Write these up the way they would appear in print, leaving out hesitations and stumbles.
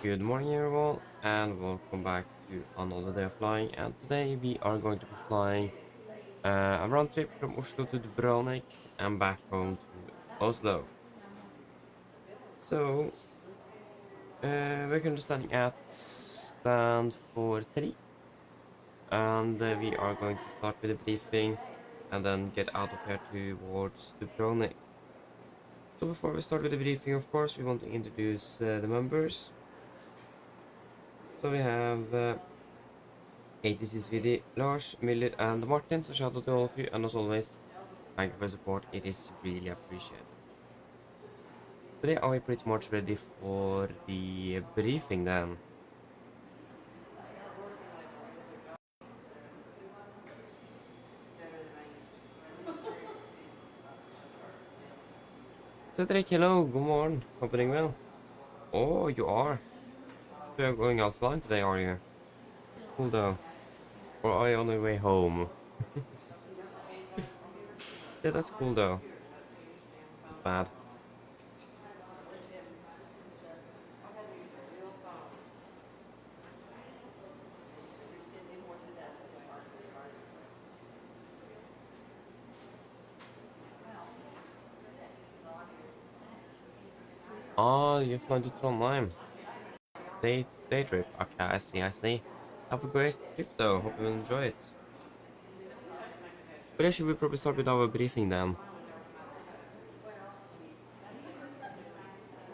Good morning everyone and welcome back to another day of flying, and today we are going to be flying a round trip from Oslo to Dubrovnik and back home to Oslo. So we're currently standing at stand for 3 and we are going to start with a briefing and then get out of here towards Dubrovnik. So before we start with the briefing, of course, we want to introduce the members. So we have 86 VD, Lars, Miller, and Martin, so shout out to all of you, and as always, thank you for the support, it is really appreciated. Today are we pretty much ready for the briefing then. Cedric, hello, good morning, hoping well. Oh, you are? So you're going offline today, are you? That's cool though. Or are you on your way home? Yeah, that's cool though. Not bad. Oh, you're flying to Trondheim. Day trip. Okay, I see. Have a great trip though, hope you enjoy it. But yeah, should we probably start with our briefing then?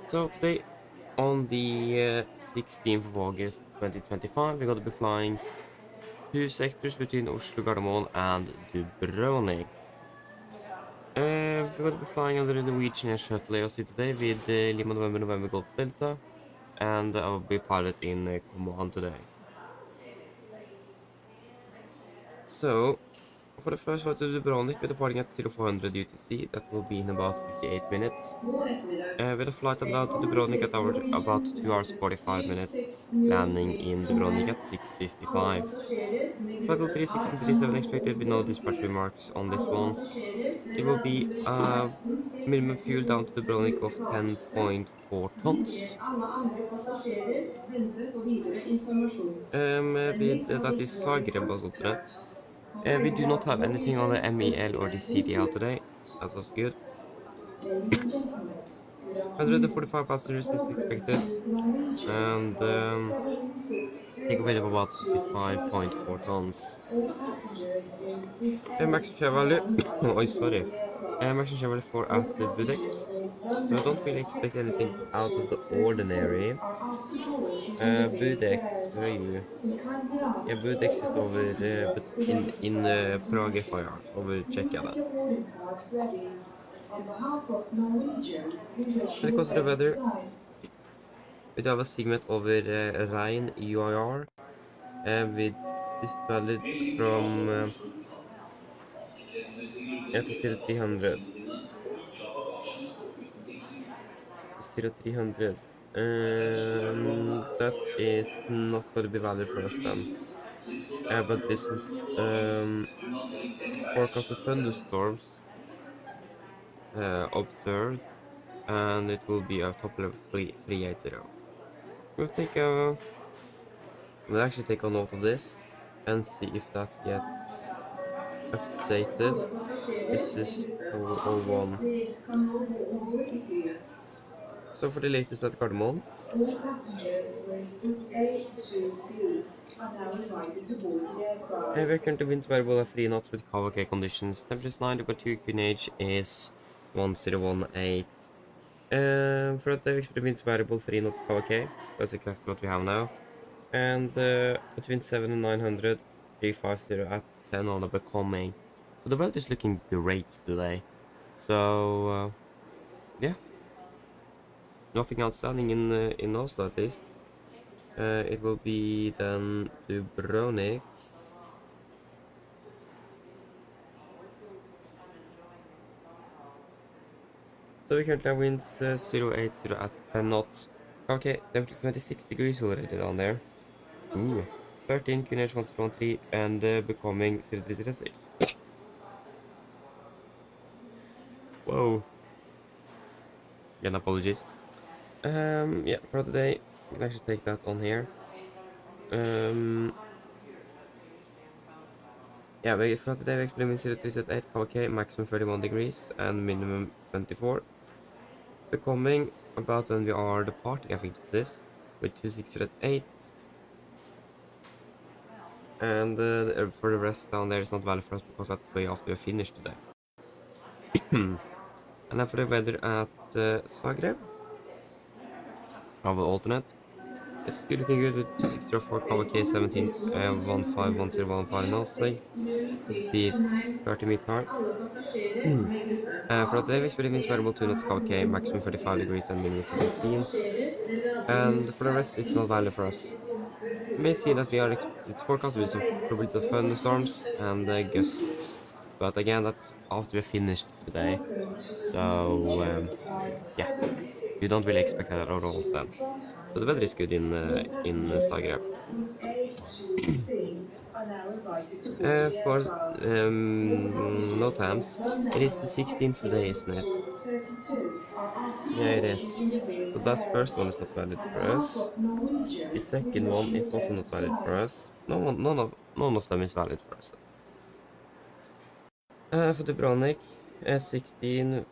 So today, on the 16th of August 2025, we're going to be flying two sectors between Oslo, Gardermoen and Dubrovnik. We're going to be flying under the Norwegian shuttle AOC today with Lima November Golf Delta, and I will be pilot in command today. So, for the first flight to Dubrovnik, we're departing at 0400 UTC, that will be in about 58 minutes. With a flight allowed to Dubrovnik at about 2 hours 45 minutes, landing in Dubrovnik at 6:55. Flight 3637 expected with no dispatch remarks on this one. It will be minimum fuel down to Dubrovnik of 10.4 tons. That is Zagreb, wasn't. We do not have anything on the MEL or the CDL today. That was good. 145 passengers is expected, and take a weight of about 55.4 tons. Max travel value, oh sorry, max travel value for at the Budex. So I don't really expect anything out of the ordinary. Budex, where are you? Yeah, Budex is over, but in Prague FIR, so we'll check that. When it comes to the weather, we have a segment over Rhein UIR, with this valid from to 0300. 0300. That is not going to be valid for us then. But there is some forecast of thunderstorms observed, and it will be a top level 380. We'll take a we'll actually take a note of this and see if that gets updated. This is 201. So for the latest at Gardermoen, all passengers with book A to B are now invited to board the aircraft. We're currently winds variable at 3 knots with Kawake conditions. Temperature is 9.2, QNH is 1018. For the expected winds variable 3 knots Kawake, that's exactly what we have now. And between 7 and 900, 350 at 10 on the becoming. So the weather is looking great today. So yeah. Nothing outstanding in Oslo at least. It will be then Dubrovnik. So we currently have winds 080 at 10 knots. Okay, temperature 26 degrees already down there. Ooh, 13 QNH 1013 and becoming 0306. Whoa. Again, apologies. Yeah, for today I'll actually take that on here. Yeah, but for today we experiment 0 to set 8 kk, maximum 31 degrees and minimum 24. Becoming about when we are departing, I think this is, with 26 at 8. And for the rest down there, it's not valid for us because that's way after we finished today. And then for the weather at Zagreb, I will alternate. It's good looking good with 2604 KVK 17 15101 finally. This is the 30-minute time. For today, we experiment variable 2 knots KVK, maximum 35 degrees and minimum 17. And for the rest, it's not valid for us. You may see that it's forecasted with some probability of thunderstorms and gusts. But again, that's after we finished today. So, yeah, you don't really expect that at all then. So the weather is good in Zagreb. For NOTAMs, it is the 16th today, isn't it? Yeah, it is. So that first one is not valid for us. The second one is also not valid for us. None of them is valid for us. For Dubrovnik, 16,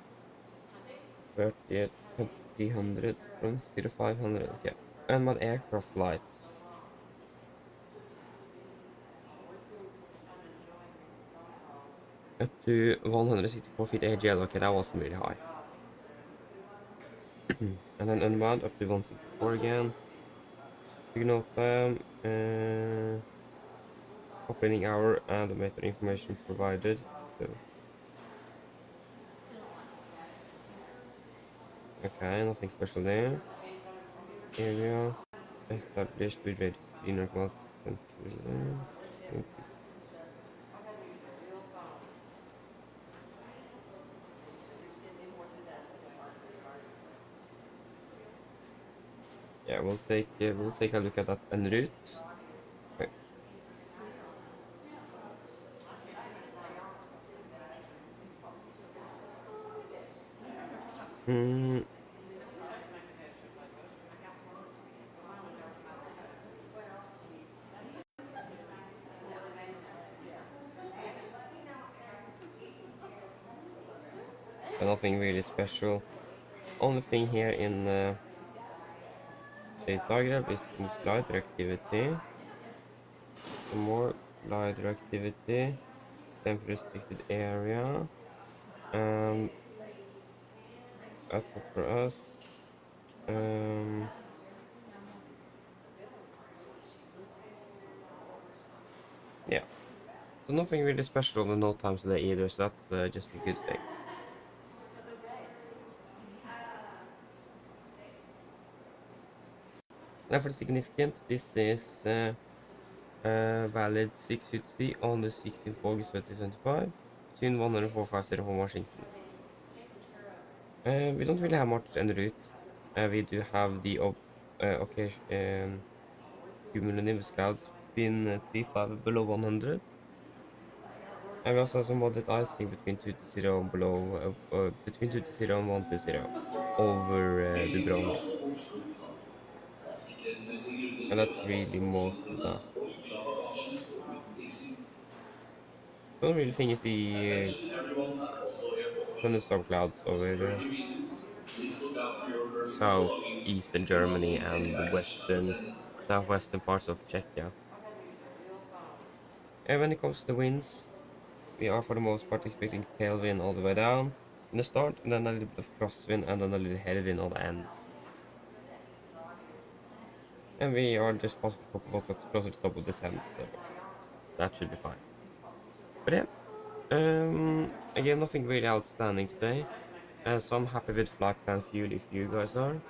30, 2300 from 0500. Okay. And my aircraft flight. Up to 164 feet AGL. Okay, that wasn't really high. And then unmanned up to 164 again. Signal time. Operating hour and the method information provided. So. Okay, nothing special there. Area established with radius 3 centimeters. Yeah, we'll take a look at that en route. Okay. Nothing really special. Only thing here in Zagreb is some glider activity. Some more glider activity. Temp restricted area. And that's it for us. Yeah. So nothing really special on the note times today either, so that's just a good thing. Now for the significant, this is valid 6 UTC on the 16th of August 2025 between 10450 from Washington. We don't really have much en route. We do have the cumulonimbus clouds between 3.5 below 100. And we also have some moderate icing between 2 to 0 and below, between 2 to 0 and 1 to 0 over Dubrovnik. And that's really most of that. The only real thing is the thunderstorm clouds over the southeastern Germany and the southwestern parts of Czechia. And when it comes to the winds, we are for the most part expecting tailwind all the way down in the start, and then a little bit of crosswind, and then a little headwind on the end. And we are just positive closer to the top of descent, so that should be fine. But yeah, again, nothing really outstanding today. So I'm happy with flight plan fuel if you guys are.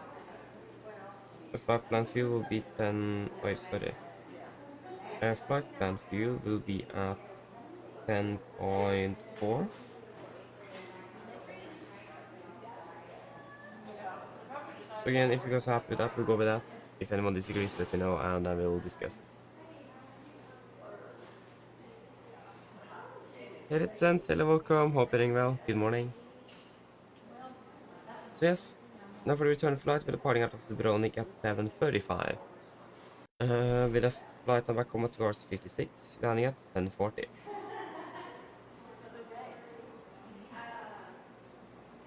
The flight plan fuel will be 10. Wait, sorry. Flight plan fuel will be at 10.4. So again, if you guys are happy with that, we'll go with that. If anyone disagrees, let me know and I will discuss it. Hey, it's sent. Hello, welcome. Hope you're doing well. Good morning. So yes, Now for the return flight, we're departing out of Dubrovnik at 7:35. With a flight time back home at 2 hours 56, landing at 10:40.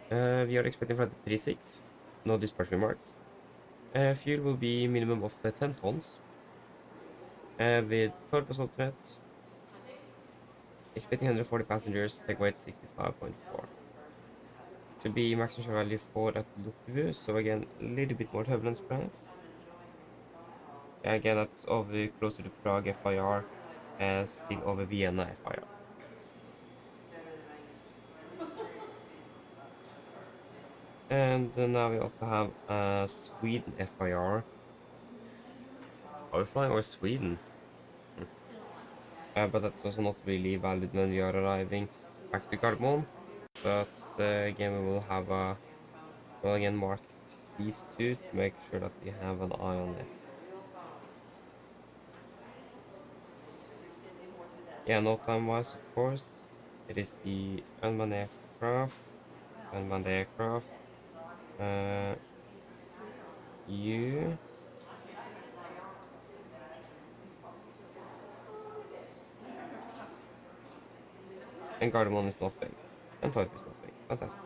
We are expecting flight at 36. No dispatch remarks. Fuel will be minimum of 10 tons. With 12 alternate. Expecting 140 passengers, take weight 65.4. Should be maximum value 4 at Lukvu, so again, a little bit more turbulence perhaps. Yeah, again, that's over closer to Prague FIR, still over Vienna FIR. And now we also have Sweden FIR. Are we flying over Sweden? But that's also not really valid when we are arriving back to Gardermoen. But again, we will have a, well, again, mark these two to make sure that we have an eye on it. Yeah, NOTAM wise, of course, it is the unmanned aircraft, uh, U, and Gardermoen is nothing, and Torp is nothing. Fantastic.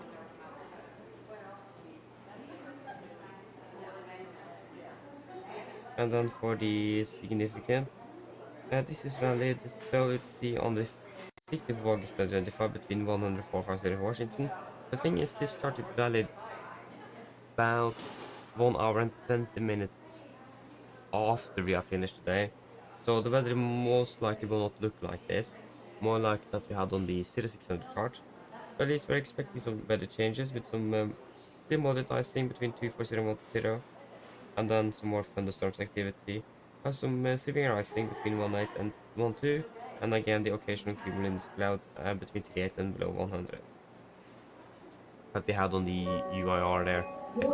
And then for the significant, this is valid, so let's see on the 6th of August 2025 between 104.50 Washington. The thing is, this chart is valid about 1 hour and 20 minutes after we are finished today. So the weather most likely will not look like this, more like that we had on the 0600 chart. But at least we're expecting some weather changes with some still moderate icing between 240 and 120, and then some more thunderstorms activity, and some severe icing between 18 and 12, and again the occasional cumulus clouds between 38 and below 100 that we had on the UIR there with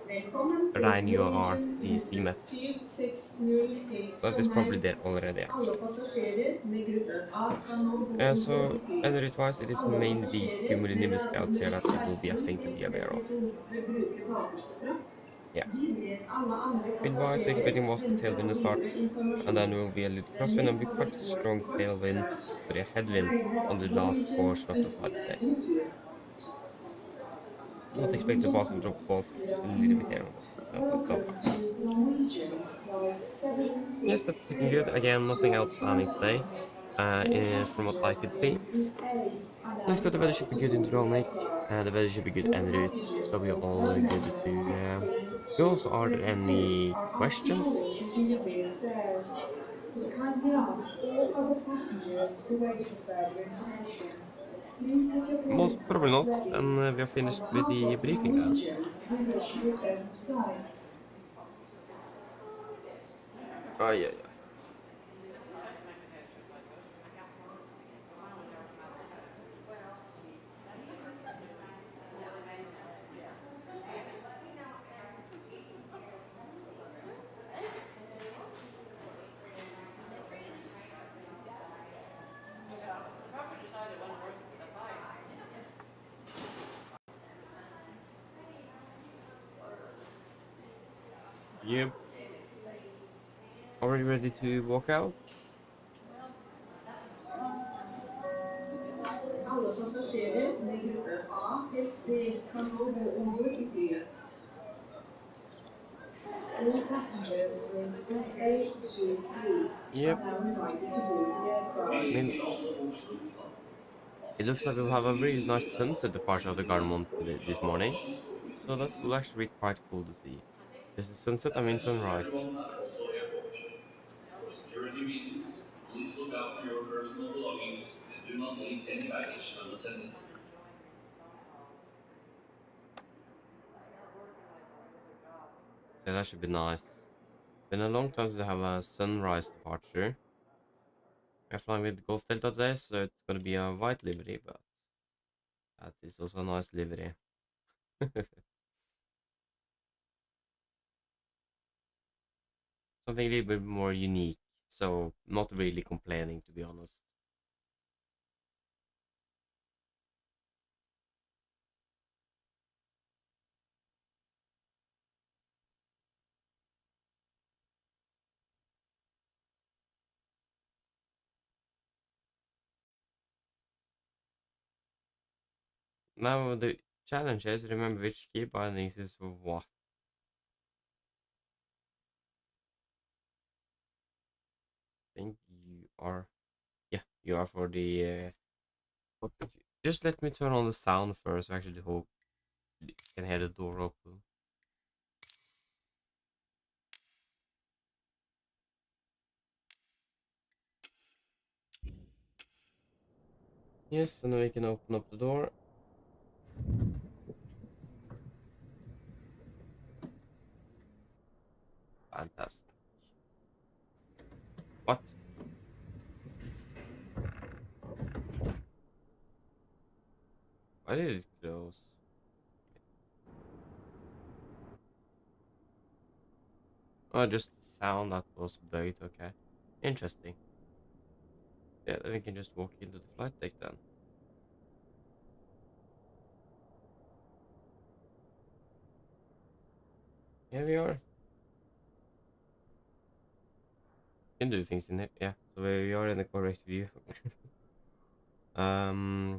Velkommen til Rhein UIR, Norwegian the rute CMET. 760 til That is probably Trondheim. there already Alle actually. passasjerer med gruppe A kan nå gå om bord So i flyet. energy-wise, it is Alle mainly passasjerer med cumulonimbus clouds here radnummer that we will be, I 16 think, to til be aware of. 32 bør bruke bakerste trapp. Yeah. Vi ber alle andre Wind-wise, we're passasjerer expecting most hente tailwind to start, videre and then informasjon. will be a little Den crosswind and mest be hadde quite a strong boardingkort tailwind, sorry, a headwind regner on the at last Norwegian portion of the ønsker flight deg today. god tur. Not Ladies expect and the bottom gentlemen, drop close good a little bit afternoon. here on the percent, that's so Welcome far. to Norwegian Flight Yes, that's looking good. Again, nothing 760 to outstanding today, Trondheim. All from what I passengers could see. with Group A are now Looks like the weather should be invited to good in board the Dubrovnik, aircraft. the weather should be good All en route, passengers so we are with all flight good number to 16 go. to So are there 32 any are asked to questions? board using the rear stairs. We kindly ask all other passengers to wait for further information. Please have your boarding Most probably card not, ready. and we are On finished with behalf the of briefing then. Norwegian, we wish you a pleasant flight. Oh, yeah, yeah. Yep. Already ready to walk out? Alle passasjerer med gruppe A til B kan nå gå om bord i flyet. All passengers with group A to B Yep. are now invited to board the I aircraft. mean, it looks like we'll have a really nice sunset departure of the Gardermoen this morning. So that will actually be quite cool to see. This is sunset, I mean sunrise. For security reasons, please look after your personal belongings and do not leave any baggage unattended. So that should be nice. Been a long time since I have a sunrise departure. We're flying with Golf Delta today, so it's gonna be a white livery, but that is also a nice livery. Something a little bit more unique, so not really complaining to be honest. Now the challenge is remember which key bindings is for what. I think you are, yeah, you are for the. Just let me turn on the sound first. Actually, hope you can hear the door open. Yes, and then we can open up the door. Fantastic. What? Why did it close? Oh, just the sound that was bugged. Okay, interesting. Yeah, then we can just walk into the flight deck then. Here we are. Can do things in here. Yeah, so we are in the correct view. Yeah,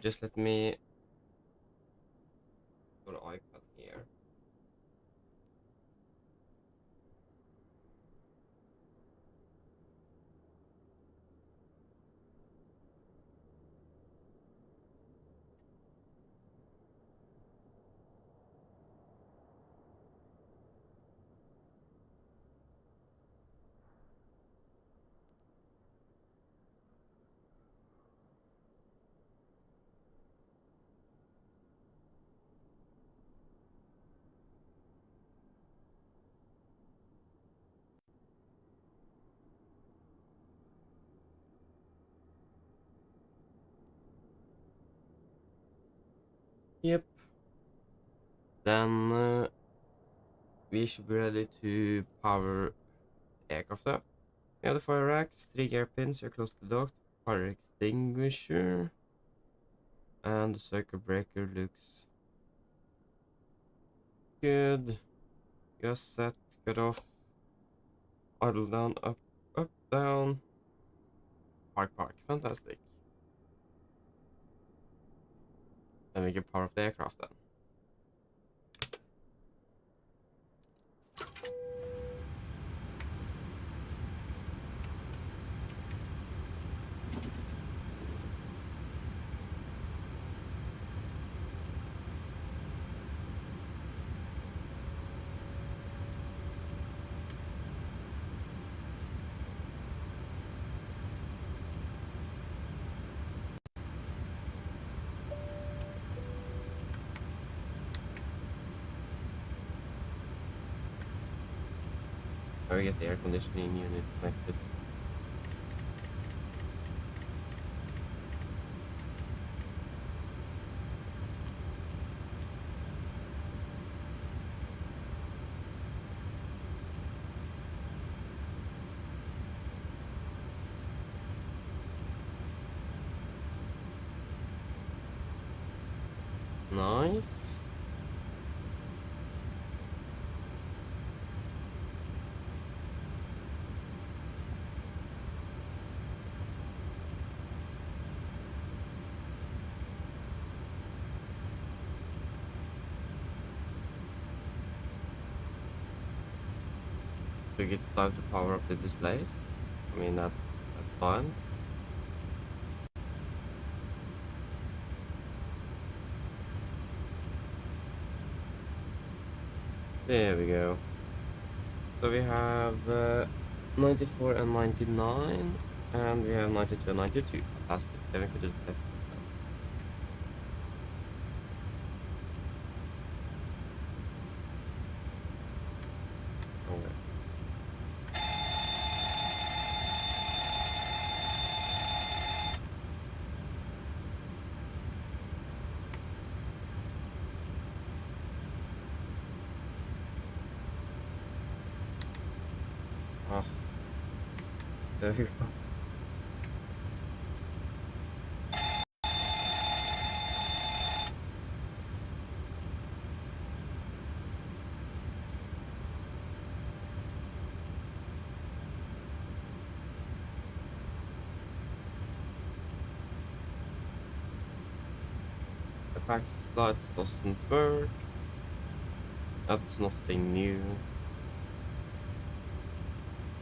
just let me go to icon here. Yep. Then we should be ready to power the aircraft up. We have the fire racks, 3 gear pins, you're close to the dock, fire extinguisher, and the circuit breaker looks good. Gas set, cut off, idle down, up, up, down, park, park. Fantastic. Then we can power up the aircraft then. Now we get the air conditioning unit connected. Nice. So it's time to power up the displays. I mean that's fine. There we go. So we have 94 and 99, and we have 92 and 92. Fantastic. Then we can do the test. Okay. Ah, there we go. pack slides doesn't work. That's nothing new.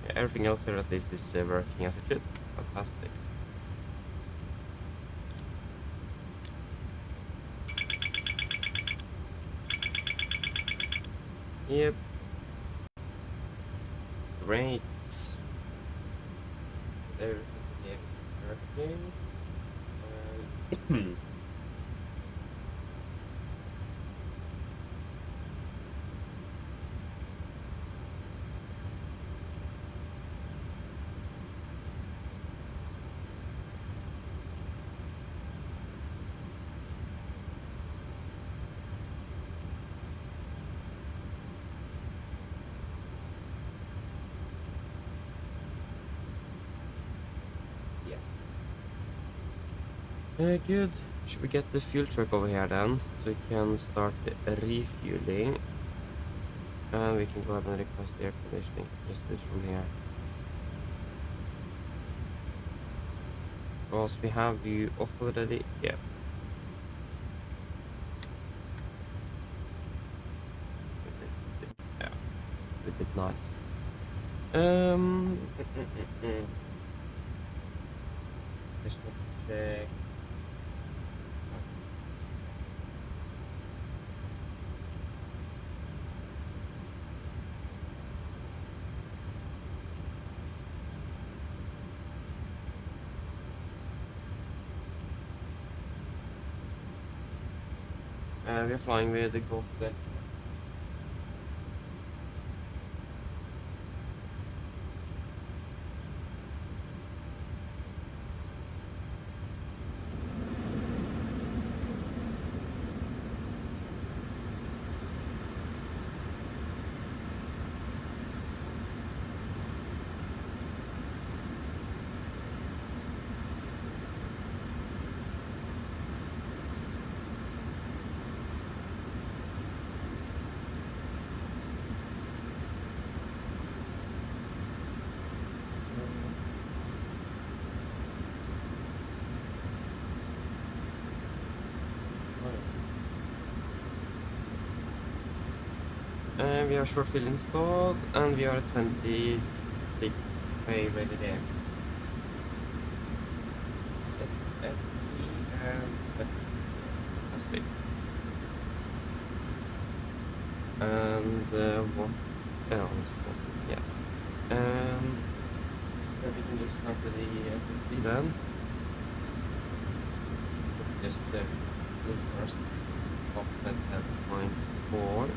Yeah, everything else here at least is working as it should. Fantastic. Yep. Great. Everything here is working. Good. Should we get the fuel truck over here then? So we can start the refueling. And we can go ahead and request the air conditioning. Just do it from here. Because we have you off already. Yeah. Yeah. A bit nice. Just want to check. We are flying with the Gulf then. We have short field installed and we are at 26k ready there. SFE and 26. Fantastic. And what else was it? Yeah. Then we can just start with the FSC then. Just the first off at 10.4.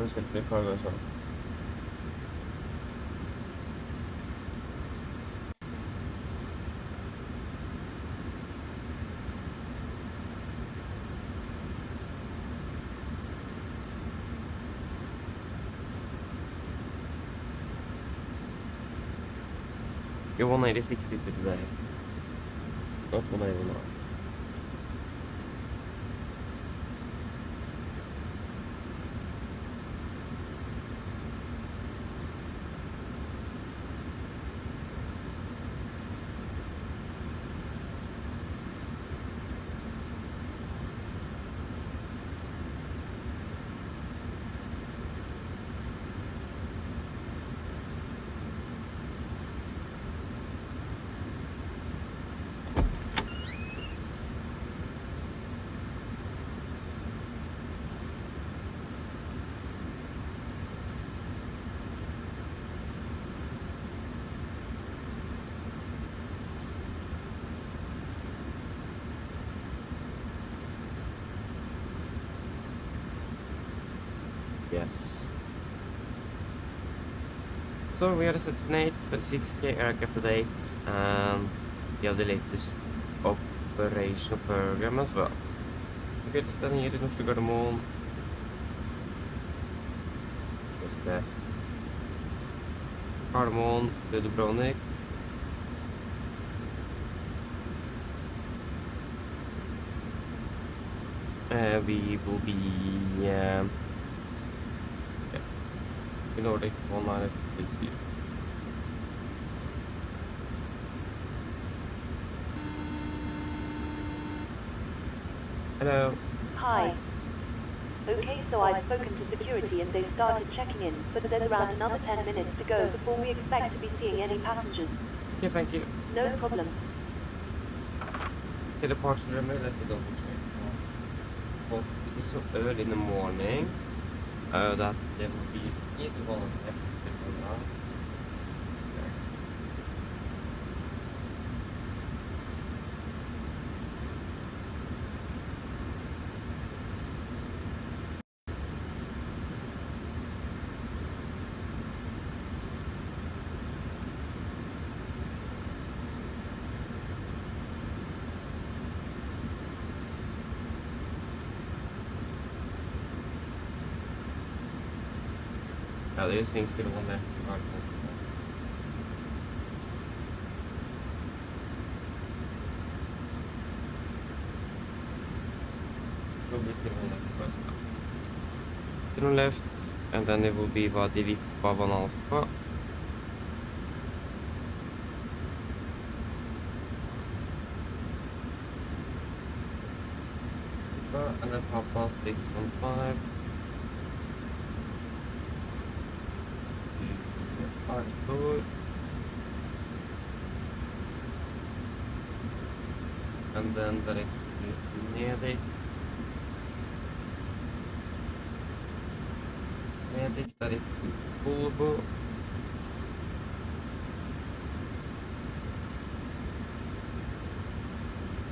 Still free cargo as well. You're 186 seater today, not 189. Yes. So we are set in 26k aircraft to date, and we have the latest operational program as well. Okay, just standing here in Oslo Norwegian. Just left. Cardamom to Dubrovnik. We will be yeah, in order to 1922. Hello. Hi. Okay, so I've spoken to security and they've started checking in, but there's around another 10 minutes to go before we expect to be seeing any passengers. Okay, thank you. No problem. Okay, departure remember, let me double check. Because it is so early in the morning that there will be either one of FSIPanel. Ja, det är ju things still on left. Will be still on left first now. Still on left, and then it will be Vadivipa 1 Alpha. And then Papa 615. Arthur. And then direct to Medic. Medic direct to Bulbo.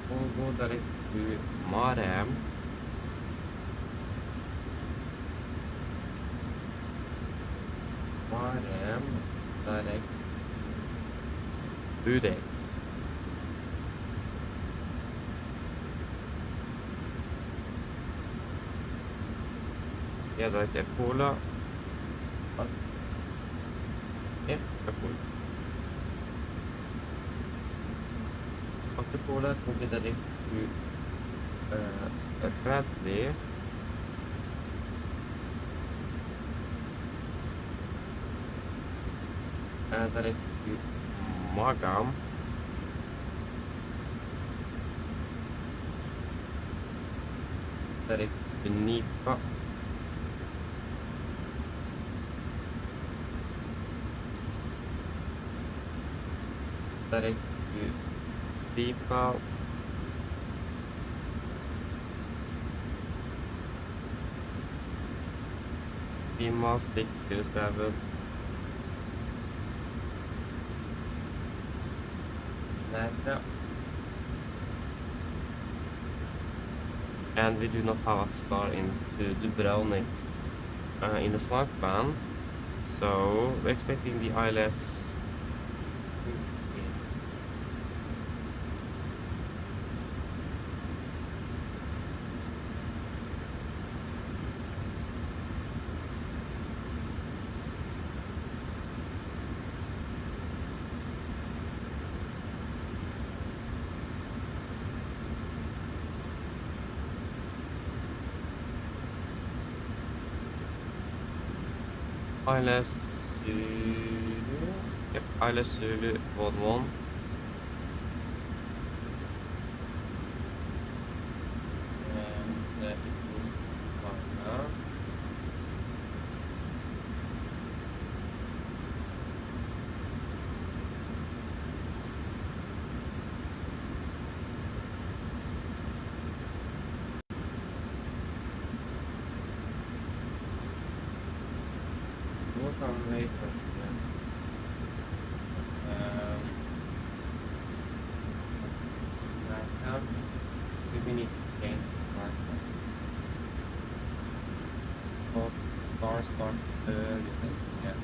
Bulbo direct to Marem. Marem direct to Budex. Yeah, direct to Cola. Yeah, cool. After Cola, it will be direct to Bradley. Direct to Magam. Direct to Nipa. Direct to Sipa. Pima 607. And we do not have a star into Dubrovnik in the flight plan, so we're expecting the ILS. ILS Zulu. Yep, ILS Zulu 1-1. And it will fly now. What's our rate for now we need to change the start time. Because star starts early. Yeah.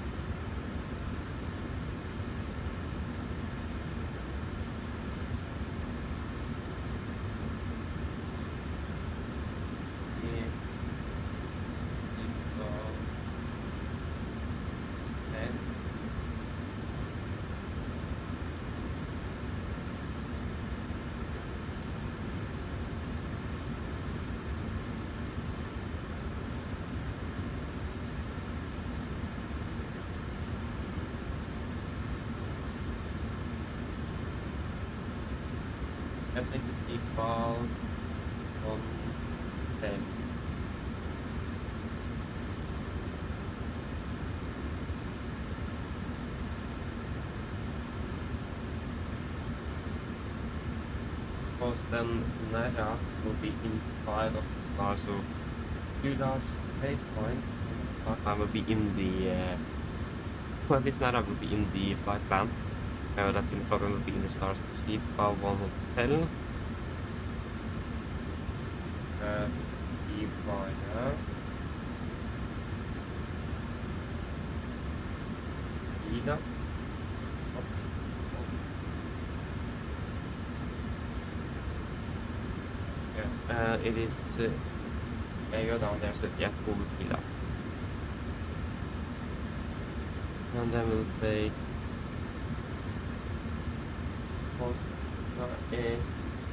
I take the seatbelt 110. Because then Nera will be inside of the star, so 2 last pay points I will be in the well, this Nera will be in the flight plan. That's in the flight plan will be in the stars seatbelt 1 hotel. E-Rider. Ida. Yeah, it is go down there, so yeah, 2 Ida. And then we'll take post is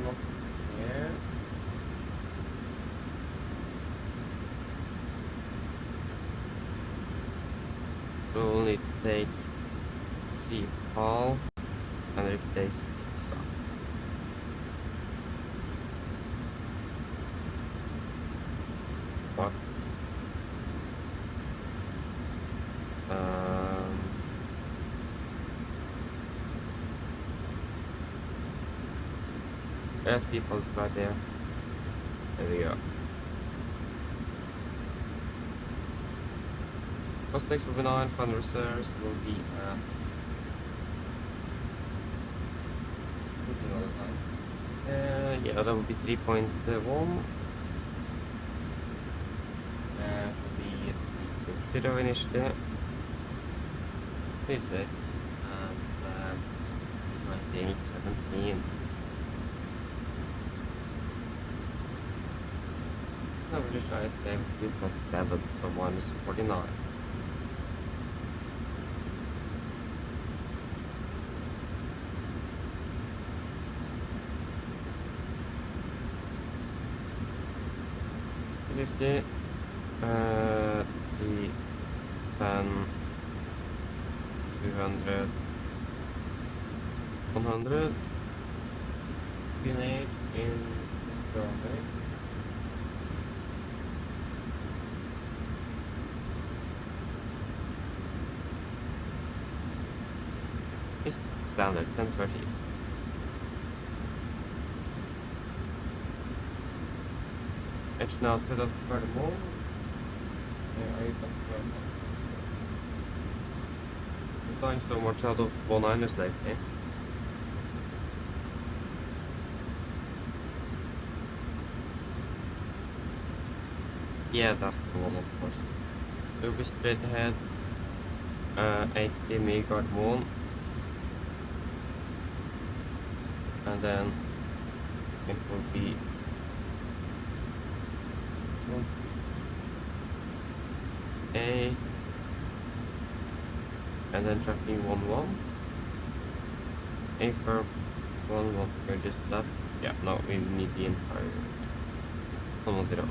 not here. So we'll need to take C-Hall and replace Tisa. What? There's C-Hall right there. There we go. Cost next will be 9, fund reserves will be yeah, that will be 3.1. Will be 360 initially. 36 and 9817. I'm really trying to save 2 plus 7, so minus 49. $50, 3, 10, 200, 100, P&H in Dubrovnik. It's standard 1030. Edge now to the Perfermance. Are you It's flying so much out of 1-9ers lately. Yeah, that's the one, of course. We'll be straight ahead. 80 megard 1. And then it will be 8 and then tracking 1-1. A for 1-1 here, just that. Yeah, no, we need the entire 1-0.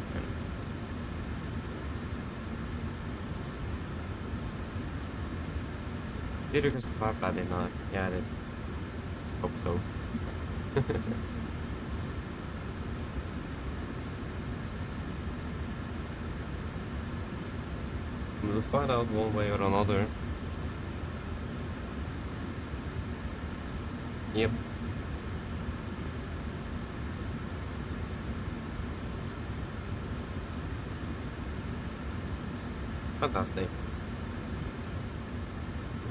Did you just fly bad enough? Yeah, I did. Hope so. We'll find out one way or another. Yep. Fantastic.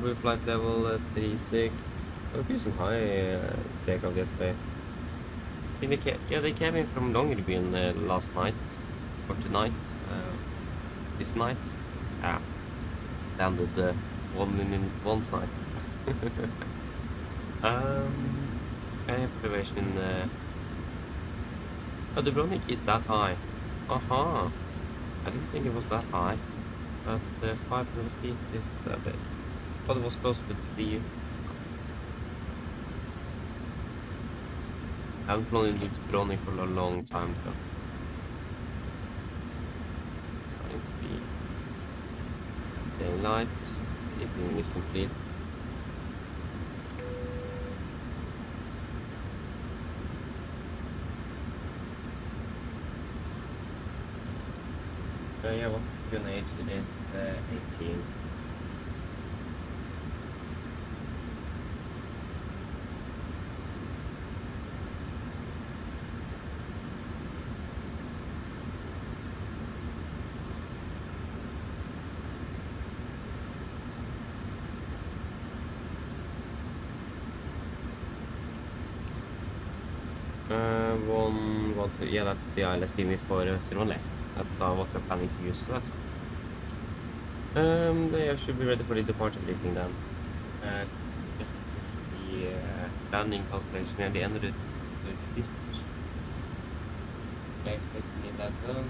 We flight level 36. I was using high takeoff yesterday. They came in from Longyearbyen last night or tonight. This night. Yeah, landed one night. Elevation in Dubrovnik is that high. I didn't think it was that high, but 500 feet is a bit. Thought it was close to the sea. I haven't flown into Dubrovnik for a long time though. It's starting to be daylight. Evening is complete. Yeah, what's the age? It is 18. One, two, yeah, that's the ILS for 01 left. That's what we're planning to use, so that's fine. They should be ready for the departure briefing then. Just the landing calculation and the end of it to the dispatch. I expect 11.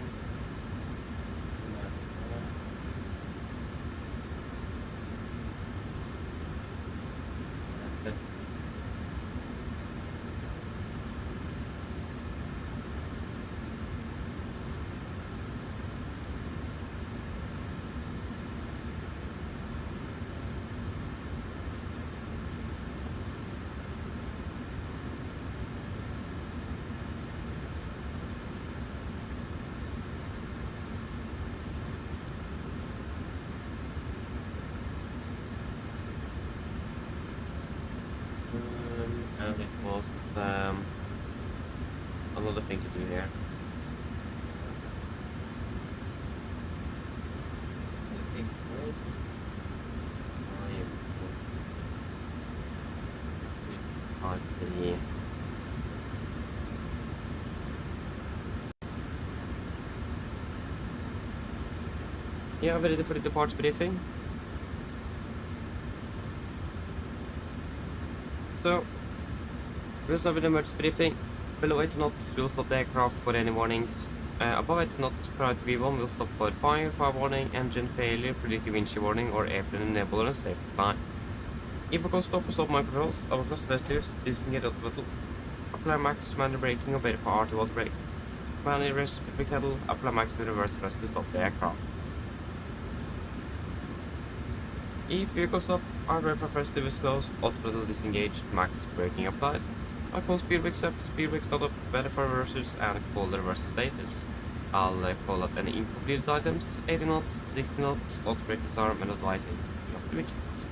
And it was another thing to do here. Yeah, we're ready for the departure briefing. So, we'll start with the emergency briefing. Below 80 knots, we'll stop the aircraft for any warnings. Above 80 knots, prior to V1, we'll stop for fire warning, engine failure, predictive windshield warning, or airplane enabler and safety fly. If we can stop or stop my controls, our cluster restores, disengage the throttle, apply max manual braking or verify RT water brakes. Manual reverse pedal, apply max reverse thrust to stop the aircraft. If vehicle stop, our verify first device closed, auto throttle disengaged, max braking applied. I'll call speed brakes up, speed brakes not up, verify reversers, and call the reverser status. I'll call out any incompleted items, 80 knots, 60 knots, auto brake disarm, and advise agency of the reject.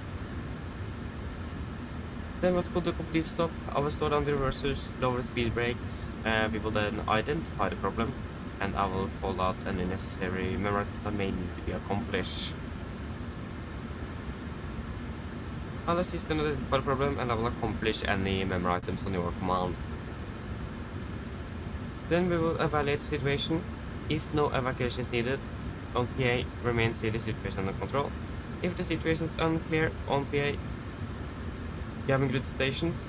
Then once put the complete stop, I will slow down the reversers, lower the speed brakes, we will then identify the problem, and I will call out any necessary memory that may need to be accomplished. I'll assist in identify the problem, and I will accomplish any memory items on your command. Then we will evaluate the situation. If no evacuation is needed, on PA, remain the situation under control. If the situation is unclear on PA, cabin grid stations.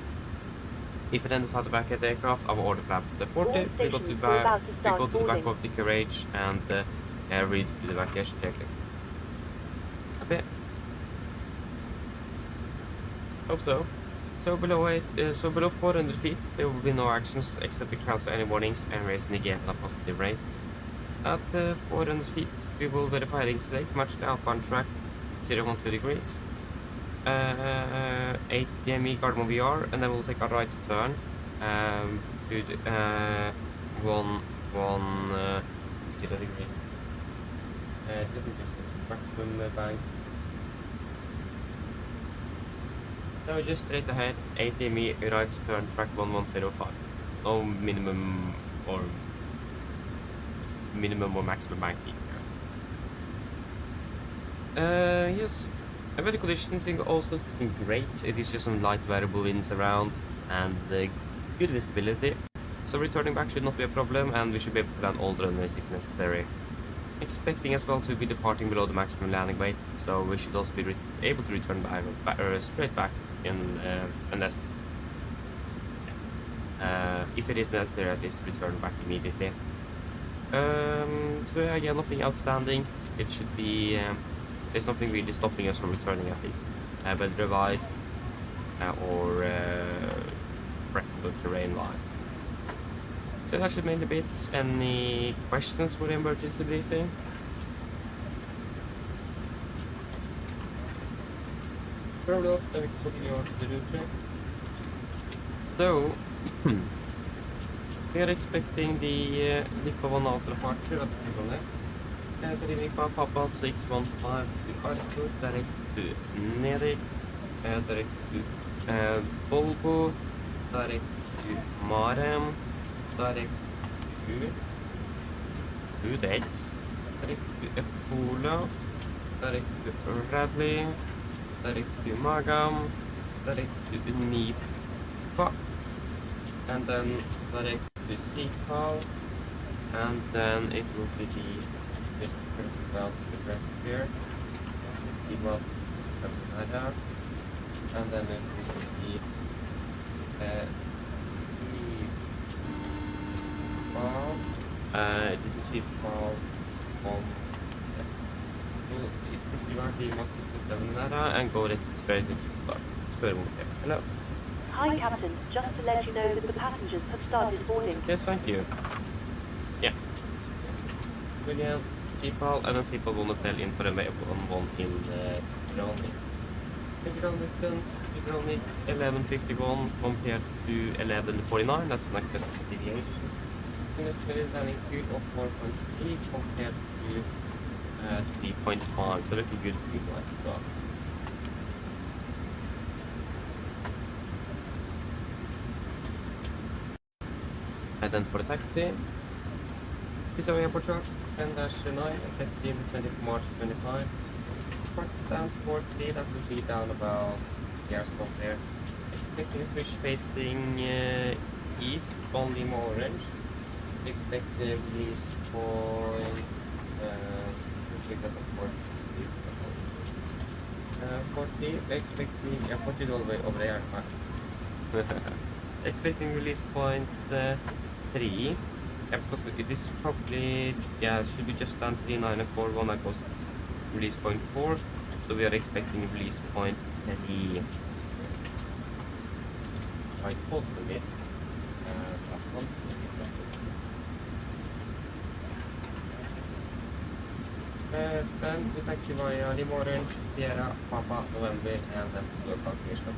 If it then decides to evacuate the aircraft, I will order flaps 40. We go to the back of the carriage and read through the evacuation checklist. Okay. Hope so. So below 400 feet, there will be no actions except to cancel any warnings and raise the gate at a positive rate. At 400 feet, we will verify heading select, match the outbound track 012 degrees. 8 DME Gardermoen VR, and then we'll take a right turn to the 0 degrees. Let me just go to maximum bank. Now just straight ahead, 8 DME right turn track 1105. No minimum or maximum banking here. Yes. Weather conditions in Oslo is looking great. It is just some light variable winds around and good visibility. So returning back should not be a problem, and we should be able to land all the runways if necessary. Expecting as well to be departing below the maximum landing weight, so we should also be able to return back straight back in unless if it is necessary, at least to return back immediately. So yeah, nothing outstanding. It should be. There's nothing really stopping us from returning, at least. Weather-wise or practical terrain-wise. So that should mainly be it. Any questions for the emergency briefing? Probably not. Then we can continue on to the route check. So, we are expecting the Nico 1 Alpha departure at the signal left. Good evening, Papa 615 to Arthur, direct to Nerik, direct to Volvo, direct to Marem, direct to Udex, direct to Epola, direct to Radley, direct to Magam, direct to Nipa, and then direct to Sikal, and then it will be just press out the rest here. It was 6 like that, and then it will be this is Sikal on this is the was 6 and go straight into the start. Hello. Hi, Captain. Just to let you know that the passengers have started boarding. Yes, thank you. Yeah. William, Sipal, and then Sipal will not tell in for the one in Dubrovnik. The ground distance to Dubrovnik 11:51 compared to 11:49. That's an acceptable deviation. An estimated landing speed of 4.3 compared to 3.5. So looking good for you guys as well. And then for the taxi, Visa Airport Trucks 10-9, effective 20th March 25. Parking stand 40, that will be down about here somewhere. Expecting a push facing east on Lima Orange. Expect the release point, check that of 40, expecting, 40 all the way over there. Expecting release point 3. Yeah, because it is probably, yeah, should be just done 3941, that was release point 4, so we are expecting release point 3. I totally missed that one. Then the taxi via Lima Orange, Sierra, Papa, November, and then to the calculation of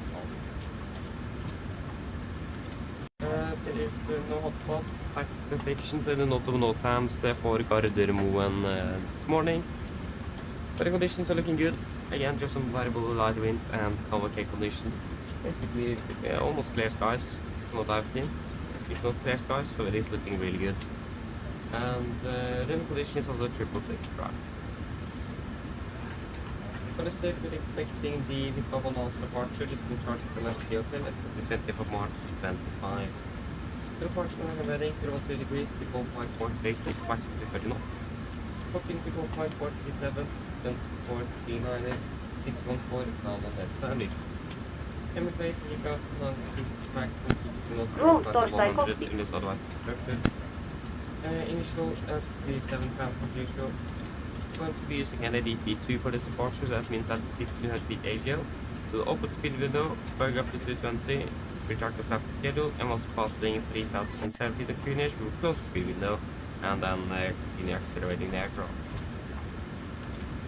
there is no hotspots, taxi stations, and no NOTAMs for Gardermoen this morning. Weather conditions are looking good. Again, just some variable light winds and cover-K conditions. Basically, almost clear skies, from what I've seen. It's not clear skies, so it is looking really good. And running condition is also 666 drive. For the circuit, expecting the Volanta departure. This is in charge of the National Hotel at the 20th of March 25. The departure on the wedding 0.2 degrees to go 5.36, maximum to 30 knots. Continue to go 5.47, then 4.39, 6.14, now on that family. MSA 3050, maximum to 2 knots, 100 in this otherwise constructed. Initial at 37 pounds as usual. Going to be using an ADP2 for this departure, so that means at 1500 feet AGL. We'll open the speed window, bug up to 220, retract the flaps schedule, and once passing 3007 feet of clearance, we'll close the speed window and then continue accelerating the aircraft.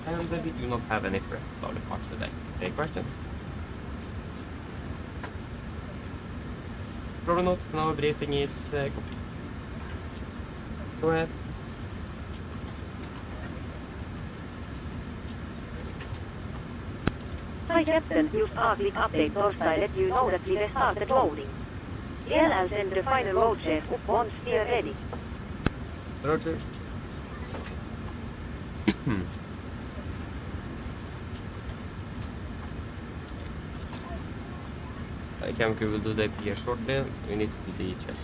And we do not have any threats of departure today. Any questions? Problem note, now briefing is complete. Go ahead. Hi Captain, news Arctic update Thursday let you know that we have started loading. I'll send the final load check up once we are ready. Roger. Camco will do the APR shortly. We need to do the check.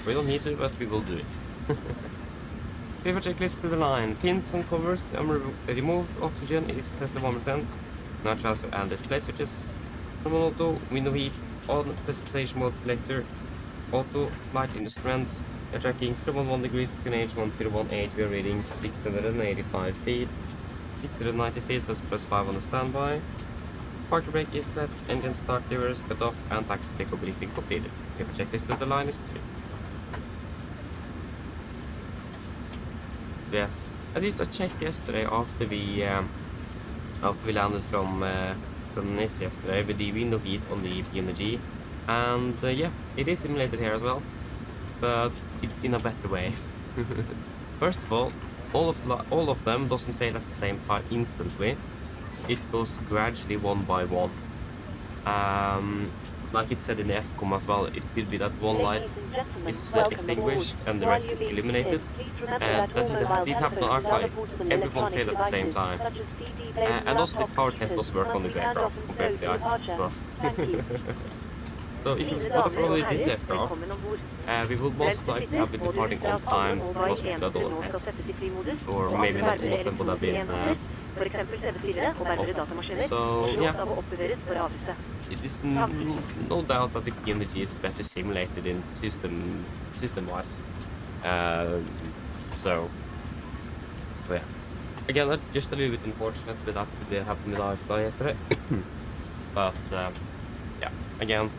We don't need to, but we will do it. Paper checklist to the line. Pins and covers removed. Oxygen is tested 1%. Now transfer and display switches. Normal auto, window heat, on presentation mode selector. Auto, flight instruments. We are tracking 0.1 degrees, QNH 1018. We are reading 685 feet. 690 feet, so it's +5 on the standby. Parking brake is set, engine start, levers cut off, and taxi takeoff briefing completed. Paper checklist to the line is complete. Yes, at least I checked yesterday after we landed from Nice yesterday with the window heat on the PMDG, and yeah, it is simulated here as well. but in a better way. First of all of them doesn't fail at the same time instantly. It goes gradually one by one. Like it said in the FCOM as well, it could be that one light is extinguished and the rest is illuminated. And that did happen on IFLY. Everyone failed at the same time. And also the power test does work on this aircraft compared to the ICE stuff. So if you want to follow this aircraft, we will most likely have been departing on time because we did all the tests. Or maybe not all of them would have been off. So yeah, it is no doubt that the PMDG is better simulated in system-wise. So yeah. Again, that's just a little bit unfortunate with that happened with IFLY yesterday. But yeah, again,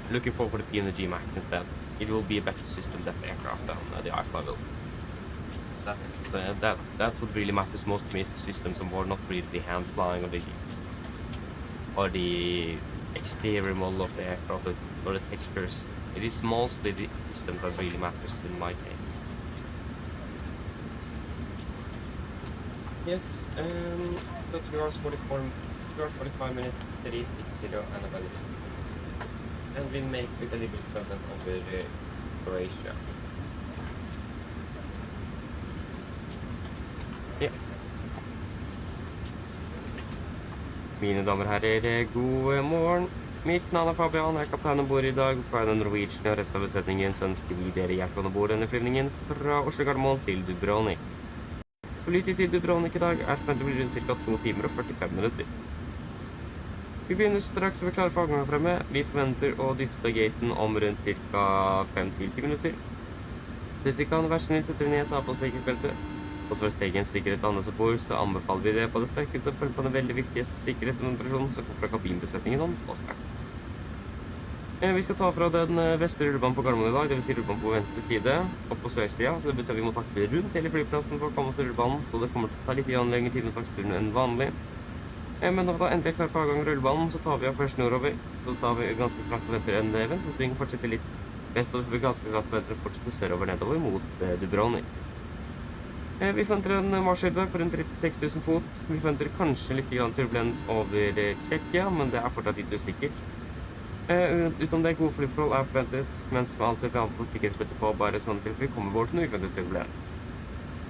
looking forward for the PMDG Max instead. It will be a better system than the aircraft than the IFLY will. That's what really matters most to me is the systems on board, not really the hand flying or the exterior model of the aircraft or the textures. It is mostly the system that really matters in my case. Yes, so 2 hours 45 minutes, 360 and about it. And we may expect a little bit of turbulence over Croatia. Ja. Mine damer og herrer, god morgen. Mitt navn Fabian, jeg kaptein om bord i dag på Oslo Norwegian og resten av besetningen, så ønsker vi dere hjertelig om bord denne flyvningen fra Oslo til Dubrovnik. Flytid til Dubrovnik i dag forventet å bli rundt ca. 2 timer og 45 minutter. Vi begynner straks å være klare for avgang fremme. Vi forventer å dytte på gaten om rundt ca. 5-10 minutter. Hvis du kan være snill, setter ned og ta på sikkerhetsbeltet. Og så for stegens sikkerhet annet ombord, så anbefaler vi det på det sterkeste å følge på den veldig viktige sikkerhetsdemonstrasjonen som kommer fra kabinbesetningen om få straks. Vi skal ta fra den vestre rullebanen på Gardermoen i dag, det vil si rullebanen på venstre side, opp på sørsida, så det betyr at vi må taxe rundt hele flyplassen for å komme oss til rullebanen, så det kommer til å ta litt lengre tid med taxturen enn vanlig. Men når vi da endelig er klar for avgang av rullebanen, så tar vi av først nordover, så tar vi ganske straks og venter en venstresving og fortsetter litt vestover, for vi ganske straks og venter og fortsetter sørover nedover mot Dubrovnik. Vi forventer en marsjhøyde på rundt 36 000 fot. Vi forventer kanskje litt turbulens over Tsjekkia, men det er fortsatt litt usikkert. Utenom det, gode flyforhold forventet, mens vi alltid vil ha på sikkerhetsbeltet på bare sånn til vi kommer bort til noe uventet turbulens.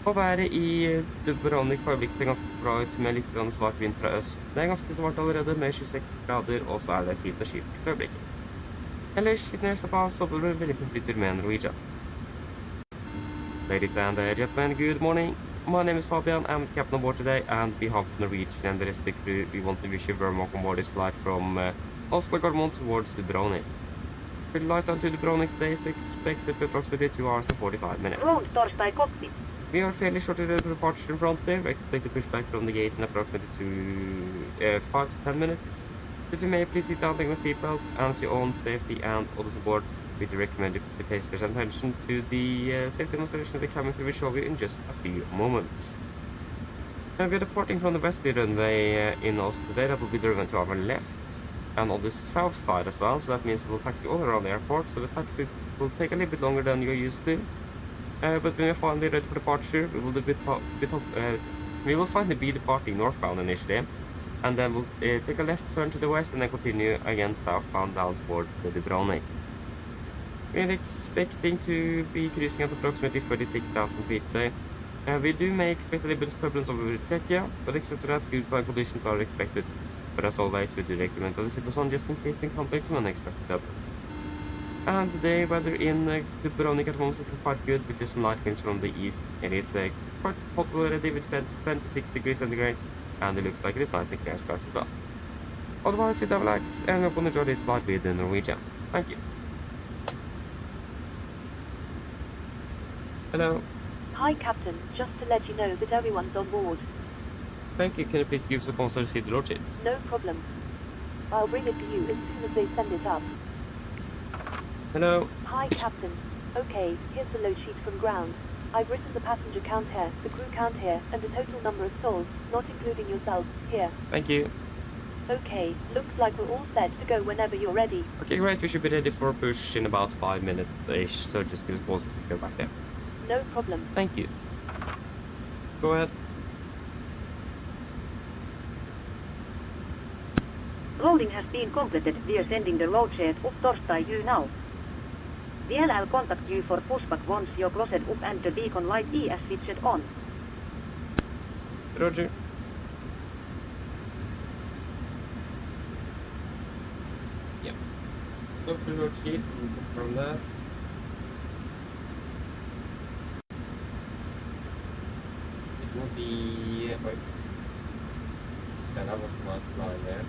Og været i Dubrovnik for øyeblikket ser ganske bra ut med litt svart vind fra øst. Det er ganske svart allerede med 26 grader, og så er det fint og skyfritt for øyeblikket. Ellers, siden jeg slapp av, så blir det veldig fint flytur med Norwegian. Ladies and gentlemen, good morning. My name is Fabian. I'm the captain on board today, and on behalf of Norwegian and the rest of the crew, we want to wish you very welcome aboard this flight from Oslo Gardermoen towards Dubrovnik. Flight to Dubrovnik today is expected to approximately 2 hours and 45 minutes. Cockpit. We are fairly short of the departure in front there. We expect to push back from the gate in approximately 5 to 10 minutes. If you may, please sit down, take your seatbelts, and for your own safety and others aboard, we do recommend you to pay special attention to the safety demonstration of the cabin crew will show you in just a few moments. We are departing from the westerly runway in Oslo today. That will be the runway to our left and on the south side as well, so that means we will taxi all around the airport, so the taxi will take a little bit longer than you're used to. But when we're finally ready for departure, we will finally be departing northbound initially, and then we'll take a left turn to the west and then continue again southbound down towards Dubrovnik. We're expecting to be cruising at approximately 36,000 feet today. We may expect a little bit of turbulence over Czechia, but except for that, good flight conditions are expected. But as always, we do recommend that the sit on just in case you encounter some unexpected turbulence. And today, weather in Dubrovnik at the moment is quite good, with just some light winds from the east. It is quite hot already with 26 degrees centigrade, and it looks like it is nice and clear skies as well. Otherwise, sit down, relax, and hope you enjoy this flight with Norwegian. Thank you. Hello. Hi, Captain. Just to let you know that everyone's on board. Thank you. Can you please use the console to see the load sheet? No problem. I'll bring it to you as soon as they send it up. Hello. Hi, Captain. Okay, here's the load sheet from ground. I've written the passenger count here, the crew count here, and the total number of souls, not including yourself, here. Thank you. Okay, looks like we're all set to go whenever you're ready. Okay, great. We should be ready for a push in about 5 minutes-ish, so just give us pause as we go back there. No problem. Thank you. Go ahead. Loading has been completed. We are sending the load share up Torstai you now. I'll contact you for pushback once you're closed up and the beacon light is switched on. Roger. Yep. Go for the load sheet and confirm that. It will be... wait. Yeah, that was the last line there.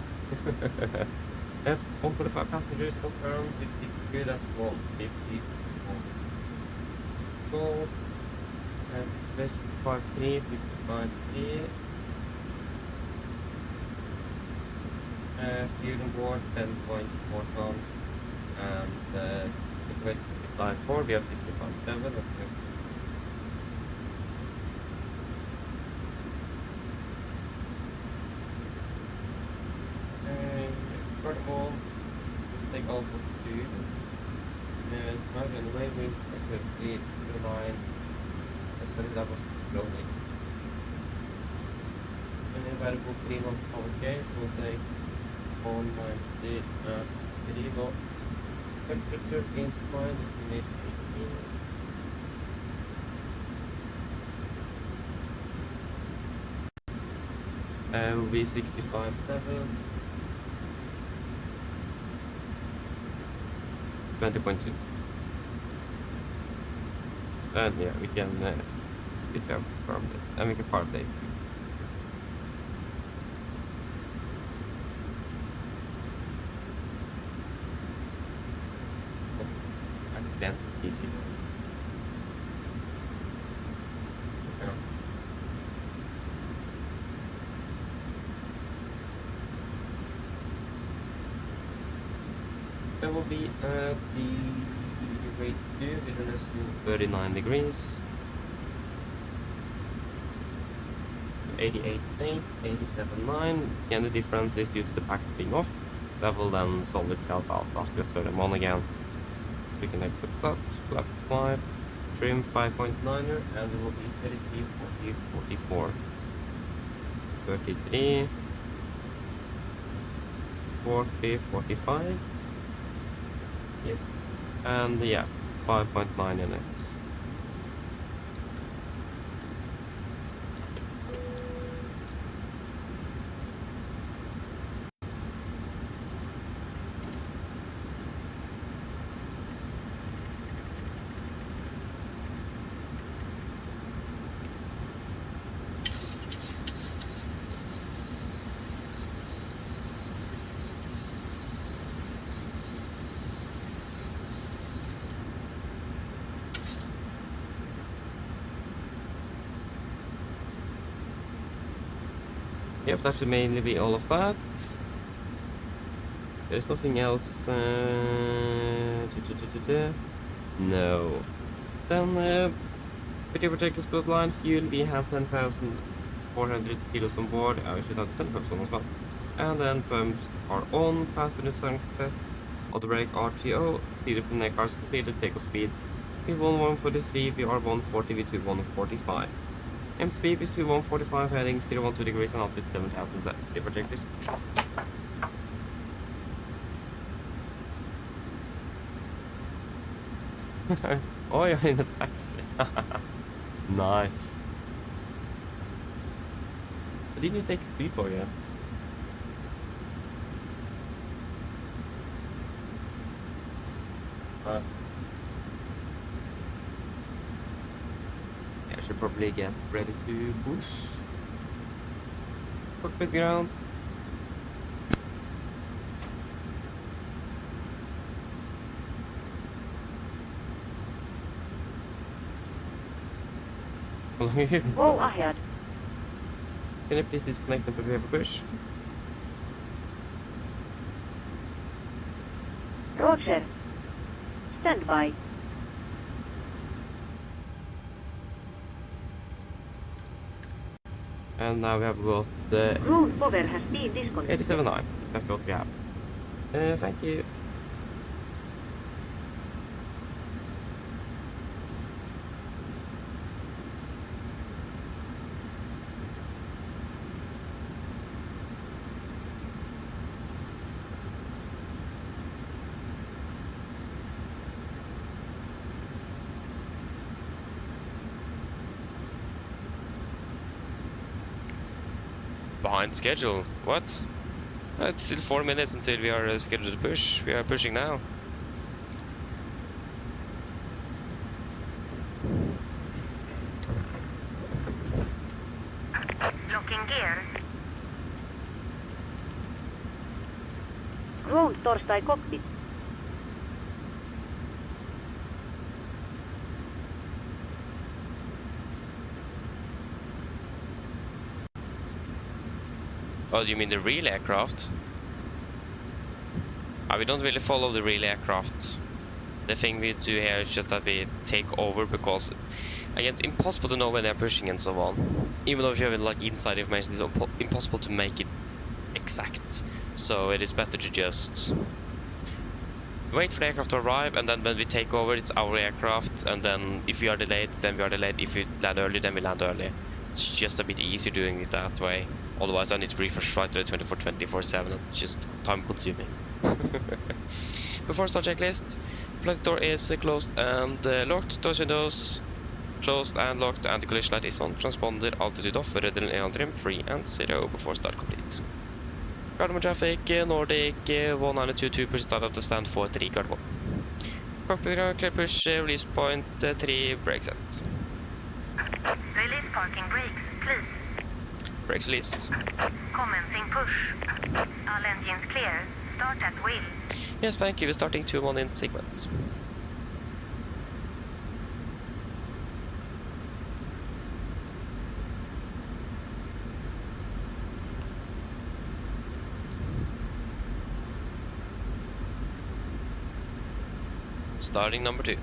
F145 passengers confirmed with 6 crew, that's 150. Calls. 55K, 55K. Fuel on board 10.4 tons. And the weight 65.4, we have 65.7, that's next. All take off of 2 and drive on the way wings accurately 09. Sorry, that was loading. And then variable 3 knots okay, so we'll take 190 at 3 knots. Temperature is 9, inclination 18. Will be 65.7. 20.2. And yeah, we can speed up from it and make a part day. Accidental CG. Yeah. That will be at the rate 2 with an SU 39 degrees. 88.8, 87.9, and the difference is due to the packs being off. That will then solve itself out after you turn them on again. We can accept that. Flap 5, trim 5.9er, and it will be 33, 40, 44. 33, 40, 45. Yep. And yeah, 5.9 units. Yep, that should mainly be all of that. There's nothing else. No. Then, pretty projected split line fuel. We have 10,400 kilos on board. I should have the center pumps on as well. And then pumps are on. Passenger settings set. Auto brake RTO. Seated neck cars completed. Takeoff speeds. V1 143. VR 140. V2 145. Speed between 145 heading 012 degrees and altitude 7,000 Z. The project is oh, you're in a taxi. Nice. But didn't you take a free tour yet? I should probably get ready to push. Cockpit ground. Go ahead. Can you please disconnect and prepare for push? Roger. Stand by. And now we have got the Ground power has been disconnected. 87.9, exactly what we have. Thank you. Behind schedule? What? It's still 4 minutes until we are scheduled to push. We are pushing now. Locking gear. Ground torstai cockpit. Oh, do you mean the real aircraft? We don't really follow the real aircraft. The thing we do here is just that we take over because, again, it's impossible to know when they're pushing and so on. Even though if you have like inside information, it's impossible to make it exact. So it is better to just wait for the aircraft to arrive, and then when we take over, it's our aircraft. And then if we are delayed, then we are delayed. If we land early, then we land early. It's just a bit easier doing it that way. Otherwise, I need to refresh flight to 24/7. It's just time consuming. Before start checklist, flight door is closed and locked. Doors windows closed and locked, and the collision light is on. Transponder altitude off. Rudder on trim 3 and 0 before start complete. Gardermoen traffic, Nordic 1922 push start up to stand 43 Gardermoen. Cockpit clear push, release point 3 brake set. Release parking brakes, please. Brakes released. Commencing push. All engines clear. Start at wheel. Yes, thank you. We're starting 2-1 in sequence. Starting number 2.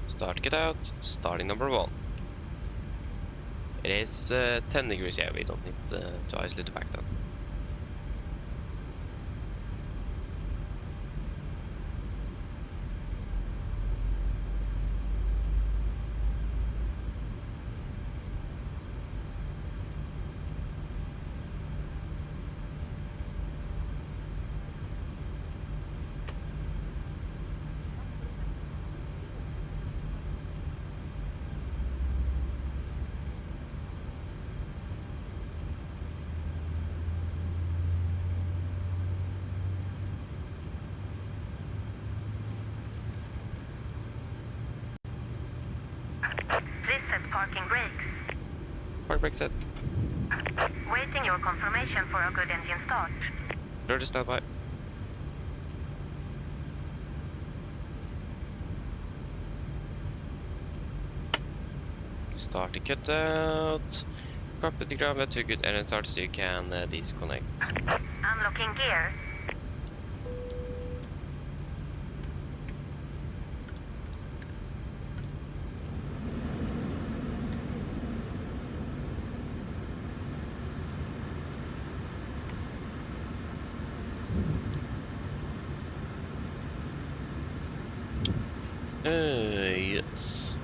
Start, get out, starting number 1. It is 10 degrees here, we don't need to isolate the back then. Please set parking brakes. Park brake set. Waiting your confirmation for a good engine start. Roger, stand by. Start the cutout. Cockpit diagram, let 2 good engine start so you can disconnect. Unlocking gear. Yes.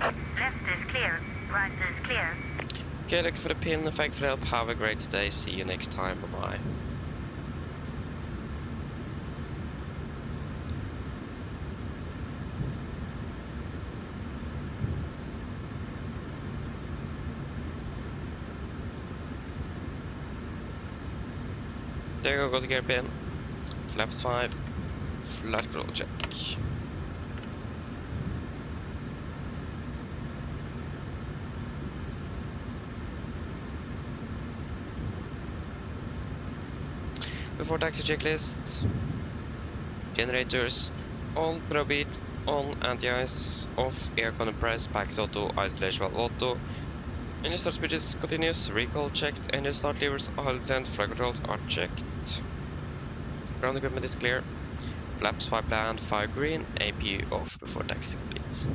Left is clear. Right is clear. Okay, looking for the pin. Thank you for the help. Have a great day. See you next time. Bye-bye. There you go to gear pin. Flaps 5. Flat control check. Before taxi checklist. Generators on, probeat on, anti-ice off, aircon and press, packs auto, isolation valve auto. Engine start speed is continuous, recall checked, engine start levers are and flight controls are checked. Ground equipment is clear. Flaps 5 bland, 5 green, AP off before taxi complete.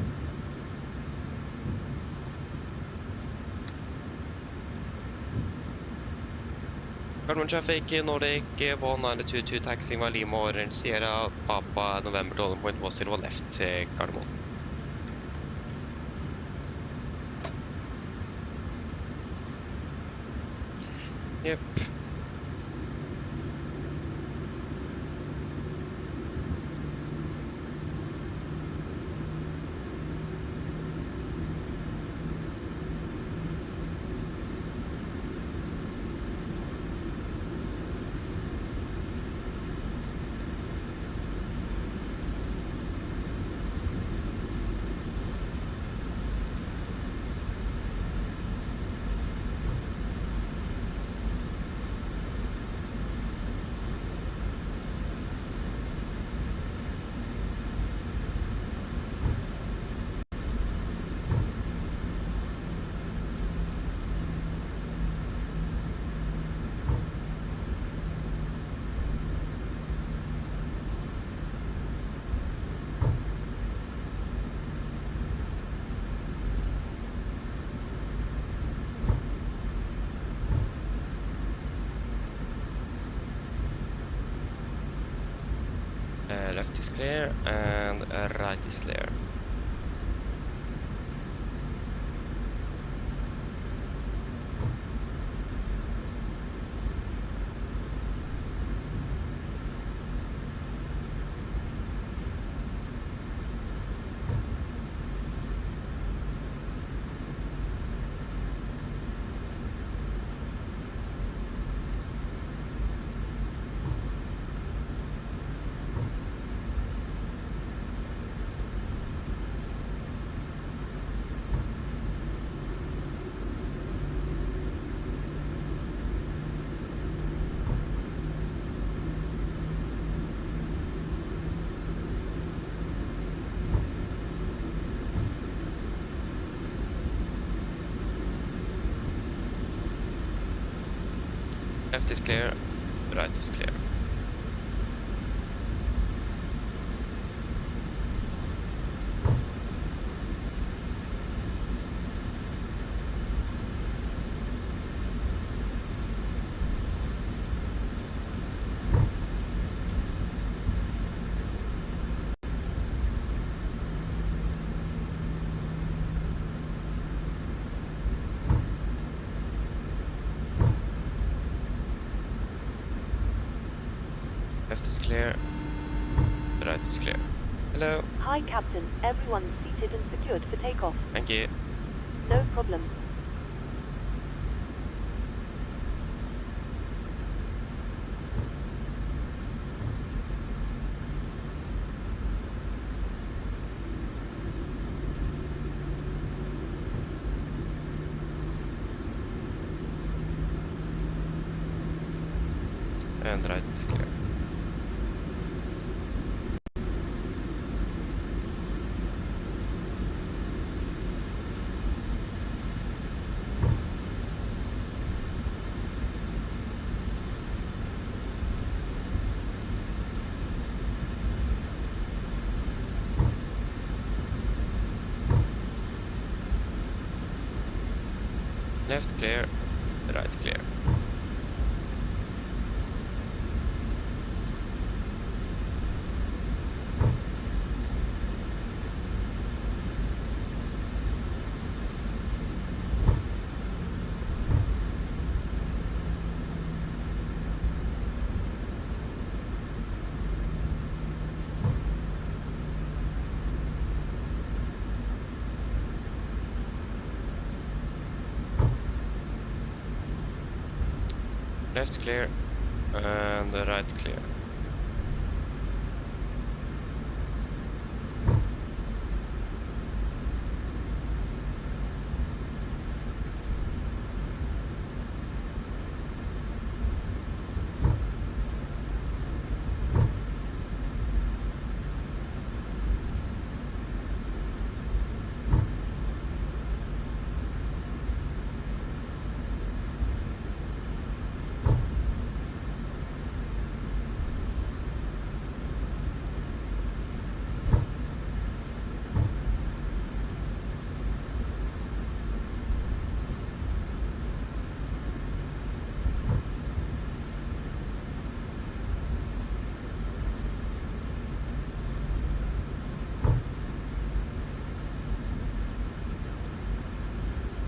Cardamom traffic, Nordic 1922 taxiing by Lima Orange Sierra, Papa November 12.10 left til Gardermoen. Yep. Left is clear and right is clear. Left is clear, right is clear. Left is clear, right is clear. Hello. Hi, Captain. Everyone's seated and secured for takeoff. Thank you. No problem. And right is clear. Left clear, right clear. Left clear, and the right clear.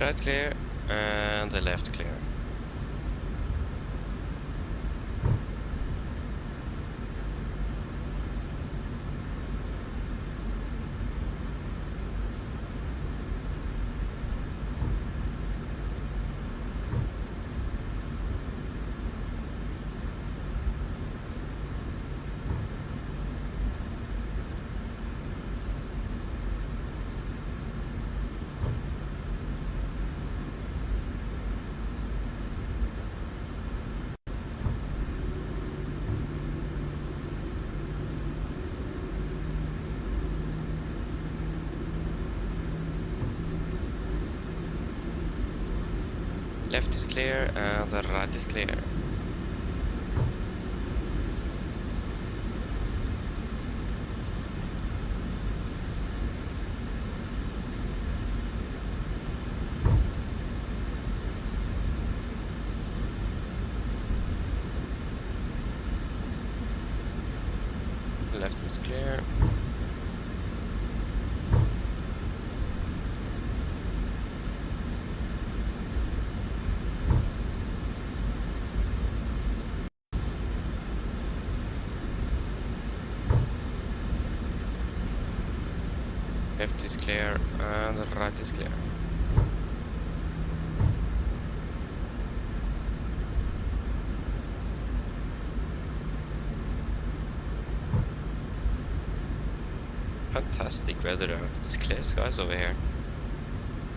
Right clear, and the left clear. Left is clear, and the right is clear. Left is clear. Left is clear, and the right is clear. Fantastic weather, it's clear skies over here.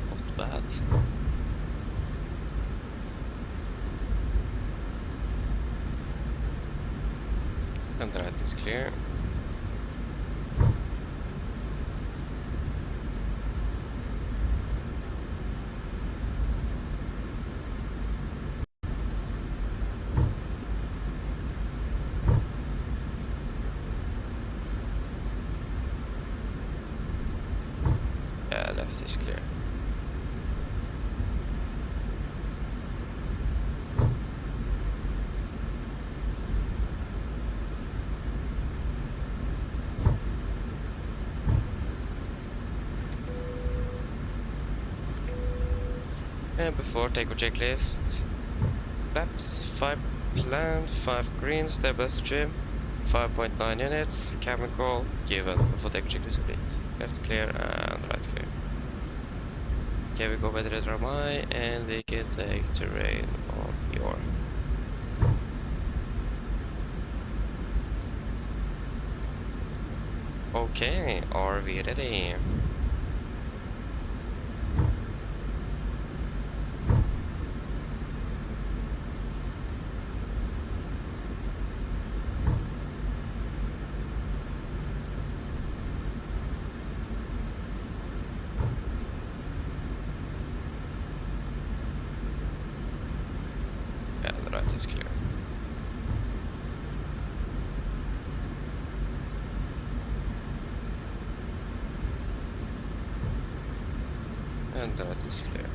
Not bad. And the right is clear. Left is clear. And before takeoff checklist, flaps 5 planned, 5 green, stabilizer trim, 5.9 units, cabin call given before takeoff checklist complete. Left clear and right clear. Okay, we go by the radar MI and we can take terrain on your. Okay, are we ready? Is clear. And that is clear.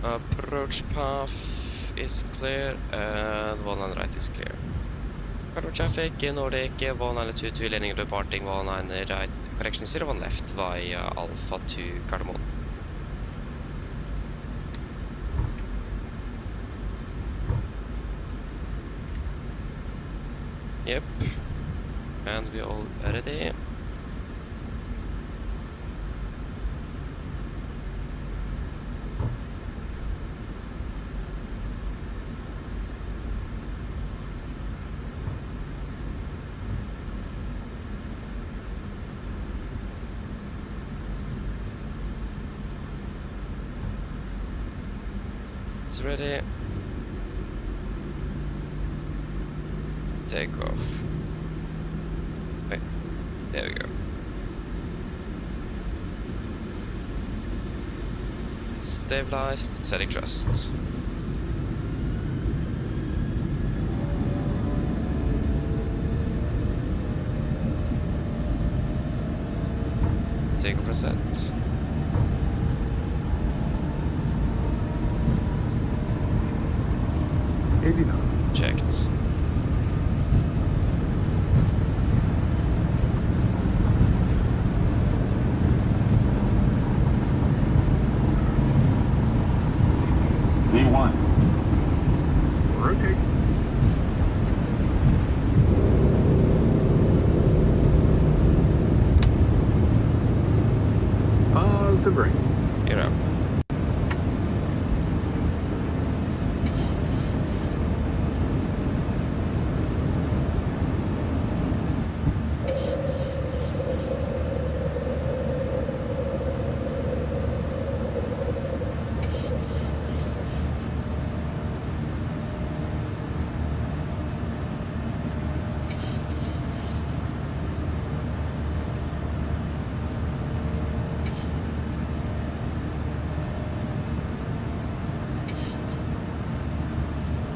Approach path is clear and 1 right is clear. Cargo traffic in Nordic 192 landing departing 19 right. Correction 01 left via Alpha to Cardamom. Yep. And we all ready. It's ready. Takeoff. Wait, there we go. Stabilized, setting thrusts. Takeoff reset. Checked. V1. Rotate. To brake. You're up.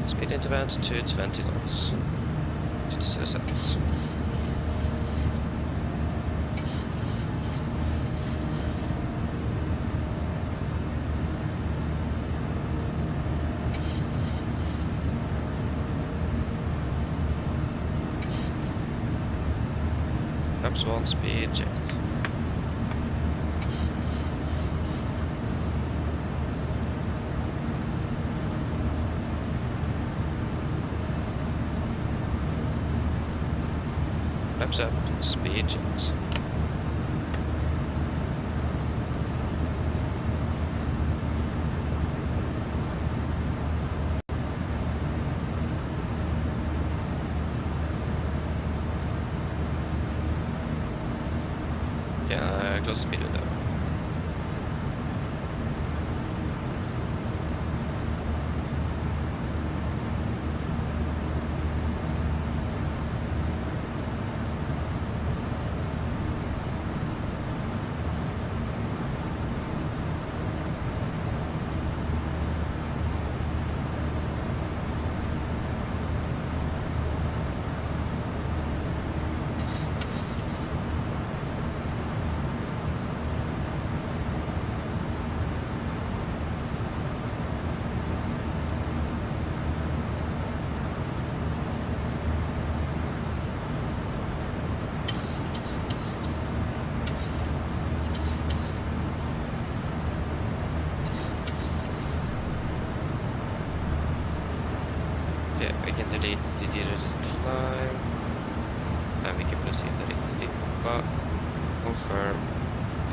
Speed interval to 20 knots. 50 seconds. Perhaps 1 speed checked. Flaps up, speed checked. Yeah, close speed window. We can delete the climb, and we can proceed directly to confirm,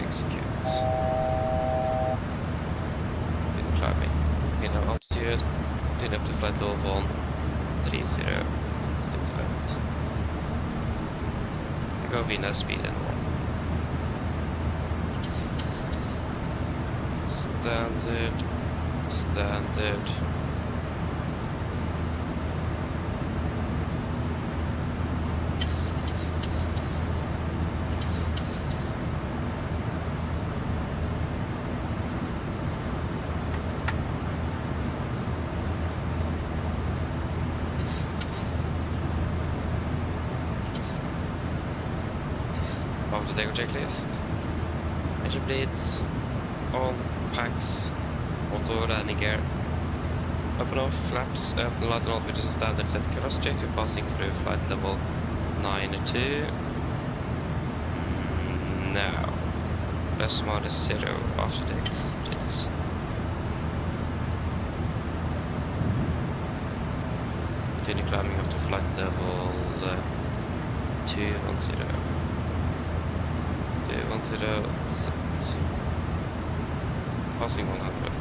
execute. With climbing. In our altitude, tune up to flight level 130, event. We go Vina speed and 1. Standard. Of the Takeoff checklist. Engine bleeds. On. Packs. Auto landing gear. Up and off. Flaps. Up and light and all, which is a standard set cross check. We're passing through flight level 92. Now. Plus minus 0 after takeoff. Please. Continue climbing up to flight level 210. 210 set. Passing 100.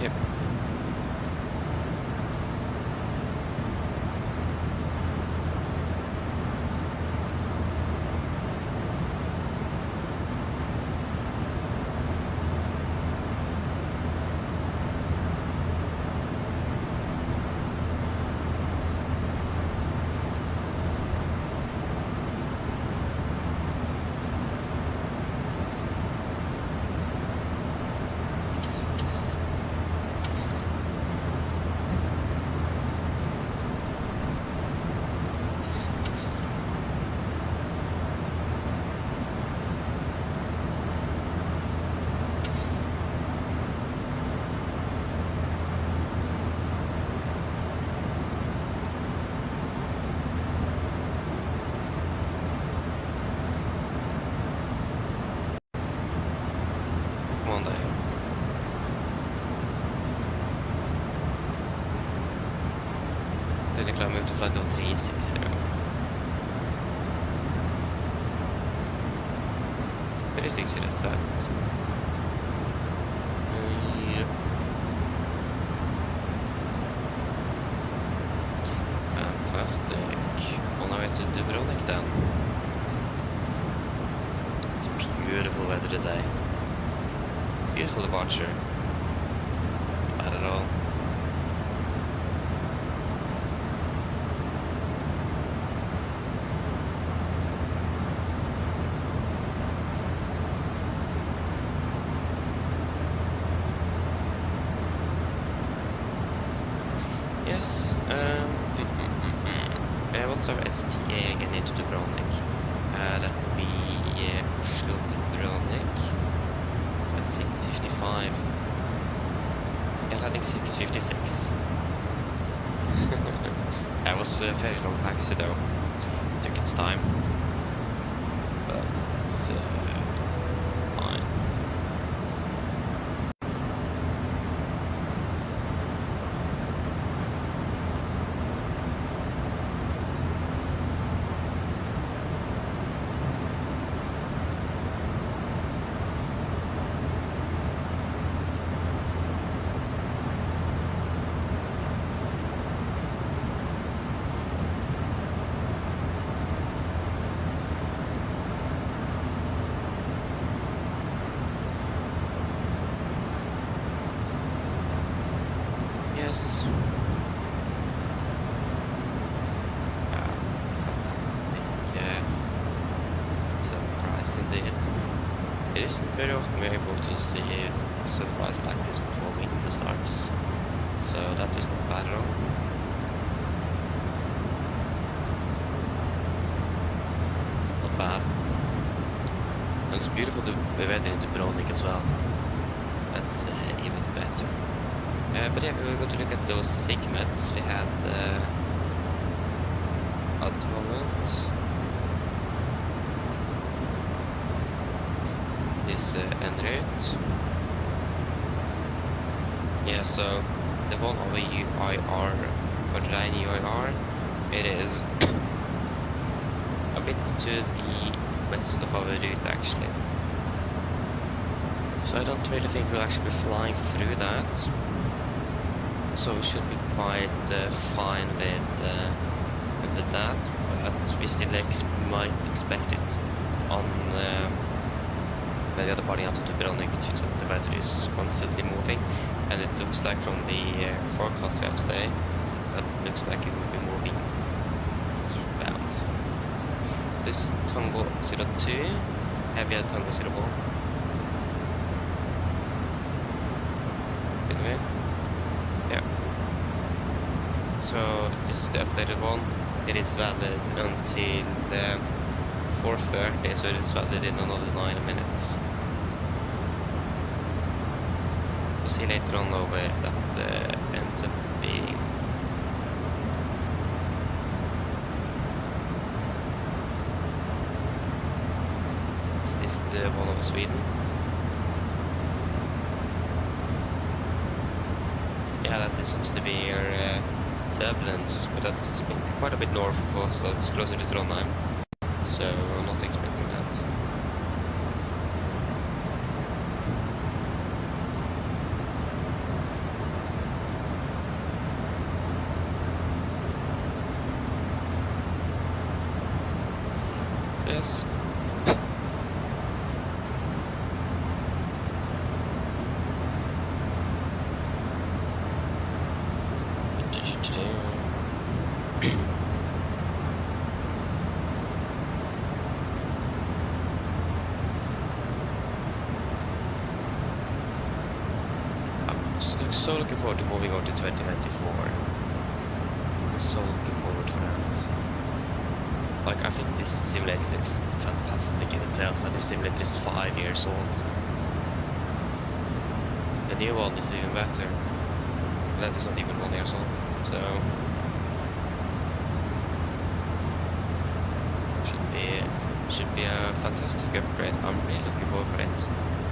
Yep. 360. 360 is set. Yeah. Fantastic. On our way to Dubrovnik then. It's beautiful weather today. Beautiful departure. Not at all. Yes, what's our STA again into Dubrovnik? That would be Oslo Dubrovnik at 6:55. Yeah, I think 6:56. That was a very long taxi though. Took its time, but it's fine. Yes. Fantastic sunrise indeed. It isn't very often we're able to see a sunrise like this before winter starts, so that is not bad at all. Not bad. And it's beautiful the weather in Dubrovnik as well. That's even better. But yeah, we were going to look at those segments. We had Addons, this en route. Yeah, so the one over UIR, or Ryzen UIR, it is a bit to the west of our route actually. So I don't really think we'll actually be flying through that. So we should be quite fine with that, but we still might expect it on the other party out of Dubrovnik due to the weather is constantly moving, and it looks like from the forecast we have today that it looks like it will be moving eastbound. This is Tango 02, have you had Tango 01? Anyway. Yeah. So this is the updated one. It is valid until 4:30, so it is valid in another 9 minutes. We'll see later on though where that ends up being. Is this the one over Sweden? Yeah, that seems to be your turbulence, but that's quite a bit north of Oslo, it's closer to Trondheim, so I'm not expecting that. Yes. So looking forward to moving on to 2024. I'm so looking forward for that. Like, I think this simulator looks fantastic in itself, and this simulator is 5 years old. The new one is even better. And that is not even 1 year old, so should be a fantastic upgrade. I'm really looking forward for it.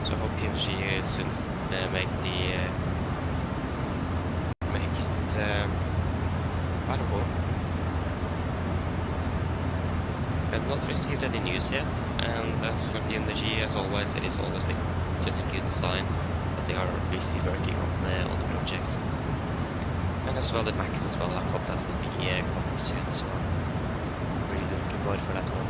So I hope PMDG soon make it I don't know, not received any news yet, and as for PMDG, as always, it is always just a good sign that they are busy working on the project. And as well the Max as well, I hope that will be coming soon as well. Really looking forward for that one.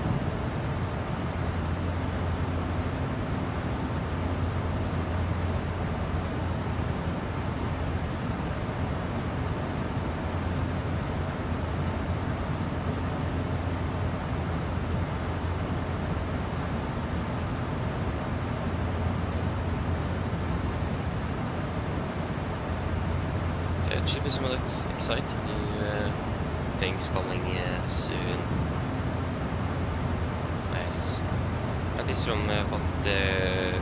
There should be some exciting new things coming soon. Nice. At least from what I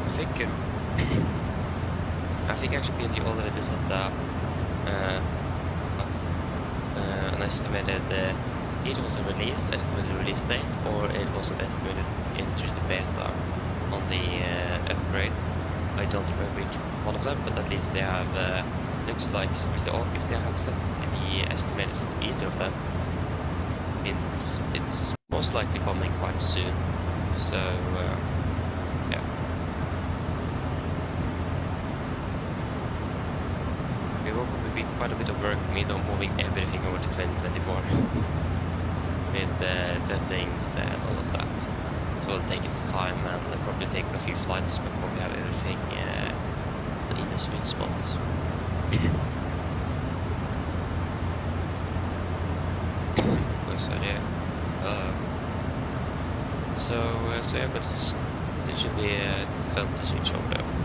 think actually PMDG already set an estimated it was a estimated release date, or it was an estimated entry to beta on the upgrade. I don't remember which one of them, but at least they have. Looks like if they have set the estimated for either of them, it's most likely coming quite soon. So yeah. We will probably be quite a bit of work made on moving everything over to 2024 with settings and all of that. So it'll take its time and it'll probably take a few flights before we have everything in the sweet spot. Oh, sorry. So yeah, but it should be fun to switch over though.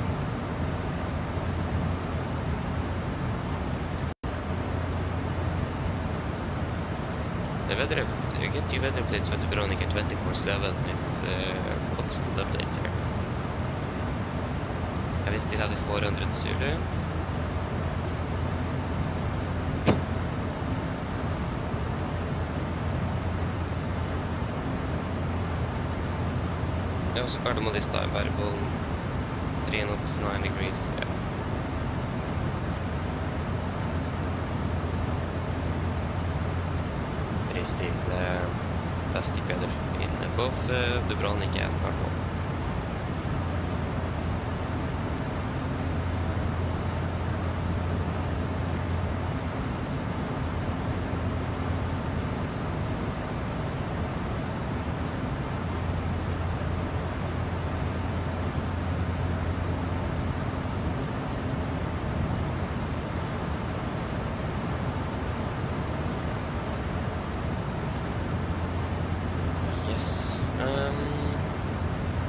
The weather, you get new weather updates with Dubrovnik 24/7. It's constant updates here. And we still have the 400 Zulu. Also cardamom this time, variable 3 knots, 9 degrees, yeah. It is still fantastic weather in both Dubrovnik and Cardamom.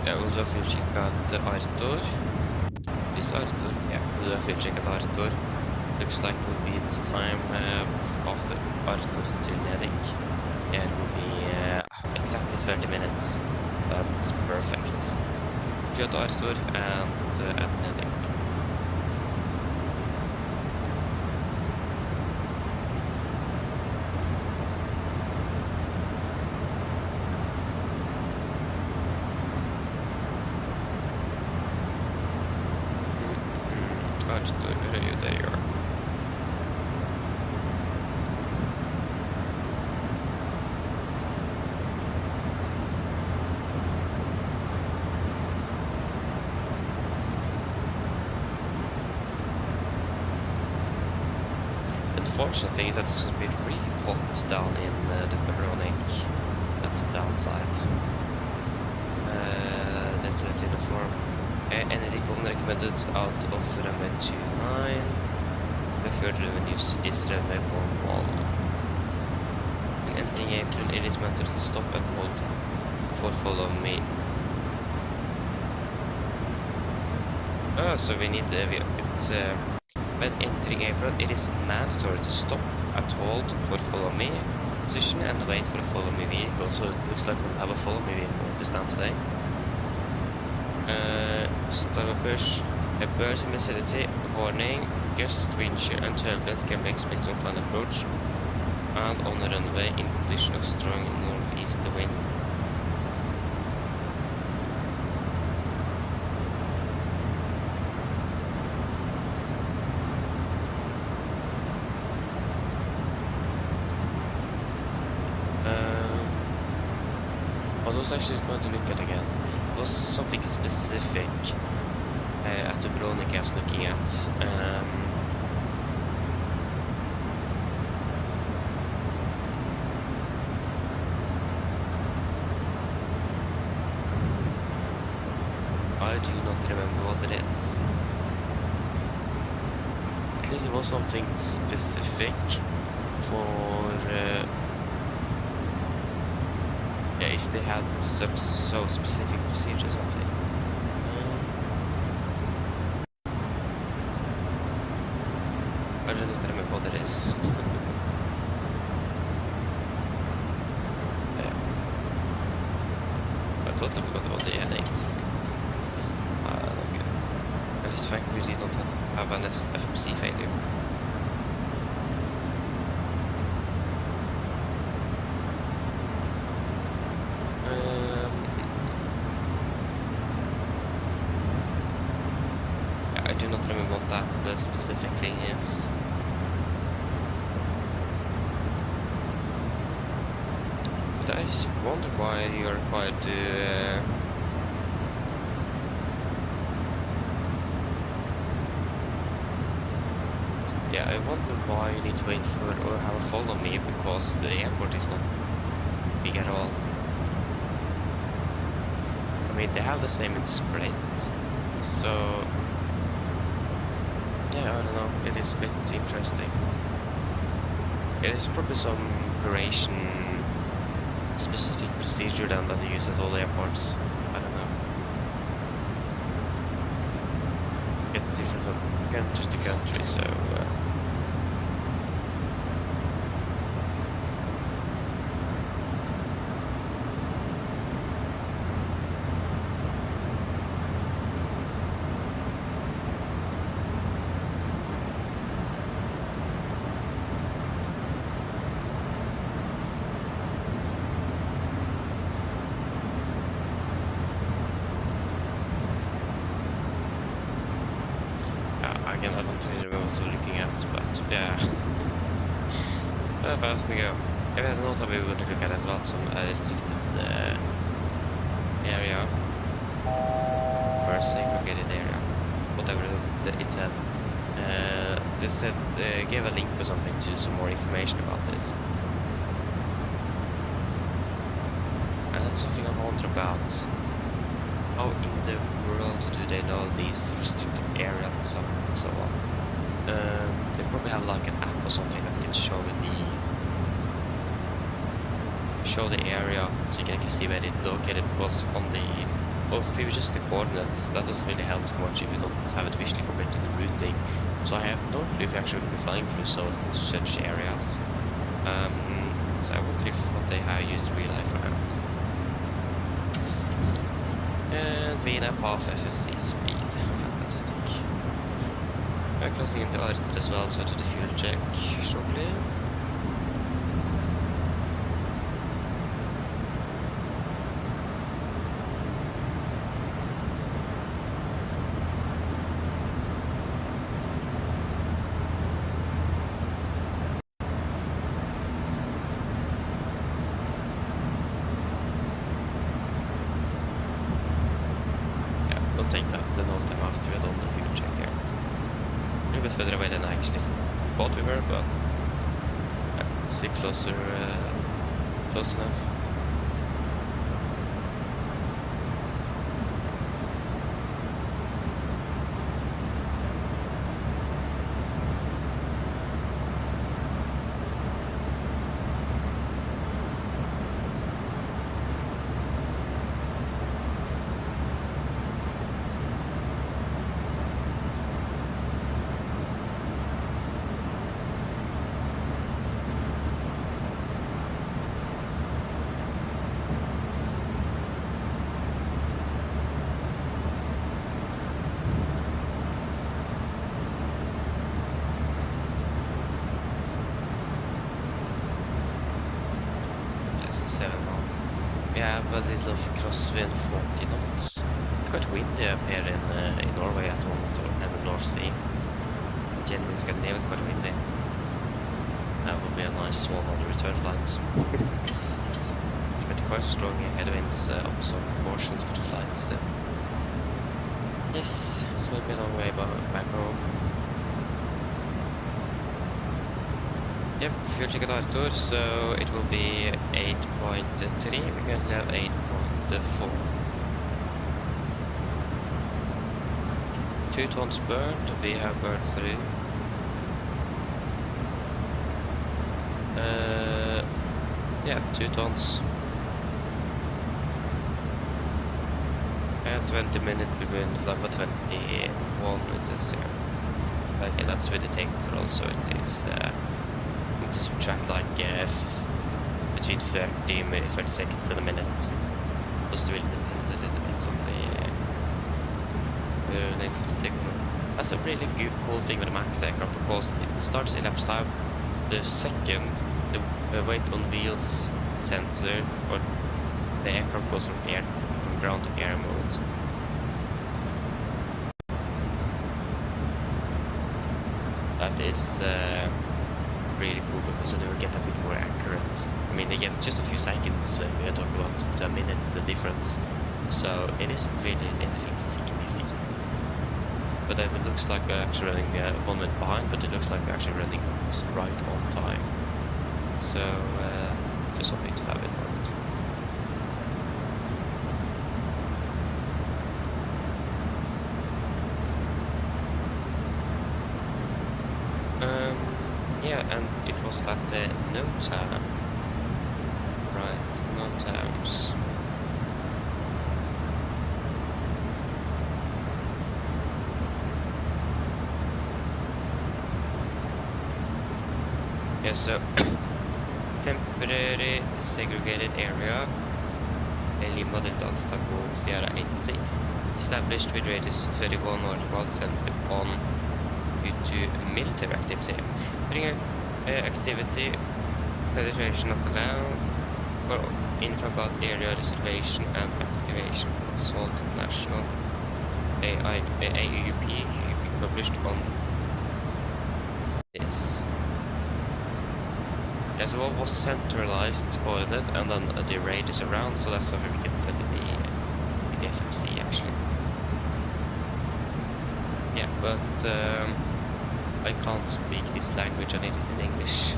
Yeah, we'll do a fuel check at Arthur. Is Arthur? Yeah, we'll do a fuel check at Arthur. Looks like it will be its time after Arthur to Nevik. Yeah, it will be exactly 30 minutes. That's perfect. Go to Arthur and at Nevik. There you are. The unfortunate thing is that it's going to be really hot down in Dubrovnik. That's the downside. That's let in the form. Energy recommended out of runway 29. Preferred revenues is runway 11. In entering April, it is meant to stop and hold for follow me. Oh, so we need it's when entering April, it is mandatory to stop at hold for follow me position and wait for a follow me vehicle. So it looks like we'll have a follow me vehicle at this time today. Start a push. A burst in vicinity. Warning. Gust, wind shear and turbulence can be expected on final approach. And on the runway in condition of strong northeast wind. I was actually going to look at again. It was something specific at Dubrovnik I was looking at. I do not remember what it is. At least it was something specific for yeah, if they had such so specific procedure or something. I do not remember what it is. Yeah. I totally forgot about the name. That's good. At least thankfully we did not have an FMC failure. Yeah, I do not remember what that specific thing is. But I just wonder why you're required to yeah, I wonder why you need to wait for or have a follow me, because the airport is not big at all. I mean, they have the same in Split, so yeah, I don't know, it is a bit interesting. It is probably some Croatian specific procedure then that they use at all airports. I don't know. It's different from country to country, so again, I don't really remember what I was looking at, but yeah. Fast to go. Jag vet något vi borde look at as well, some restricted area or segregated area, whatever it said. They said gave a link or something to some more information about it, and that's something I wonder about. How in the world do they know these restricted areas and so on? They probably have like an app or something that can show the area, so you can actually see where it's located, because on the both if you just the coordinates, that doesn't really help too much if you don't have it visually compared to the routing. So I have no clue if you actually will be flying through such areas. So I wonder if what they have used real life for that. And VNAP half FFC speed, fantastic. We're closing into Addons as well, so I do the fuel check shortly. Take that the NOTAM after we're done the fuel check here. A little bit further away than I actually thought we were, but yeah, still closer, close enough. Yeah, but a little crosswind 40 knots. It's quite windy up here in Norway at the moment, and the North Sea. Generally, Scandinavia is quite windy. That would be a nice one on the return flights. It's pretty quite strong headwinds up some portions of the flights. Yes, it's going to be a long way back home. Yep, fuel check tour, so it will be 8.3, we currently have 8.4. 2 tons burned, we have burned through. Yeah, 2 tons. And 20 minutes between flight for 21, it says here. But yeah, that's with the takeoff also, it is. To subtract like between 30 and 30 seconds and a minute. Just really depend a little bit on the length of the takeoff. That's a really cool thing with the MAX aircraft, because it starts elapsed time the second the weight on wheels sensor or the aircraft goes from ground to air mode. That is really cool, because then you will get a bit more accurate. I mean, again, just a few seconds, we are talking about to a minute difference, so it isn't really anything significant. But it looks like we're actually running 1 minute behind, but it looks like we're actually running right on time. So, just something to have in mind. Yeah, and it was at the NOTAM. Right, NOTAMs. Yeah, so temporary segregated area, Lima Delta Alpha Tango Sierra 86, established with radius 31 nautical center on due to military activity. Activity, penetration of the land, or info about area reservation and activation, consult national AUP published on this. Yeah, so what was centralized coordinate and then the radius around, so that's something we can set in the FMC actually. Yeah, but I can't speak this language, I need it in English.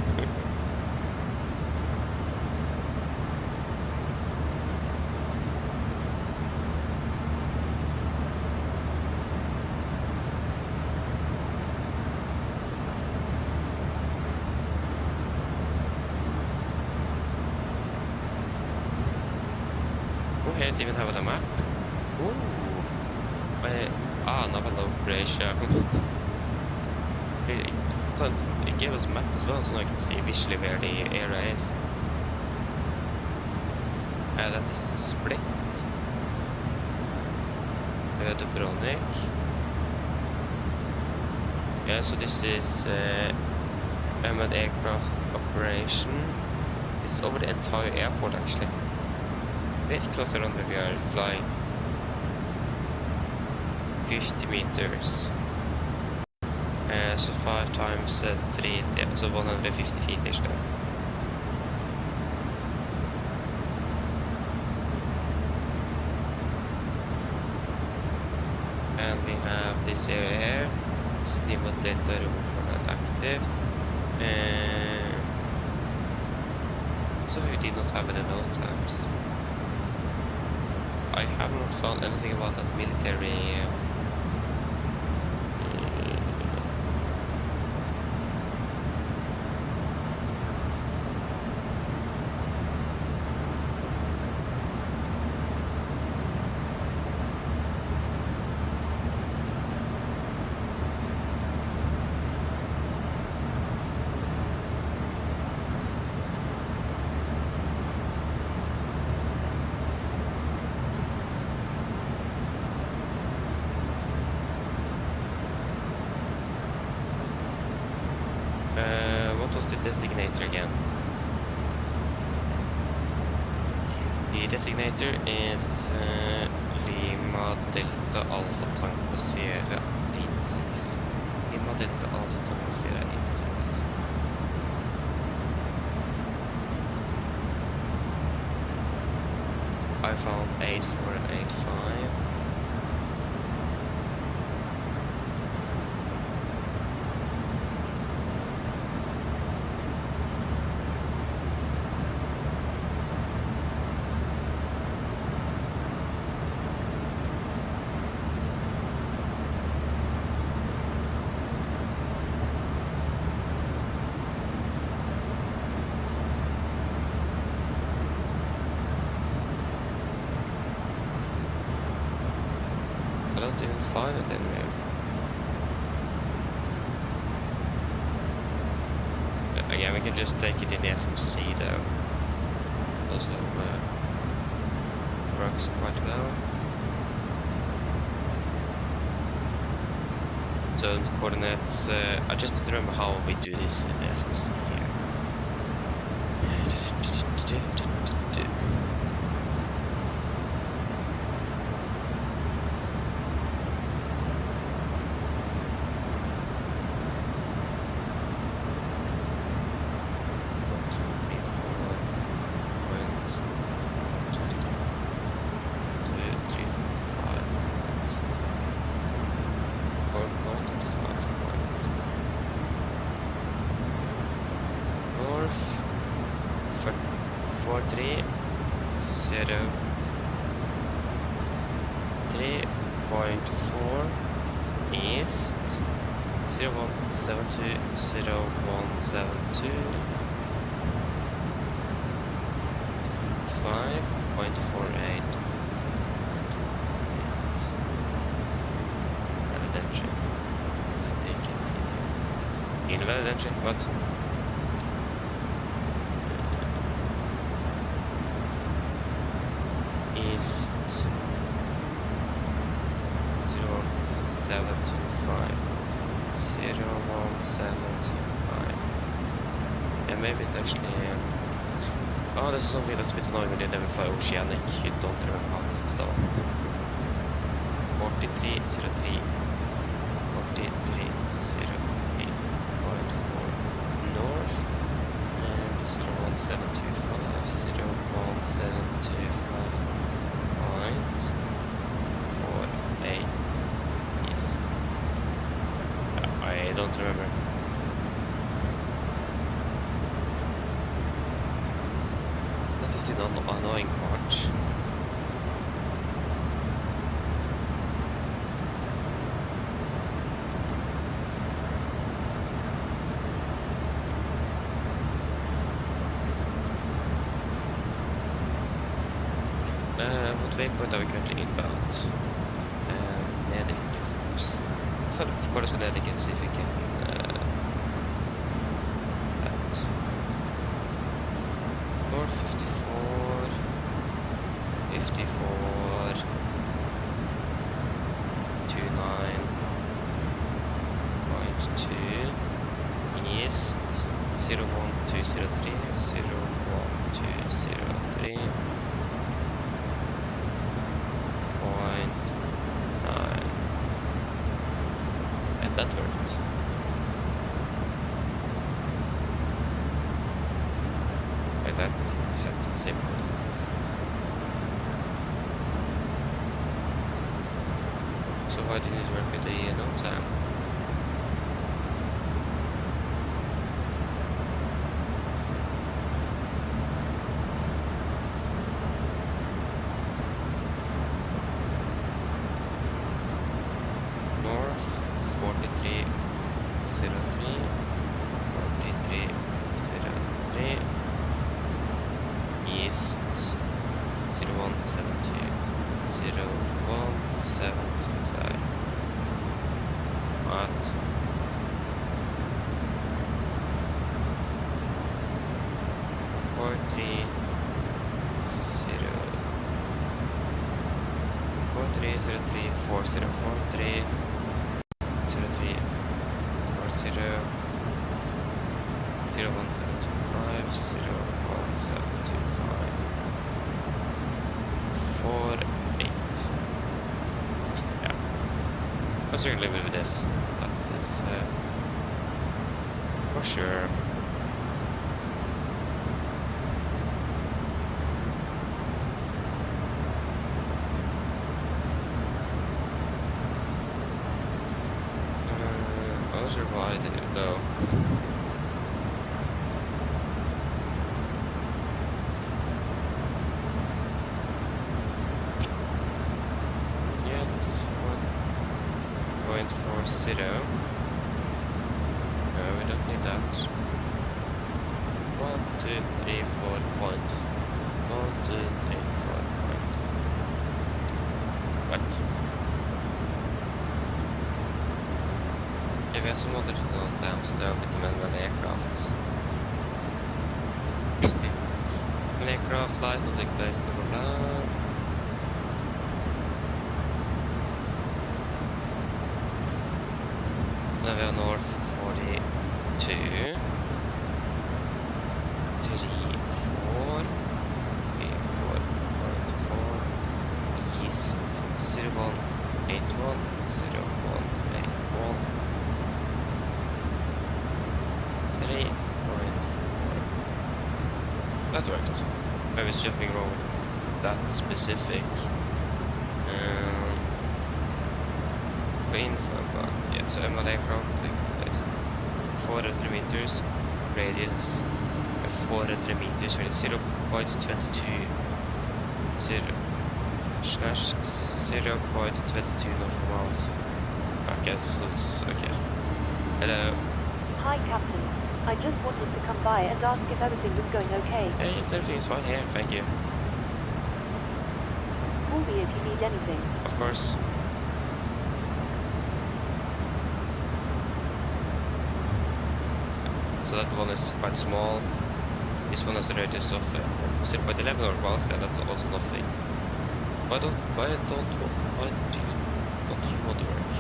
Oh, here it even have a map. Ooh. Naval Croatia. So it gave us a map as well, so I can see visually where the area is. That is split. Dubrovnik. Yeah, so this is AMD aircraft operation. It's over the entire airport actually. Very close around where we are flying. 50 meters. So 5 times 3 is, yeah, so 150 feet ish there. And we have this area here. Lima Delta Room active. So we did not have any NOTAMs. I have not found anything about that military. What was the designator again? The designator is Lima Delta Alpha Tango Sierra 86. Lima Delta Alpha Tango Sierra 86. I found 84 and 85. I don't even find it anywhere. Again, we can just take it in the FMC though. Also works quite well. Zones, coordinates. I just don't remember how we do this in the FMC here. North 430 3.4 east 0172 0172 5.48 valid entry to take it invalid entry what east 0725 0175 yeah maybe it's actually oh this is something that's a bit annoying when you never fly oceanic you don't remember how this is done 4303 4303.4 north and 01725 01725 .48 east. I don't remember. That is the annoying part. What waypoint are we currently inbound? Nedic, of course. Boris for Nedic and see if we can that. North 54 54 29.2 east 01203 01203 0.9 and that worked. Wait, that is set to the same coordinates. So why didn't it work with the NOTAM? I'm still gonna live with this. That is for sure. closer wide though. Yeah, it's 4.40. No, we don't need that. 1, 2, 3, 4 point. 1, 2, 3, 4 point. Right. Okay, vi har som måte NOTAM støvligt som en aircraft. An aircraft flight will take place, blah blah blah. Now we are north 42. 3, 4. 4.4. East 0181. 0181. 3.4. That worked. I was jumping wrong with that specific. Yeah, so ML aircraft will take place. 400 meters radius. 400 meters with 0.22. 0.22 nautical miles. Okay, so it's okay. Hello. Hi, Captain. I just wanted to come by and ask if everything was going okay. Hey, yes, everything is fine here, thank you. Call me if you need anything. Of course. So that one is quite small. This one has a radius of 0.11 or miles, yeah, that's also nothing. Why do you not want to work?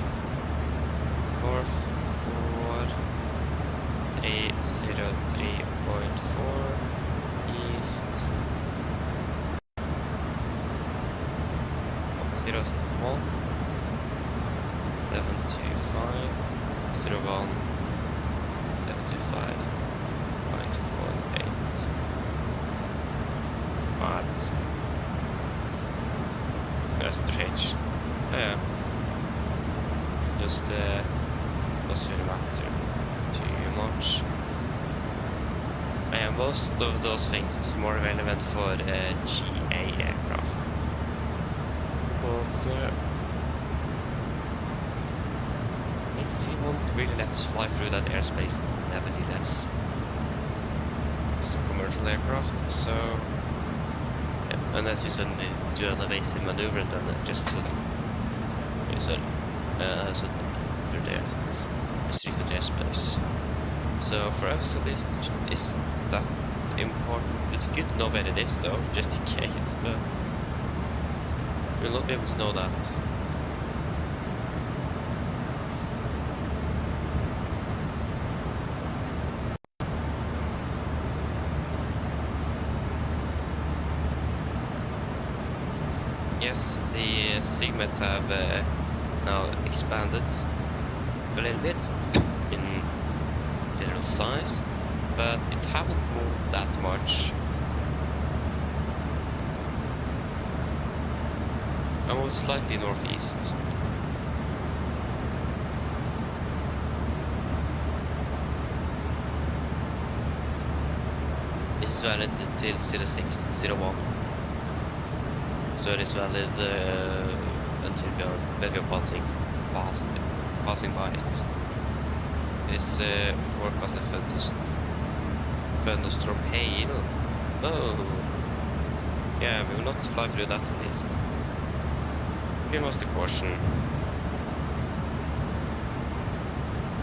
North 4303.4 east 01 725 01 725.48. What? That's strange. Oh, yeah. Just doesn't really matter too much. Yeah, most of those things is more relevant for GA aircraft. Because they won't really let us fly through that airspace nevertheless. It's a commercial aircraft, so yeah, unless we suddenly do an evasive maneuver and then just suddenly under there, it's restricted airspace. So for us at least, is that important? It's good to know where it is though, just in case, but we'll not be able to know that. Yes, the segment have now expanded a little bit in general size, but it haven't moved that much. I moved slightly northeast. This is valid until 0601. So it is valid until we are passing by it. It is forecast a thunderstorm hail. Oh, yeah, we will not fly through that at least. Give us the caution.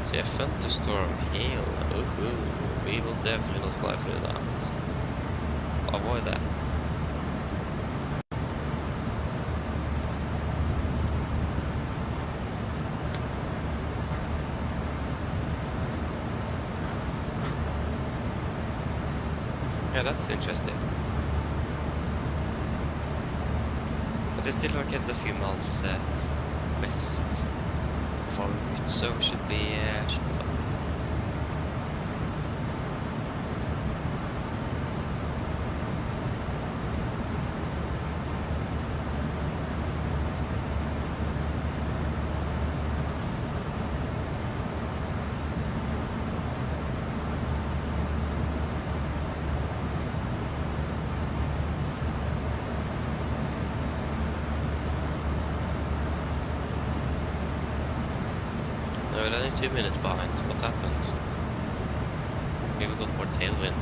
So yeah, thunderstorm hail. Oh, we will definitely not fly through that. Avoid that. Yeah, that's interesting. But it's still like at a few miles west forward, so it should be fun. we're only 2 minutes behind. What happened? Maybe we got more tailwind.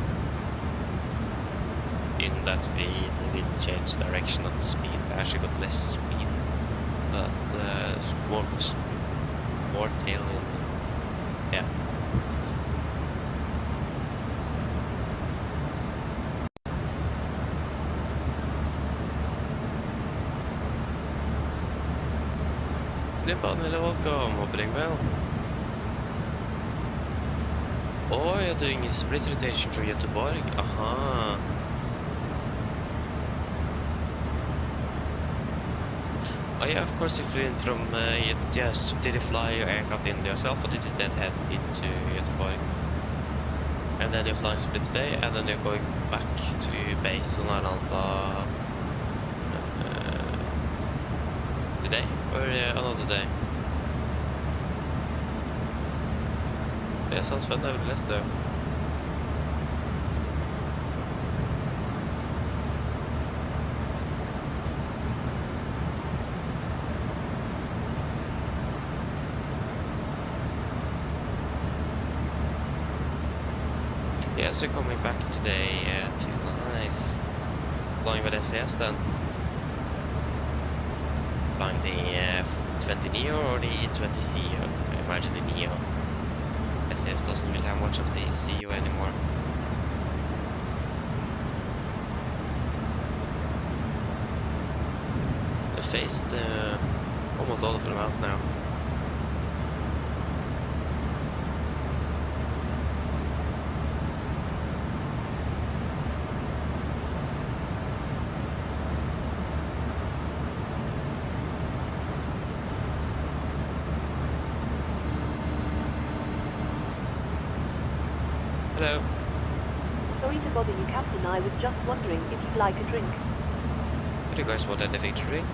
In that we didn't change direction of the speed. We actually got less speed. But more tailwind. Yeah. Slippbanen, welcome, hoping well. Oh, you're doing a split rotation from Göteborg. Aha. Oh yeah, of course you flew in from, yes, did you fly your aircraft in yourself or did you then head into Göteborg? And then you're flying split today and then you're going back to base on Arlanda today or another day? Yeah, sounds fun, nevertheless though. Yeah, so coming back today to nice. Flying with SAS then. Flying the 20 Neo or the 20 CEO? I imagine the Neo. SAS doesn't really have much of the CEO anymore. I faced almost all of them out now. Hello. Sorry to bother you, Captain. I was just wondering if you'd like a drink. Do you guys want anything to drink?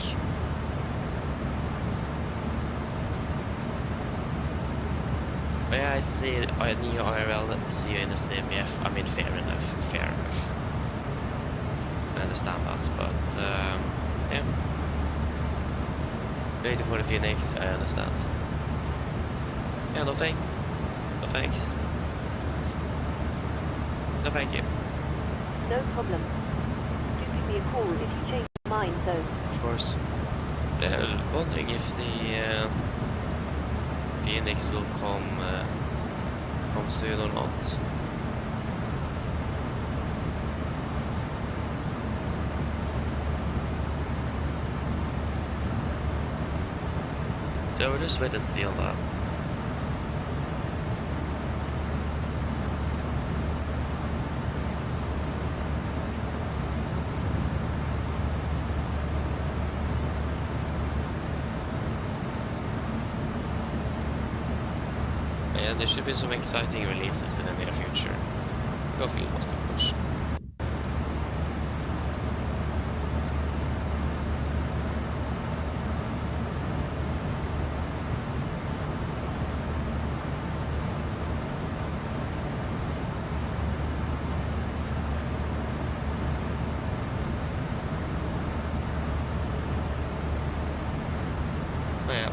Yeah, I see Neo IRL, see you in the CMF. I mean, fair enough, fair enough. I understand that, but yeah. Waiting for the Phoenix, I understand. Yeah, nothing. No thanks. No, thank you. No problem. Do give me a call if you change your mind, though. Of course. Wondering if the Phoenix will come soon or not. So we'll just wait and see on that. And there should be some exciting releases in the near future. Go feel what's the push. Oh yeah.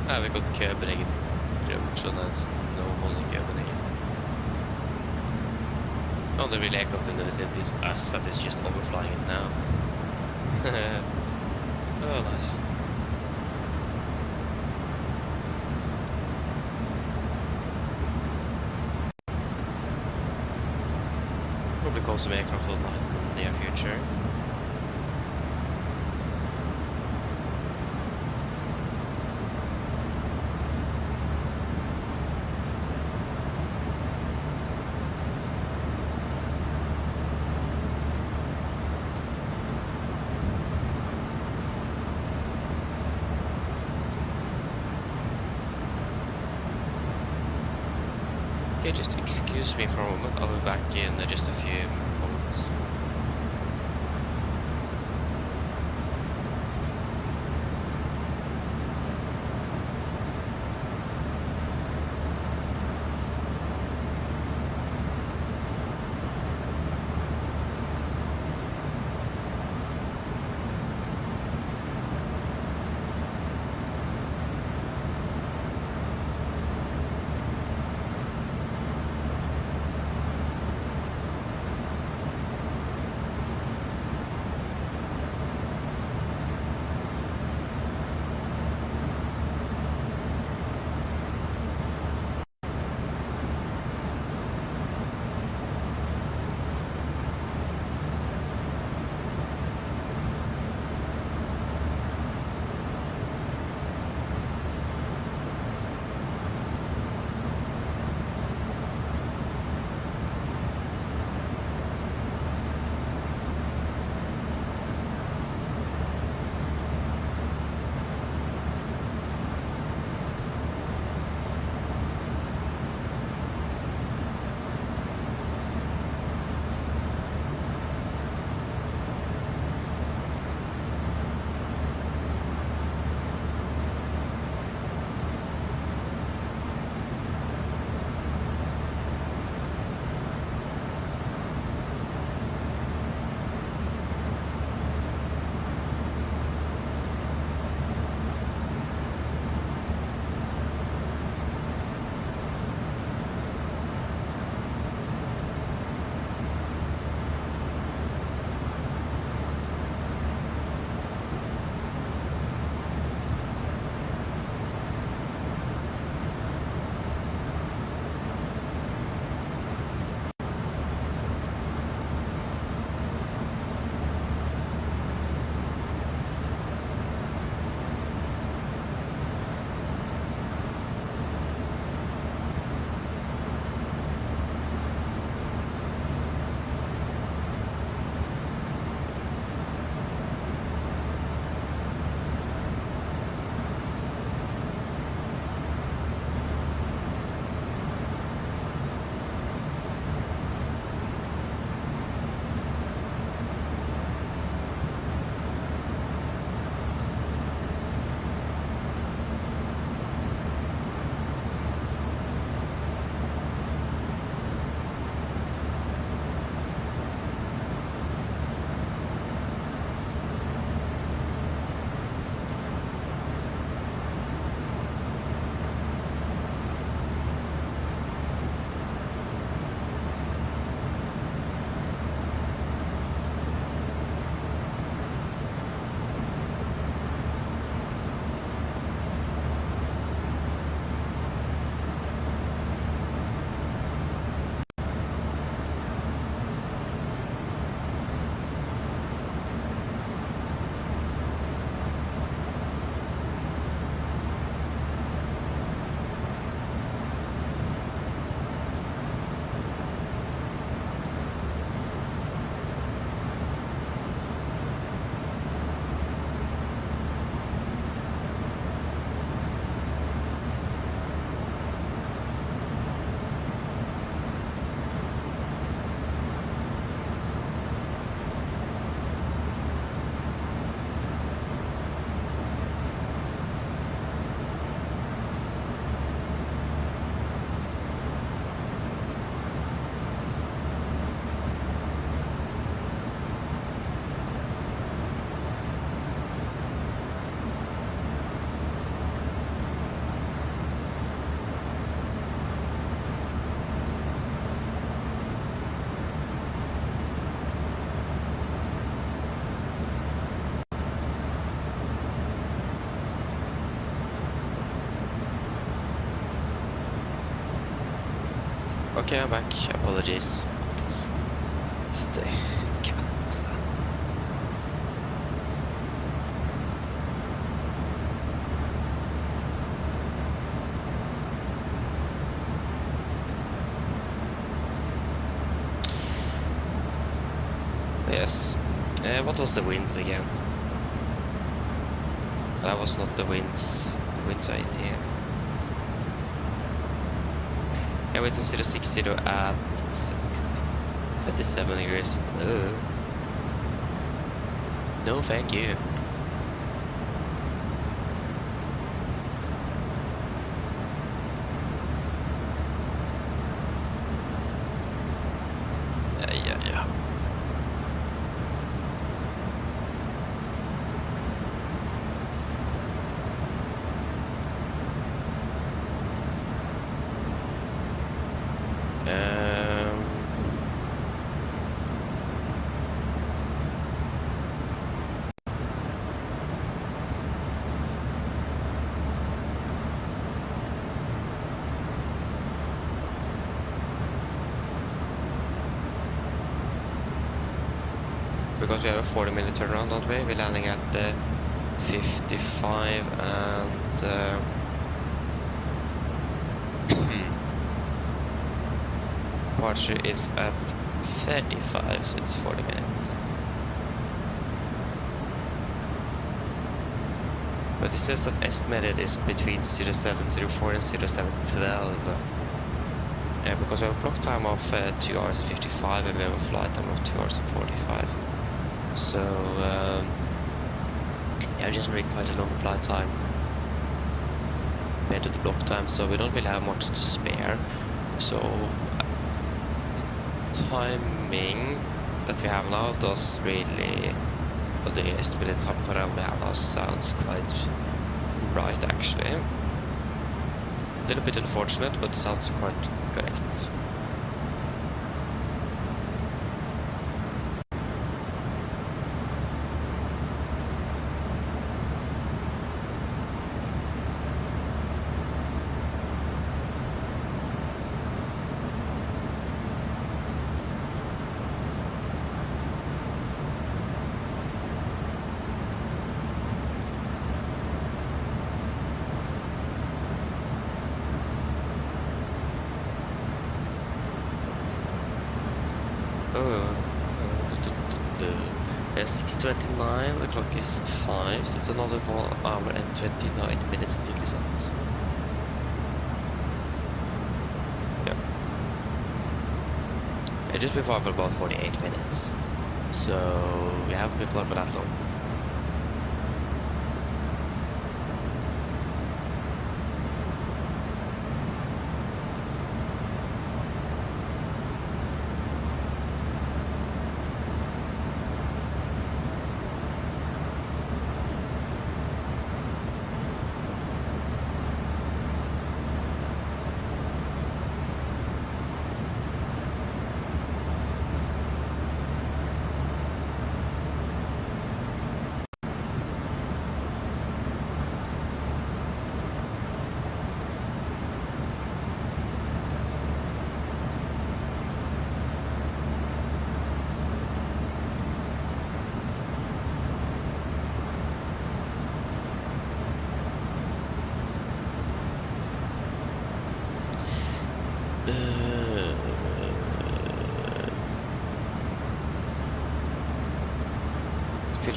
Ja, vi har gått köbringen. Grundsjönens normal köbringen. Oh, the really aircraft in the vicinity is us that is just overflying it now. Oh, nice. Probably call some aircraft online in the near future. Okay, just excuse me for a moment. I'll be back in just a few moments. it. Okay, I'm back. Apologies. It's the cat. Yes. What was the winds again? That was not the winds. The winds are in here. Yeah, it's a 060 at 6. 27 degrees. No, thank you. Yeah. Because we have a 40-minute turnaround, don't we? We're landing at 55 and departure is at 35, so it's 40 minutes. But it says that estimated is between 0704 and 0712. Because we have a block time of 2 hours and 55 and we have a flight time of 2 hours and 45. So, yeah, just really quite a long flight time compared to the block time, so we don't really have much to spare. So, timing that we have now does really, well, the estimated time for that we have now sounds quite right actually. Still a bit unfortunate, but sounds quite correct. It's 6:29, the clock is 5, so it's another 1 hour and 29 minutes until descent. Yeah. It just been flying for about 48 minutes, so we haven't been flying for that long.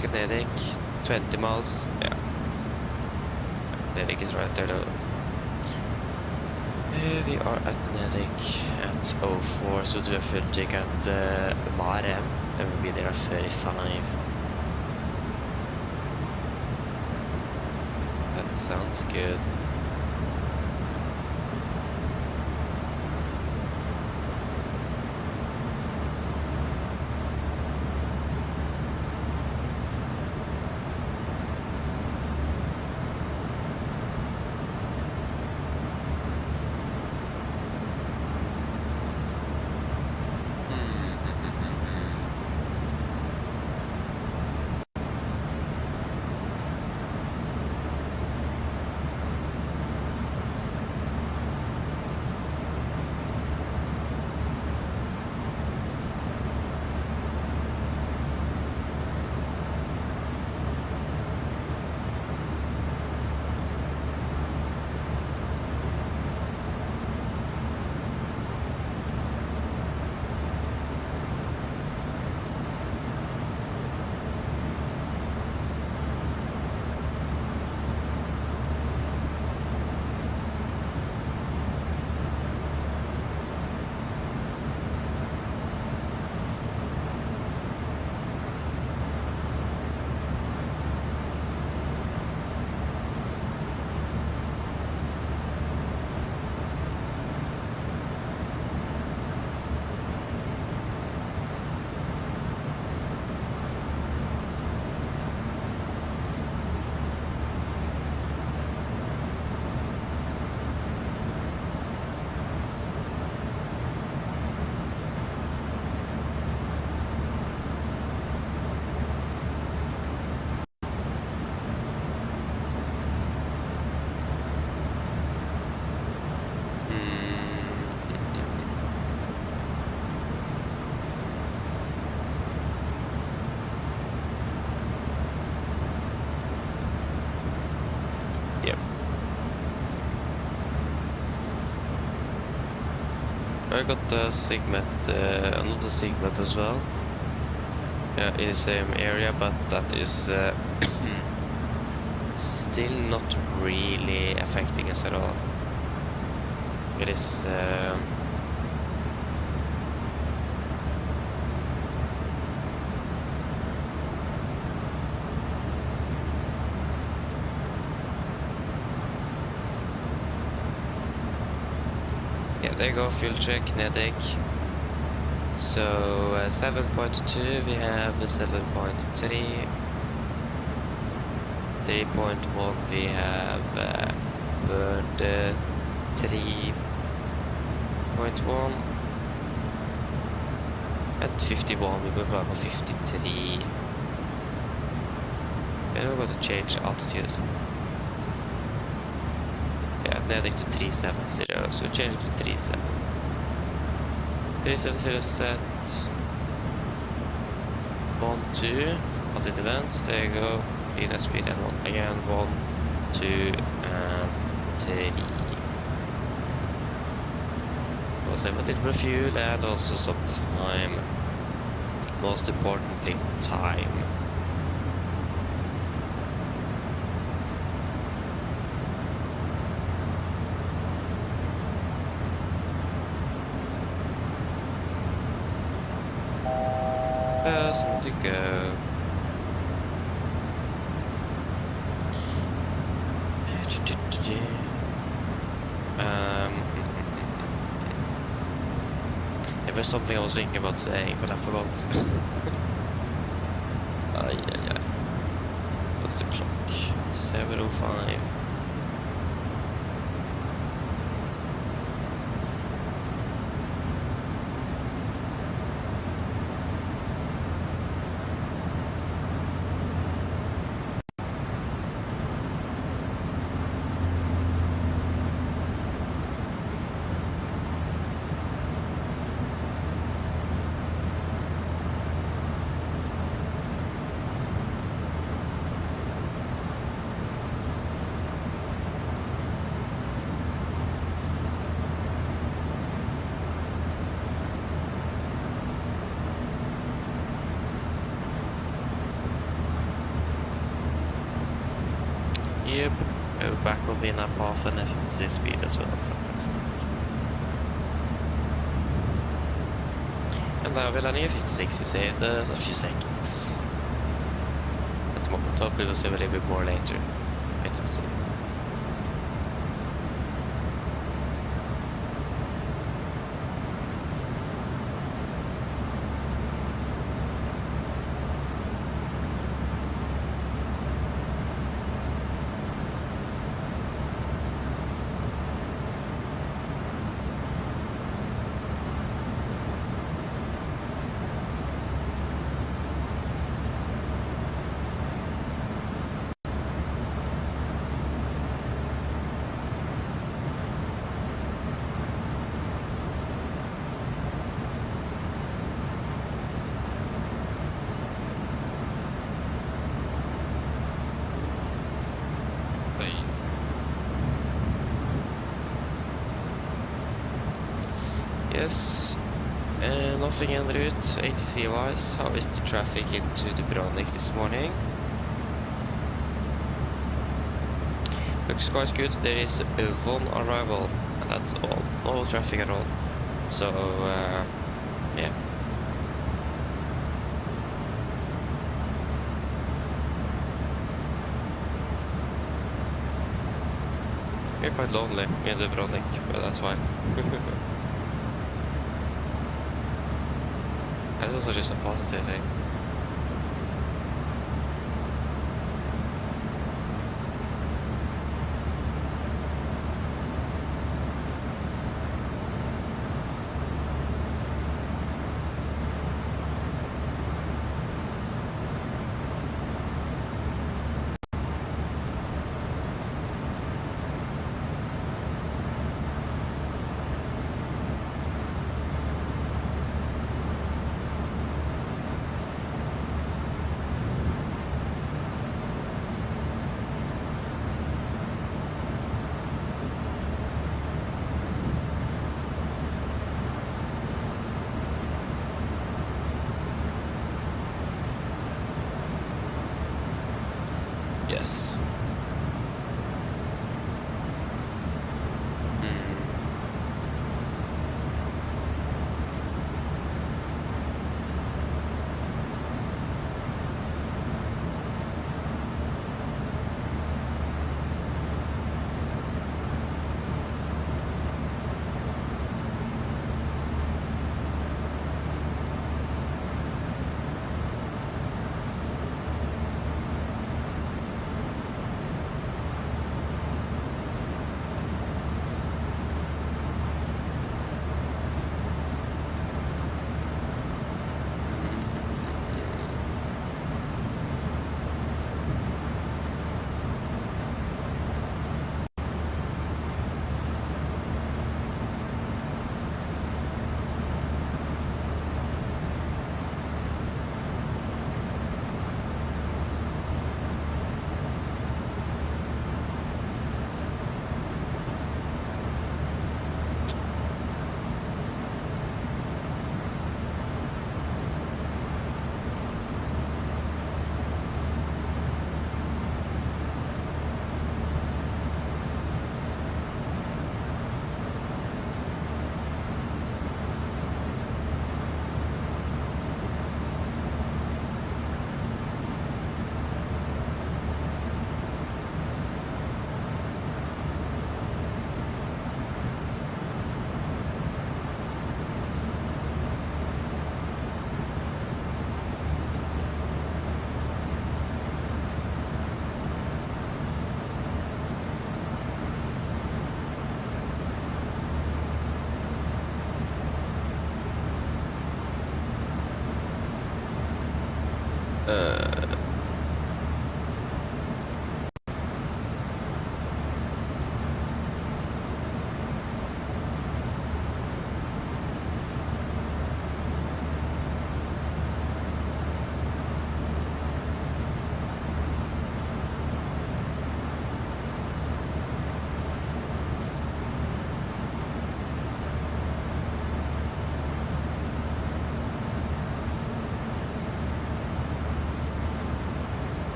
Kinetic, 20 miles, yeah. Kinetic is right there though. We are at Kinetic at 04, so do a full check at Mare, and we'll be there at 35. That sounds good. Yep. I got the segment, another segment as well. Yeah, in the same area, but that is still not really affecting us at all. It is yeah, there you go, fuel check, NEDEC. So 7.2, we have 7.3. 3.1, we have burned 3.1. At 51, we move over 53. And we're going to change altitude. Yeah, NEDEC to 370, so change it to 37. 370 set. 1, 2. On the events, there you go. Lead speed and 1 again. 1, 2, and 3. We'll save a little bit of fuel and also some time. Most importantly, time. Person to go. There was something I was thinking about saying, but I forgot. Yeah. What's the clock? 7:05. Yep, go back over in our path and FMC speed as well, fantastic. And now we're landing at 56, we saved a few seconds. At the moment, hopefully we'll save a little bit more later. Wait and see. Yes, nothing en route, ATC wise. How is the traffic into Dubrovnik this morning? Looks quite good. There is one arrival, and that's all. No traffic at all. So, yeah. We're quite lonely in Dubrovnik, but that's fine. That's also just a positive thing.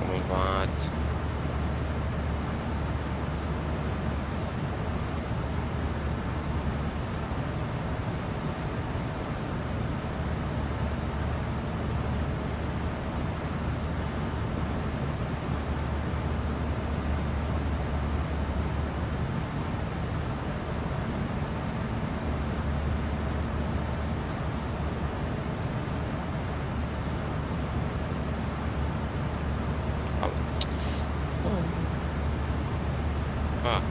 What? Ah.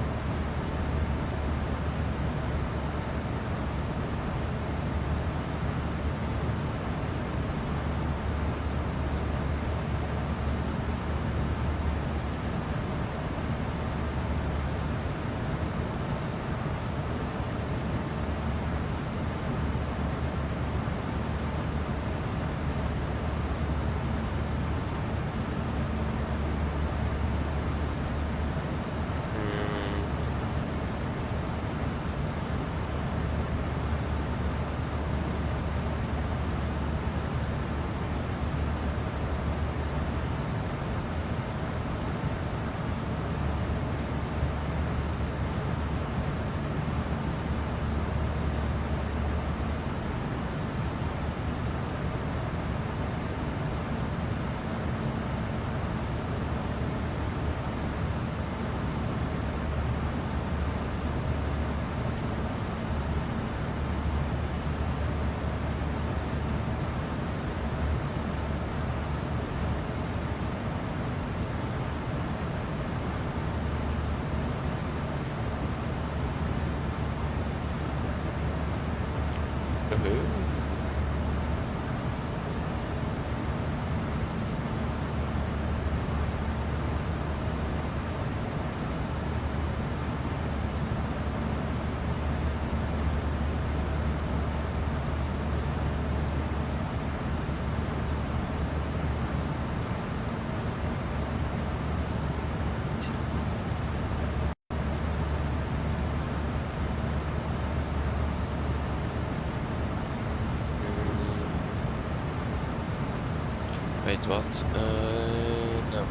Wait, what? No.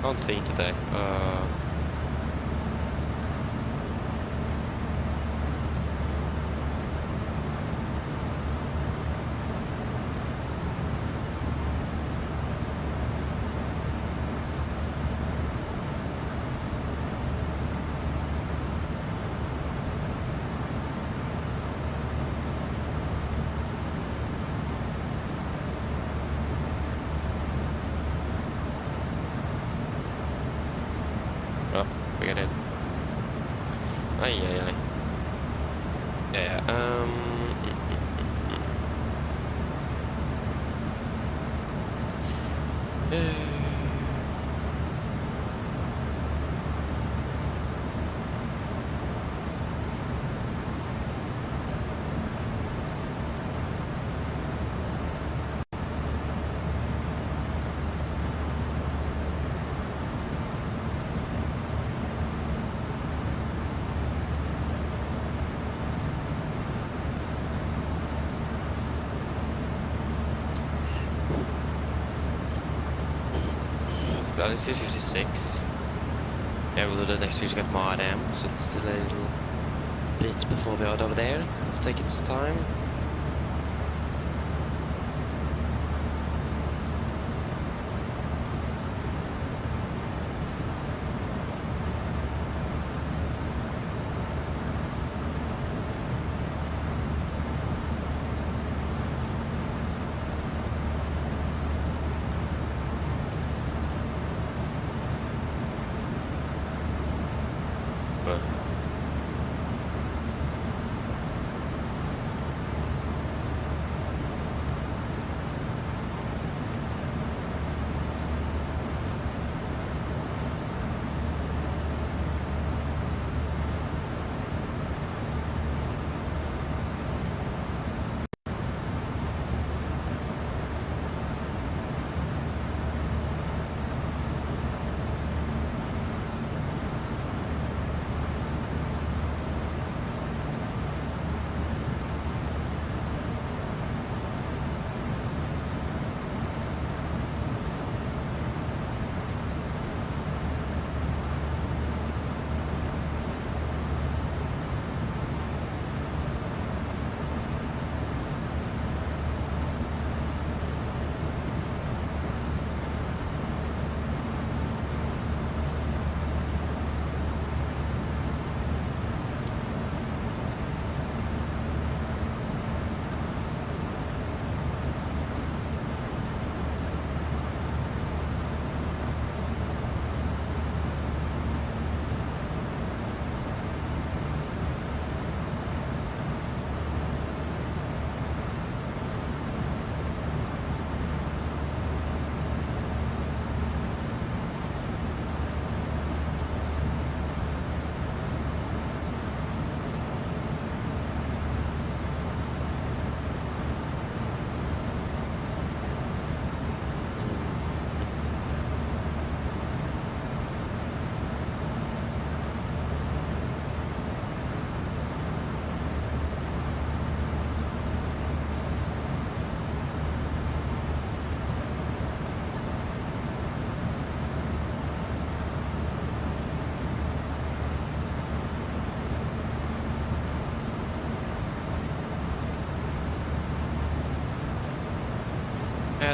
Can't think today. Oh, forget it. Ay, ay, ay. Yeah, It's still 56. Yeah, we'll do the next feature at NOTAM, so it's still a little bit before we are over there. It'll take its time.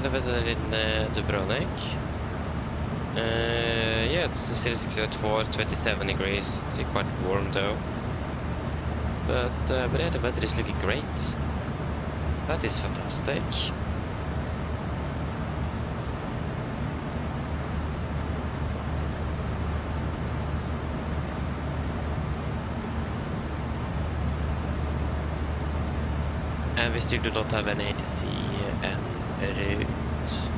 the weather in Dubrovnik. Yeah, it's still set for 27 degrees. It's still quite warm though. But yeah, the weather is looking great. That is fantastic. And we still do not have an ATC and route.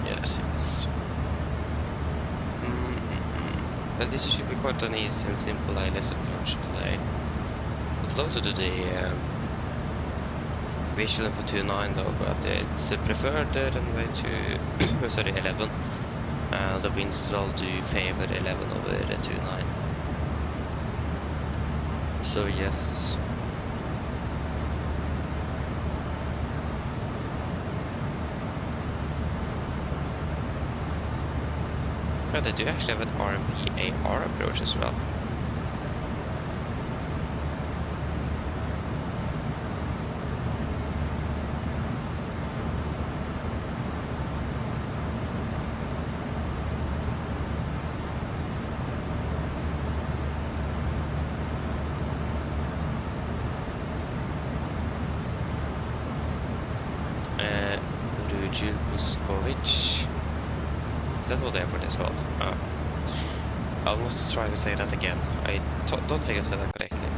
Yes. But this should be quite an easy and simple ILS approach today. I'd love to do the Refueling for 2.9 though, but it's preferred runway to sorry 11. The winds will do favor 11 over 2.9. So yes. Yeah, they do actually have an RMP AR approach as well. Is that what the airport is called? I'll not try to say that again. I don't think I said that correctly.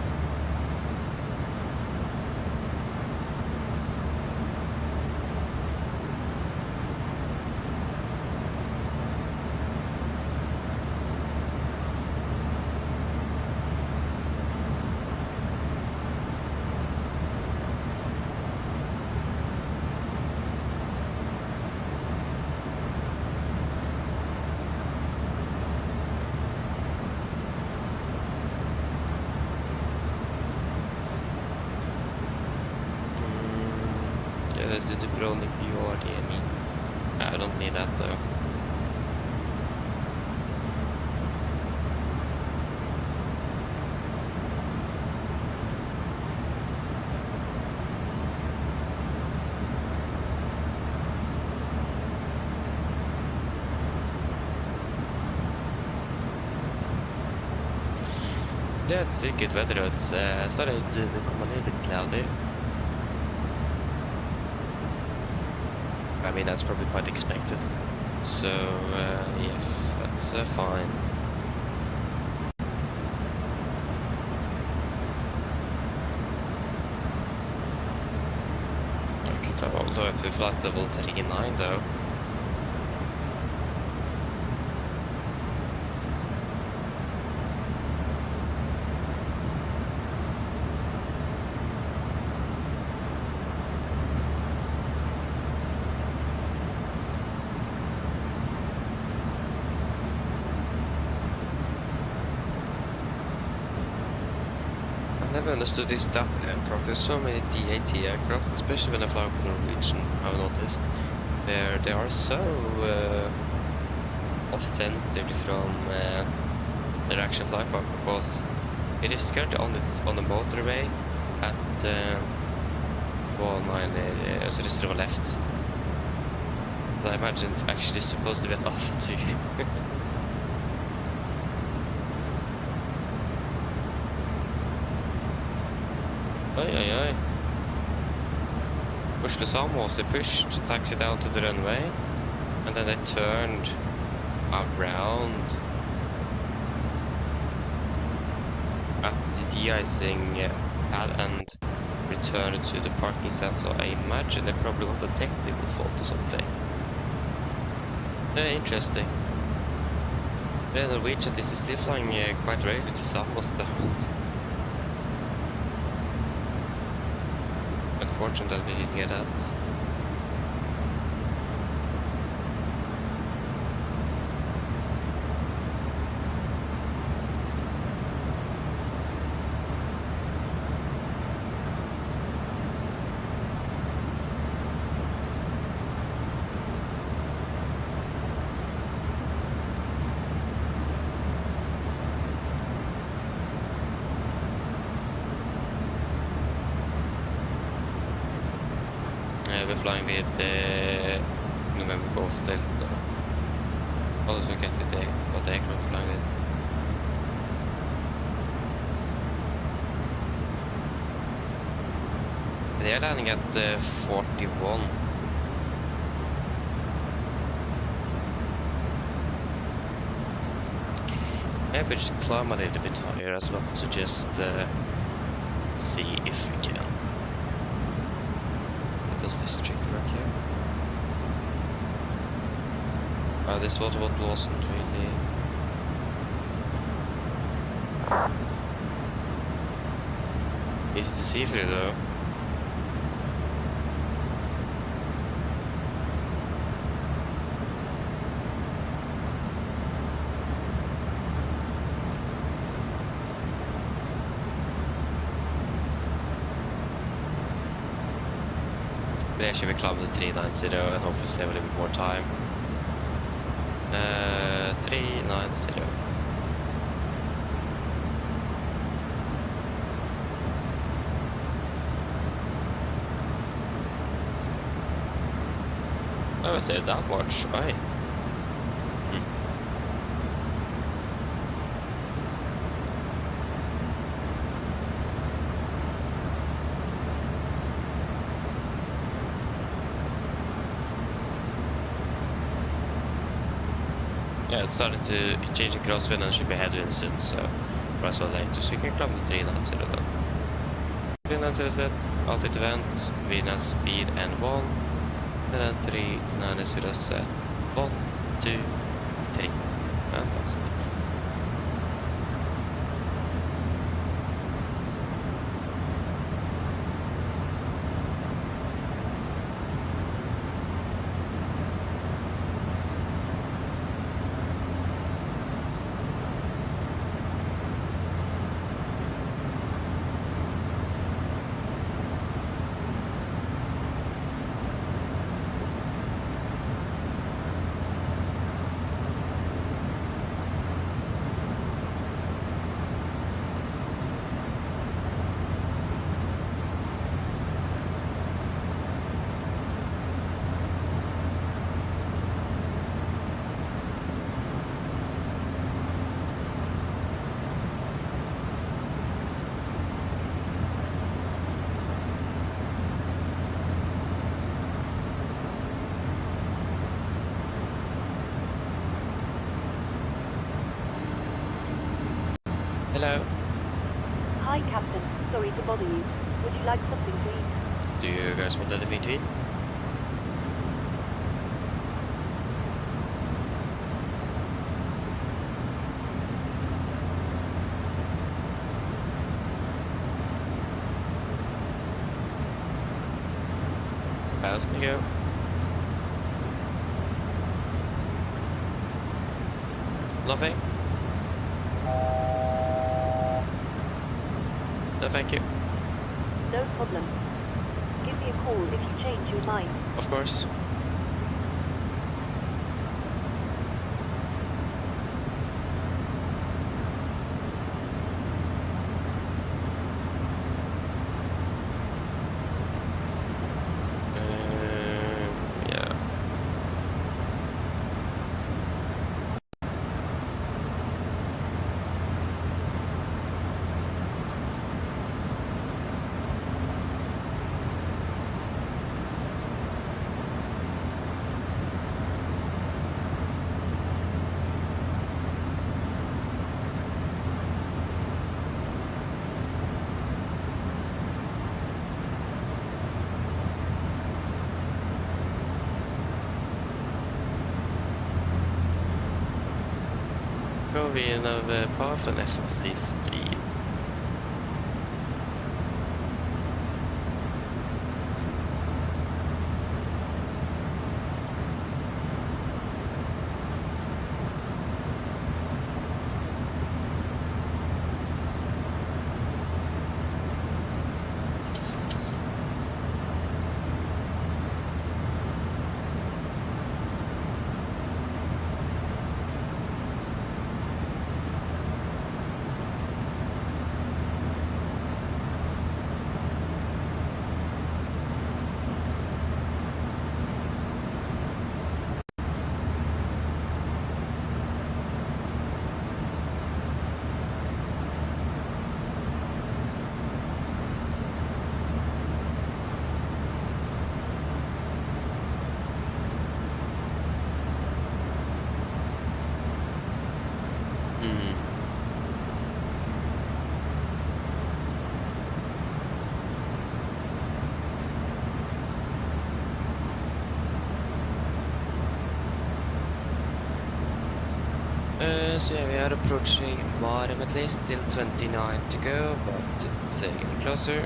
The Dubrovnik view or DME. I don't need that though. Yeah, it's still good weather. It's started to become a little bit cloudy. I mean, that's probably quite expected. So, yes, that's fine. I could have also if we flight level 39 though. I never understood this DAT aircraft. There's so many DAT aircraft, especially when I fly for Norwegian, I've noticed, where they are so off-centered from their actual flight path, because it is currently on the motorway at 19, so it's to the left. So I imagine it's actually supposed to be at Alpha 2. Oi. Oslo Norwegian, they pushed taxi down to the runway, and then they turned around at the de-icing pad and returned to the parking stand. So I imagine they probably got a technical fault or something. Interesting. Yeah, Norwegian is still flying quite rarely to Samos though. Unfortunate that we didn't get that. we're flying with November Golf Delta. What does we get today? What aircraft flying with? They're landing at 41. Maybe we should climb a little bit higher as well to just see if we can. How does this trick work here? This water bottle wasn't really... Easy to see through though. We actually will climb the 390 and hopefully save a little bit more time. 390. I saved that much, right? Yeah, it's starting to change the crosswind and should be headwind soon, so might as well later. So you can climb the 390 then. 390 set, altitude event, VNAV speed N1, and then 390 set. 1, 2, 3. Fantastic. Hello. Hi, Captain. Sorry to bother you. Would you like something to eat? Do you guys want anything to eat? Fast to go. Nothing? No, thank you. No problem. Give me a call if you change your mind. Of course. Yeah. Går vi över Parfen FSI speed. So yeah, we are approaching Marem at least, still 29 to go, but it's getting closer.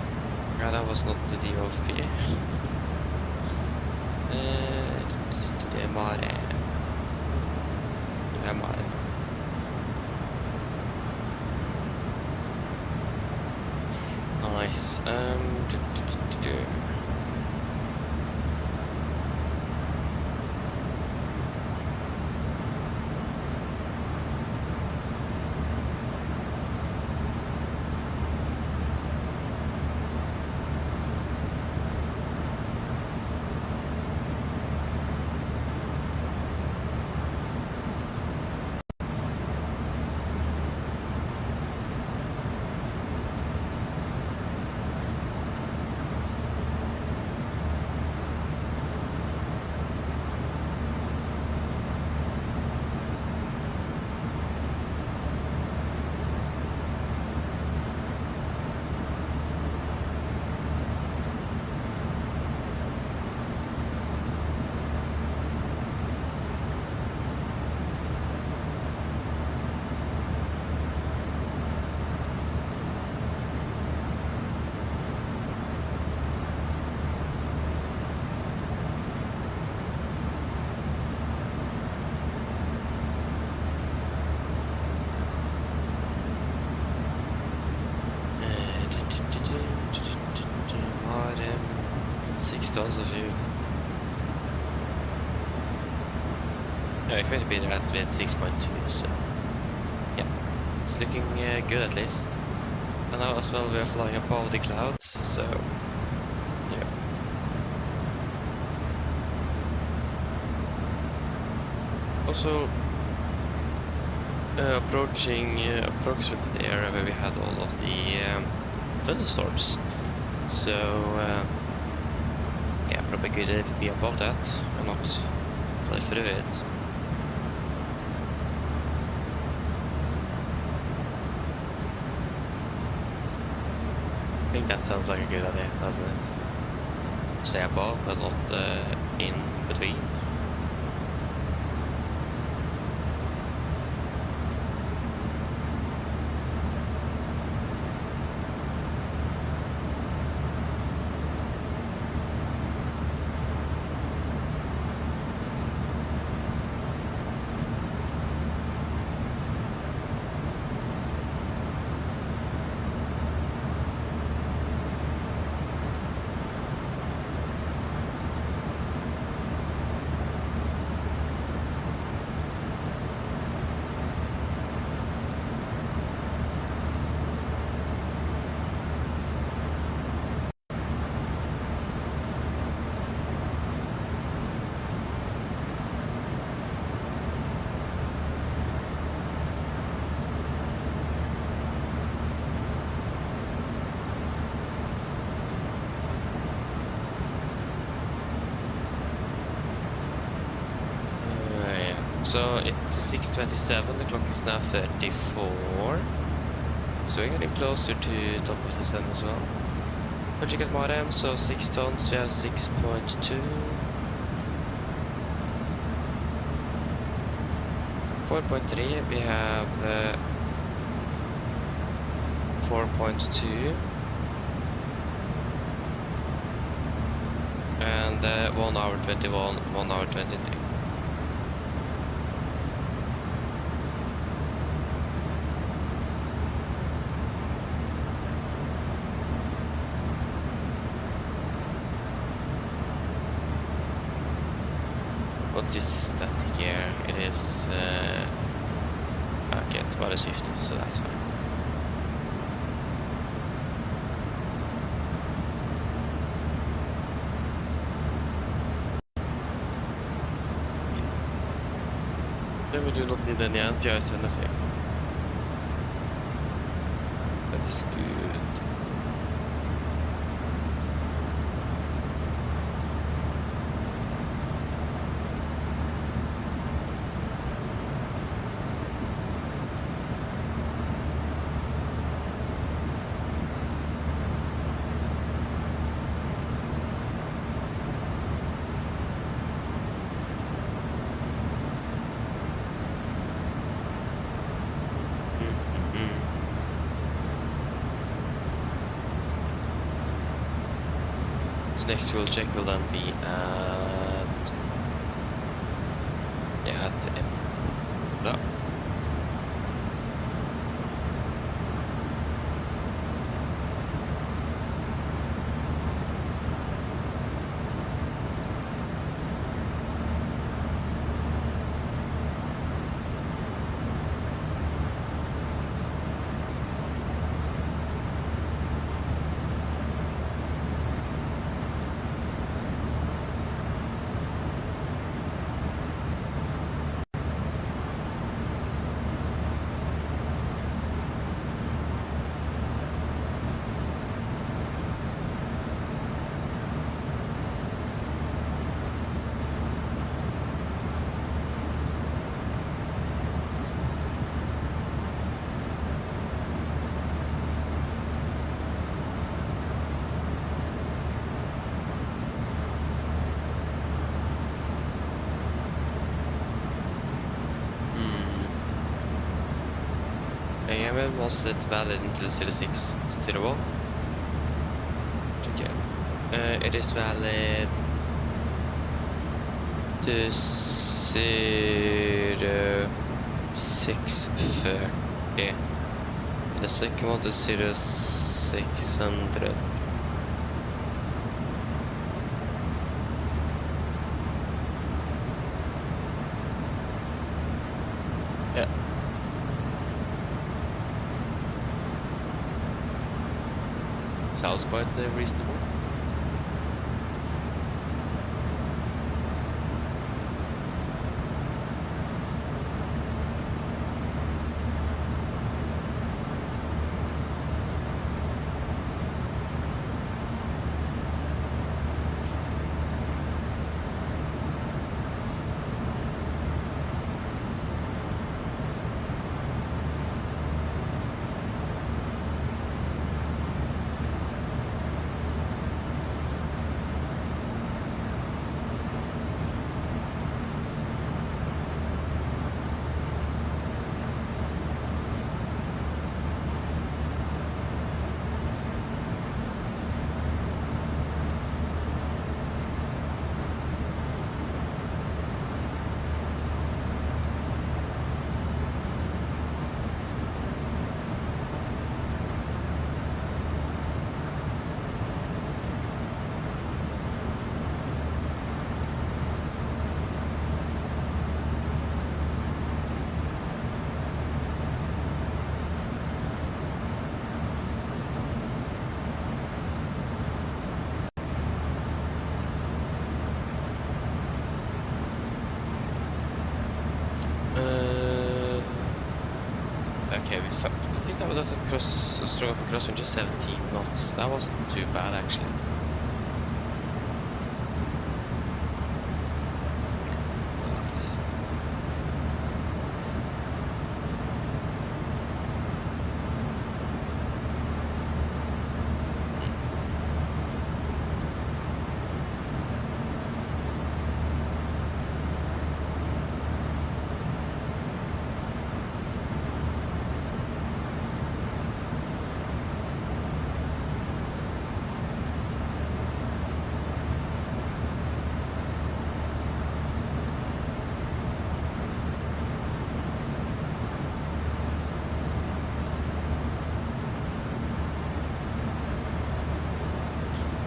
Yeah, that was not the DOFP. Det är Marem. Det är Marem. Nice. Tons of you. I expect to be there at 6.2, so yeah, it's looking good at least. And now as well we are flying above the clouds, so yeah. Also approaching approximately the area where we had all of the thunderstorms, so yeah, probably could be above that and not fly through it. I think that sounds like a good idea, doesn't it? Stay above but not in between. So it's 6:27, the clock is now 34. So we're getting closer to top of the sun as well. Project at Marem, so 6 tons, we have 6.2. 4.3, we have 4.2. And 1 hour 21, 1 hour 23. What is static gear? It is okay, it's minus 50, so that's fine. Then we do not need any anti-ice or anything. That is good. So next fuel check will then be at... Yeah, at the... No. AMM was it valid until 0601? Check it. It is valid to 0630. The second one to 0600. Yeah. Sounds quite reasonable. Okay, I think that was a strong for crosswind, just 17 knots. That wasn't too bad actually.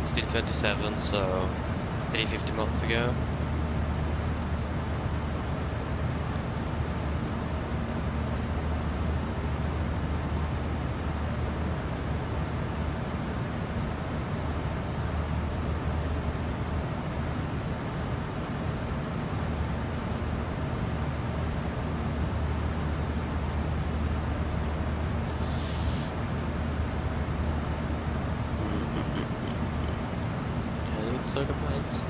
Still 27, so 350 miles to go. Talk about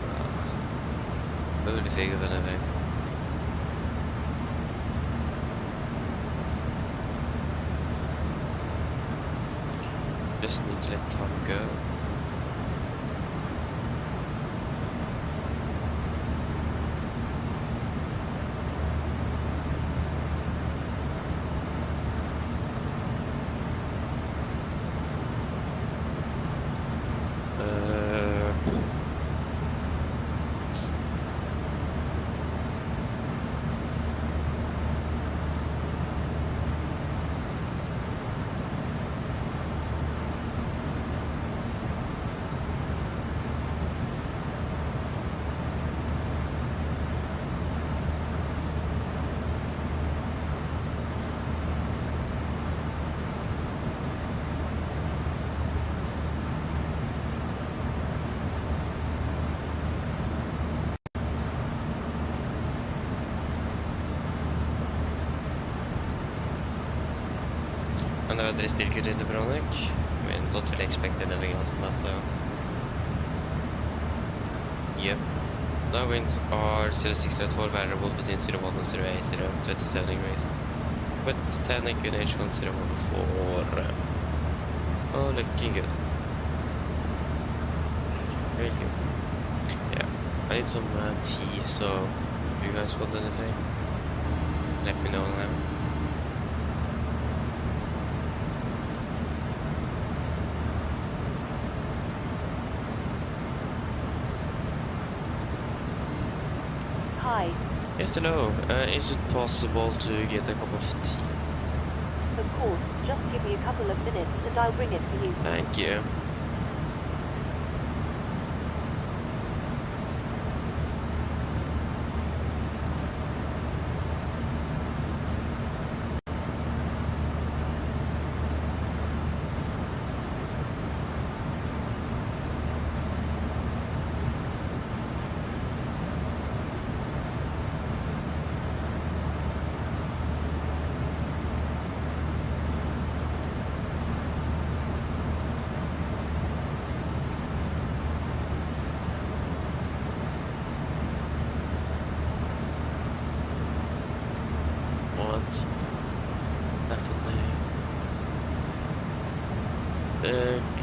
holy figure väl iväg. Just need to let time go. the weather is still good in Dubrovnik. I mean, don't really expect anything else than that though. Yep. Now winds are 0.604, variable between 0.1 and 0.8, 0.27 degrees. With 10 inclination on 0.14. Oh, looking good. Looking really good. Yeah, I need some tea, so if you guys want anything, let me know now. Hi. Yes, hello. Is it possible to get a cup of tea? Of course, just give me a couple of minutes and I'll bring it for you. Thank you.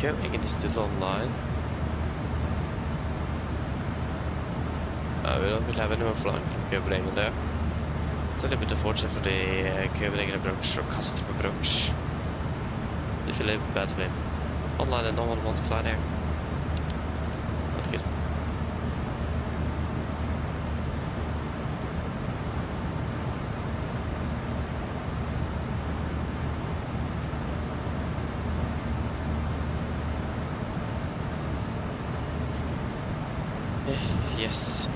Refueling is still online. Vi da vil have noe flank fra København der. Så det blir fortsatt fordi København er brunch og kaster på brunch. Det feel a bit bad for him. Online and no one want to fly there. Not good. Yes.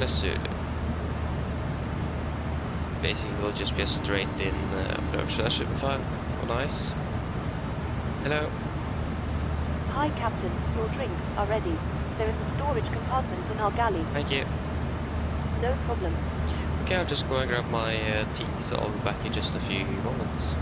Let's see. Basically, will just be a straight-in approach. That should be fine. Oh, nice. Hello. Hi, Captain. Your drinks are ready. There is a storage compartment in our galley. Thank you. No problem. Okay, I'll just go and grab my tea, so I'll be back in just a few moments.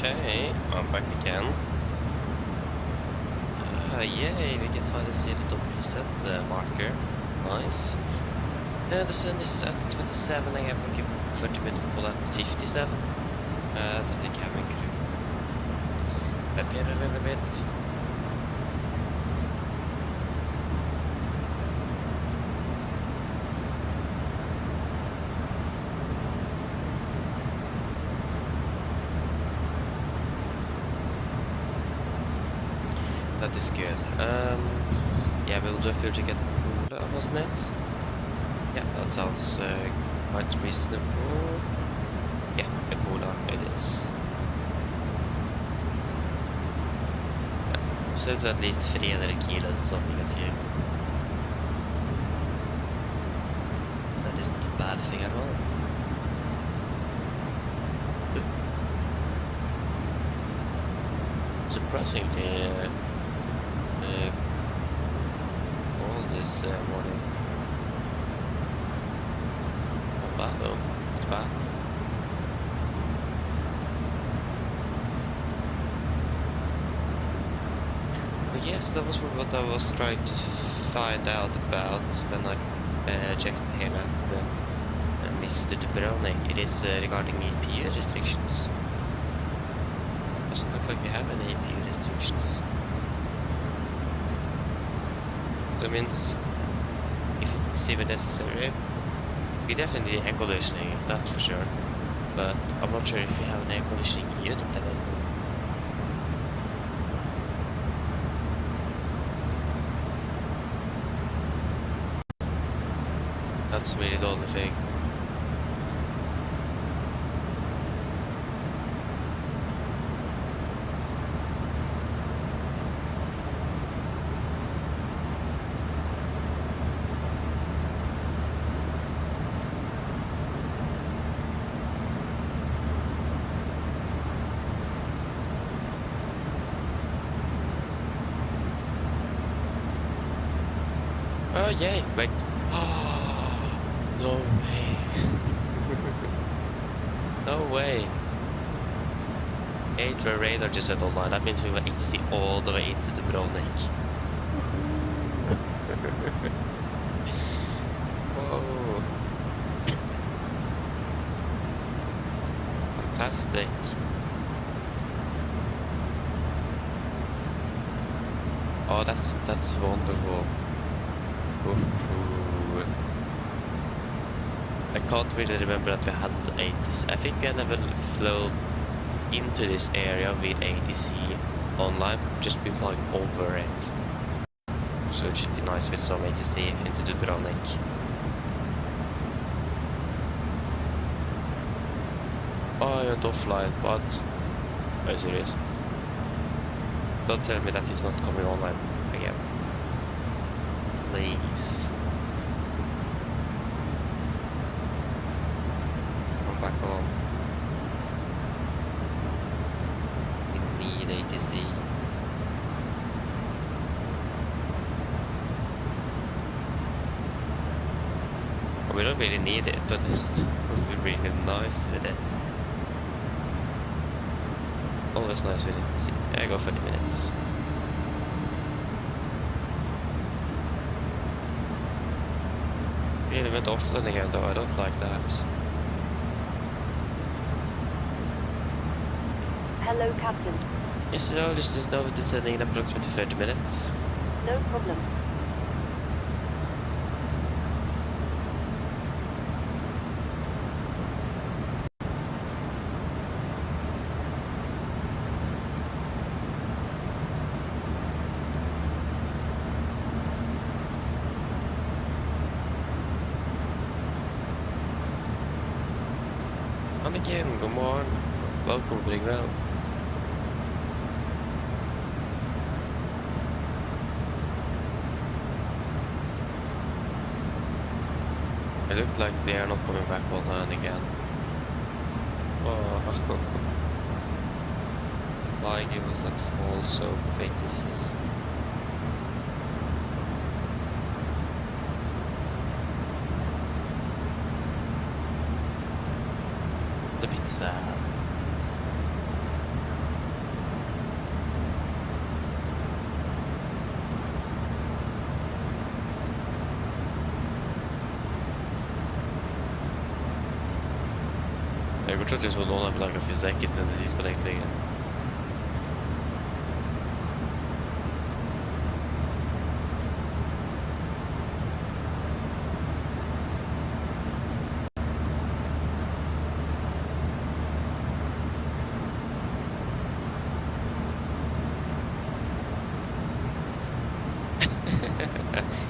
Okay, I'm back again. Yay, we can finally see the top descent marker. Nice. The sun is at 27 AM, we'll give 30 minutes pull at 57. To the cabin crew. Up here a little bit. That is good. Yeah, we'll do a fuel check at the pool, wasn't it? Yeah, that sounds quite reasonable. Yeah, the pool it is. Yeah, so it's at least 300 kilos or something of fuel. That isn't a bad thing at all. Surprisingly, all this morning. Not bad though, not bad. But yes, that was what I was trying to find out about when I checked here at Mr. Dubrovnik. It is regarding EPU restrictions. Doesn't look like we have any APU restrictions. That means if it's even necessary, we definitely need air conditioning, that's for sure. But I'm not sure if we have an air conditioning unit available. That's really the only thing. Oh yay, wait. Oh, no way. No way. AMD Radar just went online. That means we were ATC all the way into Dubrovnik. Whoa. Fantastic. Oh, that's wonderful. Ooh. I can't really remember that we had the ATC. I think I never flew into this area with ATC online, just been flying over it. So it should be nice with some ATC into Dubrovnik. Oh, I went offline, what? Are you serious? Don't tell me that he's not coming online again. Please. Come back on. We need ATC. We don't really need it, but we're really nice with it. Always nice with ATC. I go 30 minutes. Really went offline again though, I don't like that. Hello, Captain. Yes, no, just now descending in approximately 30 minutes. No problem. And again, good morning. Welcome, Big Round. It looked like they are not coming back online again. Oh. Flying it was like fall so fake to see. It's a bit sad. we thought this would only have like a few seconds and then disconnect again.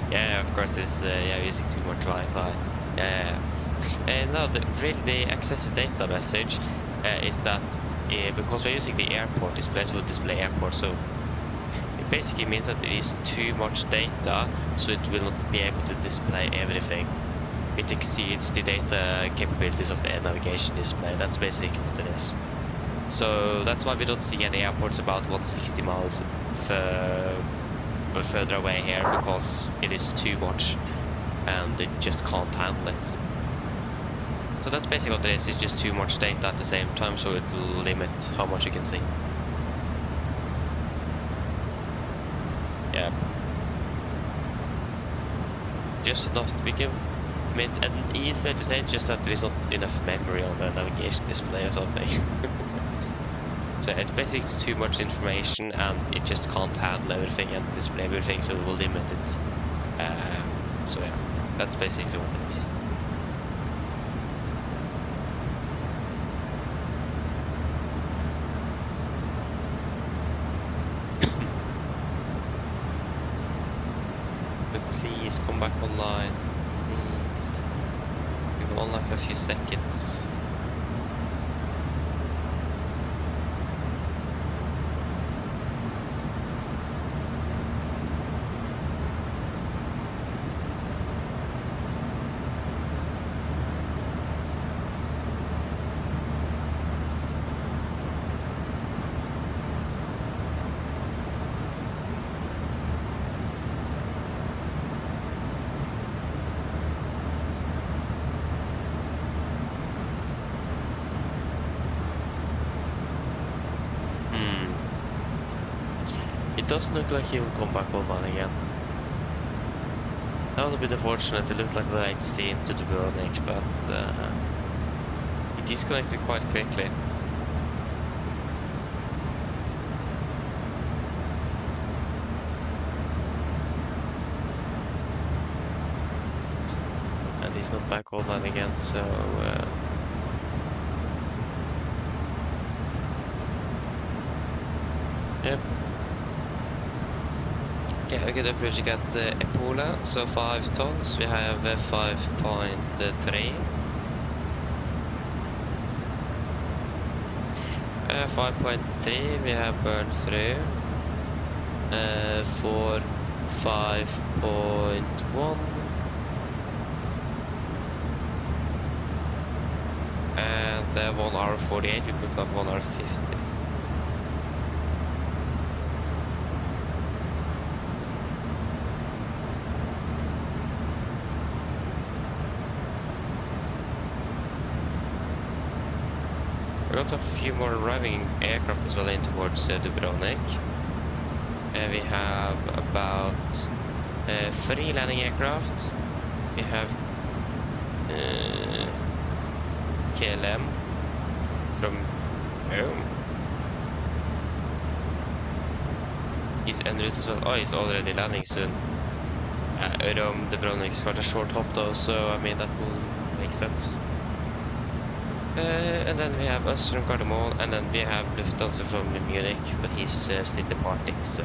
Yeah, of course, this yeah, using too much Wi-Fi. Yeah. And no, really the excessive data message is that because we're using the airport displays, will display airport, so it basically means that it is too much data, so it will not be able to display everything. It exceeds the data capabilities of the navigation display. That's basically what it is. So that's why we don't see any airports about 160 miles further away here, because it is too much and it just can't handle it. So that's basically what it is. It's just too much data at the same time, so it will limit how much you can see. Yeah. Just enough we can make an easier to say, just that there is not enough memory on the navigation display or something. So it's basically too much information and it just can't handle everything and display everything, so it will limit it. So yeah, that's basically what it is. But please come back online, please. We will only have a few seconds. It doesn't look like he will come back online again. That would have been unfortunate. It looked like we had to see into Dubrovnik, but he disconnected quite quickly. And he's not back online again, so yep. Okay, okay, don't forget Ebola, so 5 tons, we have 5.3. 5.3, we have burned through. For 5.1. And 1 hour 48, we booked up 1 hour 50. We got a few more arriving aircraft as well in towards Dubrovnik. We have about 3 landing aircraft. We have KLM from home. He's en route as well. Oh, he's already landing soon. Rome, Dubrovnik is quite a short hop though, so I mean that will make sense. And then we have us from Gardermoen, and then we have Lufthansa from Munich, but he's still departing, so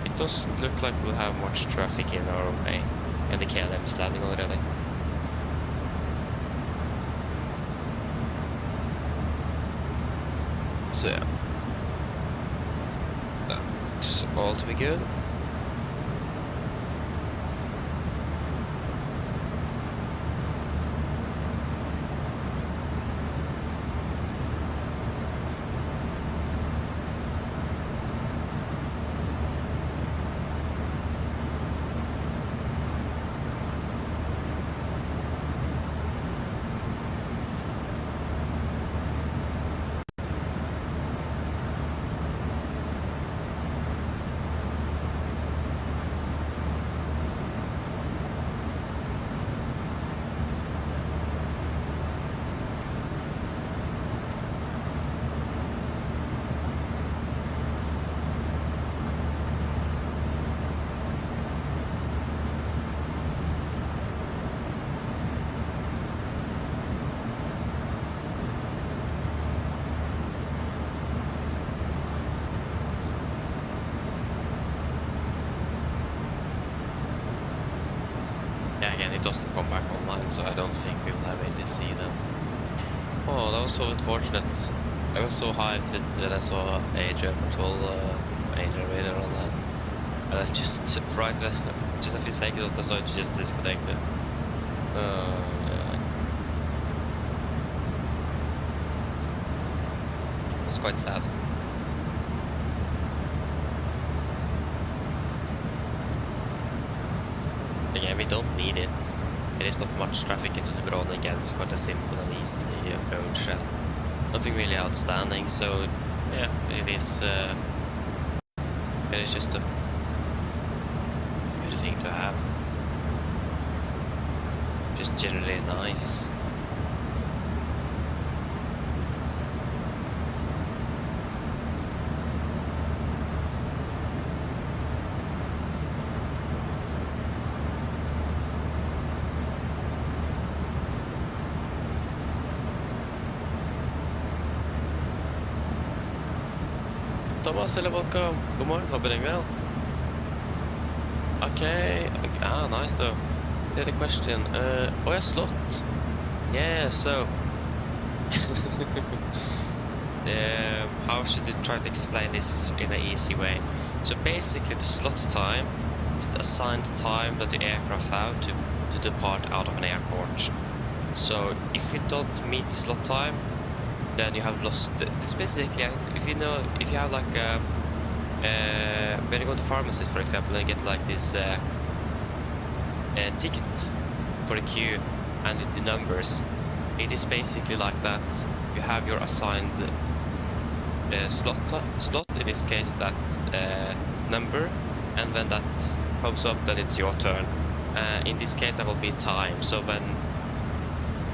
it doesn't look like we'll have much traffic in our way, and the KLM is landing already. So yeah, that looks all to be good. it doesn't come back online, so I don't think we will have ATC then. Oh, that was so unfortunate. I was so hyped that I saw AJ Patrol, AJ Radar on that. And I just, just a few seconds I saw it just disconnected. Yeah. It was quite sad. Again, we don't need it. There is not much traffic into Dubrovnik and it's quite a simple and easy approach and nothing really outstanding, so yeah, it is just a good thing to have. Just generally nice. Thomas eller Volker, god morgen, håper deg vel. Okay, nice though. Did a question. Oh yeah, slot. Yeah, so how should you try to explain this in an easy way? So basically the slot time is the assigned time that the aircraft have to depart out of an airport. So if you don't meet the slot time, then you have lost. It's basically, if you have like when you go to pharmacies, for example, and get like this ticket for the queue and the numbers, it is basically like that. You have your assigned slot, in this case that number, and when that comes up, then it's your turn. In this case, that will be time. So when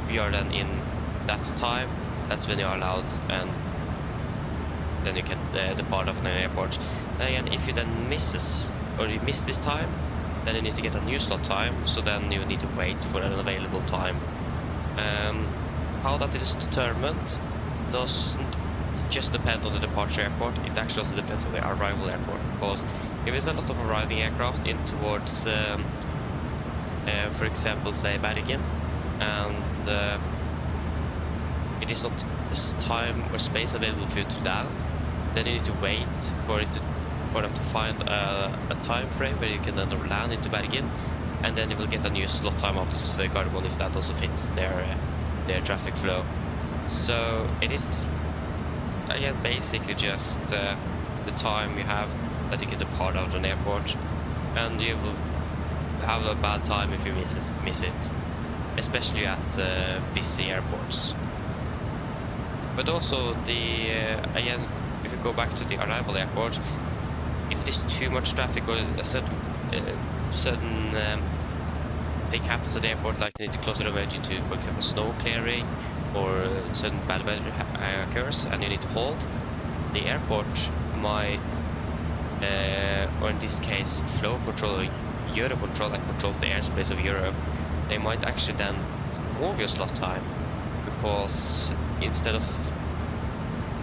we are then in that time, that's when you are allowed, and then you can depart of an airport. And again, if you then miss this time, then you need to get a new slot time, so then you need to wait for an available time. How that is determined doesn't just depend on the departure airport, it actually also depends on the arrival airport, because if there's a lot of arriving aircraft in towards, for example, say Bergen, and it is not time or space available for you to land, then you need to wait for them to find a time frame where you can then land into Bergen, and then you will get a new slot time after the Gardermoen if that also fits their traffic flow. So it is again basically just the time you have that you can depart out of an airport, and you will have a bad time if you miss it, especially at busy airports. But also again, if you go back to the arrival airport, if it is too much traffic or a certain thing happens at the airport, like they need to close the runway due to, for example, snow clearing, or certain bad weather occurs and you need to hold, the airport might, or in this case, flow control or Eurocontrol that controls the airspace of Europe, they might actually then move your slot time, because instead of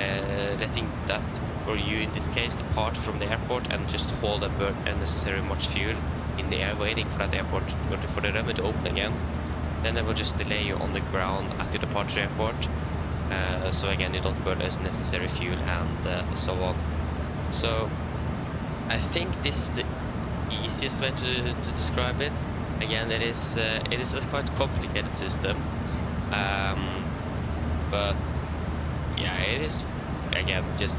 letting that, or you in this case, depart from the airport and just hold and burn unnecessarily much fuel in the air waiting for that airport for the runway to open again, then they will just delay you on the ground at the departure airport. So again, you don't burn unnecessary fuel and so on. So I think this is the easiest way to describe it. Again, it is a quite complicated system, but yeah, it is again just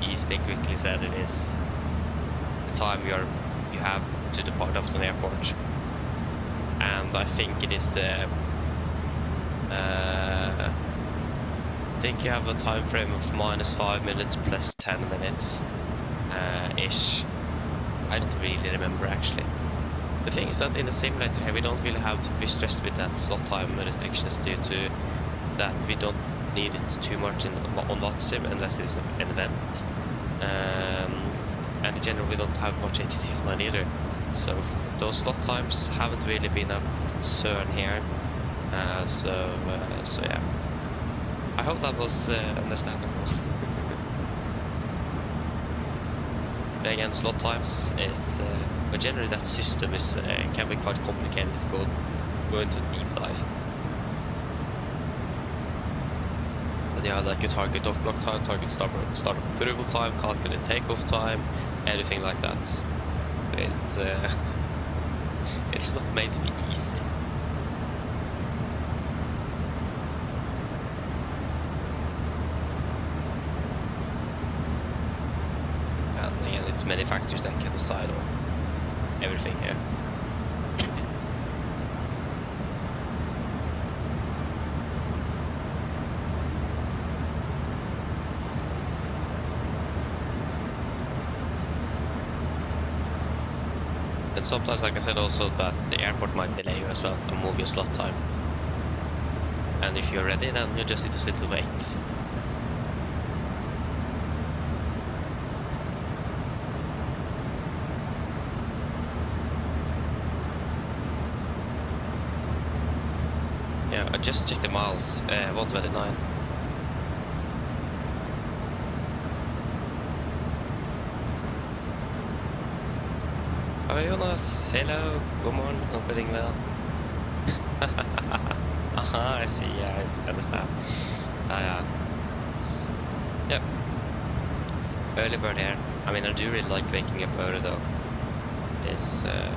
easily, quickly said. It is the time you have to depart off an airport, and I think it is. I think you have a time frame of -5 minutes plus 10 minutes ish. I don't really remember actually. The thing is that in the simulator here we don't really have to be stressed with that slot time restrictions, due to that we don't need it too much on NOTAM unless it is an event. And in general we don't have much ATC online either, so those slot times haven't really been a concern here. So yeah, I hope that was understandable. But again, slot times is But generally that system is can be quite complicated if you go into deep dive. And you have like a target off block time, target start approval time, calculate takeoff time, everything like that. So it's it is not made to be easy. And again, it's many factors that can decide on everything here. And sometimes, like I said, also that the airport might delay you as well and move your slot time. And if you're ready, then you just need to sit and wait. Yeah, I just checked the miles, 129. Hei Jonas, hello, god morgen, håper det går väl. Aha, I see, yeah, I understand. Yeah. Yep. Early bird here. I mean, I do really like waking up early though. It's, yeah.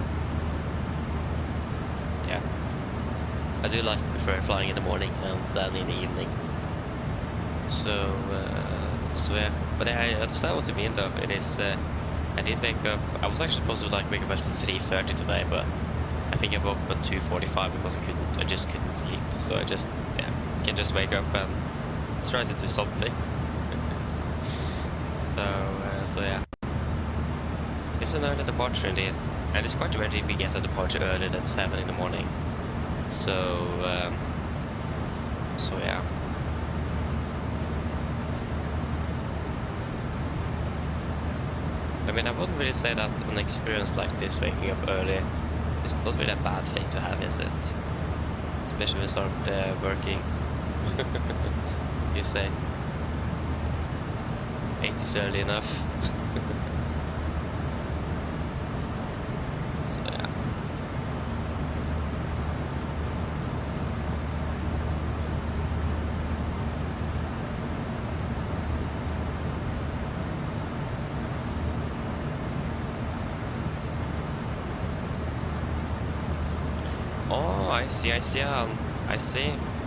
I do prefer flying in the morning than in the evening. So yeah. But I understand what you mean though. It is, I did wake up. I was actually supposed to wake up at 3:30 today, but I think I woke up at 2:45 because I just couldn't sleep. So I just can just wake up and try to do something. So yeah, it's an early departure indeed, and it's quite rare if we get a departure earlier than 7 in the morning. So yeah. I mean, I wouldn't really say that an experience like this, waking up early, is not really a bad thing to have, is it? Especially when you start working. You say 8 is early enough. So yeah. Oh, I see. I see.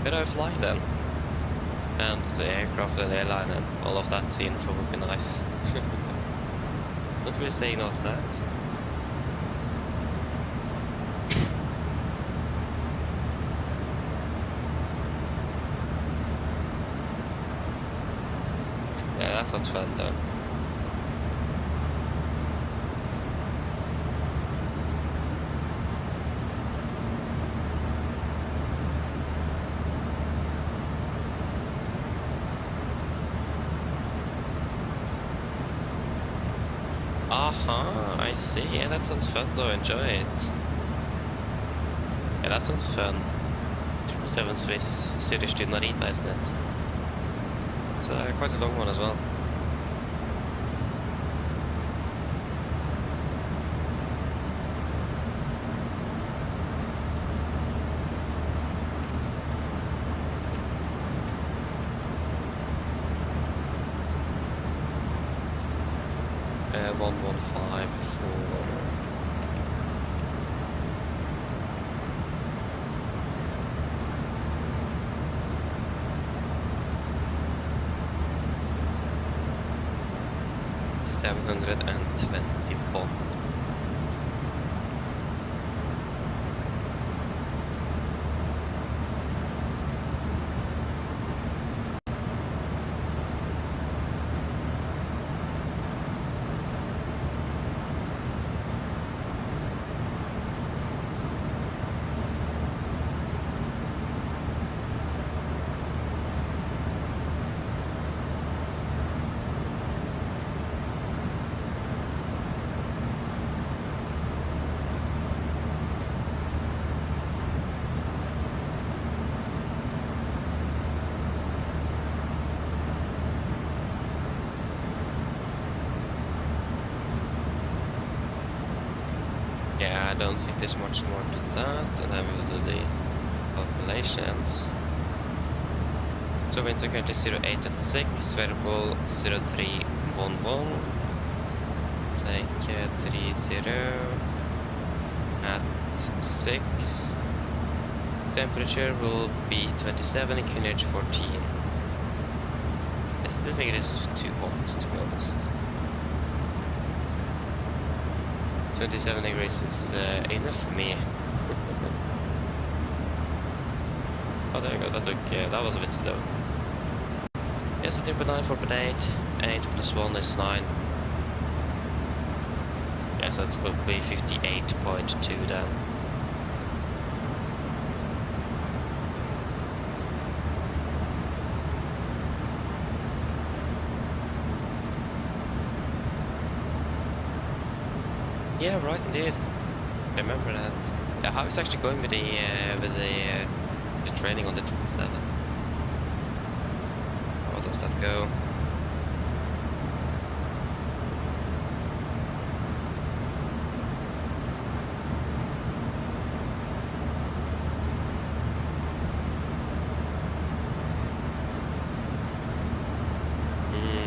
Where do I fly then? And the aircraft and the airline and all of that info would be nice. Not really saying no to that. Yeah, that sounds fun though. I see. Yeah, that sounds fun though. Enjoy it. Yeah, that sounds fun. 7 Swiss, Zürich to Narita, isn't it? It's quite a long one as well. Yeah, I don't think there's much more to that, and then we'll do the calculations. So winds are currently 08 at 6, variable 0311. Take 30 at 6. Temperature will be 27, QNH 14. I still think it is too hot, to be honest. 27 degrees is enough for me. Oh, there you go. That was a bit slow. Yes, 3.9, 4.8, 8 plus 1 is 9. Yes, that's going to be 58.2 then. Yeah, right, indeed. Remember that. How is actually going with the training on the 777? How does that go?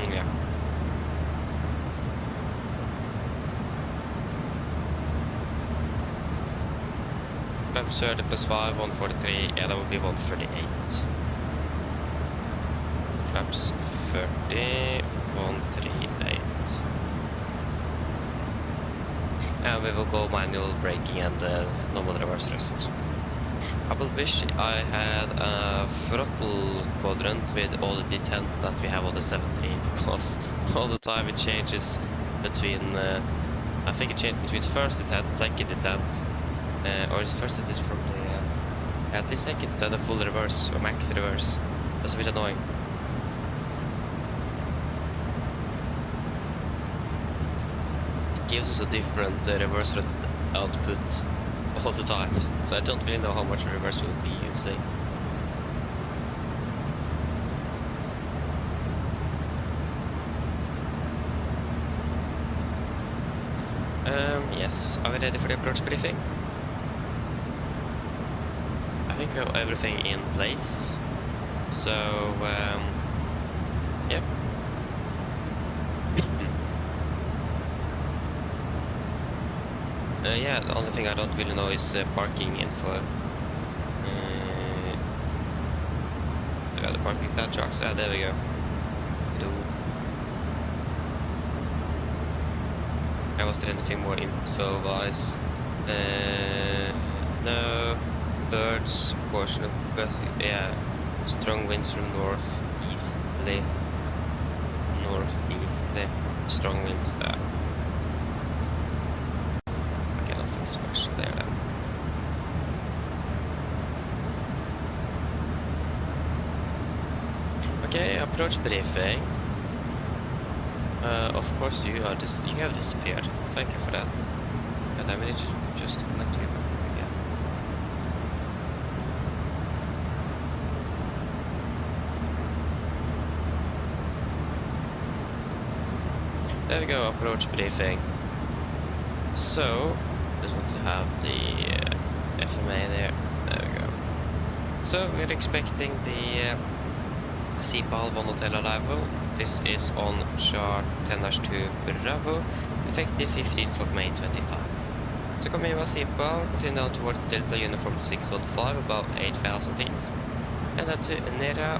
Yeah. Flaps 30 plus 5, 143, yeah, that would be 138. Flaps 30, 138. And we will go manual braking and normal reverse thrust. I would wish I had a throttle quadrant with all the detents that we have on the 7.3, because all the time it changes between, I think it changed between first detent, second detent, or his first it is probably at least second to the full reverse or max reverse. That's a bit annoying. It gives us a different reverse output all the time, so I don't really know how much reverse we'll be using. Yes, are we ready for the approach briefing? I think we have everything in place, so yeah. Yeah, the only thing I don't really know is parking info. Yeah, the parking stat trucks, there we go. Was there anything more info wise? No. Birds, portion of, yeah, strong winds from northeasterly, strong winds. Okay, nothing special there then. Okay, approach briefing. Of course you have disappeared. Thank you for that. And I managed to just connect you again. There we go, approach briefing. So, just want to have the FMA there. There we go. So, we're expecting the CPAL 1 hotel arrival. This is on chart 10-2 Bravo, effective 15th of May 25. So come in with CPAL, continue down toward Delta Uniform 615, about 8,000 feet. And then to Nera,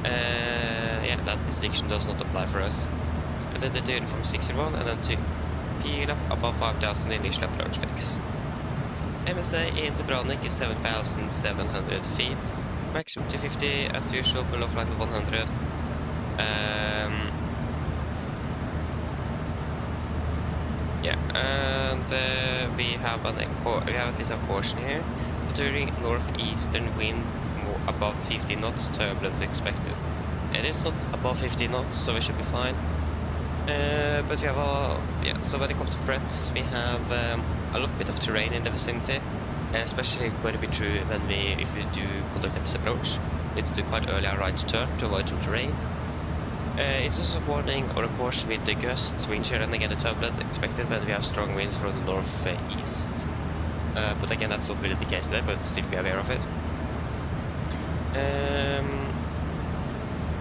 yeah, that distinction does not apply for us. And then Delta Uniform 601, and then to Pila, above 5,000 initial approach fix. MSA in Dubrovnik is 7,700 feet. Maximum 250 as usual, below flight level 100. Yeah, and we have at least a caution here. During northeastern wind above 50 knots, turbulence expected. It is not above 50 knots, so we should be fine. But we have yeah. So when it comes to threats, we have a little bit of terrain in the vicinity. Especially going to be true if we do conduct this approach. We need to do quite early a right turn to avoid some terrain. It's also warning or reports with the gusts, wind shear, and again the turbulence expected when we have strong winds from the northeast. But again, that's not really the case there, but still be aware of it.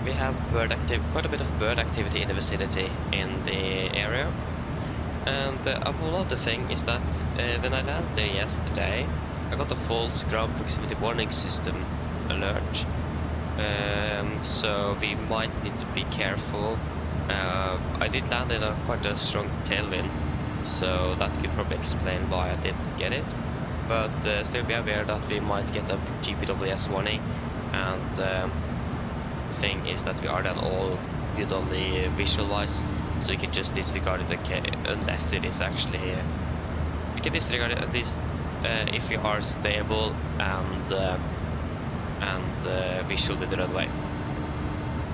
We have quite a bit of bird activity in the vicinity in the area. And a whole other thing is that when I landed there yesterday, I got a false ground proximity warning system alert. So we might need to be careful. I did land in quite a strong tailwind, so that could probably explain why I didn't get it. But still be aware that we might get a GPWS warning, and the thing is that we are then all good on the visual-wise, so you can just disregard it, okay, unless it is actually... You can disregard it at least if you are stable and visual with the runway.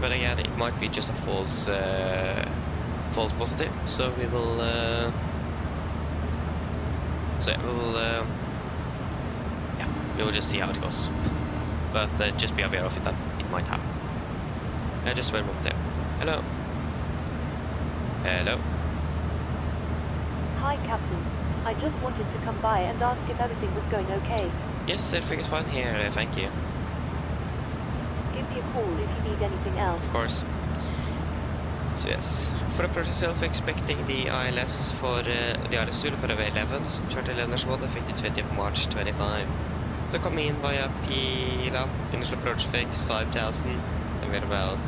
But again, it might be just a false positive, so we will we will just see how it goes. But just be aware of it, that it might happen. Just wait a moment there. Hello. Hello. Hi, Captain. I just wanted to come by and ask if everything was going okay. Yes, everything is fine here, thank you. Give me a call if you need anything else. Of course. So yes, for the approach itself, expecting the ILS for the ILS Zulu for the 11, charter 11-1, effective 20th March 25. So come in via P-Lab, initial approach fix 5000, and we're about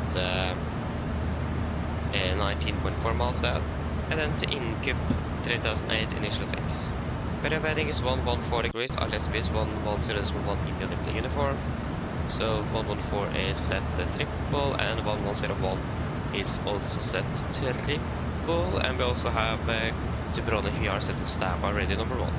19.4 miles out, and then to Incup 3008 initial fix. Weather heading is 114 degrees, ILS speed is 110.1 India Delta uniform. So 114 is set triple, and 1101 is also set triple, and we also have Dubrovnik VR set to standby ready number 1.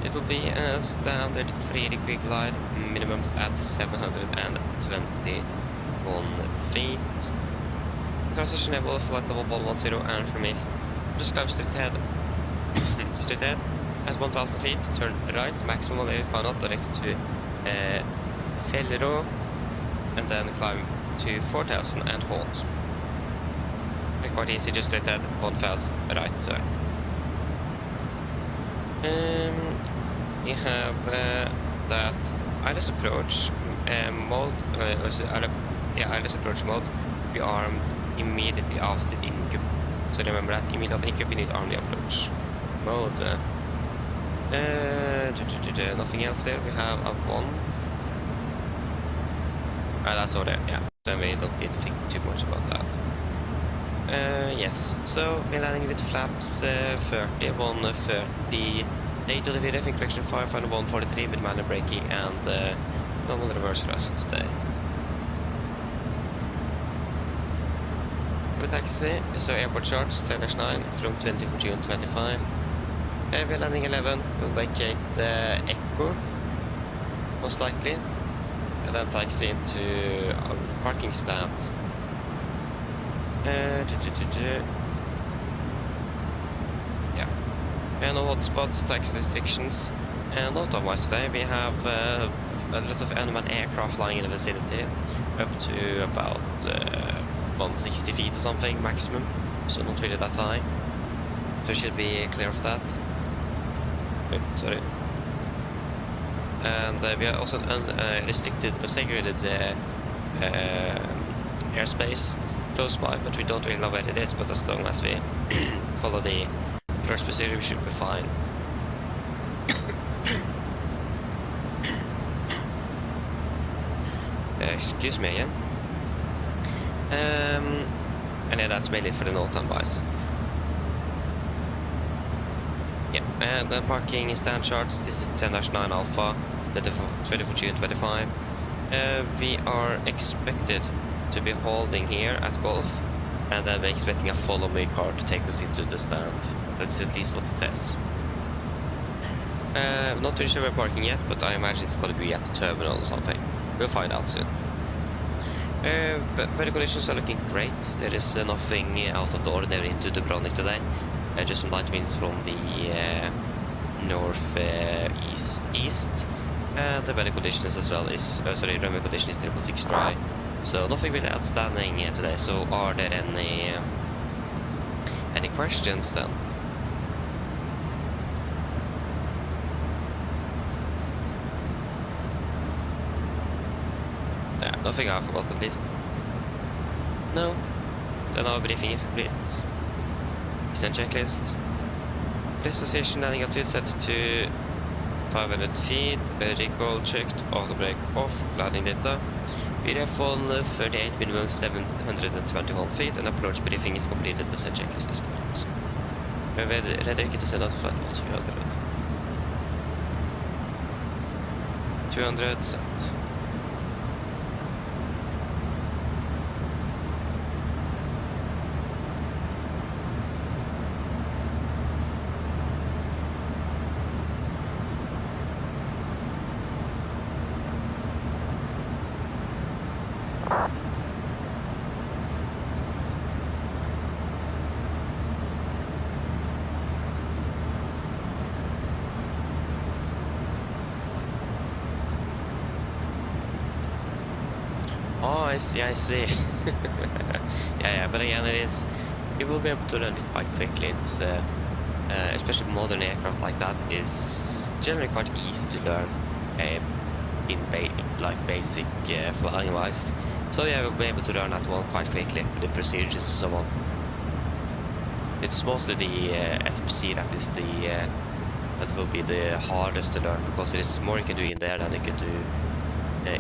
It will be a standard 3-degree glide, minimums at 721 feet. Transition level, flight level 110 and from east. Just climb straight ahead. Straight ahead. At 1000 feet, turn right, maximum level final direct to Fellero, and then climb to 4000 and hold. Quite easy, just straight ahead, 1000 right. We have that ILS approach mode, ILS approach mode, we armed immediately after Incup. So remember that, immediately after Incup we need arm the approach mode. Nothing else here, we have a 1. That's all there, yeah. Then we don't need to think too much about that. Yes, so we're landing with flaps 30, 130, late to the video, think correction 5, final 143 with manual braking and normal reverse thrust today. We taxi, so airport charts 10-9 from 20 for June 25. We're landing 11, we'll vacate Echo, most likely, and then taxi into our parking stand. Yeah, and no hotspots, tax restrictions, and NOTAM-wise today we have a lot of unmanned aircraft flying in the vicinity, up to about 160 feet or something maximum, so not really that high, so should be clear of that. Sorry. And we are also unrestricted or segregated airspace close by, but we don't really know where it is, but as long as we follow the approach procedure we should be fine. Excuse me again. And yeah, that's mainly for the NOTAM buys. Yeah, and the parking stand charts, this is 10-9 Alpha, 24 June 25. We are expected to be holding here at Golf, and then we're expecting a follow me car to take us into the stand. That's at least what it says. Not really sure we're parking yet, but I imagine it's going to be at the terminal or something. We'll find out soon. Weather conditions are looking great. There is nothing out of the ordinary into Dubrovnik today. Just some light winds from the northeast, And the weather conditions as well is, runway condition is 666 dry. So nothing really outstanding today. So are there any questions then? Yeah, nothing I forgot at least. No. Then our briefing is complete. Extend checklist. Precision landing altitude set to 500 feet. Recall checked. Auto brake off. Landing data. VRF 38, minimum 721 feet, and approach briefing is completed. The set checklist is complete. We're ready to send out flight level 200. 200 set. Oh, I see. yeah, but again, you will be able to learn it quite quickly. It's, especially modern aircraft like that is generally quite easy to learn in basic flying wise. So yeah, we'll be able to learn that one quite quickly with the procedures and so on. It's mostly the FPC that will be the hardest to learn, because there is more you can do in there than you can do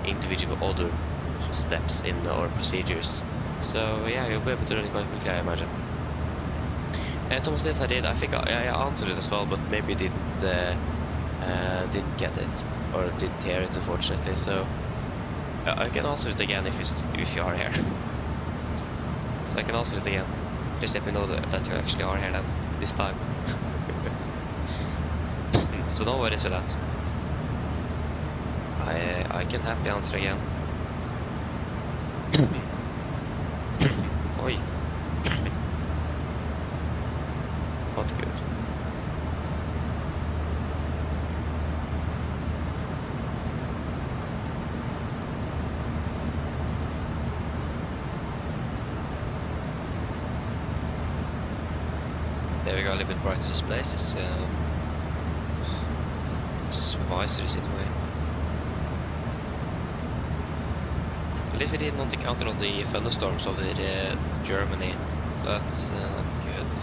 individual other steps in our procedures. So yeah, you'll be able to learn it quite quickly, I imagine. Thomas, yes, I did. I think I answered it as well, but maybe didn't get it or didn't hear it, unfortunately. So I can answer it again if you are here. So I can answer it again. Just let me know that you actually are here then this time. So no worries with that. I can happily answer again. Oi. Not good. There we go, a little bit brighter displays. It's visors in a way. At least we did not encounter all the thunderstorms over Germany. That's good.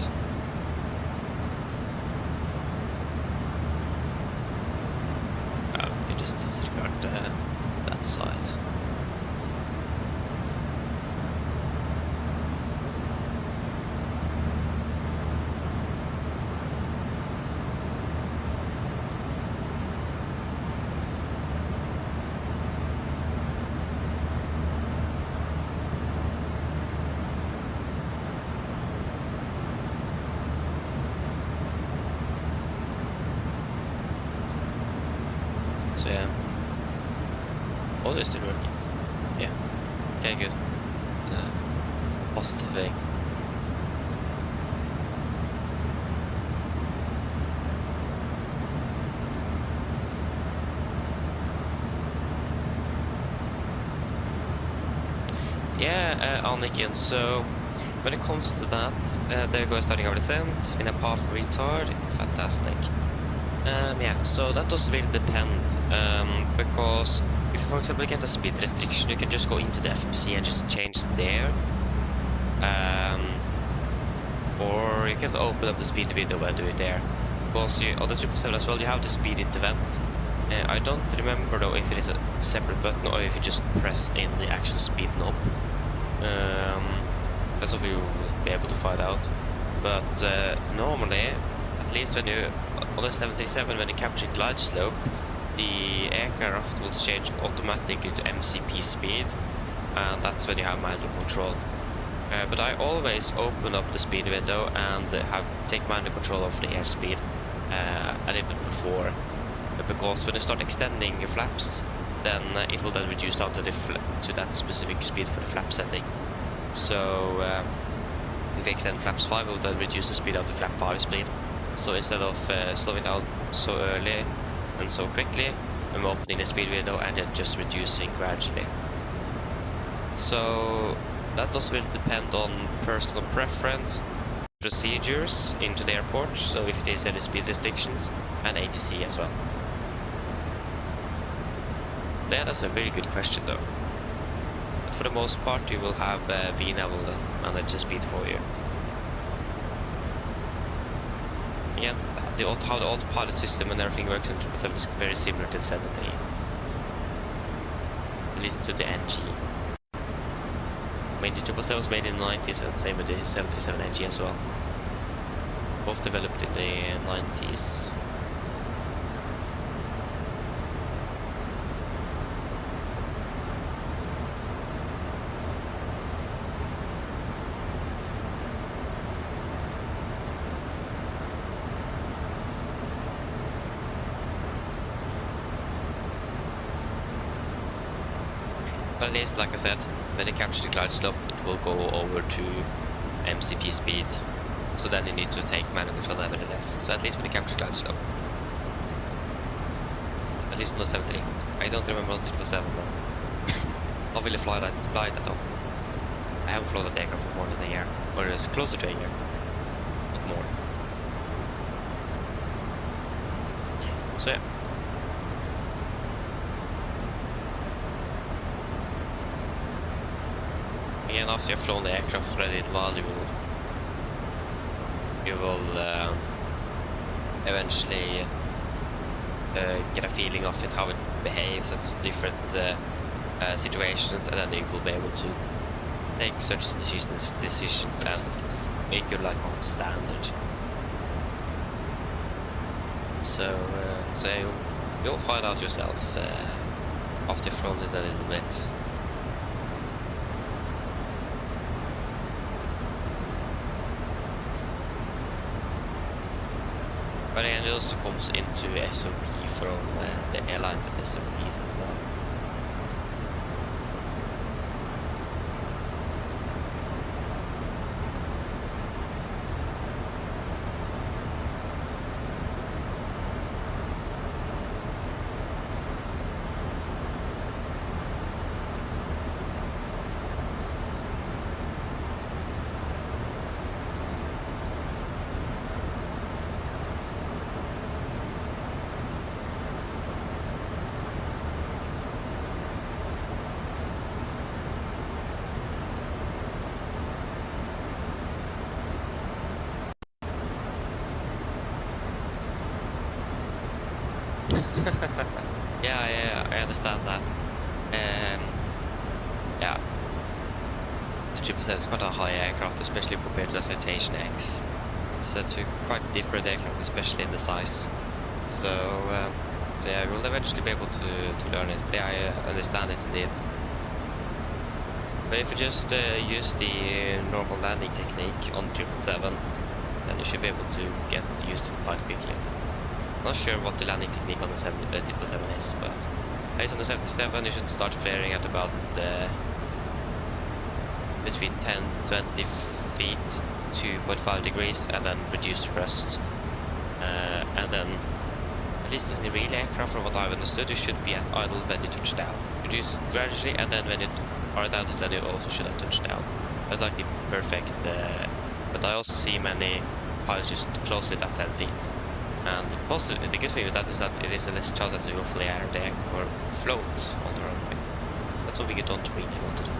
We can just disregard that side. So yeah. Oh, they're still working. Yeah. Okay, good. Positive thing. Yeah, Anniken, so when it comes to that, there you go, starting our descent in a path retard. Fantastic. Yeah, so that does really depend, because if you, for example, get a speed restriction, you can just go into the FPC and just change it there. Or you can open up the speed window and do it there. Because on the 777 as well, you have the speed intervent. I don't remember though if it is a separate button or if you just press in the actual speed knob. That's what you will be able to find out. But normally, at least when you on the 737, when you capture glide slope, the aircraft will change automatically to MCP speed, and that's when you have manual control. But I always open up the speed window and take manual control of the airspeed a little bit before, because when you start extending your flaps, then it will then reduce down to that specific speed for the flap setting. So if you extend flaps 5, it will then reduce the speed down to flap 5 speed. So instead of slowing down so early and so quickly, I'm opening the speed window and then just reducing gradually. So that does really depend on personal preference, procedures into the airport, so if it is any speed restrictions, and ATC as well. Yeah, that's a very good question though. But for the most part, you will have VNAV will manage the speed for you. Again, how the autopilot system and everything works in 777 is very similar to the 73. At least to the NG. I mean, the 777 was made in the 90s and same with the 737 NG as well. Both developed in the 90s. But at least, like I said, when you capture the glide slope, it will go over to MCP speed. So then you need to take manual control nevertheless. So at least when you capture the glide slope. At least on the 73. I don't remember on the 777 though. Not really fly that on. I haven't flown a Takeoff for more than a year. Or it's closer to a year. Not more. So yeah. Again, after you've flown the aircraft ready in while, you will eventually get a feeling of it, how it behaves at different situations, and then you will be able to make such decisions and make your like own standard. So you'll find out yourself after you've flown it a little bit. But again, it also comes into SOP from the airlines and SOPs as well. Yeah, I understand that. Yeah, the 777 is quite a high aircraft, especially compared to the Citation X. It's two quite different aircraft, especially in the size. So yeah, we'll eventually be able to learn it. Yeah, I understand it indeed. But if you just use the normal landing technique on 777, then you should be able to get used to it quite quickly. Not sure what the landing technique on the 777 is, but at least on the 77 you should start flaring at about between 10-20 feet, 2.5 degrees, and then reduce thrust. And then, at least in the real aircraft, from what I've understood, you should be at idle when you touch down. Reduce gradually, and then when you are at idle, then you also should have touched down. That's like the perfect. But I also see many pilots just close it at 10 feet. And the good thing with that is that it is a less chance that you will flare there or float on the runway. That's something you don't really want to do.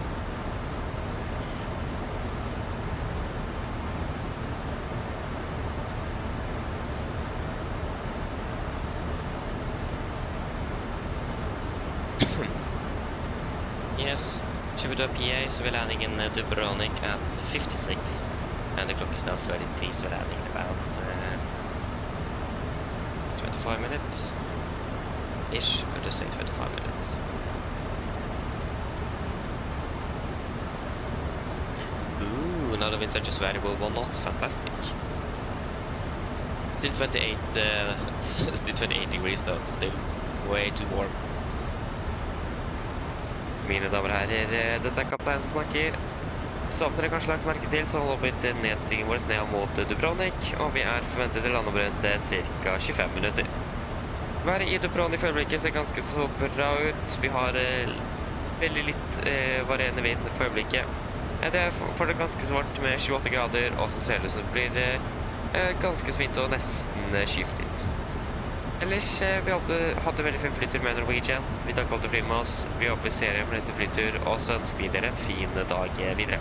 Yes, Shibudar PA, so we're landing in Dubrovnik at 56, and the clock is now 33, so we're landing in about 25 minutes ish. I'll just say 25 minutes. Ooh, now the winds are just variable 1 knot. Fantastic. Still 28 still 28 degrees though. It's still way too warm. Mine damer og herrer, dette kaptein som snakker. Som dere kanskje lagt merke til, så holder vi til nedstigningen vår ned mot Dubrovnik, og vi forventet til å lande om rundt ca. 25 minutter. Været i Dubrovnik for øyeblikket ser ganske så bra ut. Vi har veldig litt varierende vind for øyeblikket. Det er fortsatt ganske svart med 28 grader, og så ser det ut som det blir ganske så fint og nesten skyfritt. Ellers, vi hadde veldig fin flytur med Norwegian. Vi takk alt å fly med oss. Vi håper vi ser dere med neste flytur, og så ønsker vi dere en fin dag videre.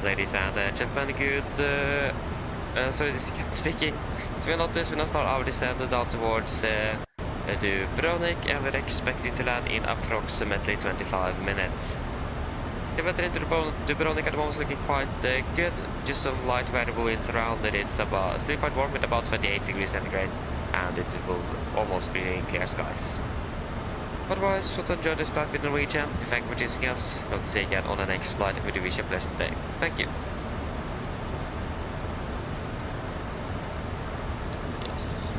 Ladies and gentlemen, sorry, this is Captain speaking. So we now start our descent down towards Dubrovnik, and we're expecting to land in approximately 25 minutes. The weather in Dubrovnik at the moment is looking quite good. Just some light variable winds around. It is still quite warm with about 28 degrees centigrade, and it will almost be clear skies. Otherwise, let's enjoy this flight with Norwegian. Thank you for choosing us. We'll see you again on the next flight. We do wish you a pleasant day. Thank you. Yes.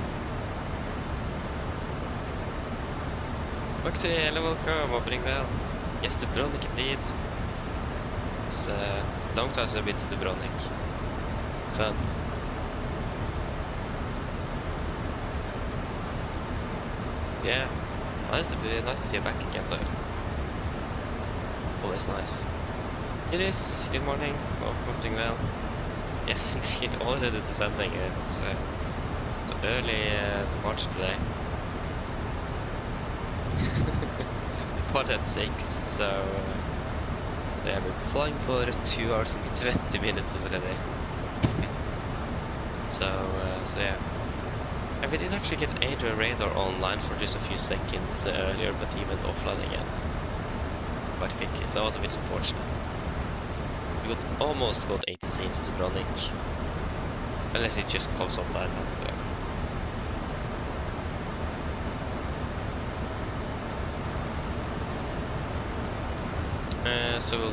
Oxy, hello, welcome, opening well. Yes, Dubrovnik indeed. It's a long time since I've been to Dubrovnik. Fun. Yeah, nice to see you back again though. Always nice. It is. Good morning. Hope I'm doing well. Yes, indeed. Already descending. It's early departure today. Part at 6, so yeah, we're flying for 2 hours and 20 minutes already. So yeah. And we did actually get AMD Radar online for just a few seconds earlier, but he went offline again quite quickly, so that was a bit unfortunate. We almost got ATC into Dubrovnik, unless it just comes online and so we'll,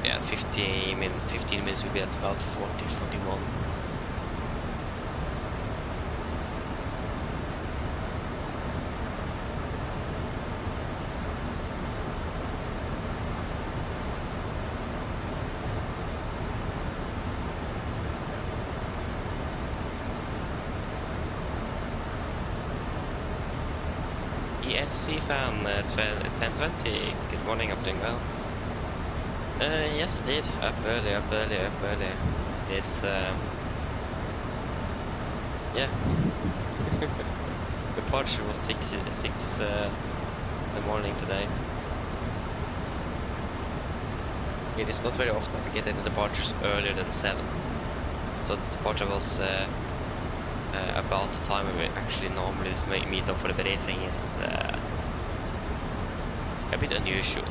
yeah, 15 minutes we'll be at about 40, 41. ESC fan 1020, good morning, I'm doing well. Yes, indeed. Up early. It's, yeah. Departure was 6 in the morning today. It is not very often we get any departures earlier than 7. So the departure was about the time we actually normally meet up for the briefing is a bit unusual.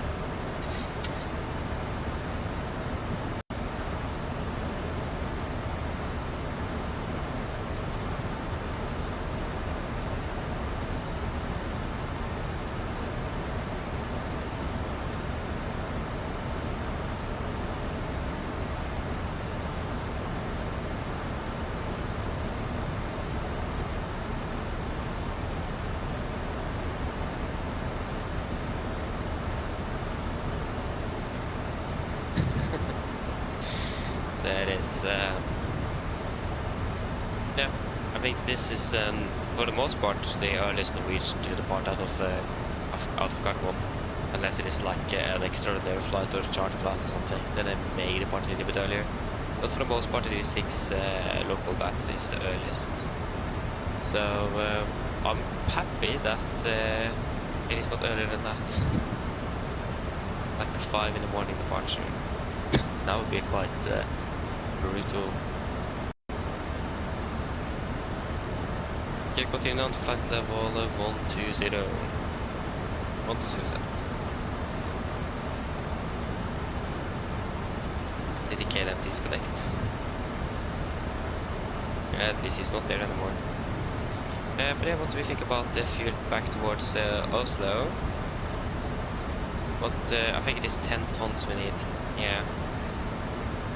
Yeah, I think this is for the most part the earliest Norwegian to depart out of Gardermoen, unless it is like an extraordinary flight or charter flight or something. Then they may depart a little bit earlier, but for the most part it is 6 local. That is the earliest. So I'm happy that it is not earlier than that. Like 5 in the morning departure. That would be quite brutal. Okay, continue on to flight level 120. 120%. Did the KLM disconnect? At least he's not there anymore. But yeah, what do we think about the fuel back towards Oslo? But I think it is 10 tons we need. Yeah.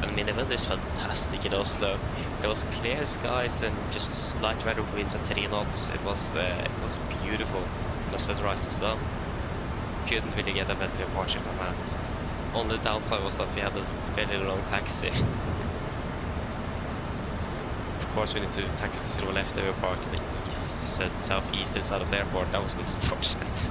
I mean, the weather is fantastic in Oslo. There was clear skies and just light weather winds at 3 knots. It was beautiful. And the sunrise as well. Couldn't really get a better departure than that. Only downside was that we had a fairly long taxi. Of course we need to taxi to the left. They were parked to the east, southeastern side of the airport. That was a bit unfortunate.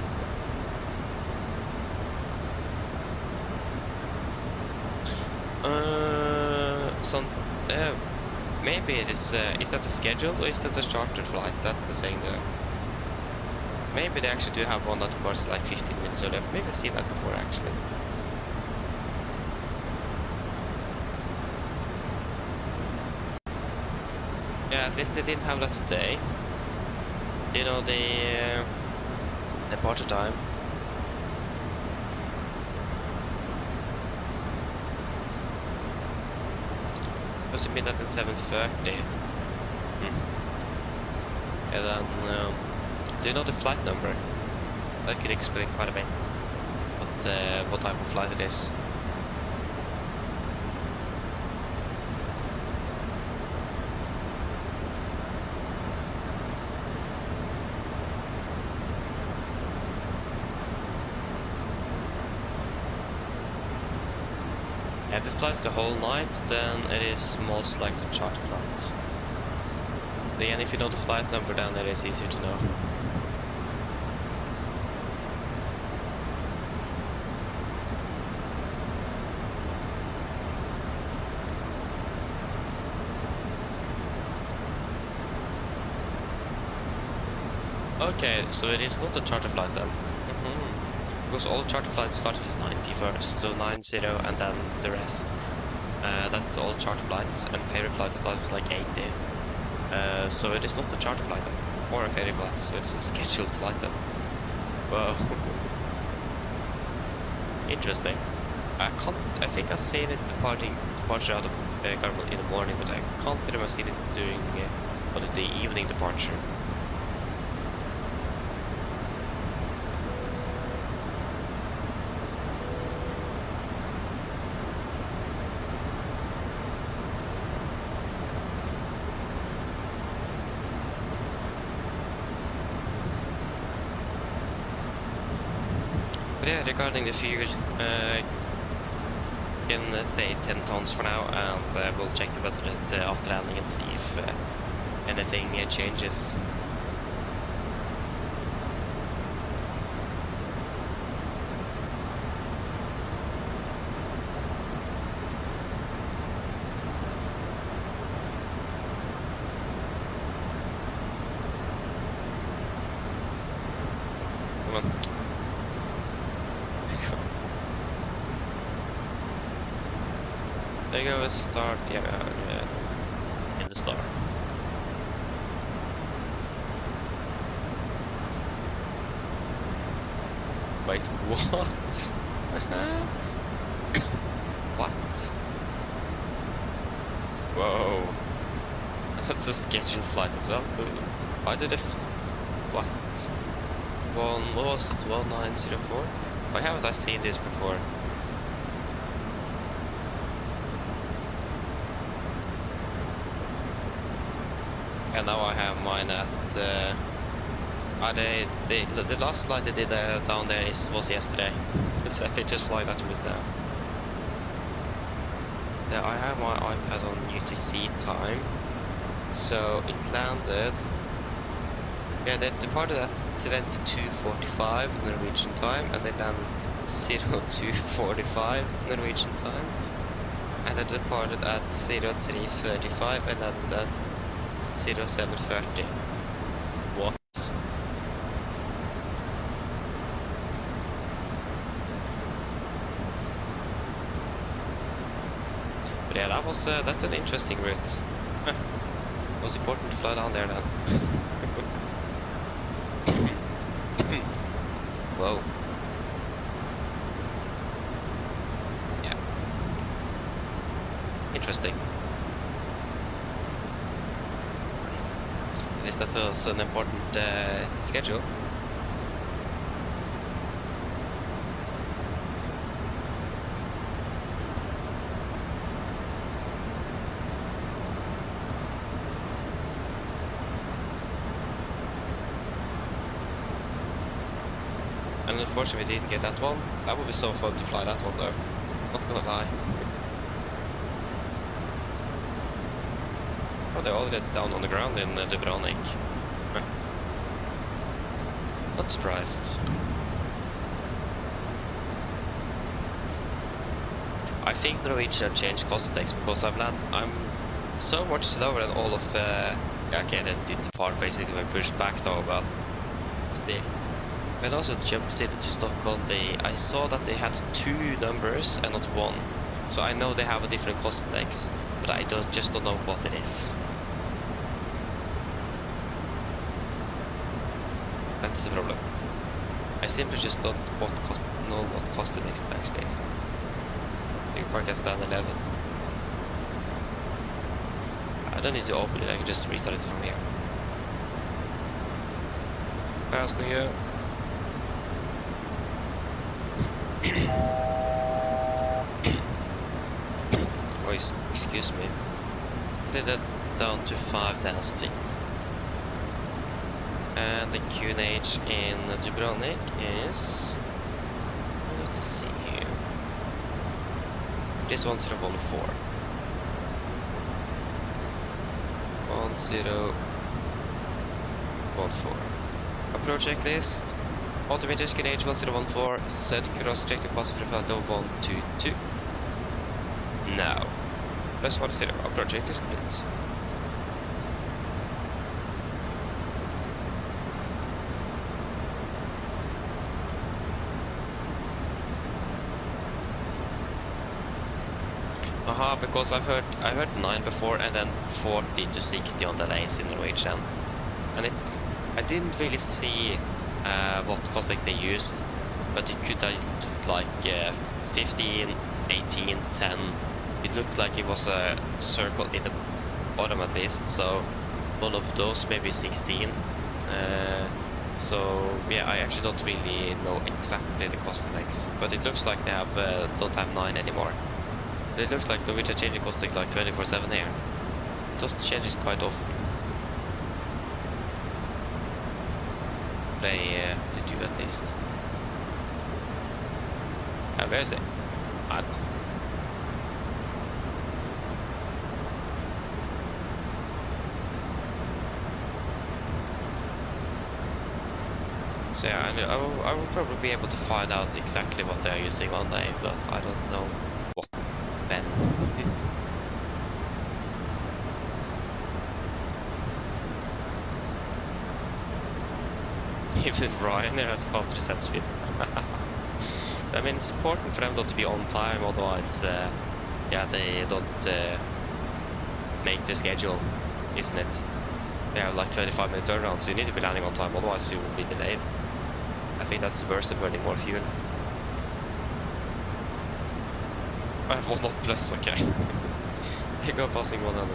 Maybe it is that a scheduled or is that a chartered flight? That's the thing though. Maybe they actually do have one that departs like 15 minutes earlier. Maybe I've seen that before actually. Yeah, at least they didn't have that today. You know, the departure time. Must have been at 7:30. And then, do you know the flight number? That could explain quite a bit. What type of flight it is. If it flies the whole night, then it is most likely a charter flight. Then if you know the flight number, then it is easier to know. Okay, so it is not a charter flight then. Because all charter flights start with 90 first, so 90 and then the rest. That's all charter flights, and ferry flights start with like 80. So it is not a charter flight then, or a ferry flight, so it's a scheduled flight then. Whoa. Interesting. I think I've seen it departure out of Gardermoen in the morning, but I can't remember seeing it doing the evening departure. But yeah, regarding the fuel, can say 10 tons for now, and we'll check the weather after landing and see if anything changes. Come on. There you go, start, yeah, in the star. Wait, what? What? Whoa. That's a scheduled flight as well. Why did what? What was it? 1904? Why haven't I seen this before? And now I have mine at the last flight I did down there was yesterday. So if it just fly that with now. There I have my iPad on UTC time. So it landed. Yeah, they departed at 22:45 Norwegian time, and they landed 02:45 Norwegian time. And they departed at 03:35 and landed at 07:30. What? But yeah, that's an interesting route. It was important to fly down there then. Whoa. Yeah. Interesting. At least that was an important schedule. And unfortunately we didn't get that one. That would be so fun to fly that one though. Not gonna lie. Oh, they're already down on the ground in Dubrovnik. Not surprised. I think Norwegian have changed cost index because I'm so much slower than all of okay, they did the part basically when pushed back though, but still. When I also jumped into Stockholm, I saw that they had 2 numbers and not 1. So I know they have a different cost index, but I just don't know what it is. That's the problem. I simply just don't know what cost index it actually is. You can park at stand 11. I don't need to open it, I can just restart it from here. Passningar. Oh, excuse me. Did that down to 5,000 feet. And the QNH in Dubrovnik is... let's see here. This 1014. 1014. Approach checklist. Altimeter QNH 1014. Set cross check the positive photo 122. Now. Plus 10. Approach checklist complete. Aha, because I heard 9 before and then 40 to 60 on the lanes in Norwegian. And I didn't really see what cost they used, but it could have looked like 15, 18, 10. It looked like it was a circle in the bottom at least, so one of those maybe 16. So yeah, I actually don't really know exactly the cost index, but it looks like they don't have 9 anymore. It looks like Norwegian changing cost index like 24/7 here. It doesn't change it quite often. They do at least. And where is it? At. So yeah, I will probably be able to find out exactly what they are using one day, but I don't know what when. Even Ryanair has faster set speed. I mean, it's important for them not to be on time, otherwise, yeah, they don't make the schedule, isn't it? They have like 25-minute turnaround, so you need to be landing on time, otherwise you will be delayed. I think that's worse than burning more fuel. I have 1 knot plus, okay. I go passing 100.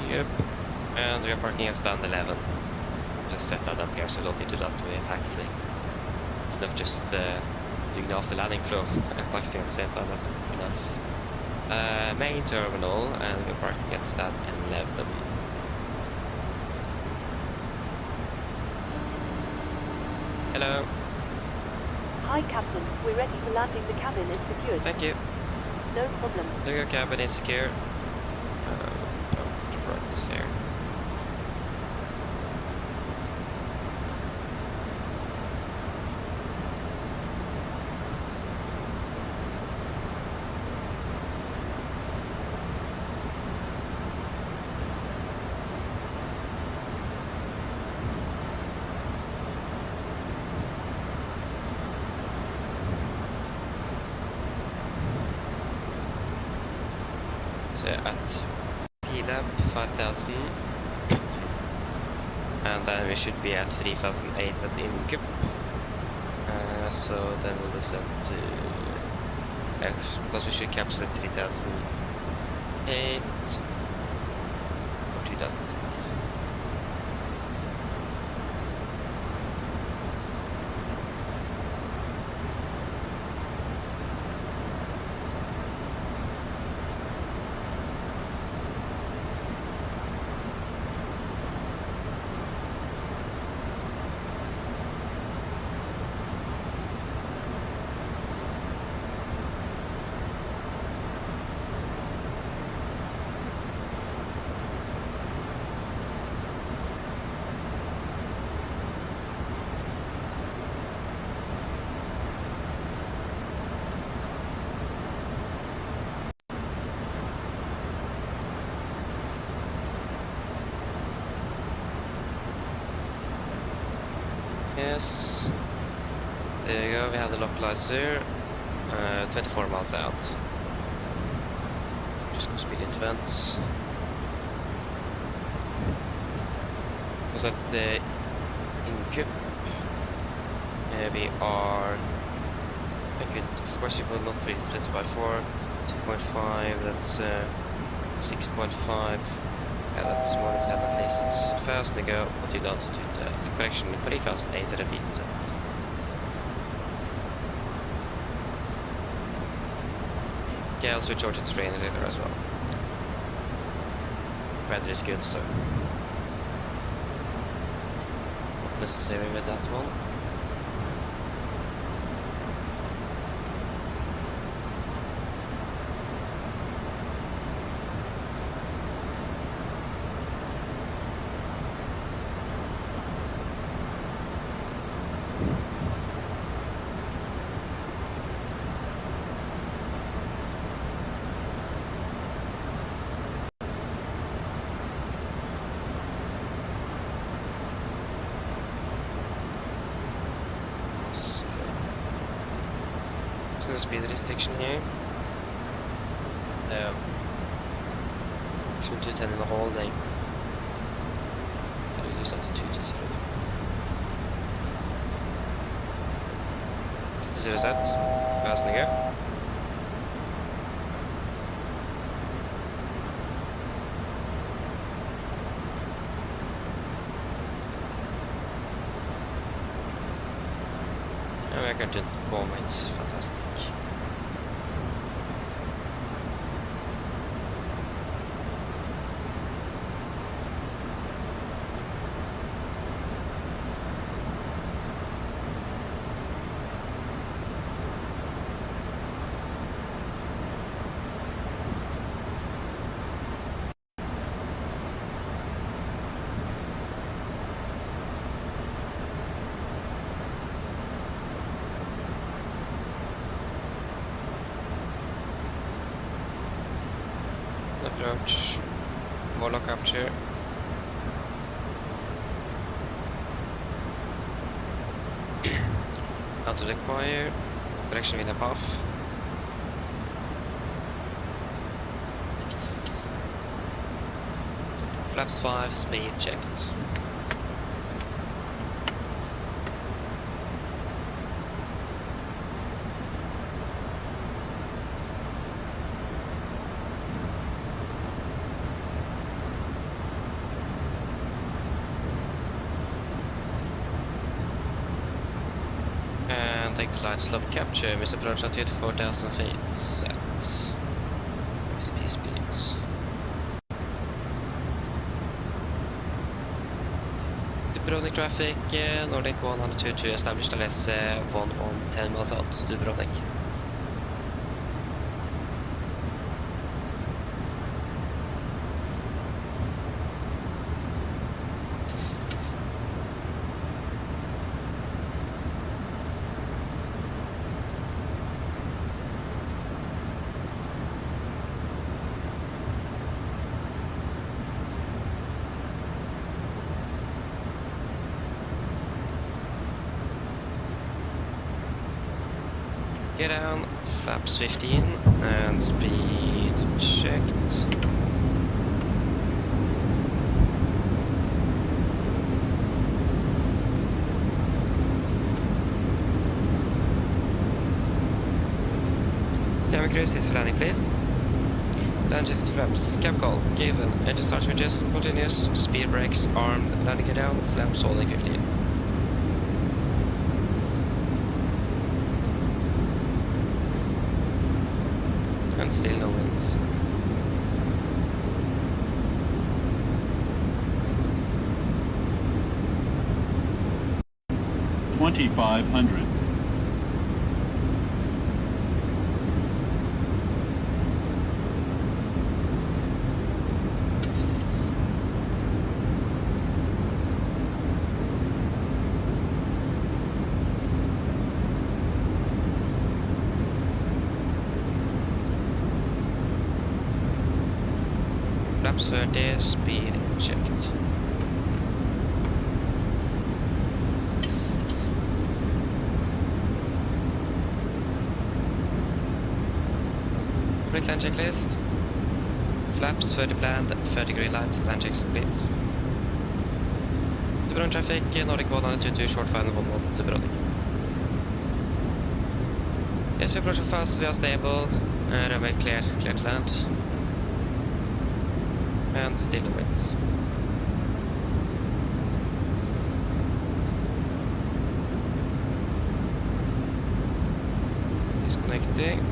Yep, and we are parking at stand 11. Just set that up here so we don't need to jump to a taxi. It's enough just doing the after landing flow and taxiing at the same time, that's enough. Main terminal, and we're parking at stand 11. Hello. Hi, Captain. We're ready for landing. The cabin is secured. Thank you. No problem. Your cabin is secure. Right this here. So at P-Lab 5000 And then we should be at 3008 at the incup. So then we'll descend to... because we should capture 3008 or 2006. Yes, there you go, we have the localizer, 24 miles out. Just go speed into vents. Was at the incup. We are, I could, of course you will not really specify 4, 2.5, that's 6.5. Yeah, that's more than 10 at least. Fast to go, och till altitude for correction for 3008 feet set. Okay, I'll switch over to terrain editor as well. Weather is good, so not necessary with that one. The speed restriction here. Maximum 210 in the whole day. Can we use that to 220? 220 set. Fast and go. And we're going to go, it's fantastic. Approach, Volo capture. Auto require, correction with a buff. Flaps 5, speed checked. Take the light slope capture, with approach altitude 4,000 feet set. MCP speeds. Dubrovnik traffic, Nordic 102 established LS 110 miles out to Dubrovnik. Get down, flaps 15, and speed checked. Cabin crew, sit for landing please. Land jet flaps, cab call, given, engine start switches, continuous, speed brakes, armed, landing gear down, flaps holding 15. And still no winds. $2,500. Flaps 30, speed checked. Complete land checklist. Flaps 30 planned, 30 green light, land checks complete. Dubrovnik traffic, Nordic 122, short final 11 Dubrovnik. Yes, we approach fast, we are stable, runway clear to land. And still no winds. Disconnecting.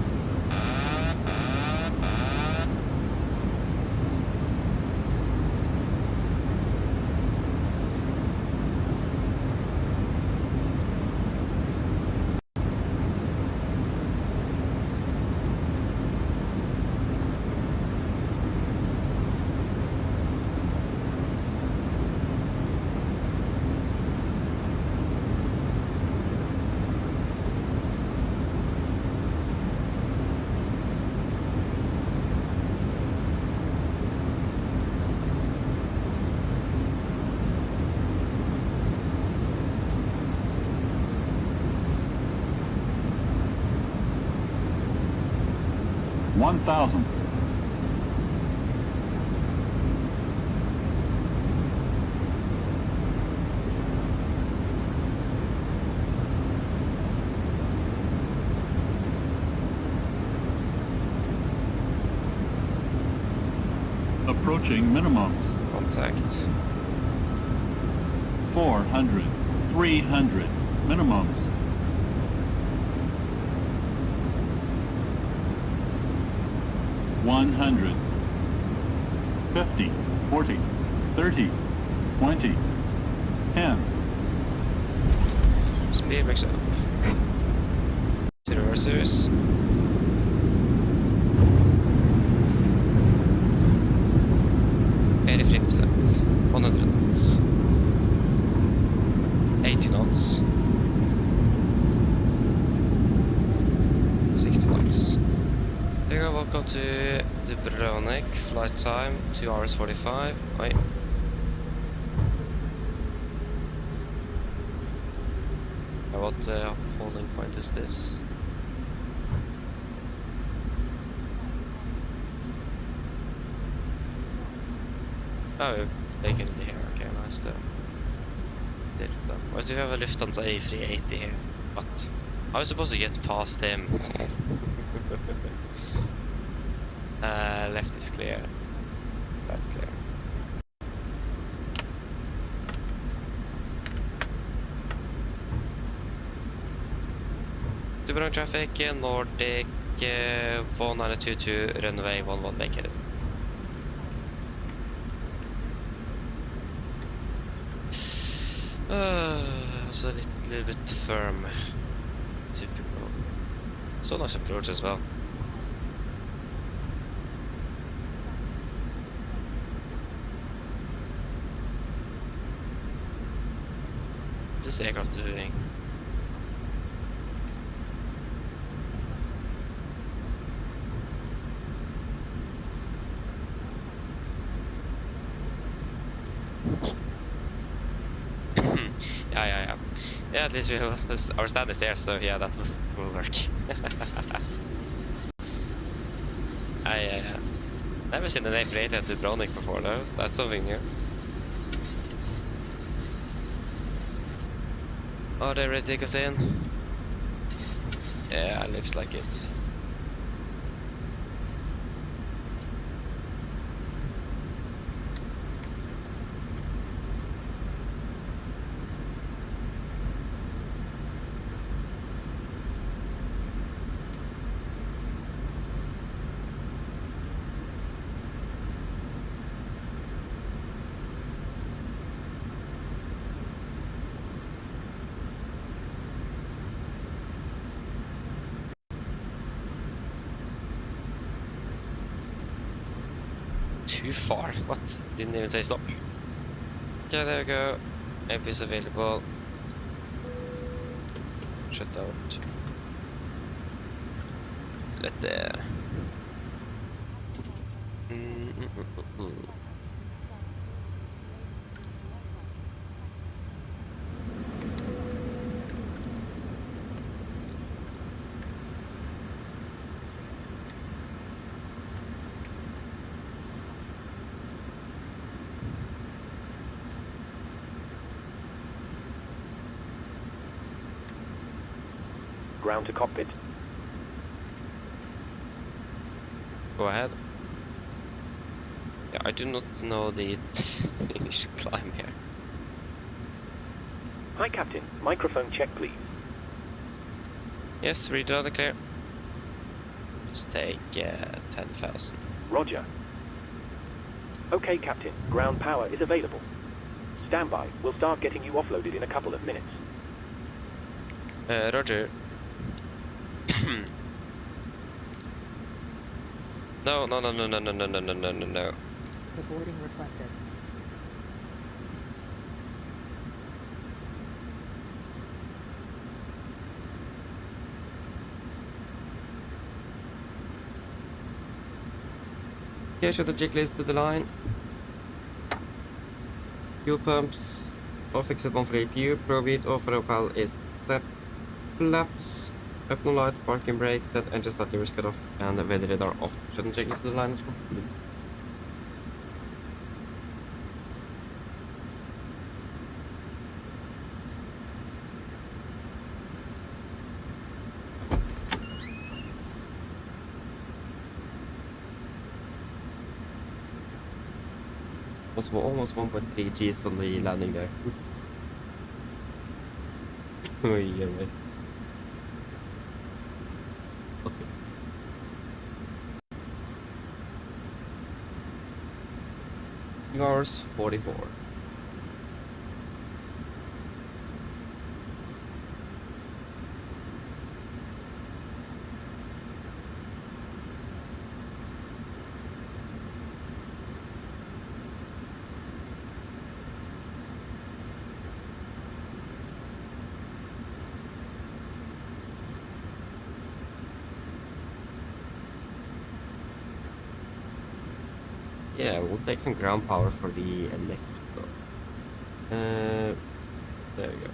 $1,000. Approaching minimums. Contact. 400, 300, minimums. 100, 50, 40, 30, 20, 10. Speed brakes up. To reversers. %, 100 knots. 80 knots. 60 knots. There, welcome to Dubrovnik. Flight time 2 hours 45. Wait. What holding point is this? Oh, taking it here. Okay, nice though. Delta. Why do we have a Lufthansa A380 here? What? How are we supposed to get past him? Left is clear. Left clear. Dubrovnik traffic, Nordic 1922, runway 11 vacated. It's a little bit firm. Typical. So nice approach as well. What's this aircraft doing? Yeah, at least we have our stand is here, so yeah, that will work. Yeah. Never seen an A380 at Dubrovnik before though, that's something new. Are they ready to take us in? Yeah, looks like it. too far. What? Didn't even say stop. Okay, there we go. AP is available. Shut out. Let the... Ground to cockpit. Go ahead. Yeah, I do not know the initial climb here. Hi, Captain. Microphone check, please. Yes, read rather clear. Just take 10,000. Roger. Okay, Captain. Ground power is available. Stand by. We'll start getting you offloaded in a couple of minutes. Roger. No. The boarding requested. Okay, show the checklist to the line. Fuel pumps, all fixed one for APU, ProBeat, all for Opal is set. Flaps, up no light, parking brake, set engine start levers cut off, and the weather radar off. Shouldn't checklist to the line is complete. Was almost 1.3 Gs on the landing there. Oh, yeah, right. Okay. Hours 44. Yeah, we'll take some ground power for the electrical. There we go.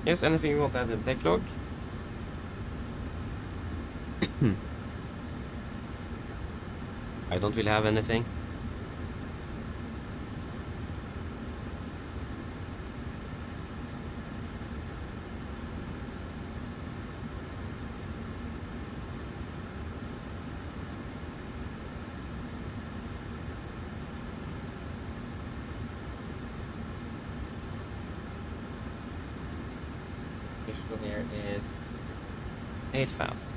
Yes, anything you want to add in the tech log? I don't really have anything. This one here is 8,000.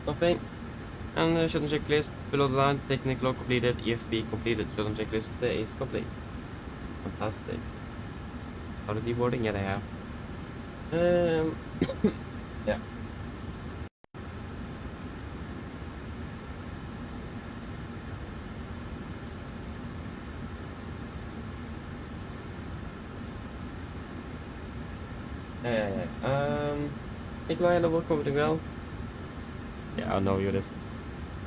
Nothing. And the shutdown checklist below the line, technical log completed, EFB completed, shutdown checklist is complete. Fantastic. Started deboarding, yeah they have. Yeah. Nikolai, hello, welcome to well. Yeah, I know you this.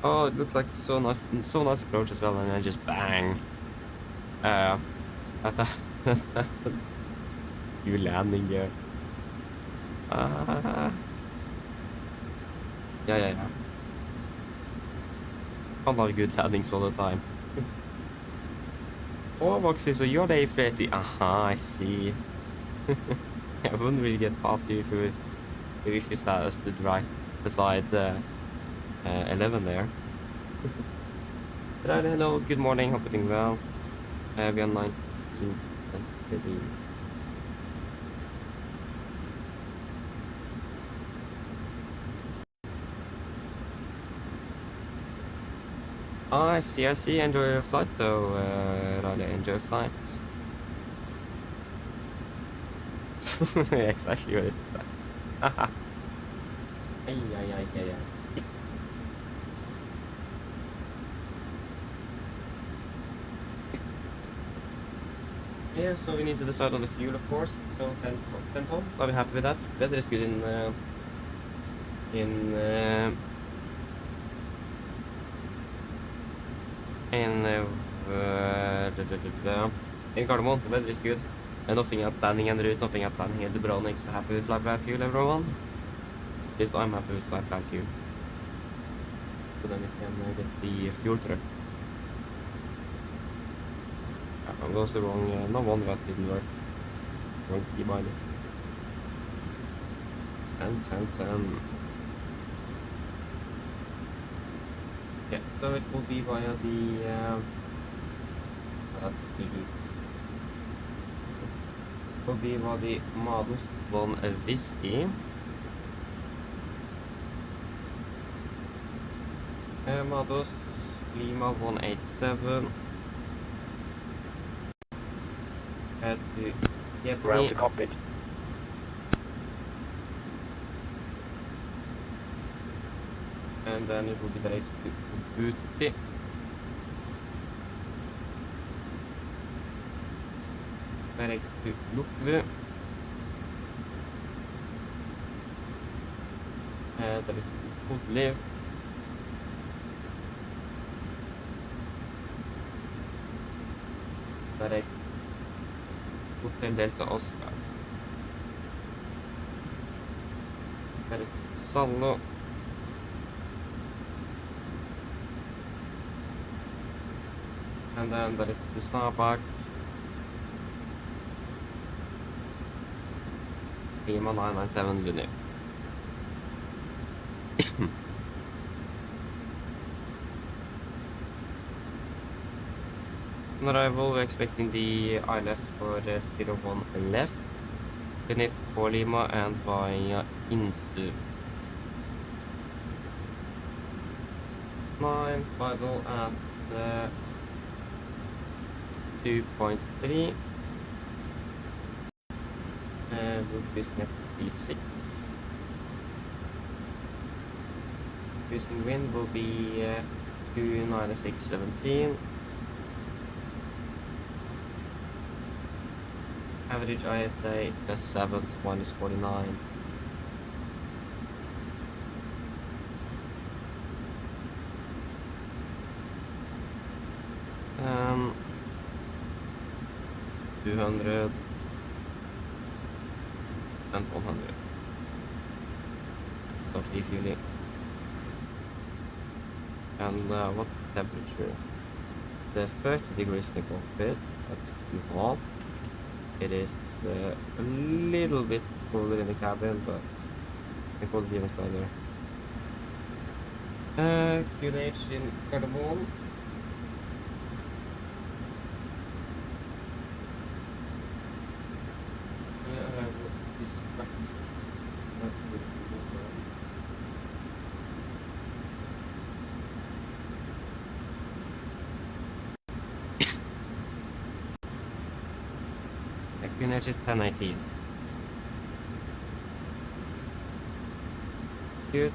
Oh, it looked like so nice approach as well, and then just bang. That's you landing here. Yeah. Can't have good landings all the time. Oh, Voxy, so you're the AFLY. I see. I wouldn't really get past you if you stood right beside 11 there. Right, hello, good morning, hope you're doing well. We are 19, 20. I see. Enjoy your flight though, Riley, enjoy flights. Exactly what is that? Ay. Yeah, so we need to decide on the fuel, of course. So 10 tons, I'll be happy with that. Weather is good in Gardermoen, the weather is good. And nothing outstanding en route, nothing outstanding in Dubrovnik, so happy with flight plan fuel, everyone. At least I'm happy with flight plan fuel. So then we can get the fuel truck. I'm also wrong, no wonder that didn't work. Wrong key binder. 10. Yeah, so it will be via the, that's the route. It will be via the Modus von Whiskey. Modus Lima 187. To Ground to cockpit. And then it will be direct to Uti. Direct to Lukve. Direct to Podlev. Direct Hotel Delta Oscar. Direct to Sallo. And then direct to Sabak. Lima 997 unit. On arrival, we're expecting the ILS for 01 left. Unit for Lima and via Insu. 9 final at 2.3. We'll be using at B6. Using wind will be 296.17. Average ISA +7 to -49. Um, 200 and 100. Start refueling. And what's the temperature? It's 30 degrees in the cockpit. That's too hot. It is a little bit cooler in the cabin, but I could even further. QNH in Gardermoen. QNH is 1019. Scoot.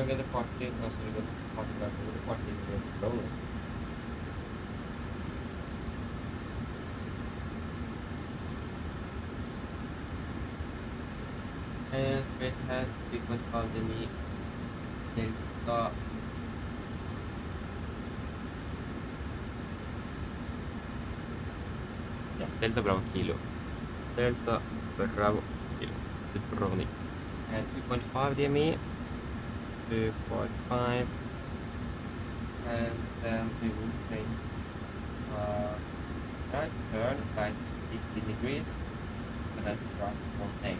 With the party, also with the party back with the party with the roller. Straight ahead, 3.5 demi. Delta. Delta Bravo Kilo. Delta Bravo Kilo. Dubrovnik. And 2.5 DME. 2.5. And then we will take right turn like 15 degrees. And then track 1.8.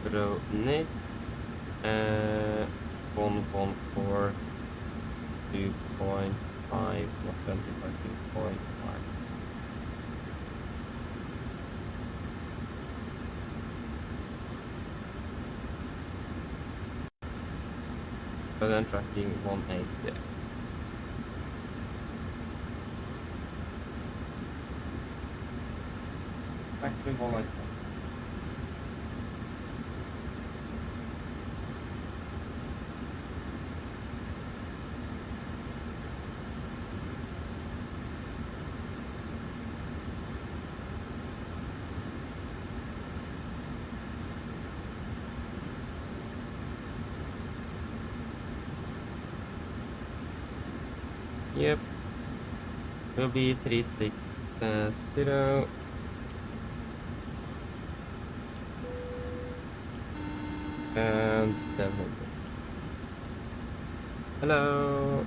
Dubrovnik. 114. 2.5, not 25, 2.5. So then tracking 1.8 there. Maximum 1.5. Yep, will be 360 and 700. Hello.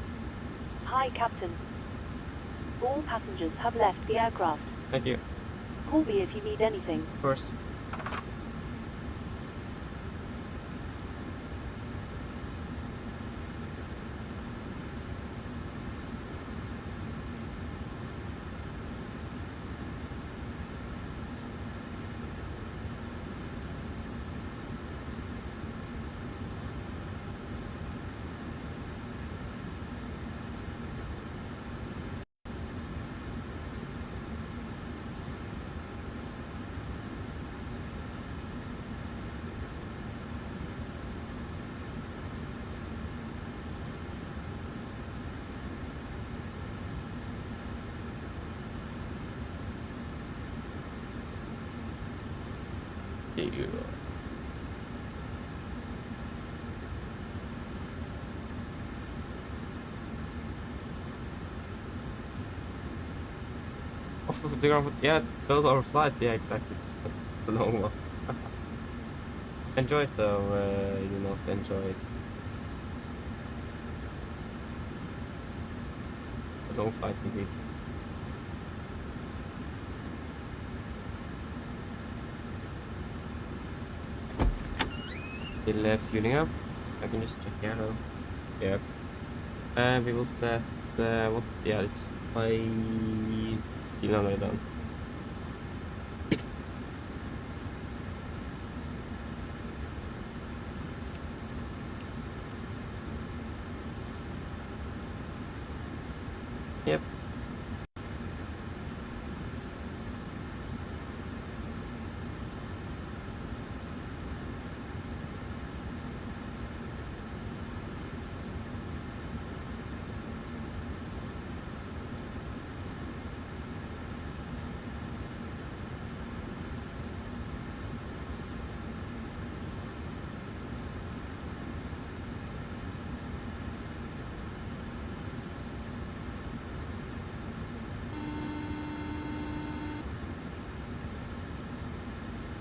Hi, Captain. All passengers have left the aircraft. Thank you. Call me if you need anything. Of course. You. Off of the ground, yeah, it's 12-hour flight, yeah, exactly, it's a long one. Enjoy it though, you know, enjoy it. A long flight indeed. Still fueling up. I can just check here though. Yep. And we will set what's, yeah, it's 516 done. Yep.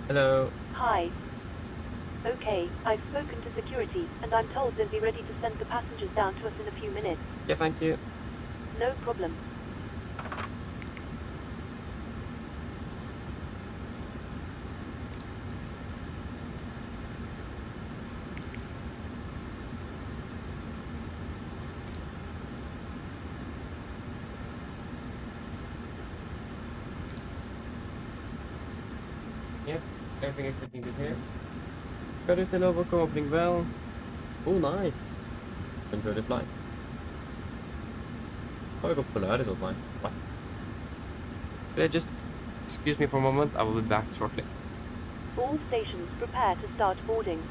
Hello. Hi. Okay, I've spoken to security, and I'm told they'll be ready to send the passengers down to us in a few minutes. Yeah, thank you. No problem. Yep, everything is looking good here. Got it over, opening well. Oh, nice. Enjoy the flight. Oh, I got Polaris on mine. What? Could I just excuse me for a moment? I will be back shortly. All stations prepare to start boarding.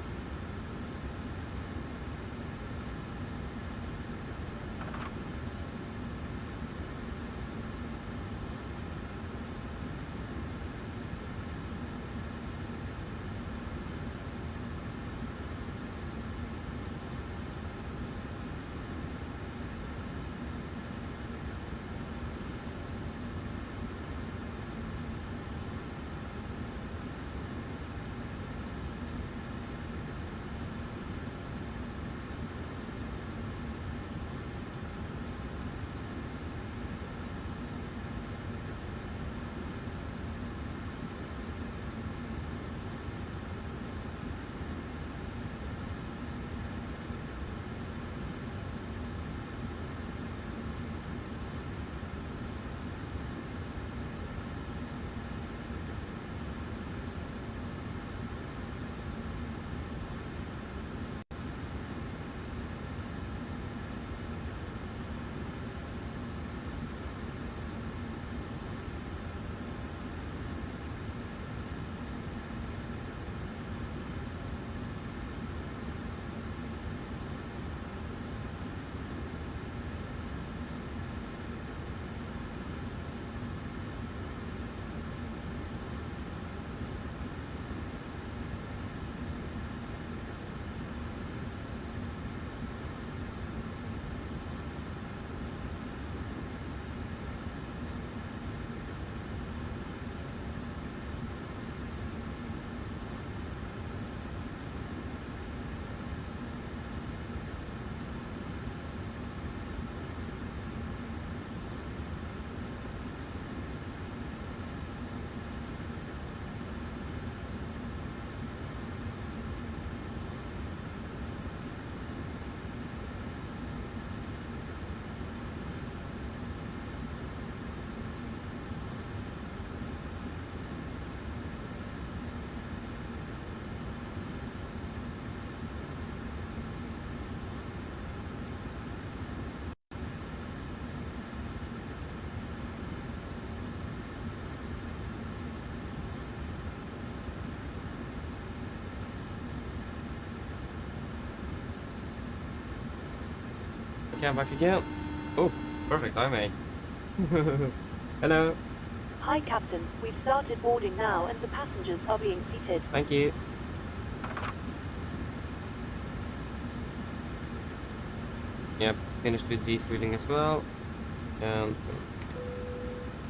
Okay, I'm back again. Oh, perfect, I'm A. Hello. Hi, Captain. We've started boarding now, and the passengers are being seated. Thank you. Yep, finished with refueling as well. And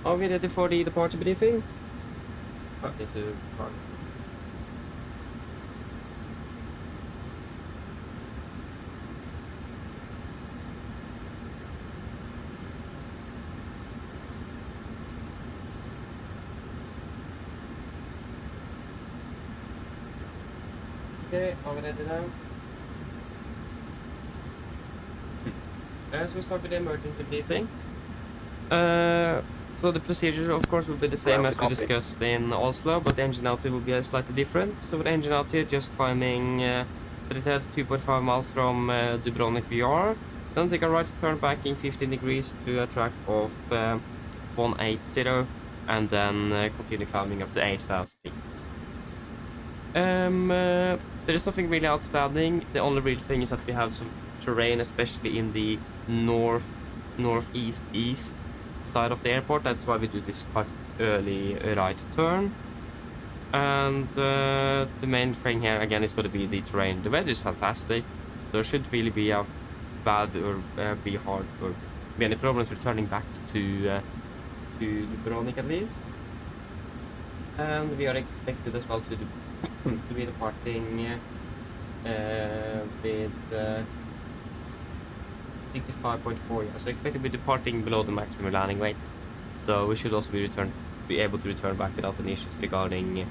are we ready for the departure briefing? Okay, to park. Okay, are we ready now? So we start with the emergency briefing. So the procedure, of course, will be the same as we discussed in Oslo, but the engine outage will be slightly different. So with the engine outage, just climbing 2.5 miles from Dubrovnik VR, then take a right turn back in 15 degrees to a track of 180, and then continue climbing up to 8,000 feet. There is nothing really outstanding. The only real thing is that we have some terrain, especially in the northeast side of the airport. That's why we do this quite early right turn. And the main thing here again is going to be the terrain. The weather is fantastic. There should really be a bad or be hard or be any problems returning back to Dubrovnik at least. And we are expected as well to be departing with 65.4, yeah. So expect to be departing below the maximum landing weight. So we should also be able to return back without any issues regarding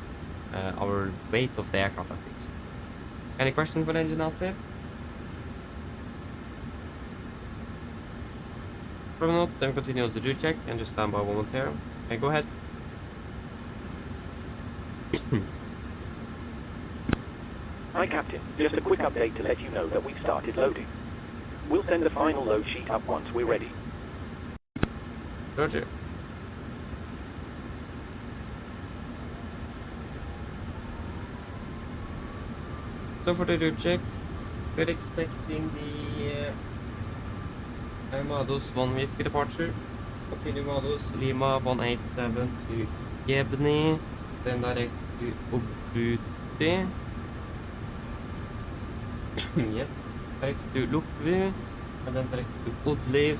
our weight of the aircraft at least. Any questions for the engine outside? Probably not. Then continue to do check and just stand by momentarily. Okay, go ahead. Hi, Captain. Just a quick update to let you know that we've started loading. We'll send the final load sheet up once we're ready. Roger. So for the route check, we're expecting the Modus 1 Whiskey departure. Continue Modus Lima 187 to Gebni, then direct to Obuti. Yes, direct to Lukvi, and then direct to Udliv,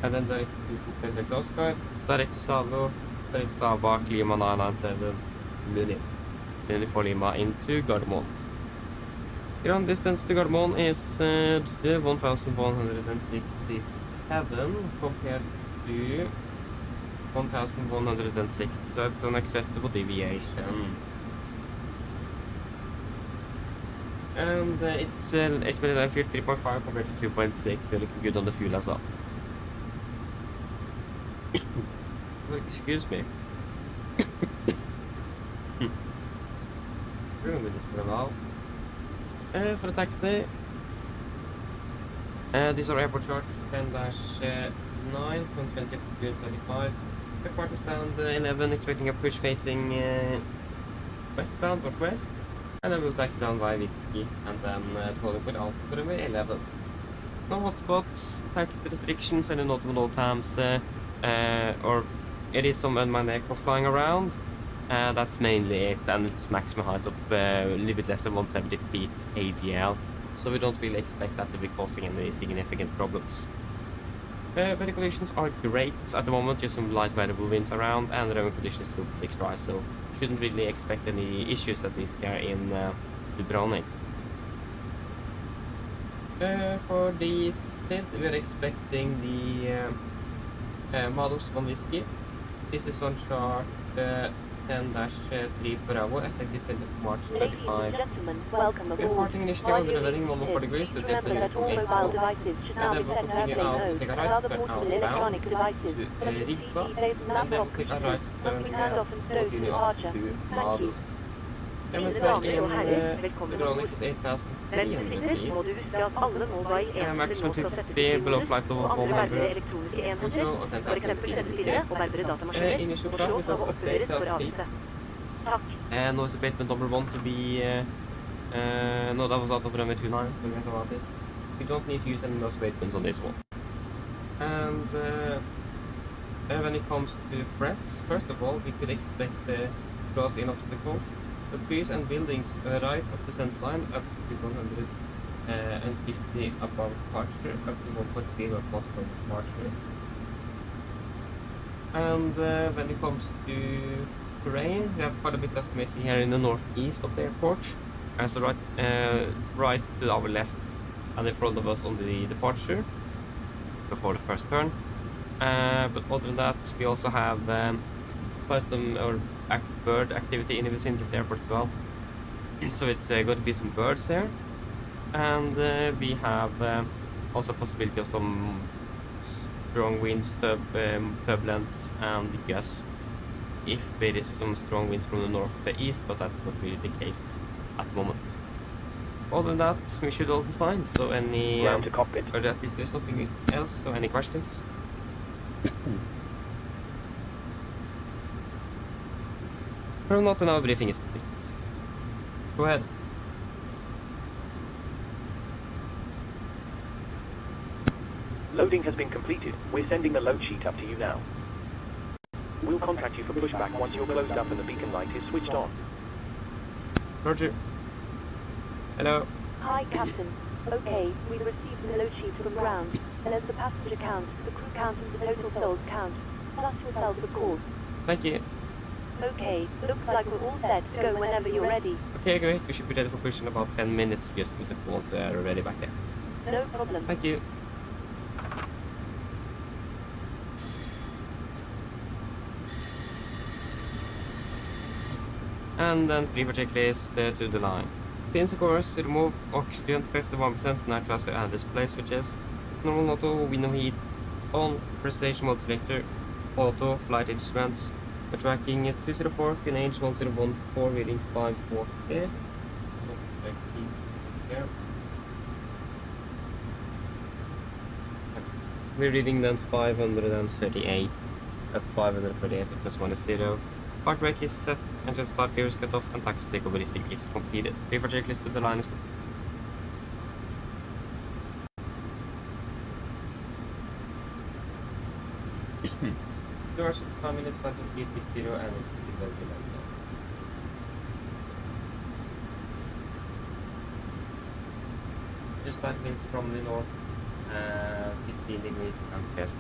and then direct to Hotel Oscar, direct to Salo, direct to Sabak, Lima 997, Luni. Luni for Lima into Gardermoen. Ground distance to Gardermoen is 1,167 compared to 1,160, so it's an acceptable deviation. And it's estimated at 3.5 compared to 2.6, so looking good on the fuel as well. Excuse me. Through with this for a while. For the taxi, these are airport charts 10-9 from 20th of June 25. Airport stand 11, expecting a push facing westbound, northwest. And then we'll taxi down by Whiskey, and then following with Alpha for runway 11. No hotspots, tax restrictions, and no NOTAMs, or it is some unmanned aircraft flying around. That's mainly it, and it's maximum height of a little bit less than 170 feet ADL, so we don't really expect that to be causing any significant problems. Weather conditions are great at the moment, just some light variable winds around, and the runway conditions through 6 dry, so shouldn't really expect any issues, at least here in Dubrovnik. For the SID, we are expecting the Modus 1 Whiskey. This is on chart 10-3 per hour, effective 20th of March 25. Welcome aboard. Departing initially under the weather 104 degrees to Delta Uniform 80, and then we'll continue out to take a right turn outbound to Riga, and then click a right turn again, continue up to Modus. MSA in Dubrovnik is 8,300 feet, maximum 250 below flight level 100, usual or 10,000 feet in this case. Initial clock is also up to 8,000 feet. Noise abatement number 1 to be, no, that was out of runway 29, forget about it. we don't need to use any nose weight bins on this one. And when it comes to threats, first of all, we could expect cross in obstacles. The trees and buildings right of the center line up to 150 above departure, up to 1.3 or plus from departure. And when it comes to terrain, we have quite a bit as you may see here in the northeast of the airport. So right to our left and in front of us on the departure before the first turn. But other than that, we also have quite some bird activity in the vicinity of the airport as well. So it's going to be some birds there. And we have also possibility of some strong winds, turbulence and gusts if there is some strong winds from the northeast, but that's not really the case at the moment. Other than that, we should all be fine. So any Ground to cockpit. or at least there's nothing else, so any questions? Or not, now briefing is complete. Go ahead. Loading has been completed. We're sending the load sheet up to you now. We'll contact you for pushback once you're closed up and the beacon light is switched on. Roger. Hello. Hi, Captain. Okay, we've received the load sheet from ground. There's the passenger count, the crew count and the total souls count. Plus yourself, of course. Thank you. Okay, looks like we're all set to go whenever you're ready. Okay, great. We should be ready for push in about 10 minutes. Just use it once we're ready back there. No problem. Thank you. And then pre checklist to the line. Pins of course, remove oxygen, press the 1% snare tracer and display switches. Normal auto, window heat, on, precision mode selector, auto, flight instruments. We're tracking 204, QNH 1014, reading 540. We're reading then 538. That's 538, so plus 1 is 0. Park brake is set, engine start gear is cut off, and taxi takeoff briefing is completed. Pre-for checklist to the line is complete. Doors 5 minutes, 5360, and it's to be very nice now. Just bad winds from the north, 15 degrees and test.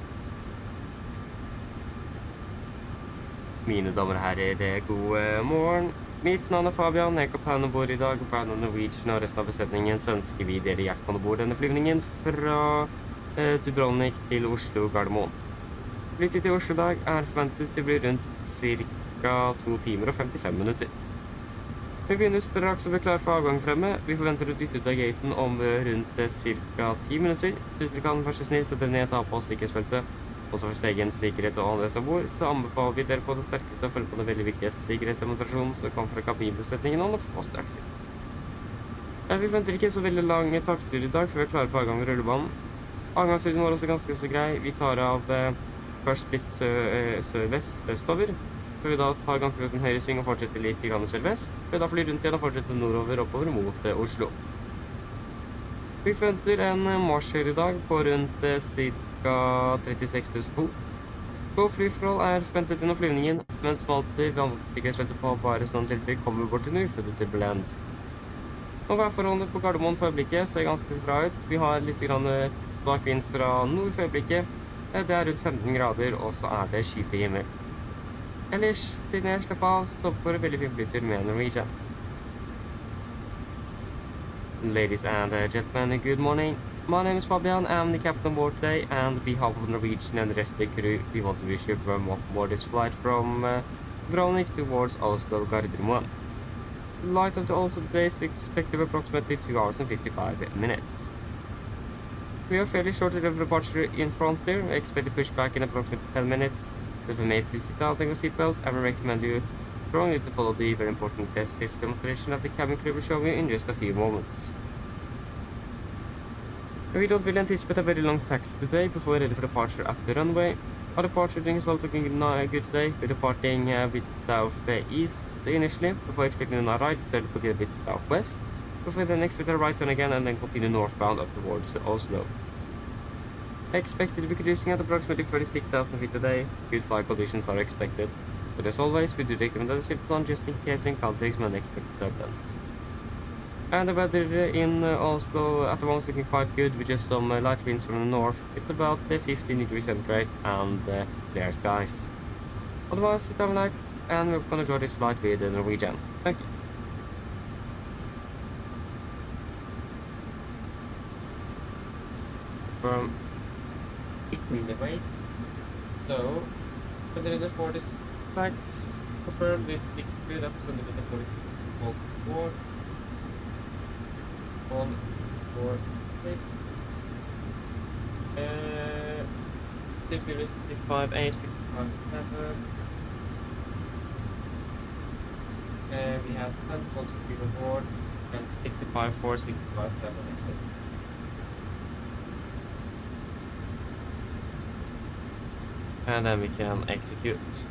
Mine damer og herrer, god morgen. Mitt navn Fabian, jeg er kaptein om bord i dag. På vegne av Norwegian og resten av besetningen så ønsker vi dere hjertelig om bord denne flyvningen fra Dubrovnik til Oslo Gardermoen. Flyttet til Oslo i dag er forventet til å bli rundt ca. 2 timer og 55 minutter. Vi begynner straks å bli klar for avgang fremme. Vi forventer å dytte ut av gaten om rundt ca. 10 minutter. Hvis dere kan være så snill, sette ned, ta på sikkerhetsbeltet. Også for egen sikkerhet og andre som bor, så anbefaler vi dere på det sterkeste å følge på den veldig viktige sikkerhetsdemonstrasjonen som kan fra kabinbesetningen og straks. Vi venter ikke så veldig lange takster i dag før vi er klare for avgang med rullebanen. Avgangsruten var også ganske så grei. Vi tar av først litt sør-vest østover, før vi da tar ganske en høyre sving og fortsetter litt sør-vest, før vi da flyr rundt igjen og fortsetter nordover oppover mot Oslo. Vi forventer en marsjhøyde i dag på rundt ca. 36 000 fot. På flyforhold er forventet under flyvningen, mens smalter vannsikkerhetsfeltet på bare sånn tilfelle kommer bort til uførte turbulens. Nå værforholdene på Gardermoen for øyeblikket ser ganske bra ut. Vi har litt svak vind fra nord for øyeblikket. Det er rundt 15 grader, og så er det skyfri himmel. Ellers, siden jeg slipper av, så får det veldig fin flytur med Norwegian. Ladies and gentlemen, good morning. My name is Fabian, I'm the captain on board today, and on behalf of Norwegian and the rest of the crew, we want to wish you a warm welcome aboard this flight from Dubrovnik towards Oslo Gardermoen. The flight of the Oslo today is expected approximately 2 hours and 55 minutes. We are fairly short of departure in front there. We expect to push back in approximately 10 minutes. If you may please sit out and your seatbelts, I will recommend you strongly to follow the very important test safety demonstration that the cabin crew will show you in just a few moments. We don't really anticipate a very long taxi today before we're ready for departure at the runway. Our departure doing is well looking good today. We're departing a bit southeast initially, before expecting a right to a bit southwest. before the next with a right turn again and then continue northbound up towards Oslo. Expected to be cruising at approximately 36,000 feet today. Good flight conditions are expected, but as always, we do recommend that the seatbelt on just in case encountering unexpected turbulence. And the weather in Oslo at the moment is looking quite good with just some light winds from the north. It's about 15 degrees centigrade and clear skies. Otherwise, sit down, relax, and we're gonna enjoy this flight with Norwegian. Thank you. From Elevate. So, 140 packs confirmed with 6 speed, that's 146 volts per board. 1, 4, 6. 55, 8, 55, 7. We have 10 volts per people board and 65, 4, 65, 7 actually. And then we can execute.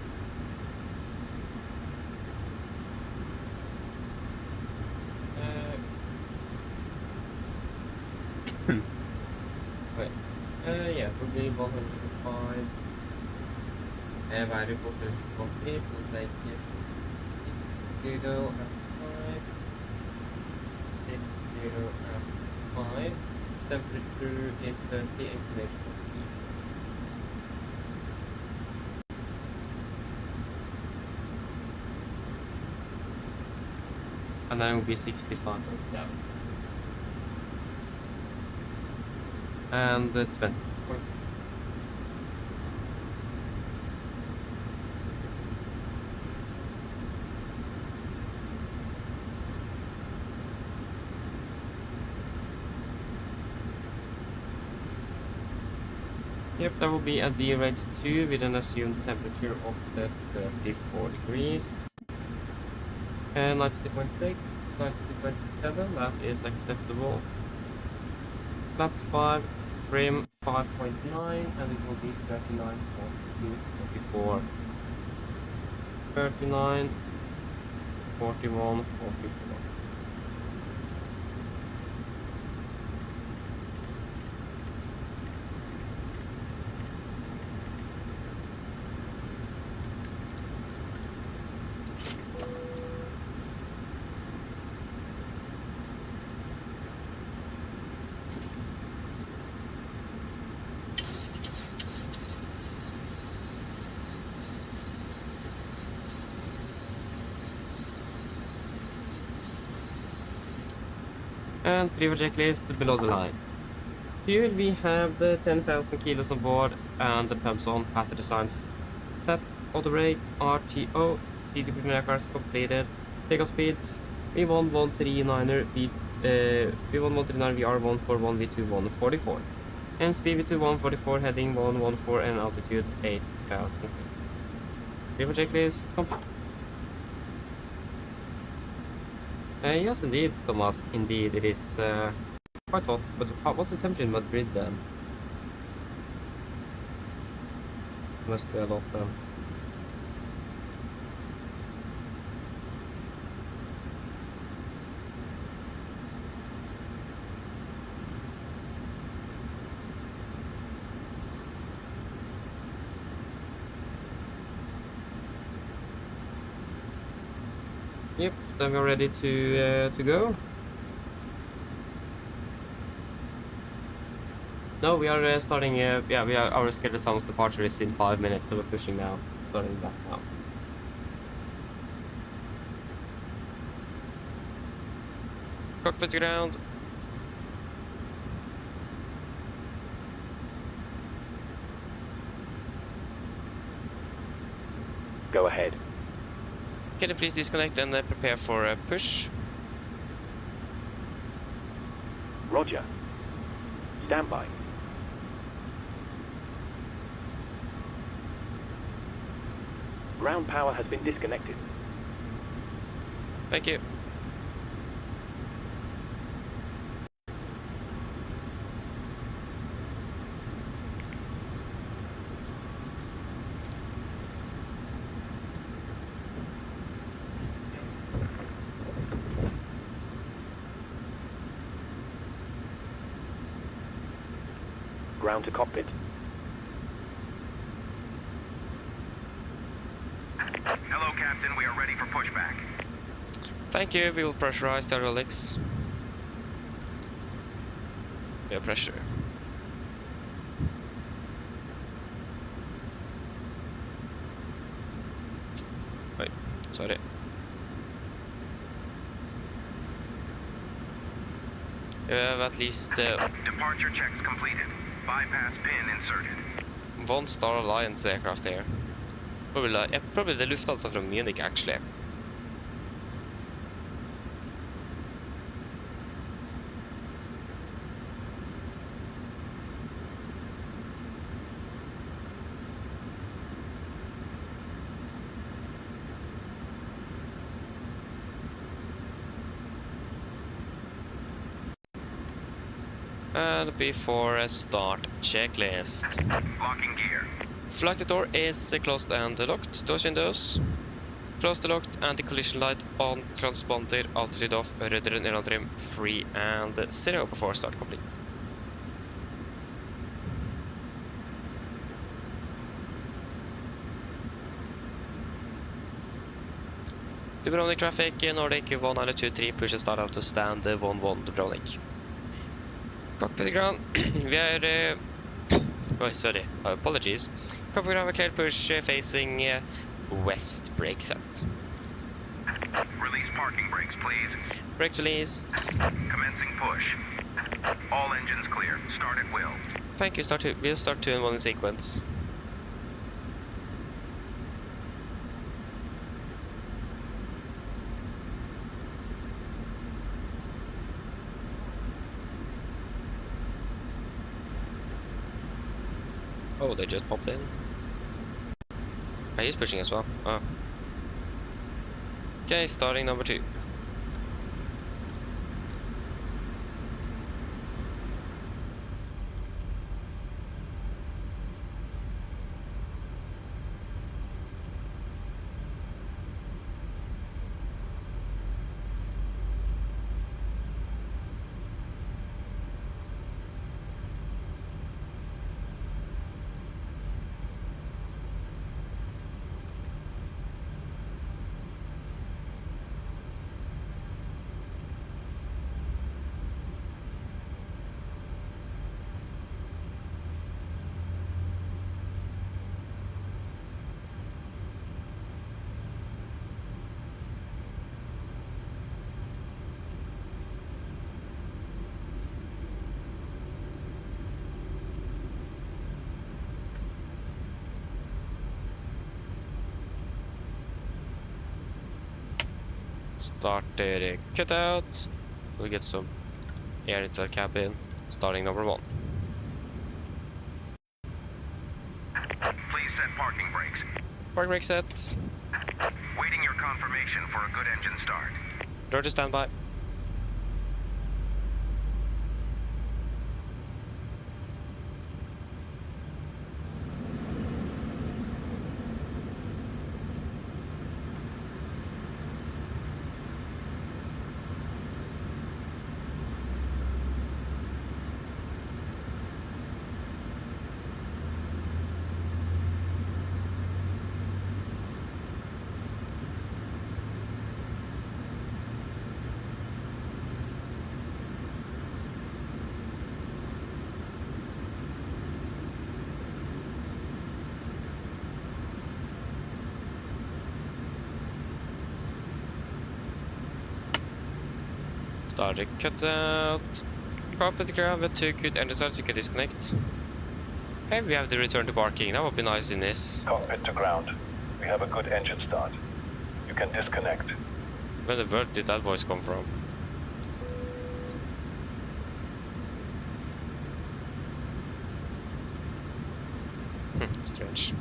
Wait. Yeah, for me 105. Variables are 613, so we'll take 60 at 5. 60 at 5. Temperature is 30, inclination. And then it will be 65.7. And 20. Yep, that will be a D-rate 2 with an assumed temperature of 34 degrees. And 92.6, 92.7, that is acceptable. Flaps 5, trim 5.9, and it will be 39, 42, 44, 39, 41, 44. And previous checklist below the line. Here we have the 10,000 kilos on board and the pumps on, passenger signs set, auto brake, RTO, CD preliminary cars completed, takeoff speeds, V1139er, V1139 VR141, V2 144. And speed V2 144, heading 114 and altitude 8,000 feet. Previous checklist complete. Yes, indeed, Thomas. Indeed, it is quite hot. But what's the temperature in Madrid then? Must be a lot then. Yep, then we're ready to go. No, we are starting. Yeah, we are. Our scheduled time of departure is in 5 minutes, so we're pushing now. Starting back now. Cockpit to ground. Go ahead. Can you please disconnect and prepare for a push? Roger. Stand by. Ground power has been disconnected. Thank you. ground to cockpit. Hello, Captain. We are ready for pushback. Thank you. We will pressurize the hydraulics. Yeah, pressure. Wait, sorry. We have at least Departure checks completed. Bypass pin inserted. 1 Star Alliance aircraft here. Probably the Lufthansa from Munich, actually. And before a start checklist. Locking gear. Flight door is closed and locked. Doors windows. Close the locked anti-collision light on. Transponder altitude off. Rudder and aerodrome trim free and 0 before start complete. Dubrovnik traffic, Nordic 1923, push and start out to stand 11 Dubrovnik. Cockpit ground, we are... oh, sorry, apologies. Cockpit ground, clear push facing west, brake set. Release parking brakes, please. Brakes released. Commencing push. All engines clear. Start at will. Thank you, we'll start 2 and 1 in sequence. Oh, they just popped in. Oh, he's pushing as well. Oh. Okay, starting number 2. Started cutout. We'll get some air into the cabin. Starting number 1. Please set parking brakes. Park brake set. Waiting your confirmation for a good engine start. Roger, standby. Started cutout. Carpet ground with 2 good engine starts, you can disconnect. Okay, we have the return to parking. That would be nice in this. Cockpit to ground. We have a good engine start. You can disconnect. Where the world did that voice come from? Strange.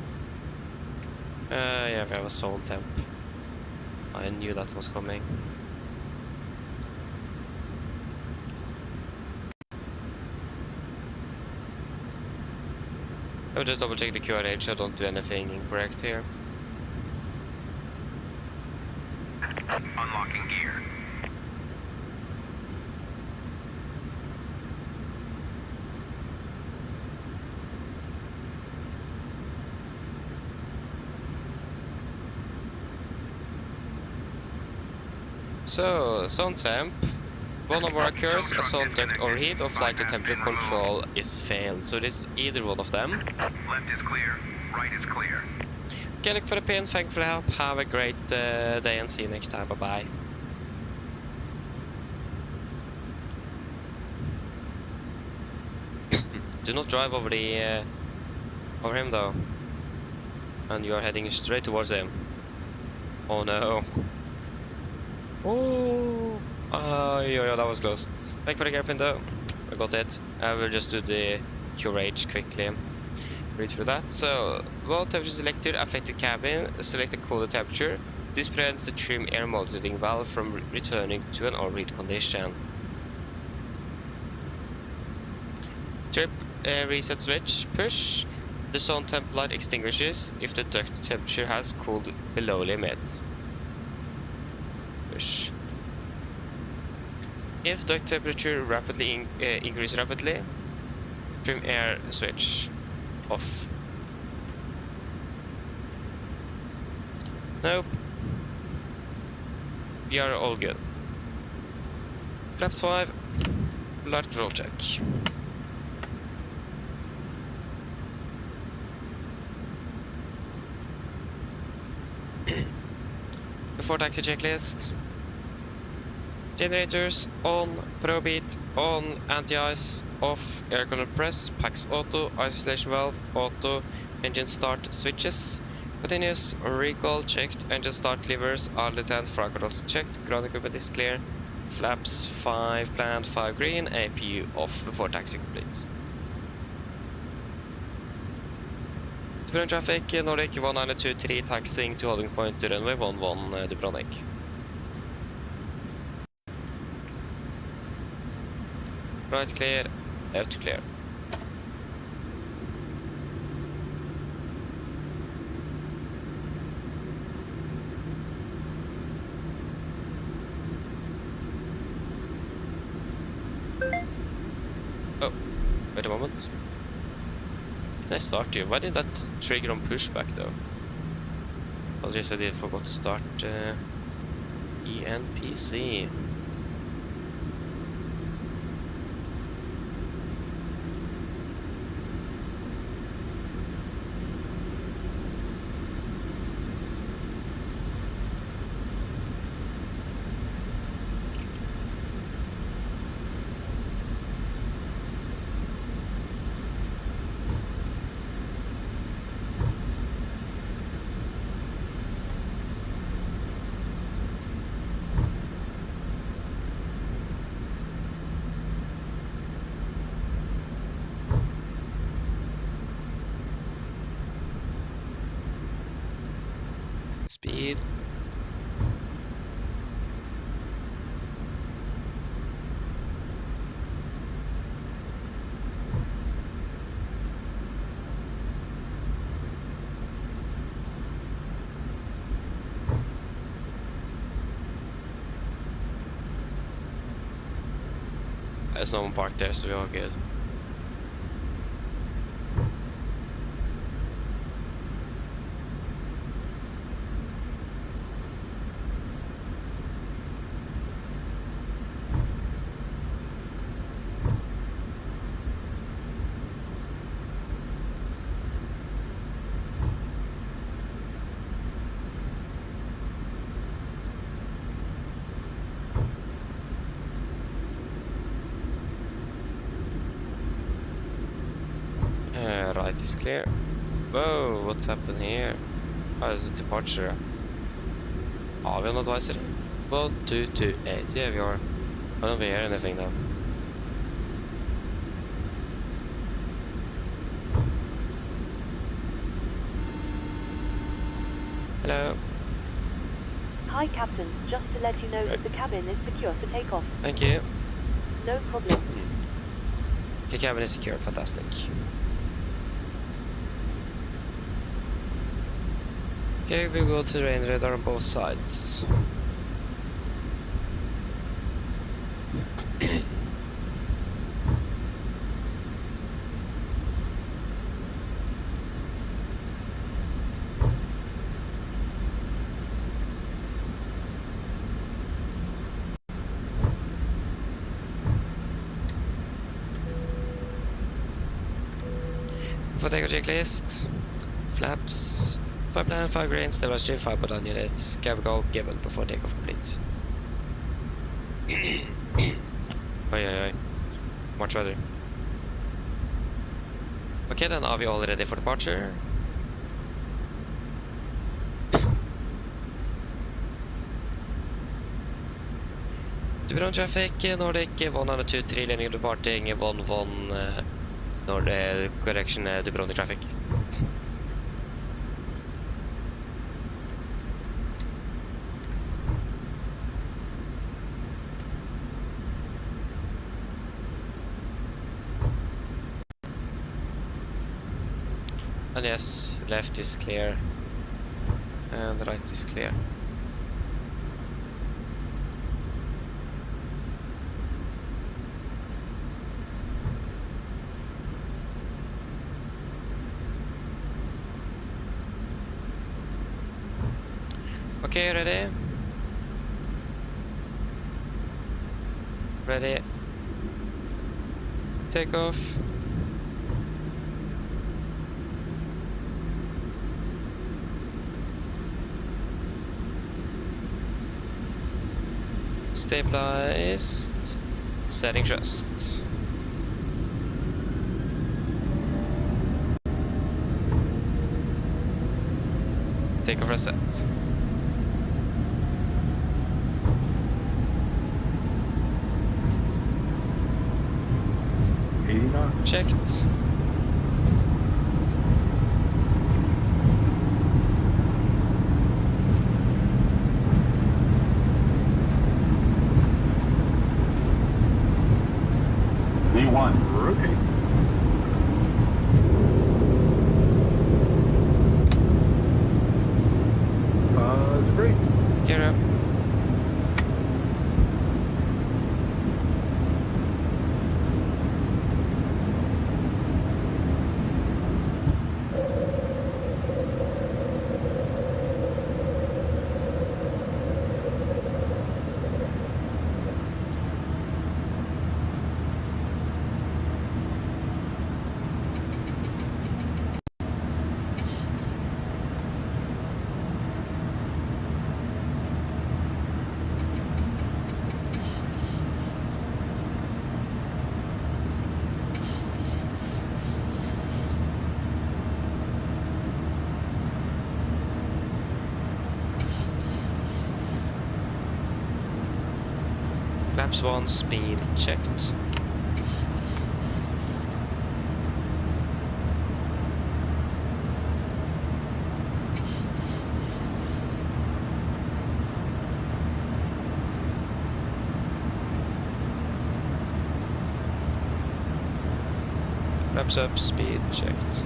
Yeah, we have a zone temp. I knew that was coming. I'll just double check the QRH, I don't do anything incorrect here. Unlocking gear. So, zone temp. One or more occurs, a zone duct overheat or flight to temperature control is failed. So this is either one of them. Left is clear. Right is clear. Okay, look for the pin. Thank you for the help. Have a great day and see you next time. Bye-bye. Do not drive over the over him though. And you are heading straight towards him. Oh no. Oh, yeah, that was close. Thank you for the hairpin though. I got it. I will just do the curage quickly. Read through that. So, well, temperature selector, affected cabin, select a cooler temperature. This prevents the trim air modulating valve from returning to an overheat condition. Trip reset switch, push. The zone temp light extinguishes if the duct temperature has cooled below limit. Push. If duct temperature rapidly increases rapidly, trim air switch off. Nope. We are all good. Flaps 5. Light control check. Before taxi checklist. Generators on, probeat on, anti-ice off, air cooler press, packs auto, isolation valve auto, engine start switches, continuous, recall checked, engine start levers, R10, frog also checked, ground equipment is clear, flaps 5 planned, 5 green, APU off before taxi complete. Dubrovnik traffic, Nordic 1923 taxiing to holding point to runway 11 Dubrovnik. Right clear, left clear. Oh, wait a moment. Can I start you? Why did that trigger on pushback though? Apologies, I did forgot to start ENPC. Speed. There's no one parked there, so we're all good. Right is clear. Whoa, what's happened here? Oh, there's a departure. Har vi en advisory? 1, 2, 2, 8. Yeah, we are. I don't hear anything now. Hello. Hi, Captain. Just to let you know that the cabin is secure for takeoff. Thank you. No problem. The cabin is secure. Fantastic. Okay, we go to the rain radar on both sides. for takeoff checklist. Flaps. 5 plan, 5 grains, stabilization, 5 button units. Chemical given before takeoff complete. Oi. Much better. Okay, then are we all ready for departure? Dubrovnik traffic, Nordic 123 landing departing, 11 Nordic correction Dubrovnik traffic. And yes, left is clear and the right is clear. Okay, ready? Ready. Take off. Stabilized. Setting thrust. Take off reset. Checked. V1, rotate. Great. Gear up. Flaps 1, speed checked. Flaps up, speed checked.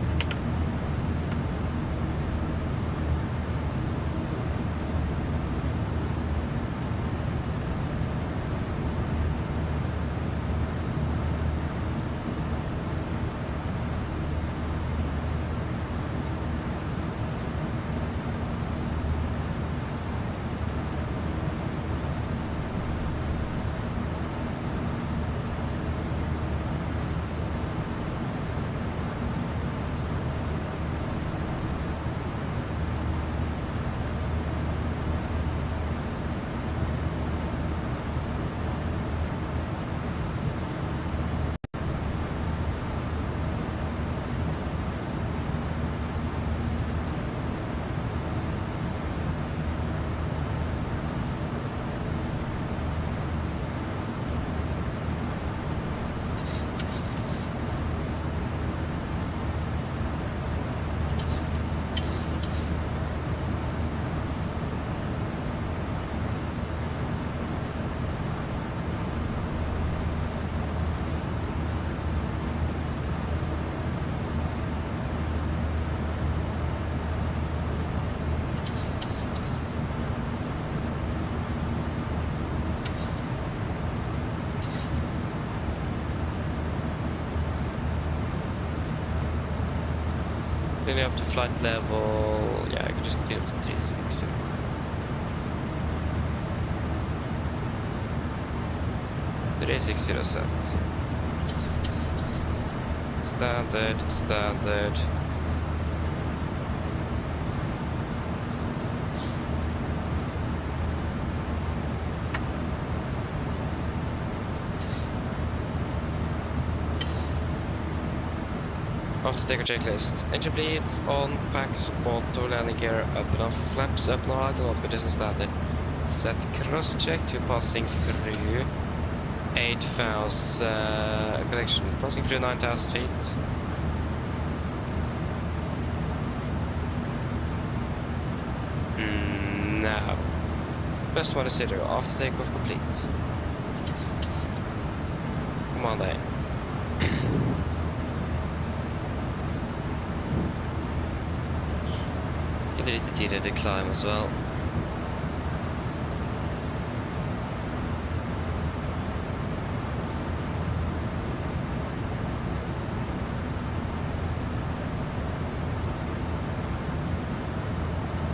Continue up to flight level. Yeah, I can just continue up to 36. 360 set. Standard, standard. After takeoff checklist. Engine bleeds, on, packs, auto, landing gear, up and off, flaps, up and right, and not, this is standard. Set cross check to passing through 8,000, connection, passing through 9,000 feet. Now, best one is 0, after takeoff complete. Come on then. Get lite tidigare till climb as well.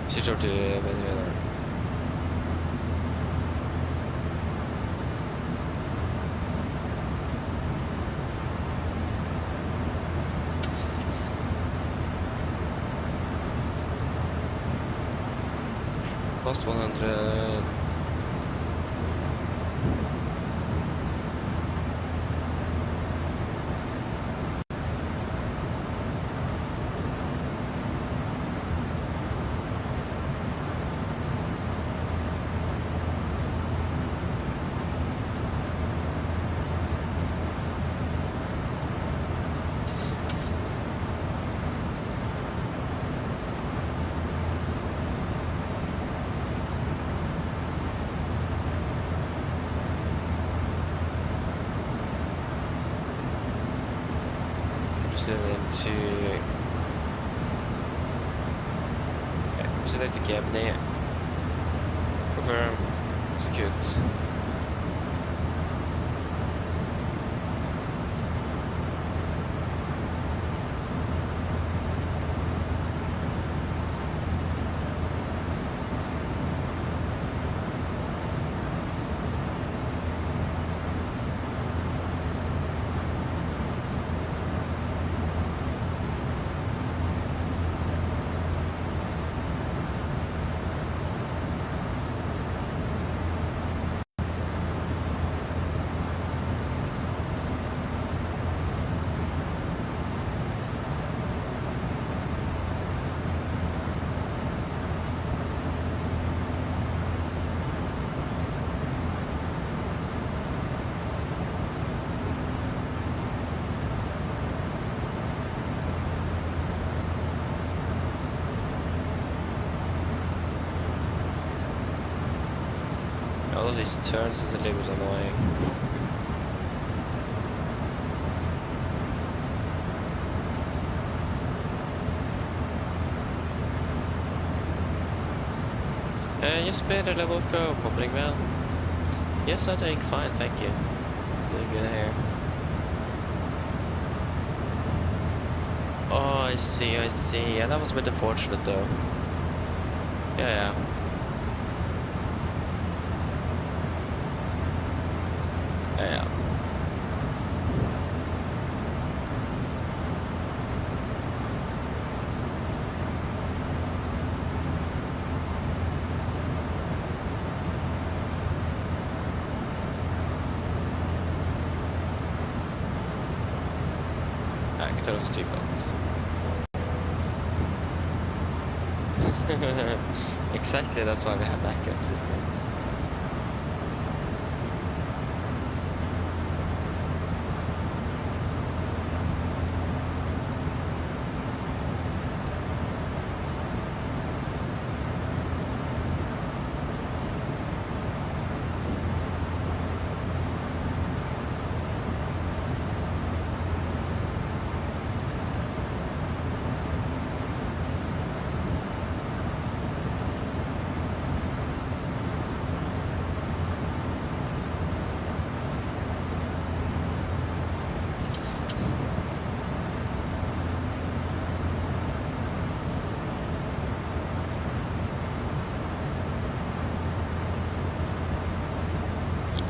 Så kör du vidare. Fast 100. Into select the cabinet, confirm, execute. All of these turns is a little bit annoying. Yes, better level go, mobbing well. Yes, I'm doing fine, thank you. Doing good here. Oh, I see. Yeah, that was a bit unfortunate though. Yeah. Yeah. I can tell it's 2 buttons. Exactly, that's why we have backups, isn't it?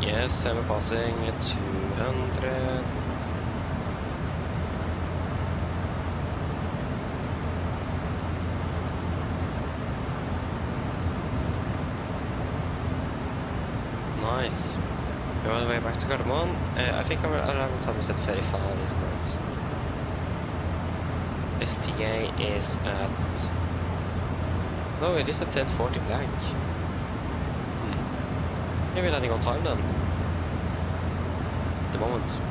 Yes, I'm passing 200. Nice. We're on the way back to Gardermoen. I think our arrival time is at 35, isn't it? STA is at... No, it is at 10:40 blank. Maybe landing on time then. At the moment.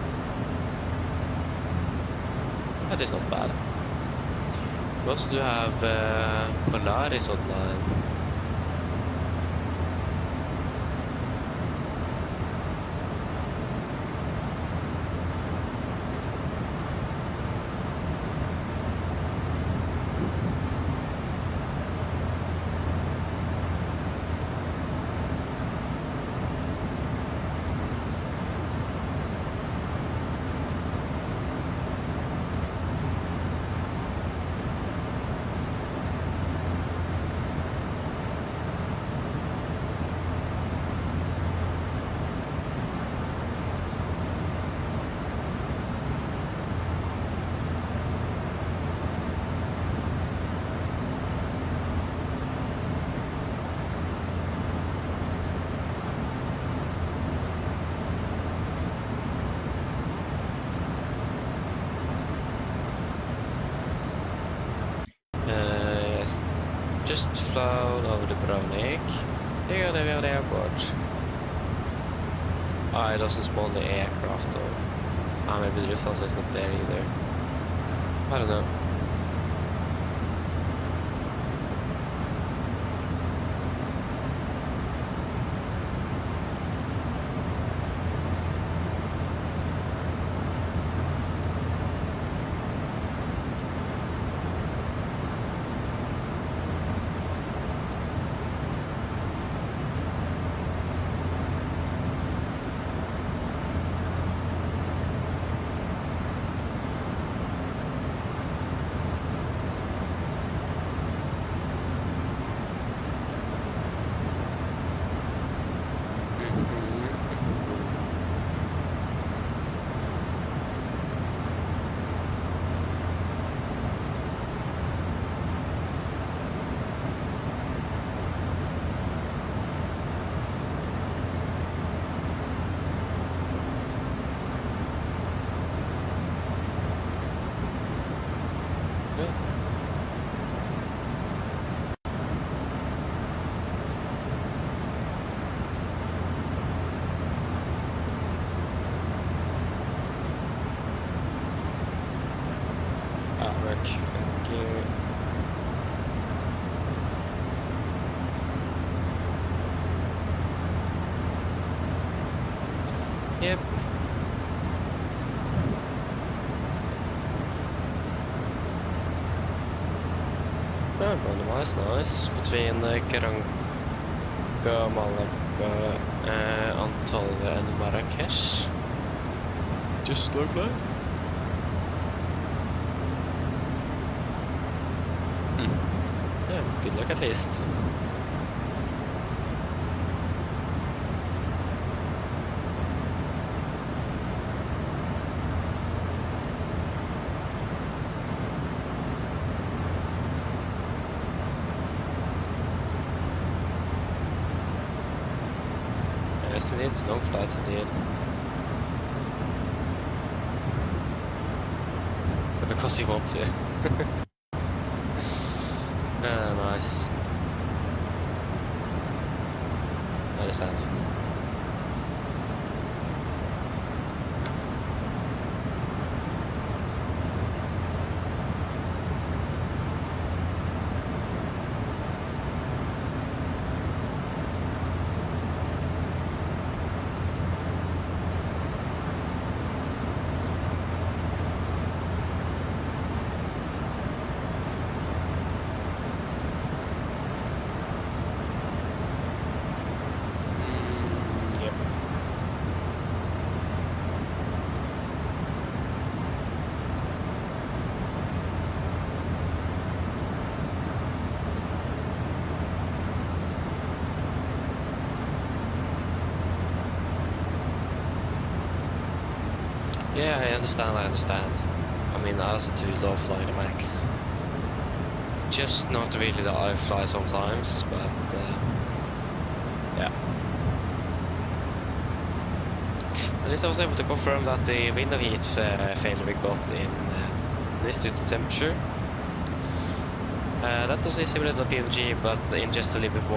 That is not bad. We also do have Polaris online. Just flown over Dubrovnik. There you go, there we are, the airport. Ah, it doesn't spawn the aircraft though. Ah, maybe the Lufthansa is not there either. I don't know. Thank you. Yep. Oh, randomized, nice. Between Granca, Malaga, Antalya and Marrakesh. Just look nice. Yeah, good luck at least. Yes, indeed, it's long flights indeed. But because you want to. Ah, nice. I understand. Yeah, I understand. I mean, I also do love flying the Max. Just not really the IFLY sometimes, but yeah. At least I was able to confirm that the window heat failure we got in this due to temperature. That was similar to PMDG, but in just a little bit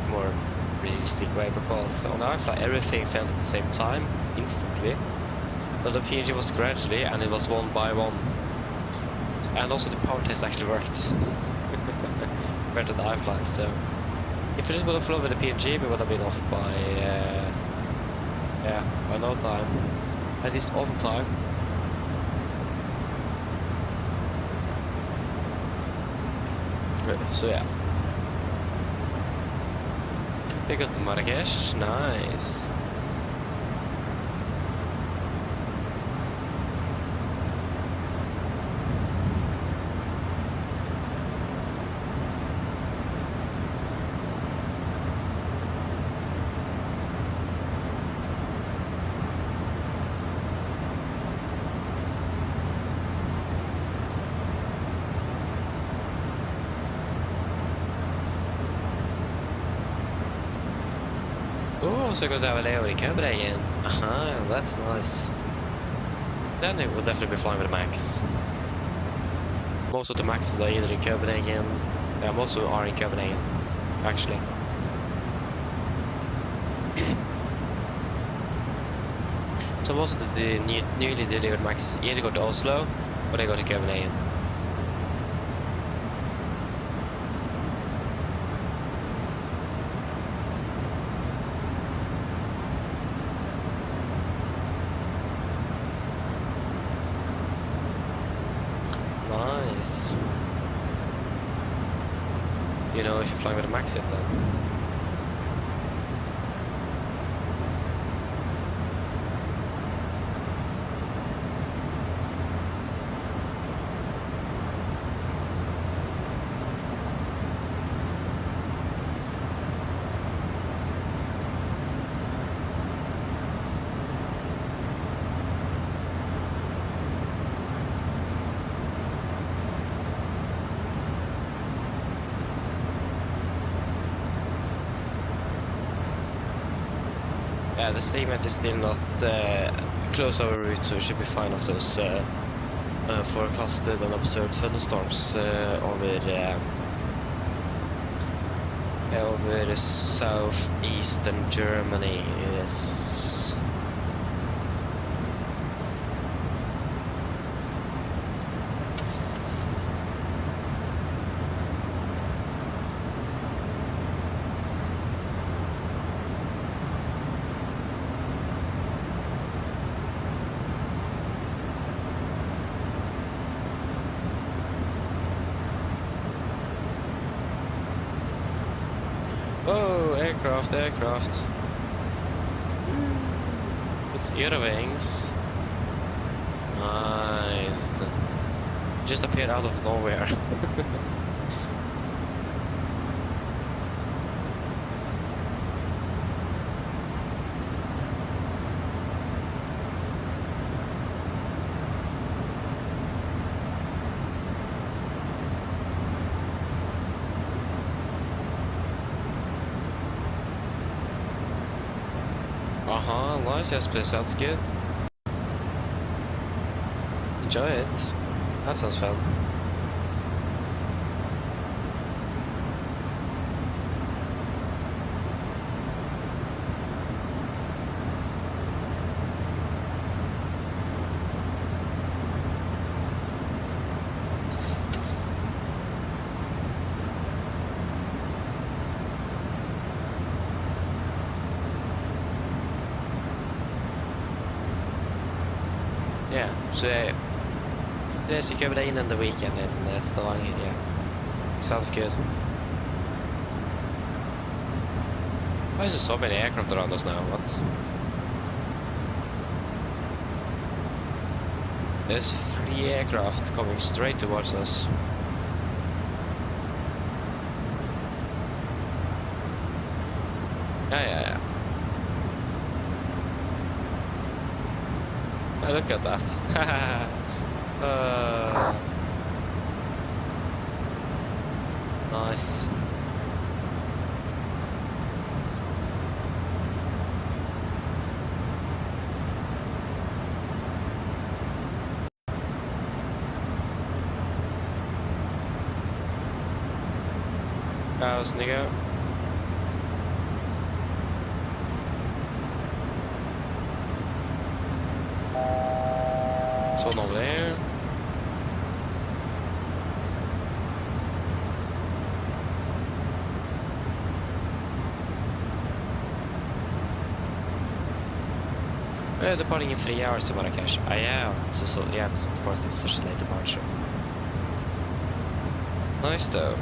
more, realistic way, because on the IFLY everything failed at the same time, instantly. But the PMDG was gradually, and it was one by one. And also the power test actually worked compared to the IFLY. So if we just would have flown with the PMDG, we would have been off by by no time, at least on time. So yeah, we got Marrakesh, nice. Oh, so it goes AMD Copenhagen. That's nice. Then it will definitely be flying with the Max. Most of the Maxes are either in Copenhagen. Yeah, most of them are in Copenhagen, actually. So most of the newly delivered Maxes either go to Oslo or they go to Copenhagen. Nice. You know if you're flying with a Max yet then? Yeah, the statement is still not close our route, so we should be fine of those forecasted and observed thunderstorms over southeastern Germany. Yes. Oh, aircraft. It's Eurowings. Nice. Just appeared out of nowhere. Nice, yes please, that's good. Enjoy it. That sounds fun. Yeah, so there's you covered in the weekend in Stavanger, yeah. Sounds good. Why is there so many aircraft around us now? What? There's 3 aircraft coming straight towards us. Yeah. Oh, look at that. Nice. browsing to go. So over there. Departing in 3 hours to Marrakesh. Yeah, so yeah, of course it's such a late departure. Nice though.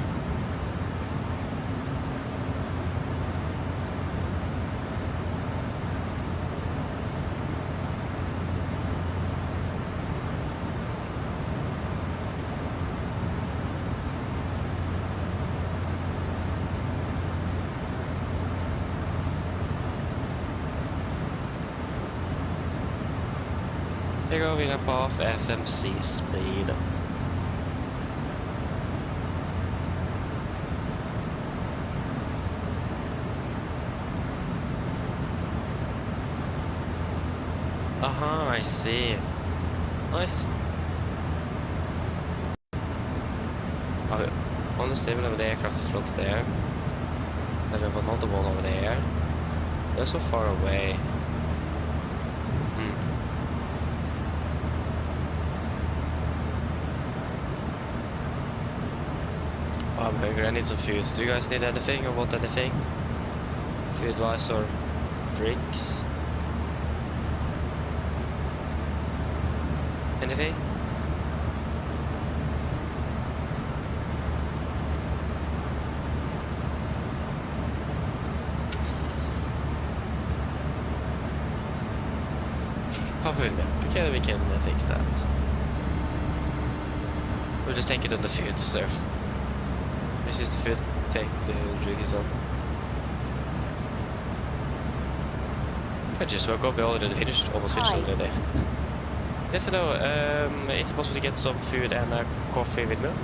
Here going up off FMC speed. I see. Nice. Oh, on the stable over there, across the front there. Then we have another one over there. They're so far away. I'm hungry, I need some food. Do you guys need anything or want anything? Food wise or drinks? Anything? Coffee milk. Okay, we can fix that. We'll just take it on the food, so. This is the food. Take the drink as well. I just woke up, we already finished, almost finished already. Yes, hello, is it possible to get some food and a coffee with milk?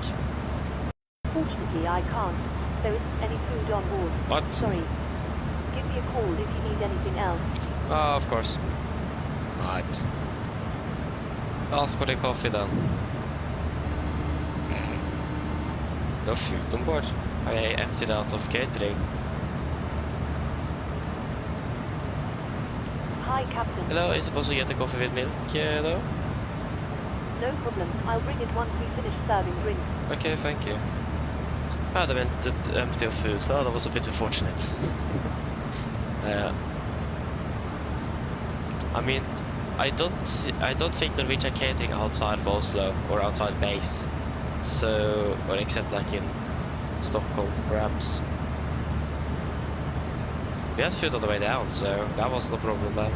Fortunately, I can't. There isn't any food on board. What? Sorry. Give me a call if you need anything else. Ah, of course. Right. Ask for the coffee then. No food on board. I emptied out of catering. Hi, Captain. Hello, is it possible to get a coffee with milk though? No problem. I'll bring it once we finish serving drinks. Okay, thank you. Ah, they went empty of food. Oh, that was a bit unfortunate. I mean, I don't think Norwegian catering outside of Oslo or outside base. So, or except like in Stockholm, perhaps. We had food on the way down, so that wasn't a problem then.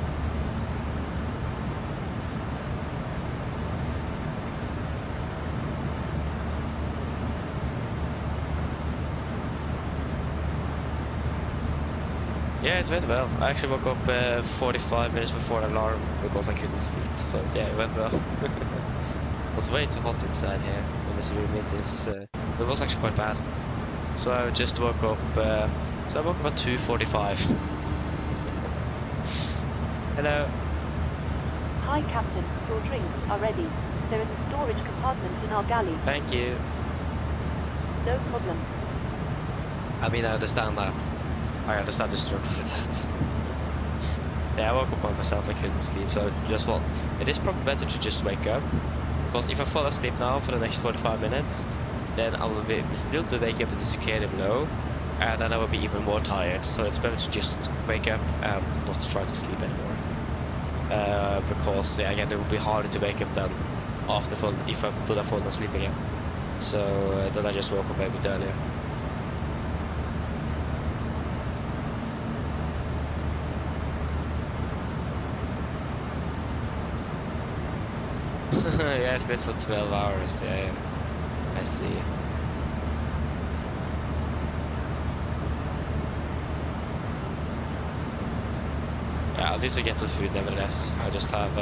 Yeah, it went well. I actually woke up 45 minutes before the alarm because I couldn't sleep, so yeah, it went well. It was way too hot inside here in this room. It was actually quite bad. So I just woke up. So I woke up at 2:45. Hello. Hi, Captain. Your drinks are ready. There is a storage compartment in our galley. Thank you. No problem. I mean, I understand that. I understand the struggle for that. Yeah, I woke up by myself. I couldn't sleep, so I just thought it is probably better to just wake up. Because if I fall asleep now for the next 45 minutes, then I will still be waking up at the circadian low, and then I will be even more tired. So it's better to just wake up and not try to sleep anymore. Because yeah, again, it will be harder to wake up than after if I would have fallen asleep again. So then I just woke up a bit earlier. Yeah, I slept for 12 hours, yeah, I see. Yeah, I'll need to get some food nevertheless. I just have,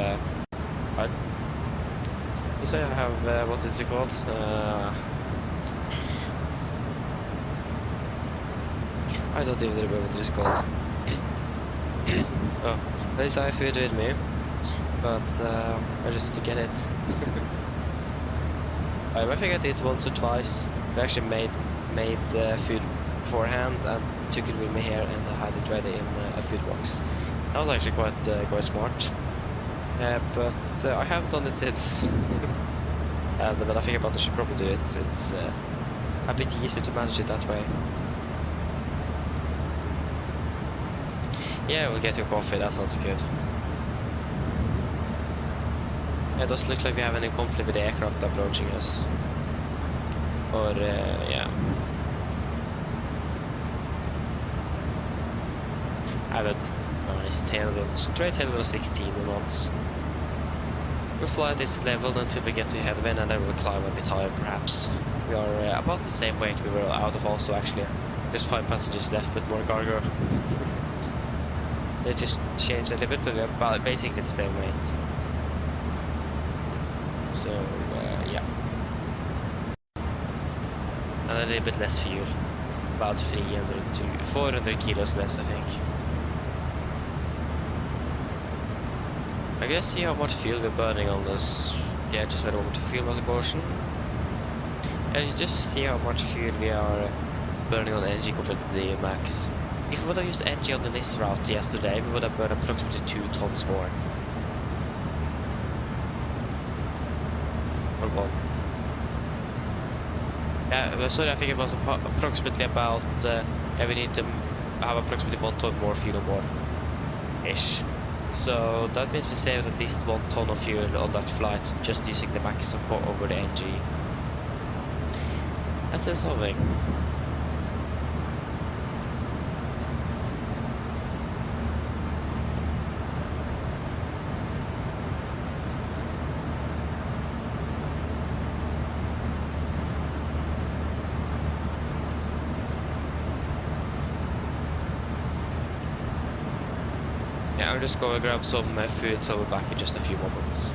let's say I have, what is it called? I don't even remember what it is called. Oh, at least I have food with me. But I just need to get it. I think I did once or twice. We actually made food beforehand and took it with me here, and I had it ready in a food box. That was actually quite smart. But I haven't done it since. But I think I should probably do it. It's a bit easier to manage it that way. Yeah, we'll get your coffee. That sounds good. It doesn't look like we have any conflict with the aircraft approaching us. Or, yeah. I have a nice tailwheel, straight tailwheel 16 knots. We'll fly at this level until we get to headwind, and then we'll climb a bit higher perhaps. We are about the same weight we were out of Oslo actually. Just 5 passengers left but more cargo. They just changed a little bit, but we're about basically the same weight. So, yeah. And a little bit less fuel. About 300 to 400 kilos less, I think. I guess see how much fuel we're burning on this. Yeah, just went over to fuel as a caution. And just see how much fuel we are burning on NG compared to the max. If we would have used NG on this route yesterday, we would have burned approximately 2 tons more. Or 1. Yeah, sorry, I think it was approximately about, we need to have approximately 1 ton more fuel or more-ish. So that means we saved at least 1 ton of fuel on that flight just using the max over the NG. That says something. Yeah, I'm just gonna grab some food, so we're back in just a few moments.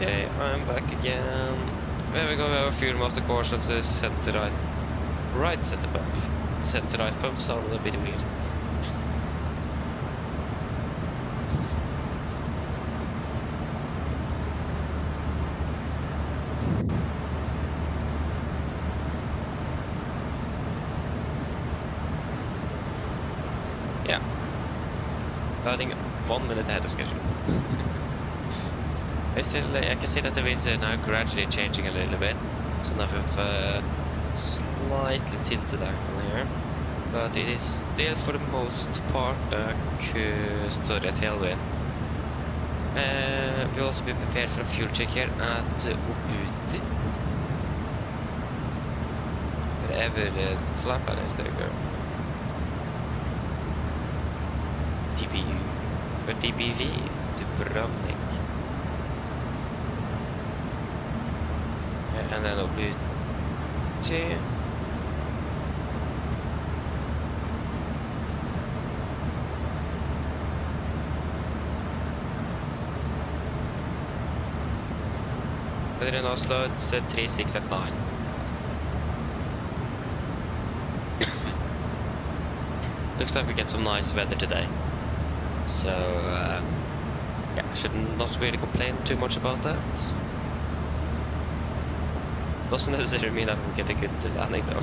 Okay, I'm back again. There we go, we have a fuel master course at the center right center pump. Center right pump sounded a bit weird. Yeah. Starting 1 minute ahead of schedule. I can see that the winds are now gradually changing a little bit. So now we've slightly tilted angle here. But it is still for the most part a större tailwind. We'll also be prepared for a fuel check here at Ubuti. Wherever the flight is, there you go. DBU or DBV, Dubrovnik. And then Ubuti. Weather in Oslo, it's 36 at 9. Looks like we get some nice weather today. So, yeah, should not really complain too much about that. Doesn't necessarily mean I will get a good landing though.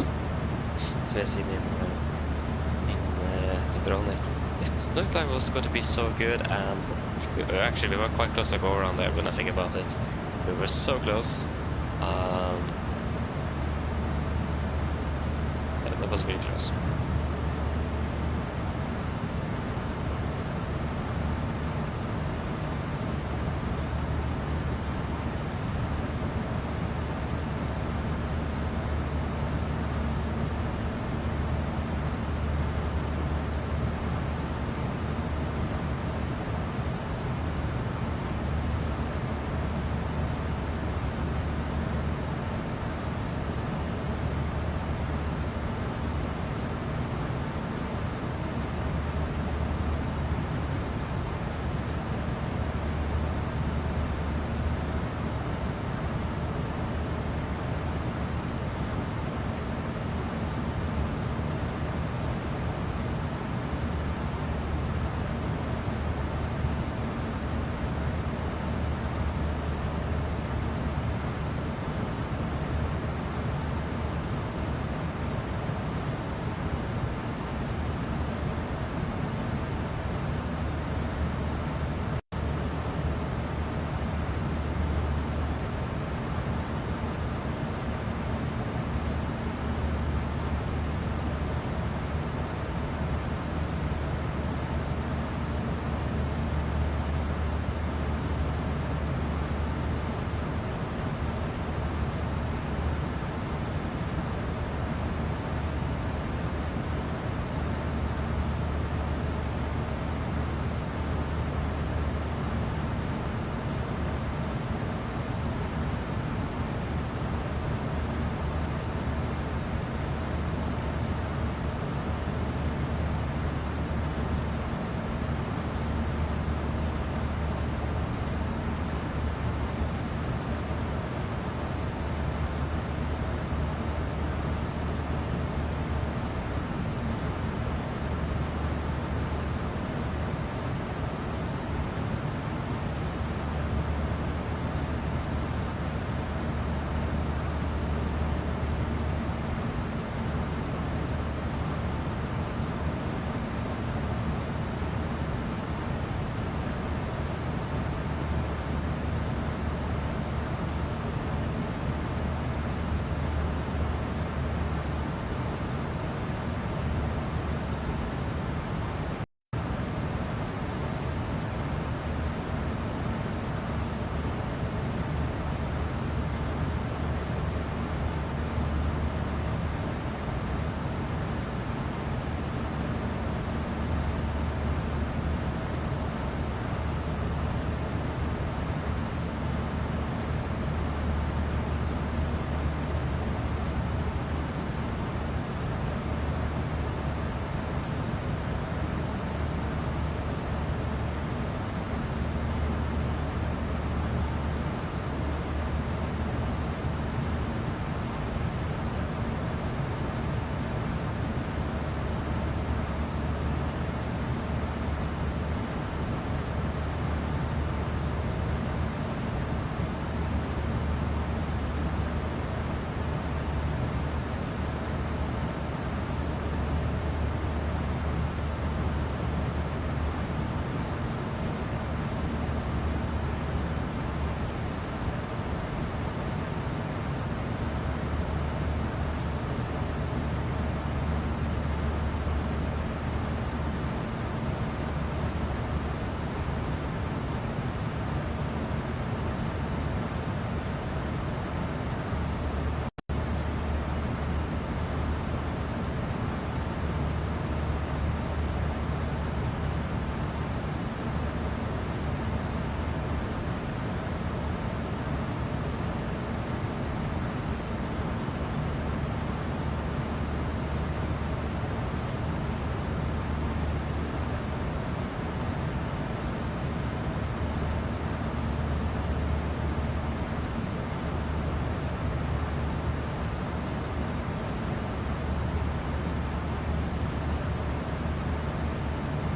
As we've seen in Dubrovnik. It looked like it was going to be so good, and we were quite close to go around there when I think about it. We were so close. Yeah, that was really close.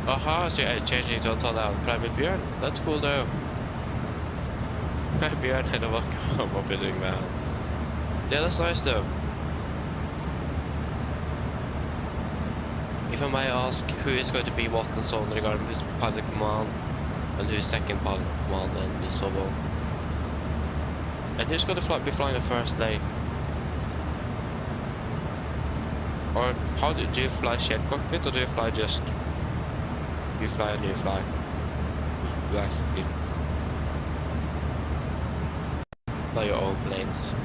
Aha, så jag är changing to ta out private Björn. That's cool though. Björn, hello, welcome. Hope you're doing well. Yeah, that's nice though. If I may ask, who is going to be what and so on regarding who's pilot command and who's second pilot command and so on. And who's going to be flying the first day? Or how do you fly shared cockpit, or do you fly just you fly and you fly? Like you fly your own planes.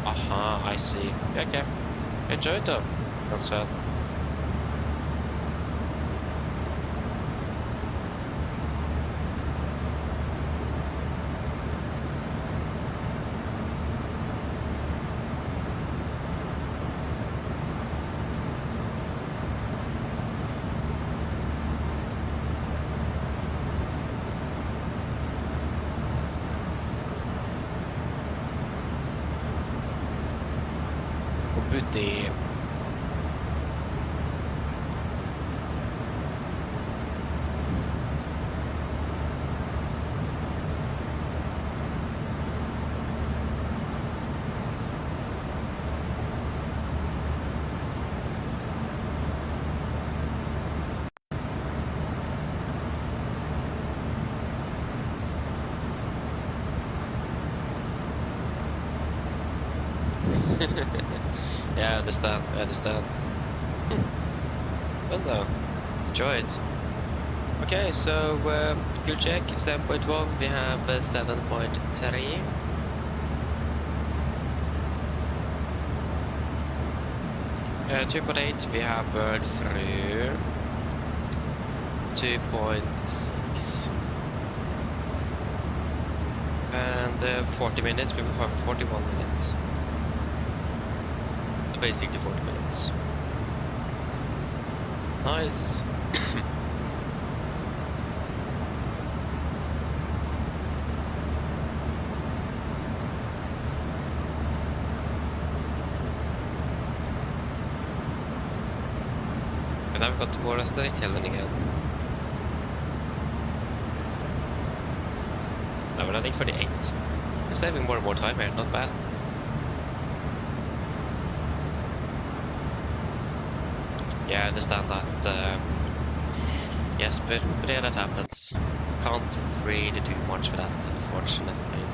Aha, I see. Okay. Enjoy it though. That's sad. Det yeah, I understand. Well though, enjoy it. Okay, so fuel check 7.1, we have 7.3. Uh, 2.8, we have burned through 2.6. And 40 minutes, we will have 41 minutes. Basically 40 minutes. Nice. And I've got to Boris telling again. Now we're running for the 8. We're saving more and more time here, not bad. Yeah, I understand that. Yes, but yeah, that happens. Can't really do much for that, unfortunately.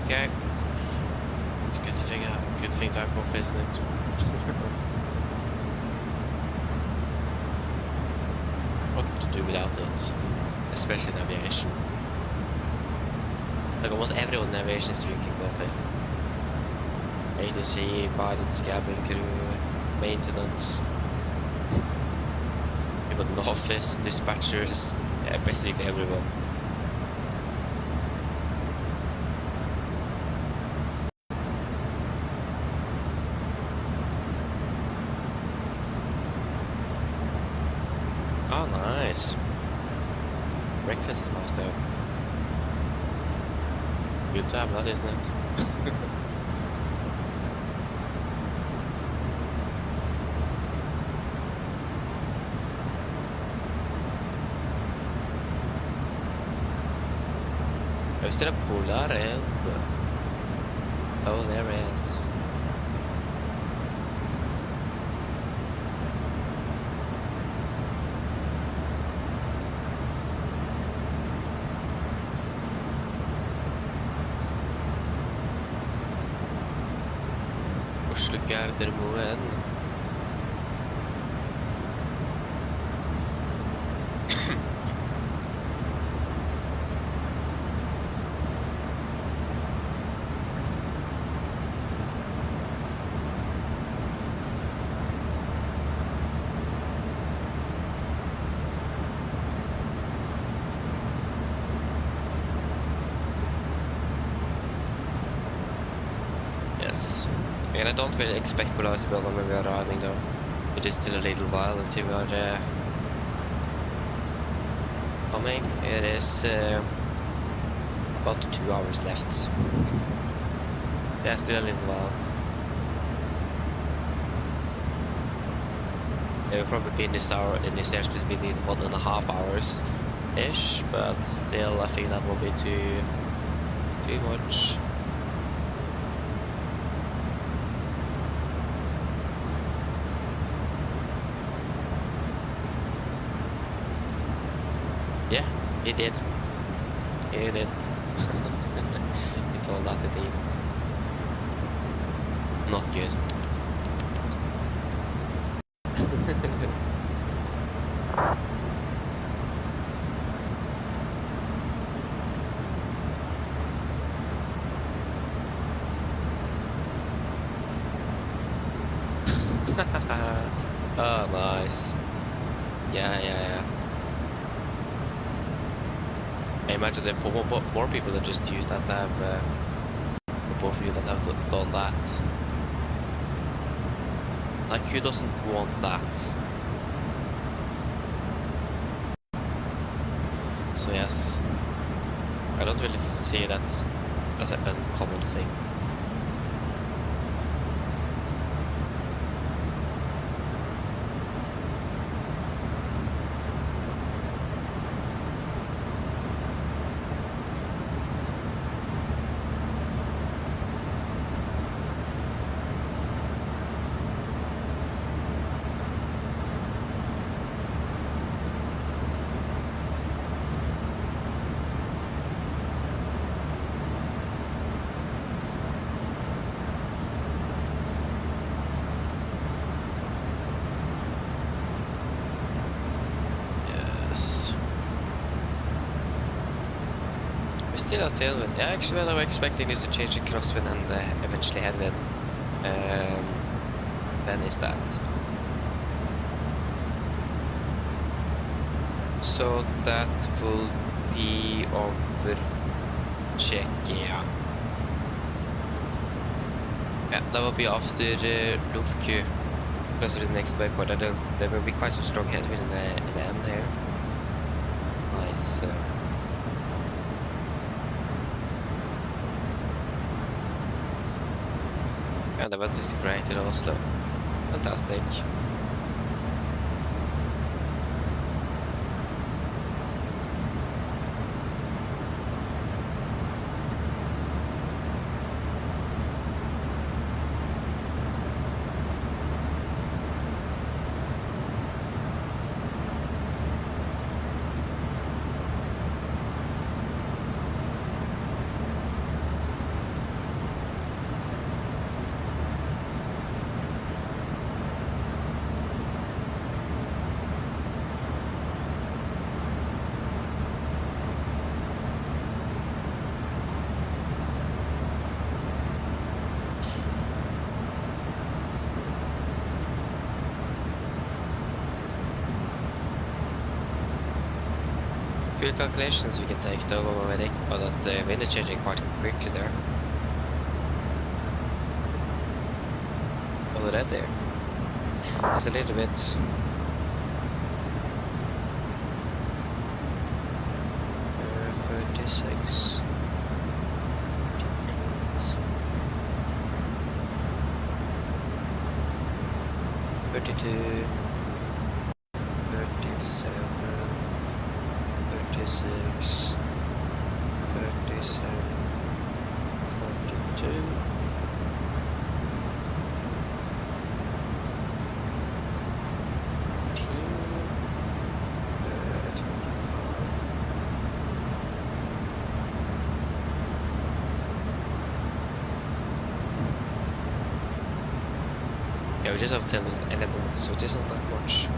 Okay. It's a good thing to have both, isn't it? What to do without it? Especially in aviation. Like almost everyone in aviation is drinking coffee. ATC, pilots, cabin crew, maintenance, people in the office, dispatchers, yeah, basically everyone. Oh, nice. Breakfast is nice though. Good to have that, isn't it? Is there a Polaris? Oh, there is. Oslo Gardermoen. Yes. And I don't really expect Polaris to be on when we are arriving though. It is still a little while until we are coming. It is about 2 hours left. Yeah, still a little while. It will probably be in this airspace between 1.5 hours ish, but still I think that will be too much. Yeah, he did. He did. He told that it did. Not good. Oh, nice. Yeah. I imagine there are more people than just you that have, both of you that have done that. Like, who doesn't want that? So yes, I don't really see that as an uncommon thing. Still a tailwind. Yeah, actually, I was expecting this to change to crosswind and eventually headwind. When is that? So that will be over Czechia. Yeah, that will be after Lufku. Closer to the next waypoint. There will be quite some strong headwind in the end here. Nice. And the weather is great in Oslo. Fantastic. fuel calculations we can take though, but that the wind is changing quite quickly there. Already. It's a little bit. 36. 32. 37. 36. 37. 42. 25. Yeah, we just have 10 with 11, so it isn't that much.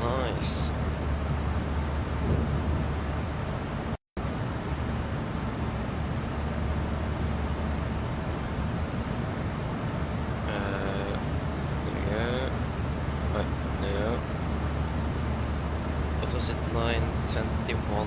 Nice. No. What was it? 9:21.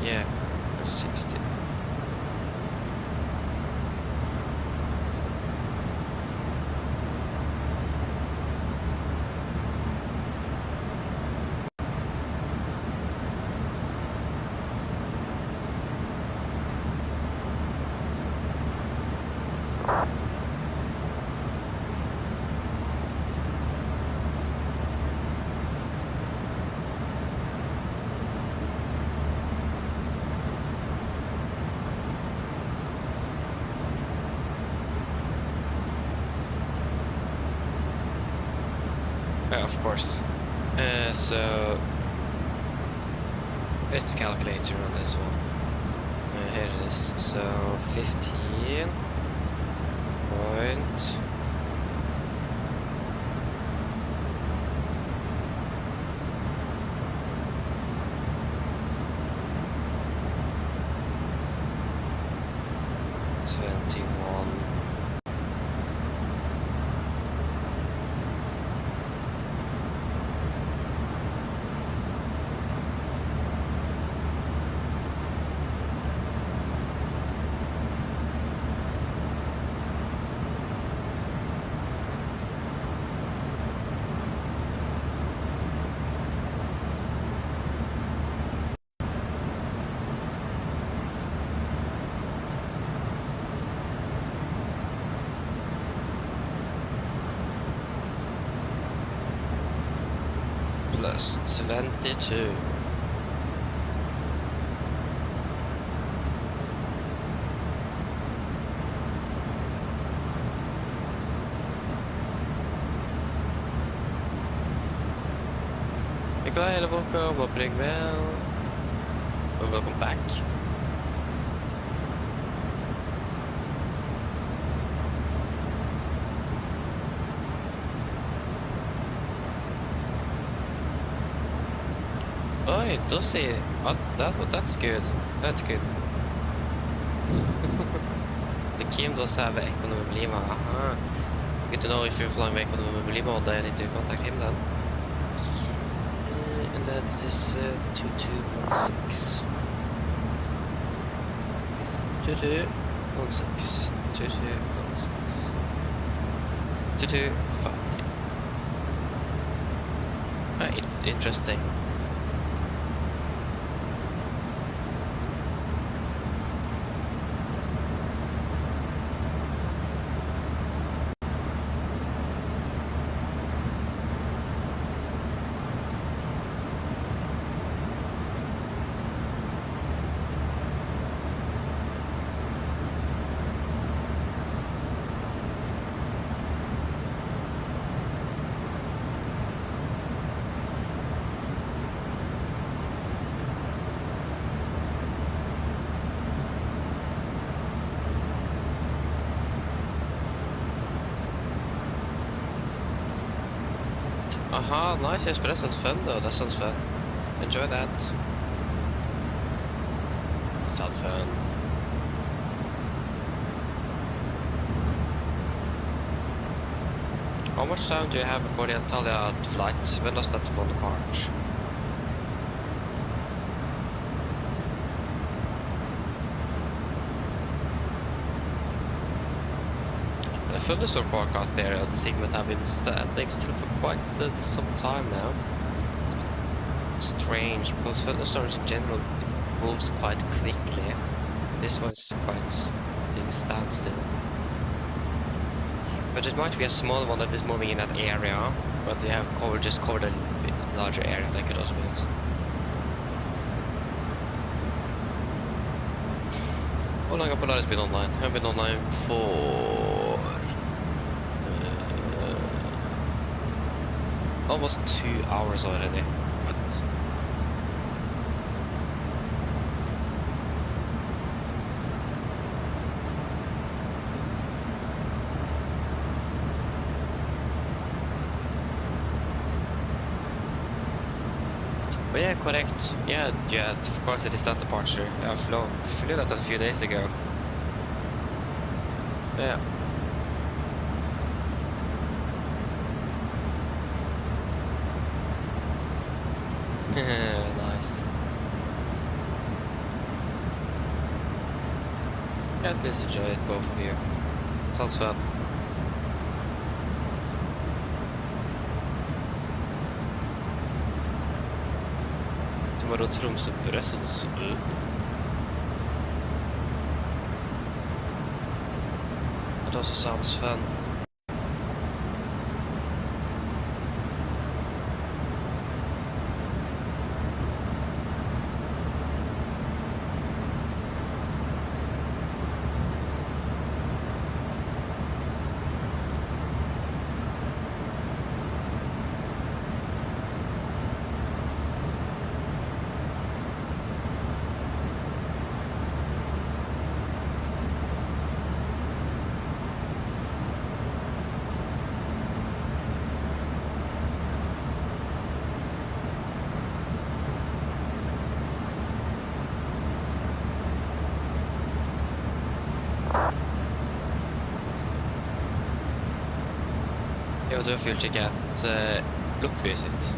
Yeah, 60. Of course. So it's the calculator on this one. Here it is. So 15 point. Plus 22. Nikolai eller Volker, hoping well. Welcome back. Oh, it does see. That's good. That's good. The Kim does have economy lima. Aha. Good to know if you're flying with economy lima one day. I need to contact him then. And then this is 2216. 2216. 2216. 2253. Right, interesting. Aha, nice, yes, but that sounds fun though, that sounds fun. Enjoy that. Sounds fun. How much time do you have before the Antalya flights? When does that one depart? The thunderstorm forecast area of the segment have been standing still for quite some time now. It's a bit strange because thunderstorms in general moves quite quickly. This one's quite standstill. But it might be a small one that is moving in that area, but they have just covered a bit larger area like it also means. How long have Polaris been online? I've been online for almost 2 hours already. But yeah, correct. Yeah, of course it is that departure. I flew that a few days ago. Yeah. Nice. Yeah, at least enjoy it, both of you. Sounds fun. Tomorrow Tromsø presses ut. That also sounds fun. Ja, du har fullcheckat lookvisit.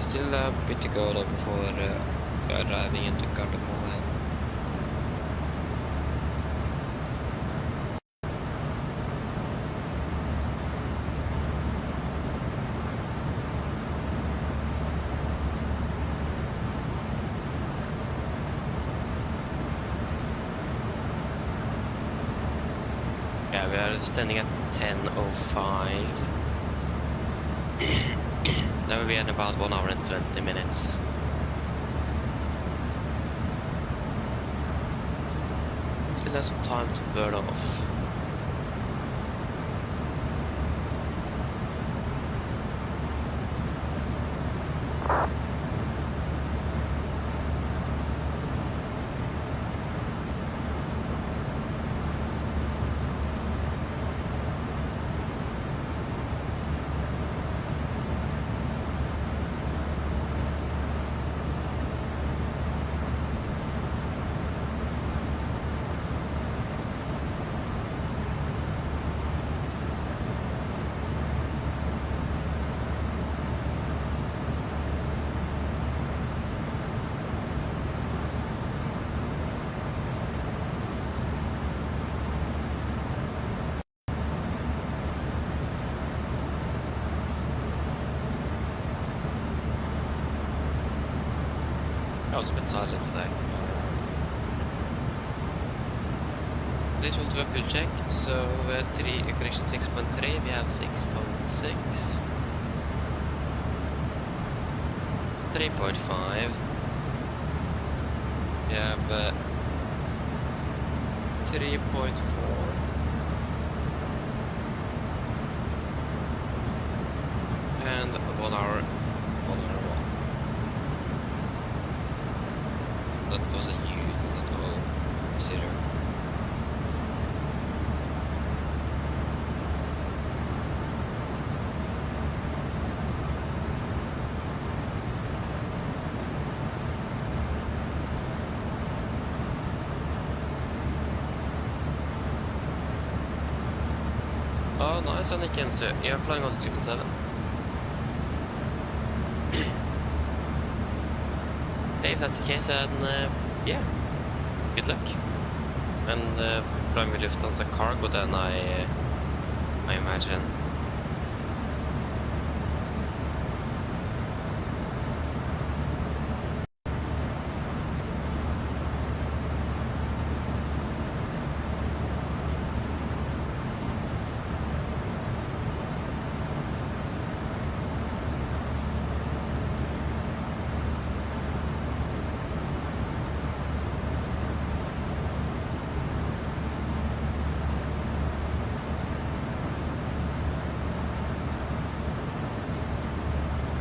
Still a bit to go though before arriving into Gardermoen. Yeah, we are standing at 10:05. That will be in about 1 hour and 20 minutes. still have some time to burn off. I was a bit silent today. This will do a full check, so connection 6.3, we have 6.6, 3.5, we have 3.4, and 1 hour, 1 hour 1. That wasn't you at all, consider. Oh, nice, Anakin, so you're flying on the 777. If that's the case, then yeah, good luck. And flying with Lufthansa cargo, then I imagine.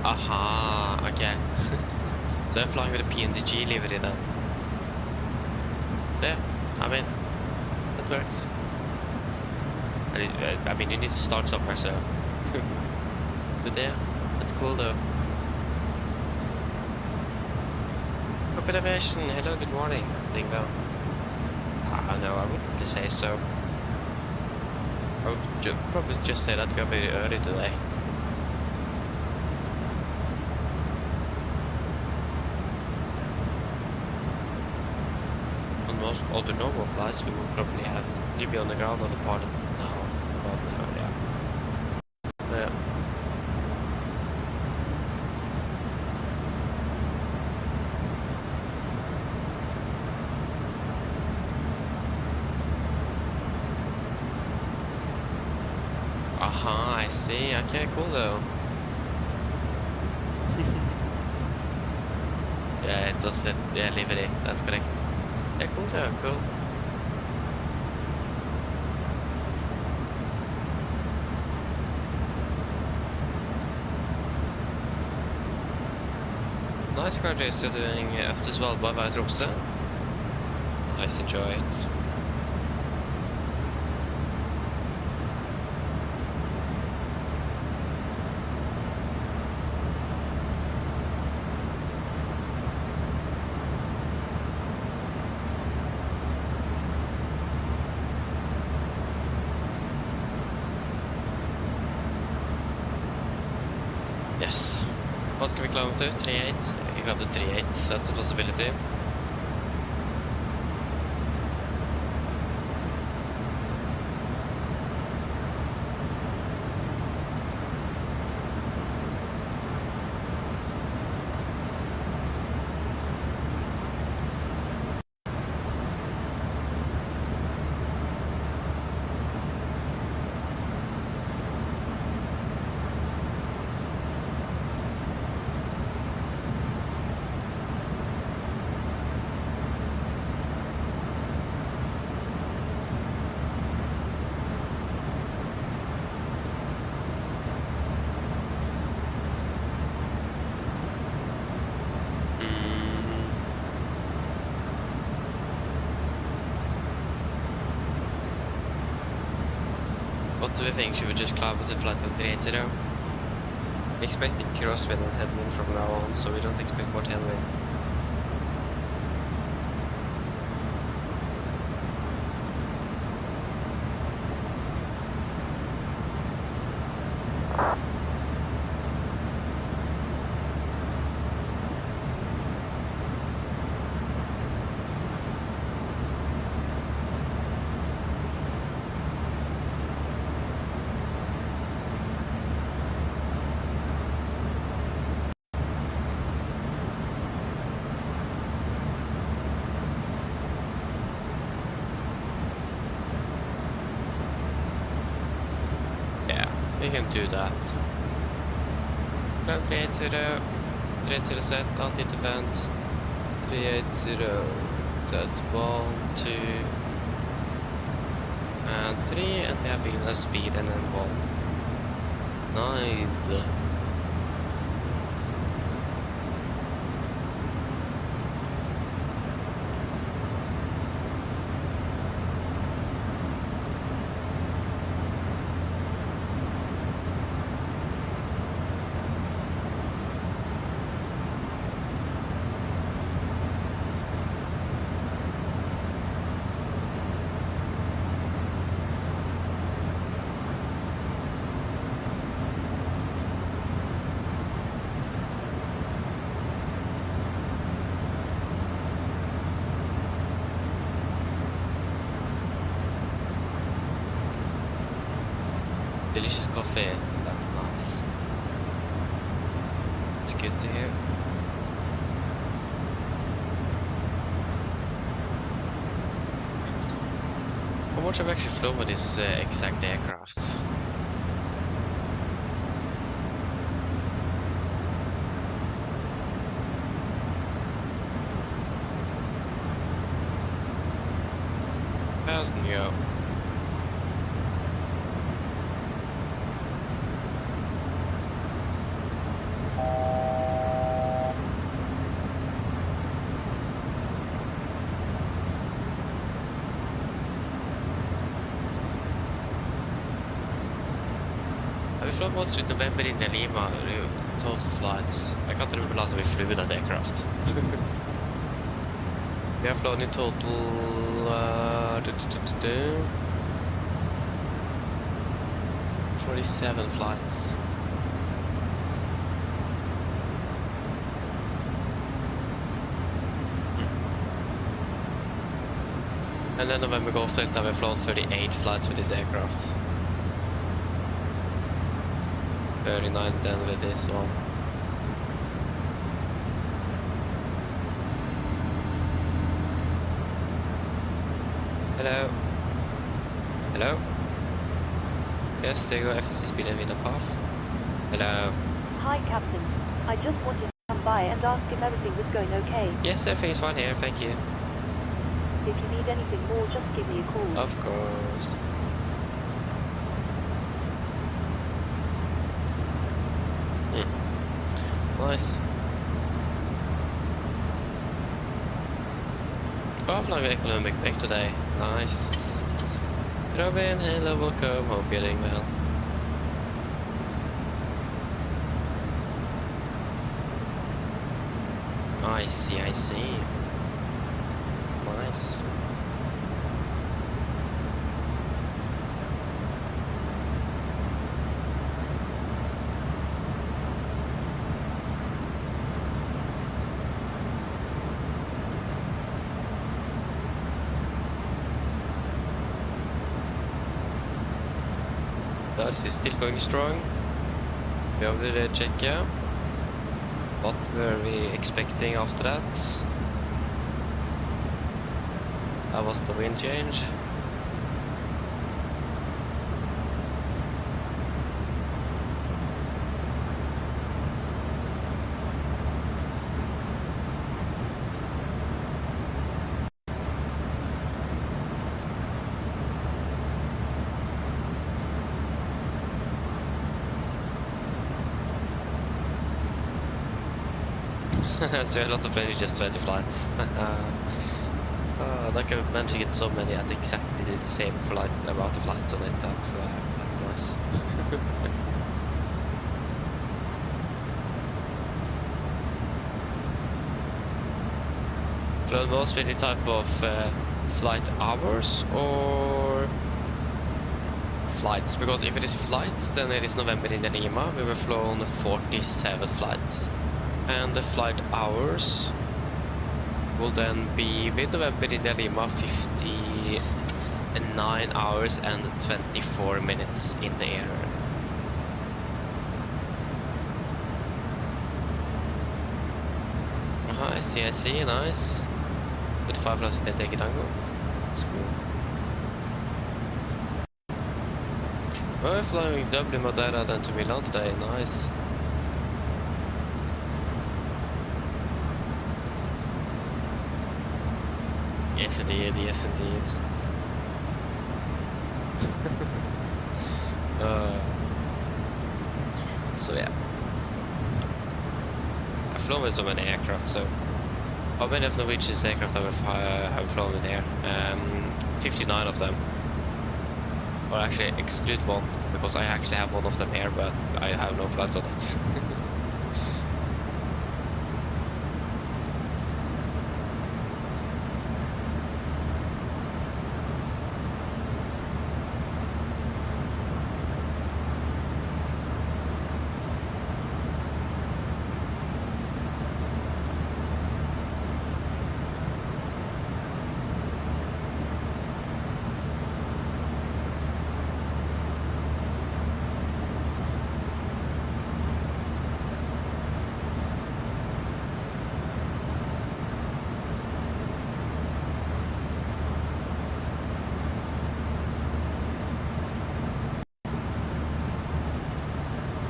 Aha, okay. So I'm flying with a PMDG livery then. Yeah, I mean, that works. I mean, you need to start somewhere, so. But yeah, that's cool though. Cockpit aviation, hello, good morning. Doing well. I know, I wouldn't really say so. I would probably just say that we are very early today. Most other normal flights, we will probably have 3 on the ground on the pilot now. About now, yeah. Yeah. Aha, I see. Okay, cool though. Yeah, it does it. Yeah, livery. That's correct. Yeah, cool though, cool. Nice car race you're doing up to Svalbard via Tromsø. Nice, enjoy it. Yes. What can we climb to? 3.8? I can climb to 3.8, so that's a possibility. What do we think? Should we just climb to flight 380? Expecting crosswind and headwind from now on, so we don't expect more tailwind. We can do that. Climb 380, 380 set, altitude event, 380, set 1, 2, and 3, and we have even a speed and then 1. Nice. Delicious coffee, that's nice. It's good to hear. How much have I actually flown with these exact aircrafts? $1,000 go. Have we flown both with November in Lima, total flights? I can't remember last time we flew with that aircraft. We have flown in total 47 flights. And then November Golf Delta, we've flown 38 flights with these aircrafts. 39 then with this one. Hello. Hello. Yes, there you go, FSIPanel path. Hello. Hi, Captain. I just wanted to come by and ask if everything was going okay. Yes, everything is fine here, thank you. If you need anything more, just give me a call. Of course. Nice. Oh, I'm flying economic back today. Nice. Robin, hello, welcome. Hope you're doing well. I see, I see. Nice. This is still going strong. We have the Czechia. What were we expecting after that? That was the wind change. So a lot of planes, just 20 flights. Like I managed to get so many at exactly the same flight amount of flights on it. That's nice. Flown most with any type of flight hours or flights? Because if it is flights, then it is November in Lima. We were flown 47 flights. And the flight hours will then be with November in Lima 59 hours and 24 minutes in the air. I see, nice. With 5 flights with take tango. That's cool. We're flying Dublin, Madeira, then to Milan today, nice. Yes indeed, yes indeed. So yeah. I've flown with so many aircraft, so how many of Norwegian's aircraft have flown with air? 59 of them. Or actually exclude one, because I actually have one of them here, but I have no flights on it.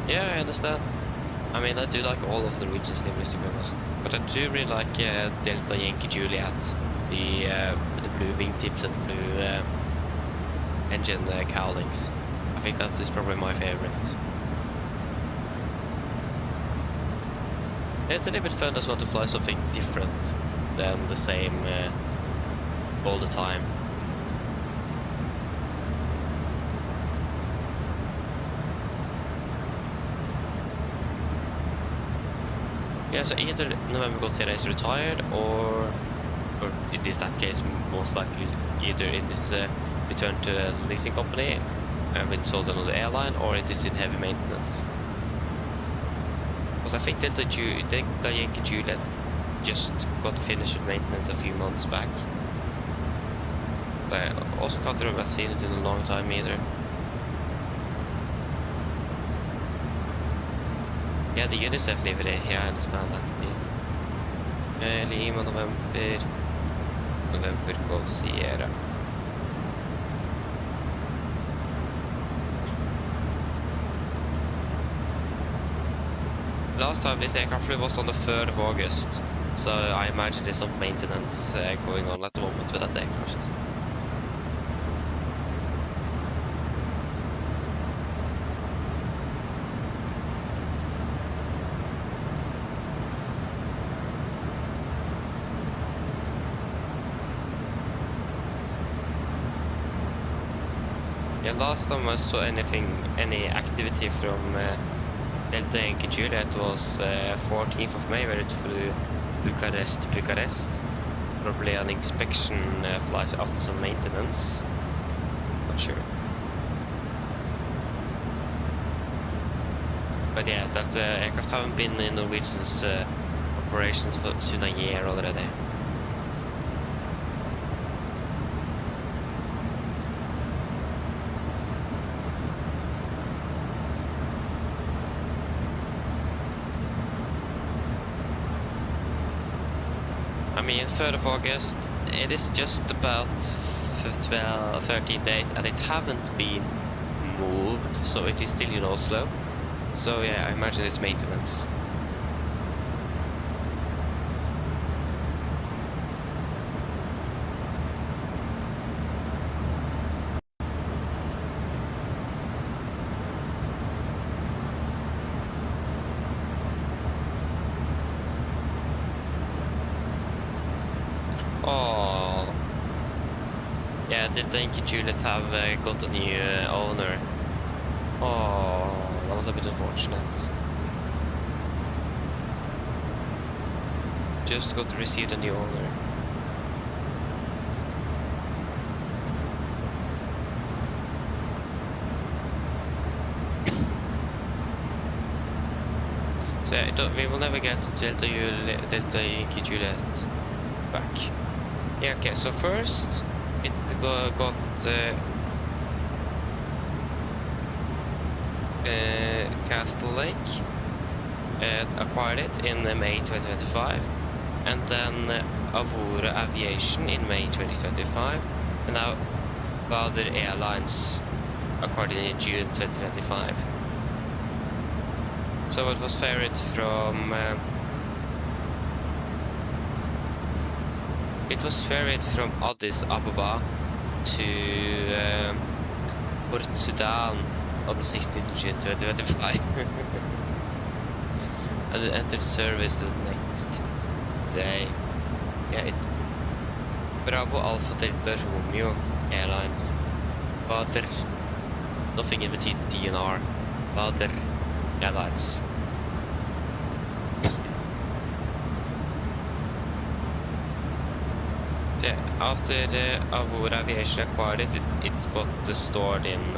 Yeah, I understand. I mean, I do like all of the Norwegian's liveries, to be honest. But I do really like Delta Yankee Juliet, the blue wingtips and the blue engine cowlings. I think that is probably my favorite. It's a little bit fun as well to fly something different than the same all the time. Yeah, so either November Gold Sierra is retired, or in that case, most likely either it is returned to a leasing company and been sold another airline, or it is in heavy maintenance. Because I think Delta Yankee Juliet just got finished with maintenance a few months back. But I also can't remember I've seen it in a long time either. Yeah, the UNICEF livery, yeah, I understand that indeed. Lima, November Golf Sierra. Last time this aircraft flew was on the 3rd of August, so I imagine there's some maintenance going on at the moment with that aircraft. Yeah, last time I saw any activity from Delta Yankee Juliet was 14th of May, where it flew Bucharest, probably an inspection flight after some maintenance. Not sure. But yeah, that aircraft haven't been in Norwegian's operations for soon a year already. I mean, 3rd of August, it is just about 13 days, and it haven't been moved, so it is still in Oslo. So yeah, I imagine it's maintenance. Oh, yeah, Delta Yankee Juliet have got a new owner. Oh, that was a bit unfortunate. Just got to receive a new owner. So yeah, we will never get Delta Yankee Juliet back. Yeah, okay, so first it got Castle Lake, acquired it in May 2025, and then Avora Aviation in May 2025, and now Valder Airlines acquired it in June 2025. So it was ferried from Addis Ababa to Port Sudan on the 16th of June 2025. And it entered service the next day. Yeah, it Bravo Alpha Delta Romeo Airlines. Vader, nothing in between D and R. Vader Airlines. Yeah, after the Avora Aviation acquired it, it got stored in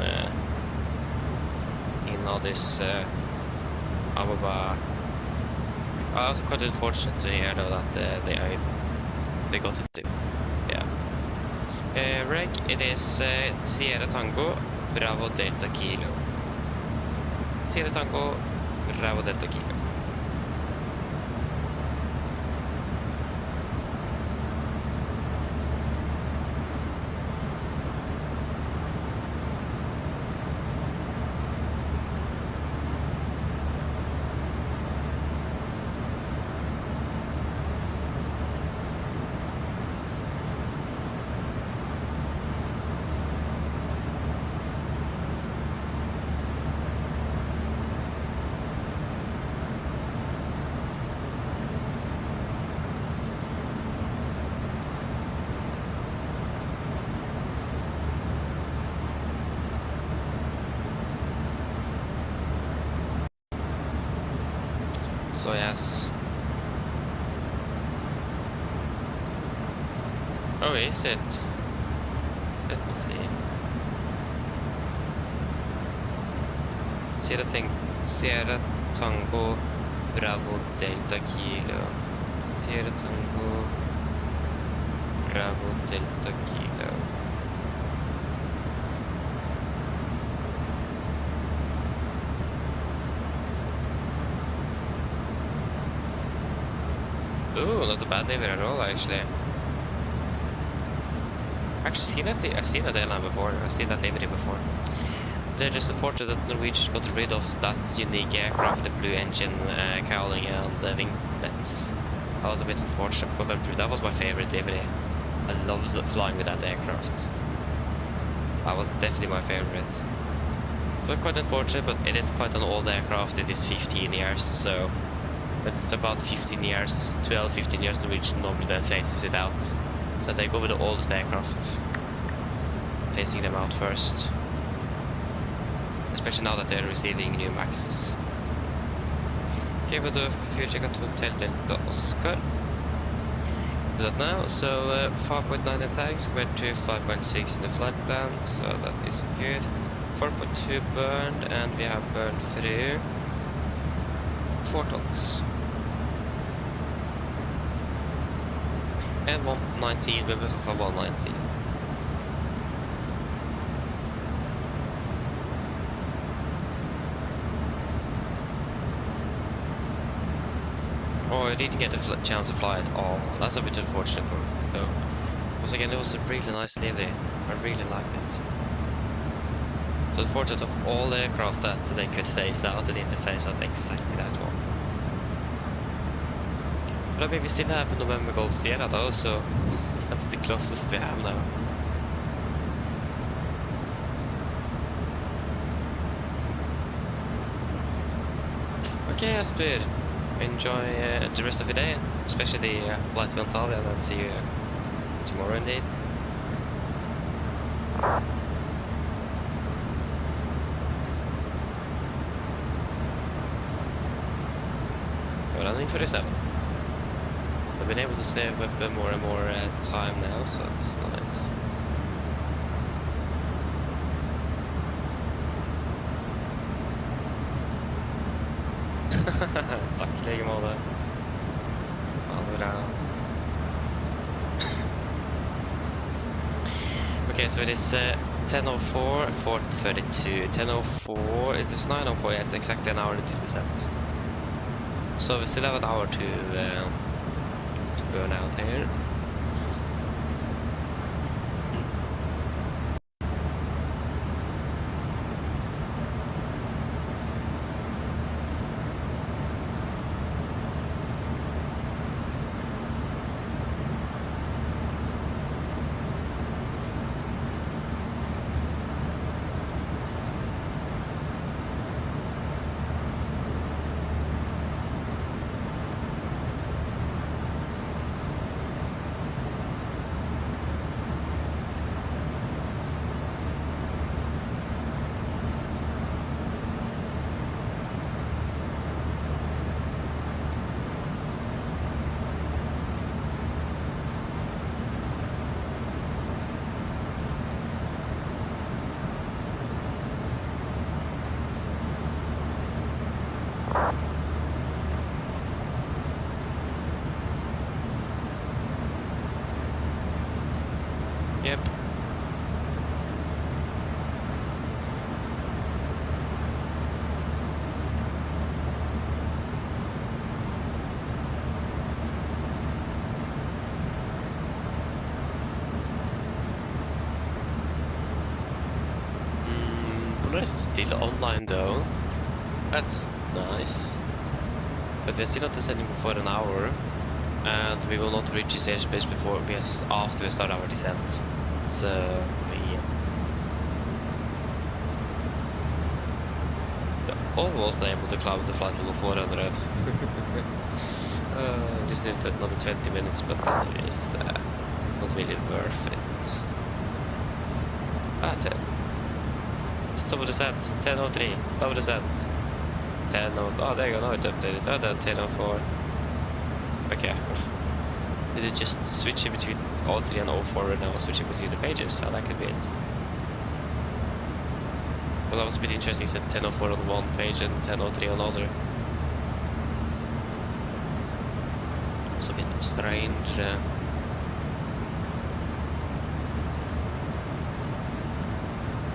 Addis Ababa. I was quite unfortunate to hear though that they got it too. Yeah. Reg, it is Sierra Tango Bravo Delta Kilo. Sierra Tango Bravo Delta Kilo. So yes. Oh, is it? Let me see. Sierra Tango Bravo Delta Kilo. Sierra Tango Bravo Delta Kilo. Ooh, not a bad livery at all, actually. I've seen that airline before. I've seen that livery before. They're just unfortunate that Norwegian got rid of that unique aircraft, the blue engine, cowling, and winglets. That was a bit unfortunate because that was my favorite livery. I loved flying with that aircraft. That was definitely my favorite. So quite unfortunate, but it is quite an old aircraft. It is 15 years, so. It's about 15 years, 12-15 years Norwegian normally then phases it out. So they go with the oldest aircraft, phasing them out first. Especially now that they're receiving new Maxes. Okay, we'll do a fuel check at Hotel Delta Oscar. Do that now. So 5.9 in tags compared to 5.6 in the flight plan, so that is good. 4.2 burned, and we have burned through 4 tons. And 119, maybe for 119. Oh, I didn't get a chance to fly at all. That's a bit unfortunate though. Because again, it was a really nice livery. I really liked it. So unfortunate of all the aircraft that they could phase out, they didn't phase out exactly that one. But I mean, we still have the November Golf Sierra though, so that's the closest we have now. Okay, that's good. Enjoy the rest of your day, especially the flight to Antalya, and then see you tomorrow indeed. running 37. I've been able to save up more and more time now, so that's nice. Takk i like måte. Ha det bra. Okay, so it is 10:04, 4:32. 10:04, it is 9:04, yeah, it's exactly an hour until descent. So we still have an hour to burn out here. Yep. Boris is still online though. That's nice. But we're still not descending for an hour. And we will not reach his airspace before after we start our descent. So yeah. We're almost able to climb the flight level 400. Just need another 20 minutes, but that is not really worth it. Double descent, 10:03, double descent. 10:04, oh there you go, now it's updated. 10:04. Okay. Did it just switch in between 03 and 04 and I was switching between the pages? So that could be it. Well, that was a bit interesting. It said 10:04 on one page and 10:03 on other. It's a bit strange.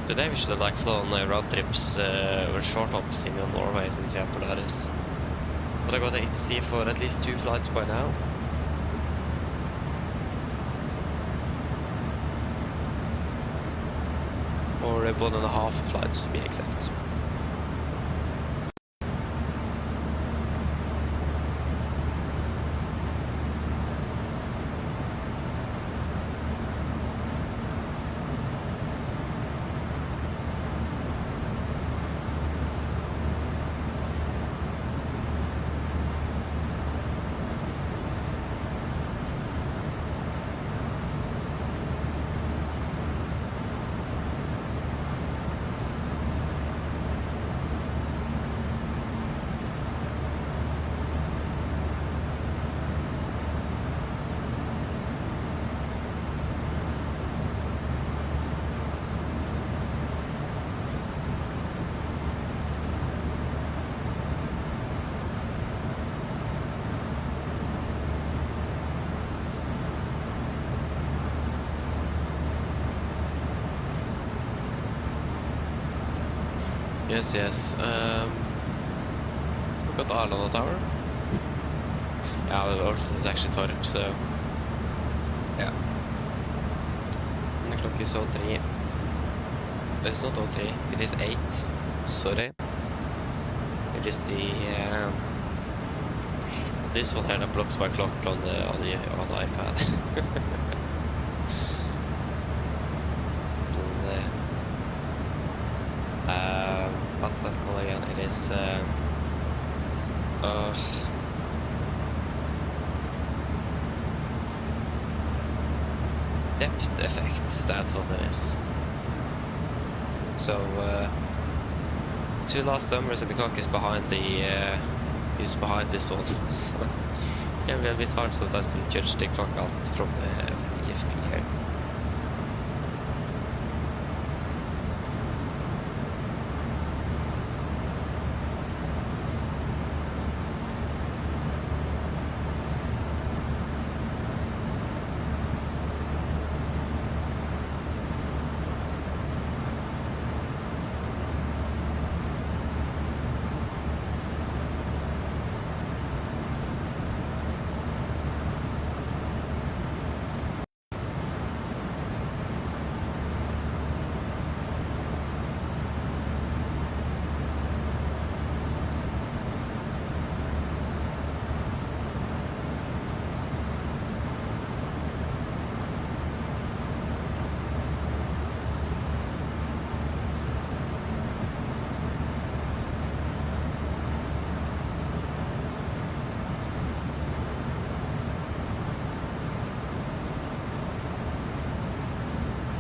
Today we should have like flown road trips or short hops in Norway since we have Polaris. But I got a HC for at least 2 flights by now. Or 1.5 flights to be exact. Yes. We got Arlanda Tower. Yeah, the Earth is actually Torp, so yeah. And the clock is 03. It's not 03, it is 8. Sorry. It is the this one here that blocks my clock on the iPad. What's that called again? It is depth effect, that's what it is. So the 2 last numbers in the clock is behind the is behind this one, so it can be a bit hard sometimes to judge the clock out from the EFB here.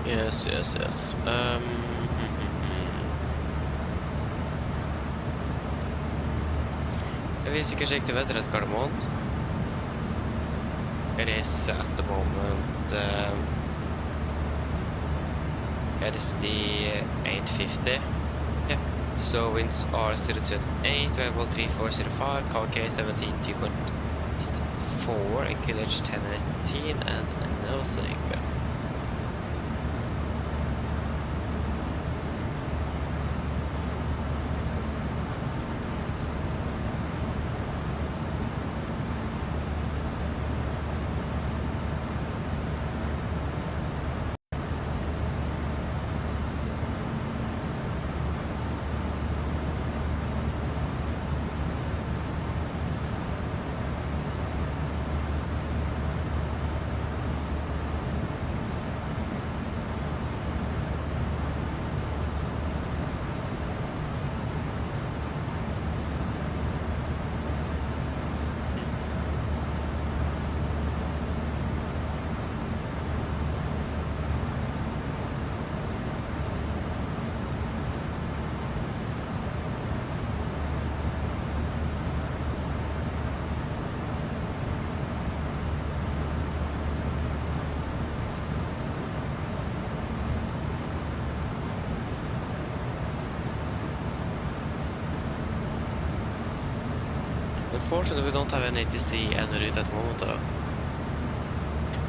Yes. At least you can check the weather at Gardermoen. It is at the moment. It is the 8:50. Yeah. So winds are 02 at 8, variable 3405, KK 17 2.4, and QH 10 and 18, and nothing. Unfortunately, we don't have any ATC en route at the moment though.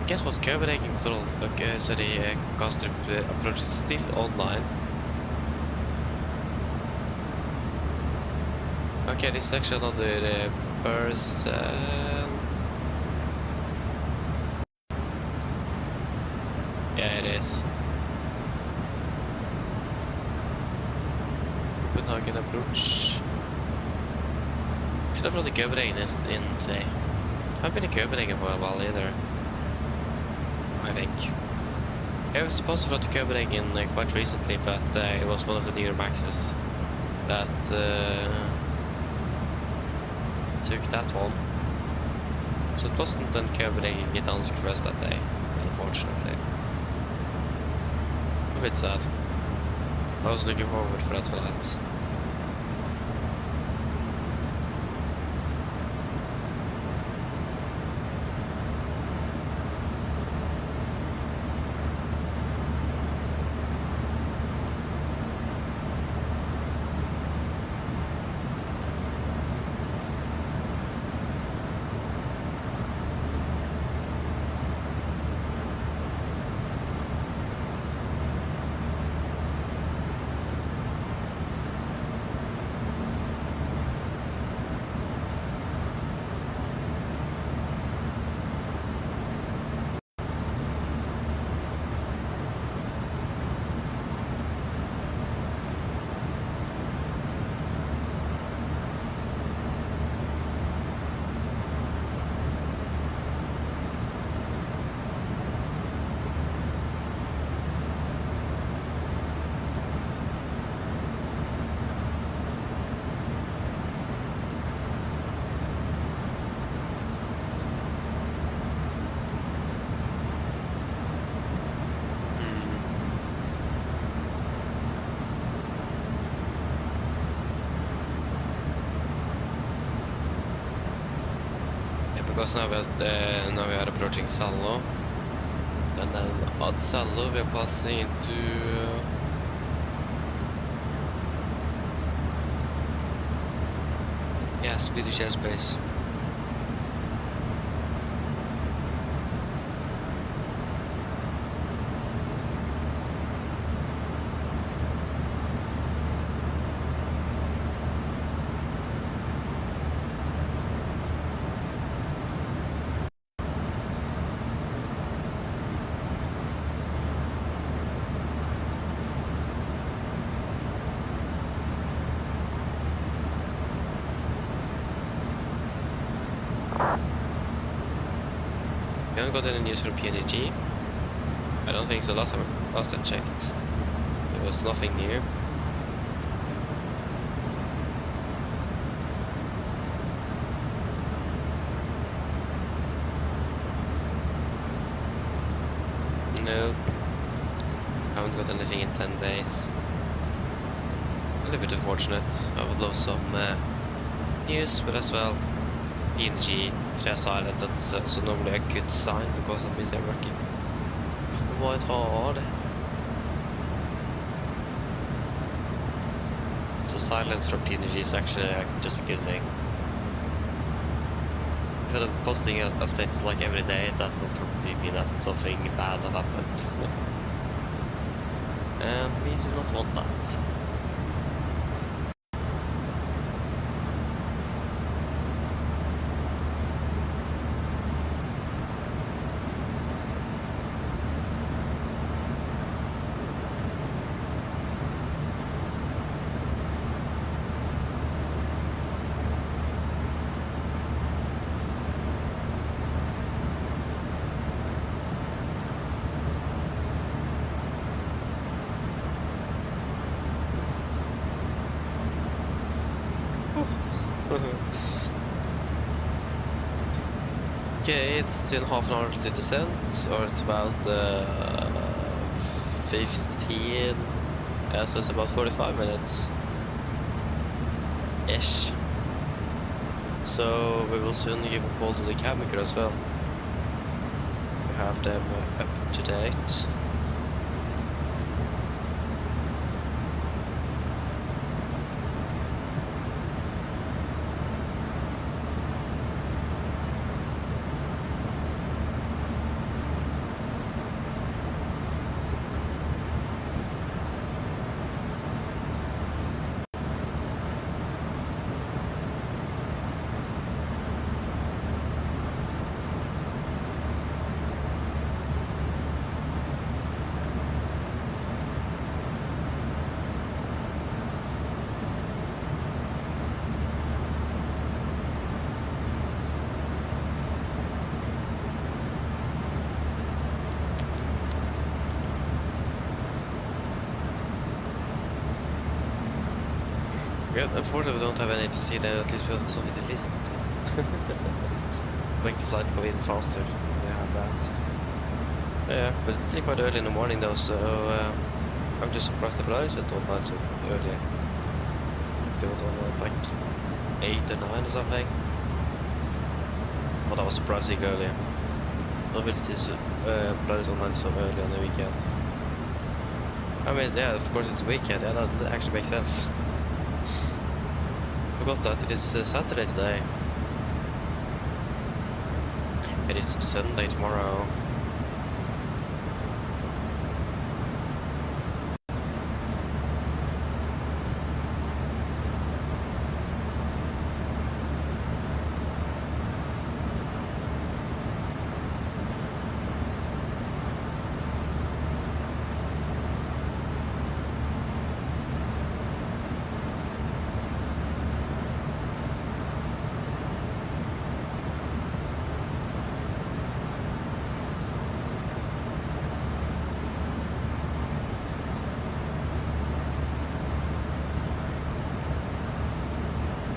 I guess what's Copenhagen control? Okay, so the Kastrup approach is still online. Okay, this is actually another person. Yeah, it is. Copenhagen approach. Should have brought the Copenhagen in today. I haven't been in Copenhagen for a while either. I think. I was supposed to brought the Copenhagen quite recently, but it was one of the newer Maxes that took that one. So it wasn't then Copenhagen Gdansk for us that day, unfortunately. A bit sad. I was looking forward for that flight. because now we are approaching Sallo, and then at Sallo we are passing into yeah, Swedish airspace. We haven't got any news from PMDG. I don't think so. Last I checked, there was nothing new. No, haven't got anything in 10 days. A little bit unfortunate. I would love some news, but as well, PMDG, if they're silent, that's also normally a good sign, because that means they're working quite hard. So silence from PMDG is actually just a good thing. If they're posting updates like every day, that will probably mean that something bad has happened. And we do not want that. Okay, it's in half an hour to descent, or it's about 15, yeah, so it's about 45 minutes ish. So we will soon give a call to the cabin crew as well. We have them up to date. Yeah, unfortunately we don't have any to see there, at least we have something to listen to. Make the flight go in faster. We have that. Yeah, but it's still quite early in the morning though, so I'm just surprised the flights went online so early. They went online like 8 or 9 or something. But I was surprising early. Nobody sees flights online so early on the weekend. I mean, yeah, of course it's a weekend, yeah, that actually makes sense. Forgot that it is Saturday today. It is Sunday tomorrow.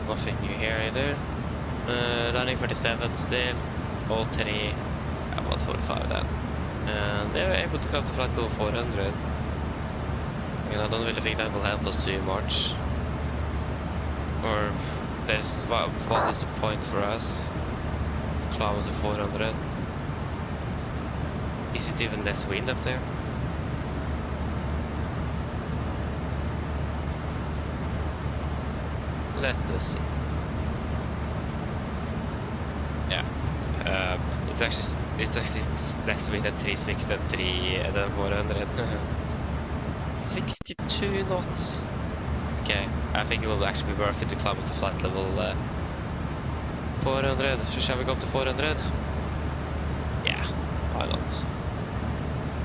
Nothing new here either. Landing 47 still, all 30, about 45 then. And they were able to cut the flight to 400. And I don't really think that will help us too much. Or what is the point for us to climb to 400. Is it even less wind up there? Let us see. Yeah, it's actually less wind at 360 than 400. 62 knots. Okay, I think it will actually be worth it to climb up to flight level 400. So shall we go up to 400? Yeah, why not?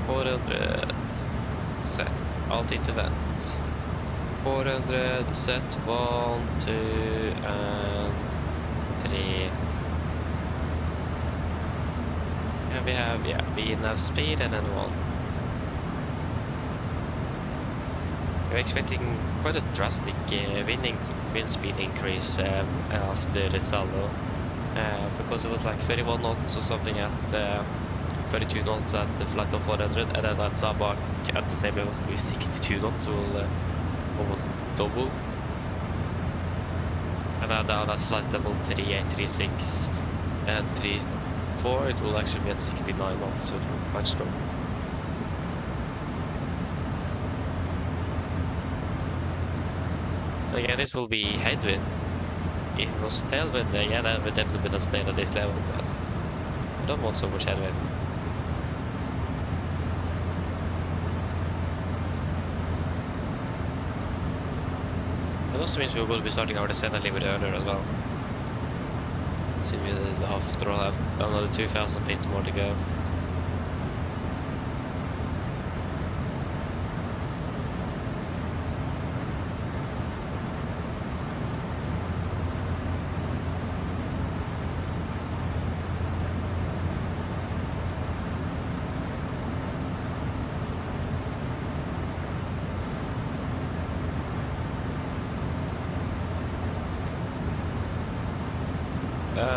400. Set altitude vent. 400. Set 1, 2, and 3. And we have VNAV speed and then 1. We're expecting quite a drastic wind speed increase after the salvo, because it was like 31 knots or something at 32 knots at the flight of 400, and then at Zabak at the same level with 62 knots, so we'll almost double. And then down at flight level 38, 36, and 34, it will actually be at 69 knots, so it will be quite strong. Again, this will be headwind. If it was tailwind, yeah, that would definitely be staying at this level, but I don't want so much headwind. It also means we will be starting our descent a little bit earlier as well. Since we have another 2,000 feet more to go.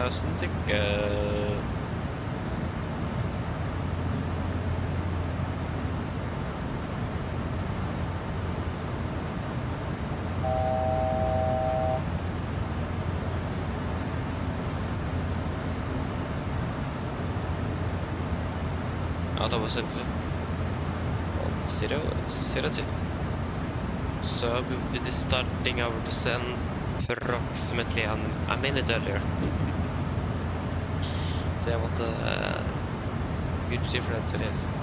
Something that was it, just 002. So we will be starting our descent approximately a minute earlier. See what a huge difference it is.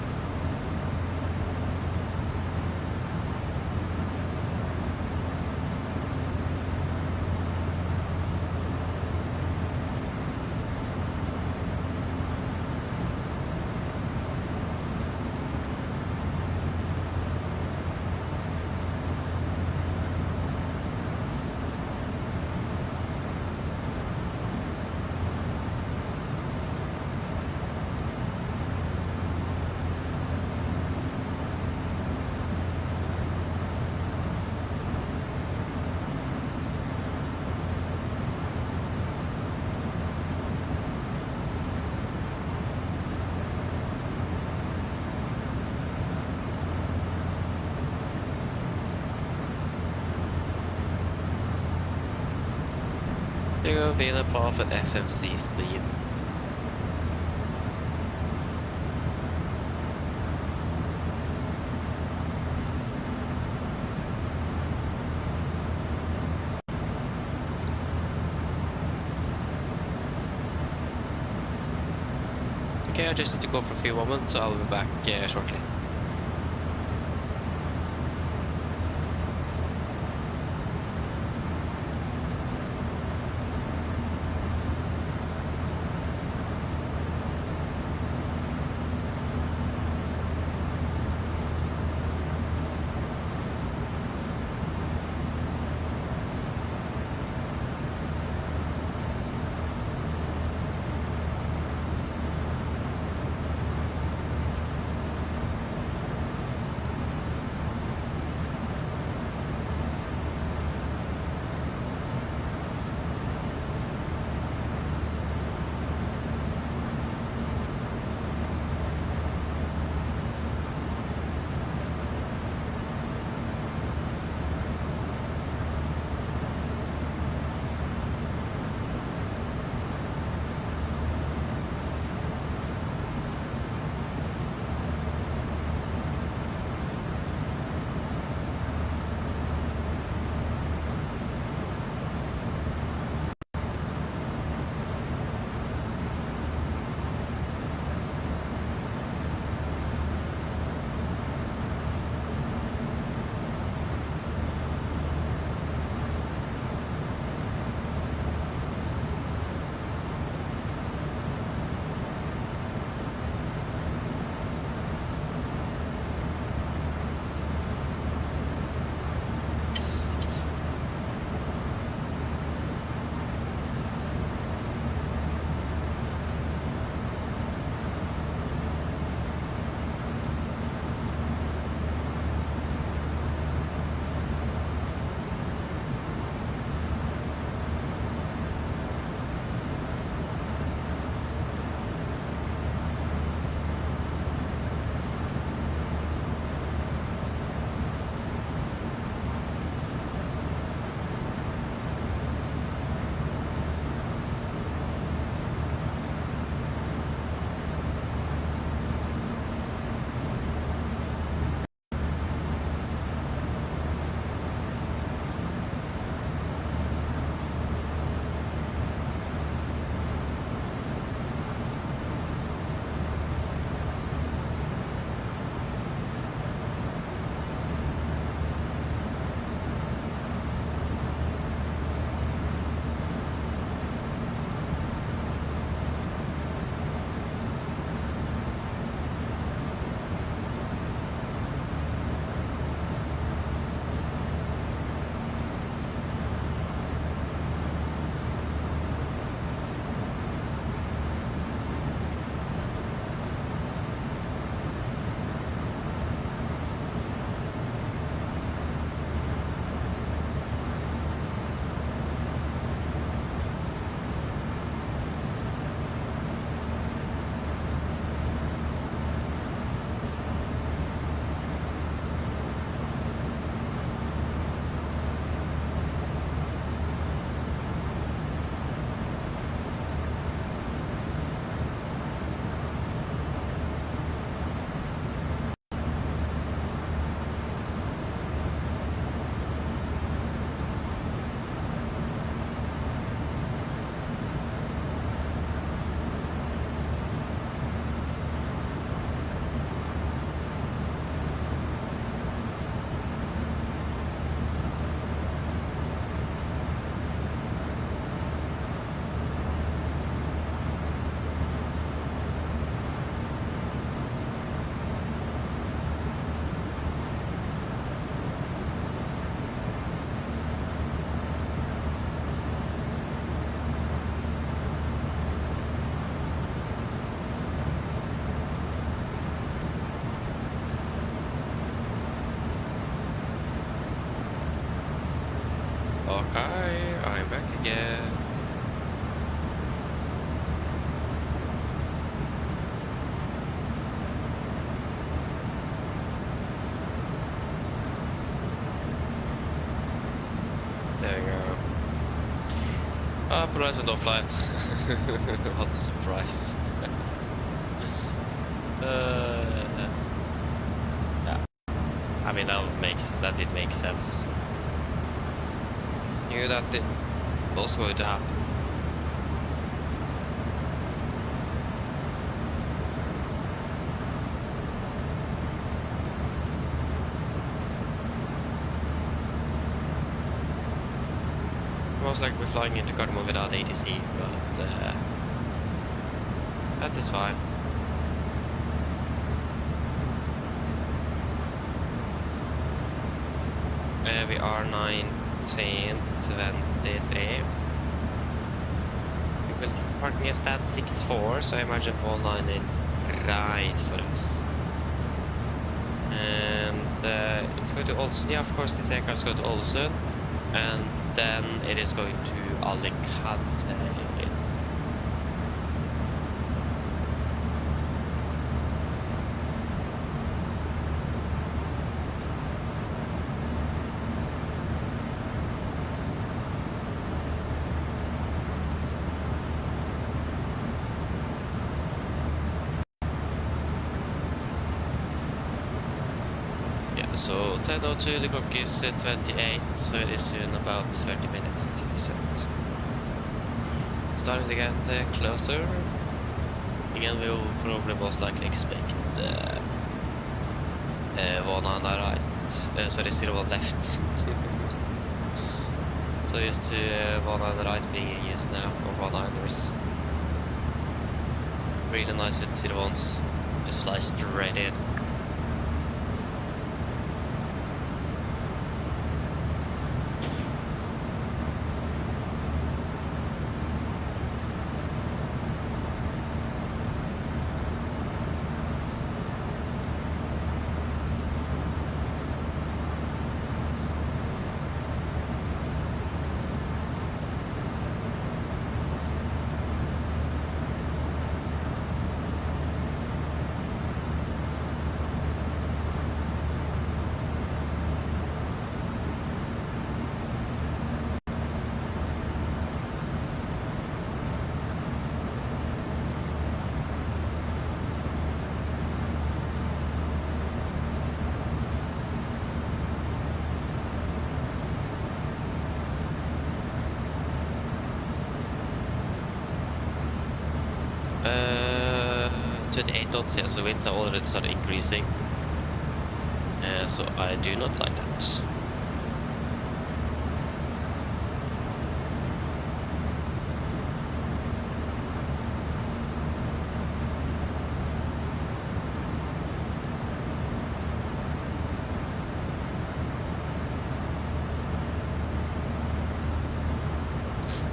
You go via path at FMC speed. Okay, I just need to go for a few moments, so I'll be back shortly. Ryzen offline. What a surprise. Yeah. I mean, that did make sense. Knew that it was going to happen. Most likely we're flying into Cardamom without ATC, but that is fine. We are 19:23. We will be parking at stat 64, so I imagine Volanta is right for us. And it's going to also, yeah, of course, this aircraft is going to Ålesund, and then it is going to Alicante. So 10:02, the clock is 28, so it is soon about 30 minutes into descent. Starting to get closer. Again, we will probably most likely expect one on the right, sorry, 01 left. So used to one on the right being used now, or one-liners. Really nice with 01s, just fly straight in. To the 8 knots, yes, the winds are already started increasing, so I do not like that.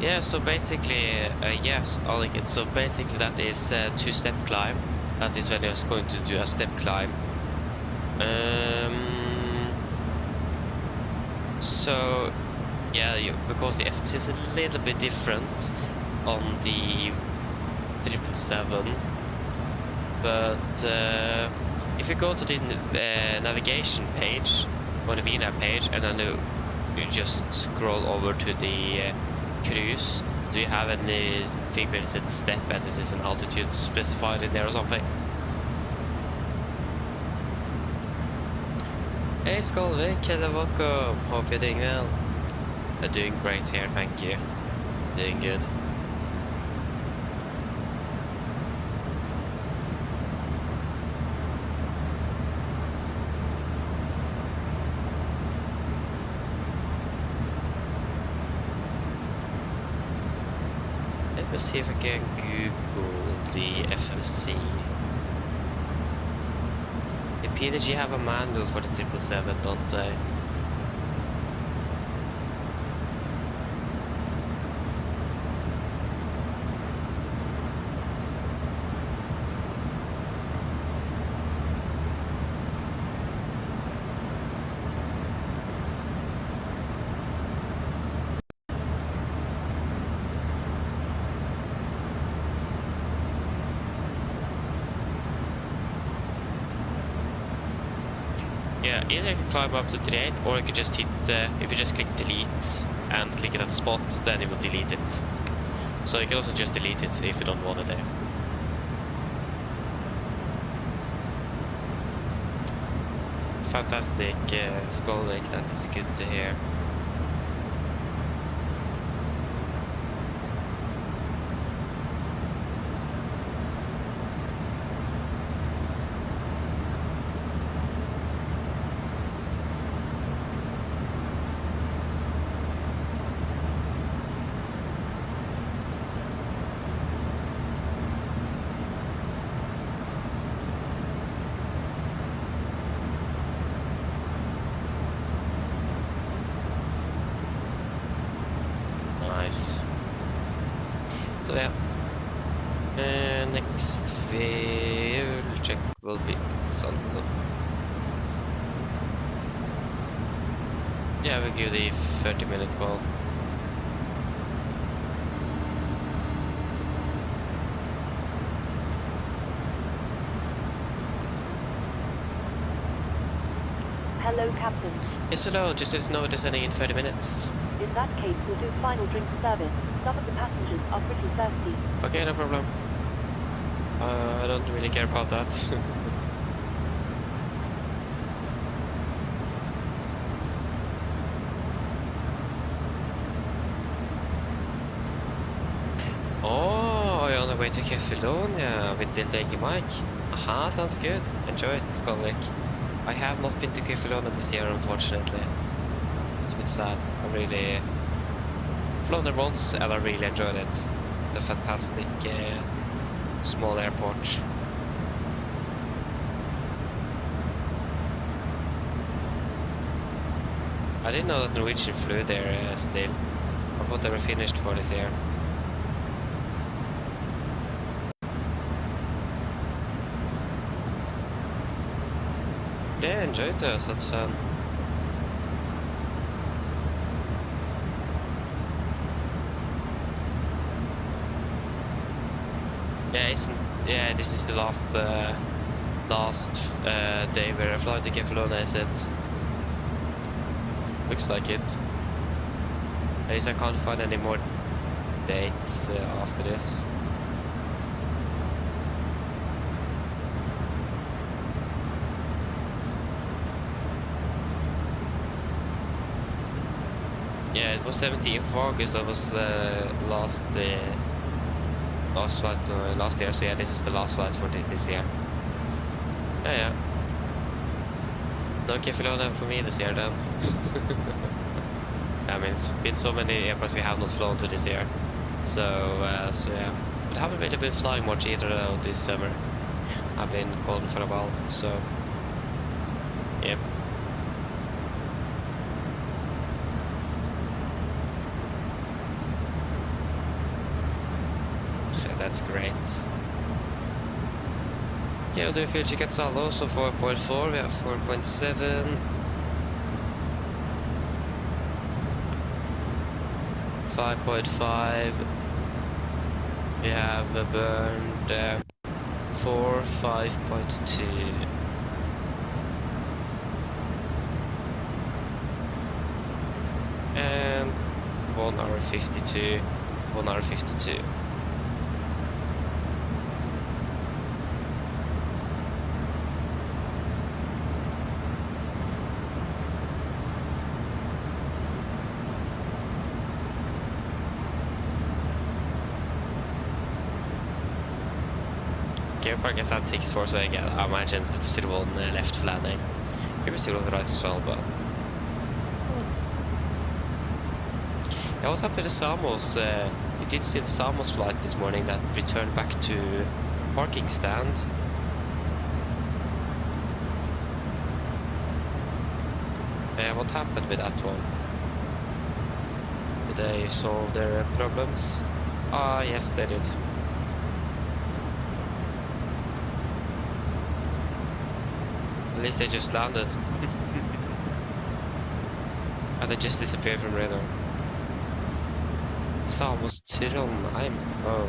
Yeah, so basically, yes, I like it. So basically that is a 2-step climb. That is when you're going to do a step climb. So, yeah, because the FX is a little bit different on the 777. But if you go to the navigation page, or the VNAV page, and then you just scroll over to the cruise, do you have anything where it says step and it is an altitude specified in there or something? Hey Skolvik, hello, welcome. Hope you're doing well. You're doing great here, thank you. Doing good. Let's see if I can Google the FMC. The PMDG have a manual for the 777, don't they? Yeah, either you can climb up to 38, or you can just hit, if you just click delete and click it at the spot, then it will delete it. So you can also just delete it if you don't want it there. Fantastic, Skullwake, that is good to hear. Nice. So yeah, next fuel check will be Oslo. Yeah, we'll give the 30-minute call. Hello, Captain. Yes, hello, just to know they're sending in 30 minutes. In that case, we'll do final drink service. Some of the passengers are pretty thirsty. Okay, no problem. I don't really care about that. Oh, you're on the way to Kefalonia with Takeoff mic. Aha, sounds good. Enjoy it, Skullwake. I have not been to Kefalonia this year, unfortunately. It's a bit sad. I really flown there once and I really enjoyed it. It's a fantastic small airport. I didn't know that Norwegian flew there still. I thought they were finished for this year. Yeah, I enjoyed those, that's fun. Yeah, this is the last day where I fly to Kefalonia, is it? Looks like it. At least I can't find any more dates after this. Yeah, it was 17th of August. That was the last flight last year. So yeah, this is the last flight for this year. Yeah. No Kefalonia for me this year then. I mean, it's been so many airports we have not flown to this year. So yeah. But I haven't really been flying much either though this summer. I've been gone for a while. So yeah. That's great. Okay, we'll do a fuel check at Oslo, so 4.4, we have 4.7. 5.5. We have burned 4, 5.2. And 1 hour 52. 1 hour 52. Park is at 6-4, so I imagine it's still on left for landing. Could be still on the right as well, but yeah, what happened to the Samos? You did see the Samos flight this morning that returned back to parking stand. What happened with that one? Did they solve their problems? Ah, yes, they did. At least they just landed. And they just disappeared from radar. Samos Trondheim. Oh.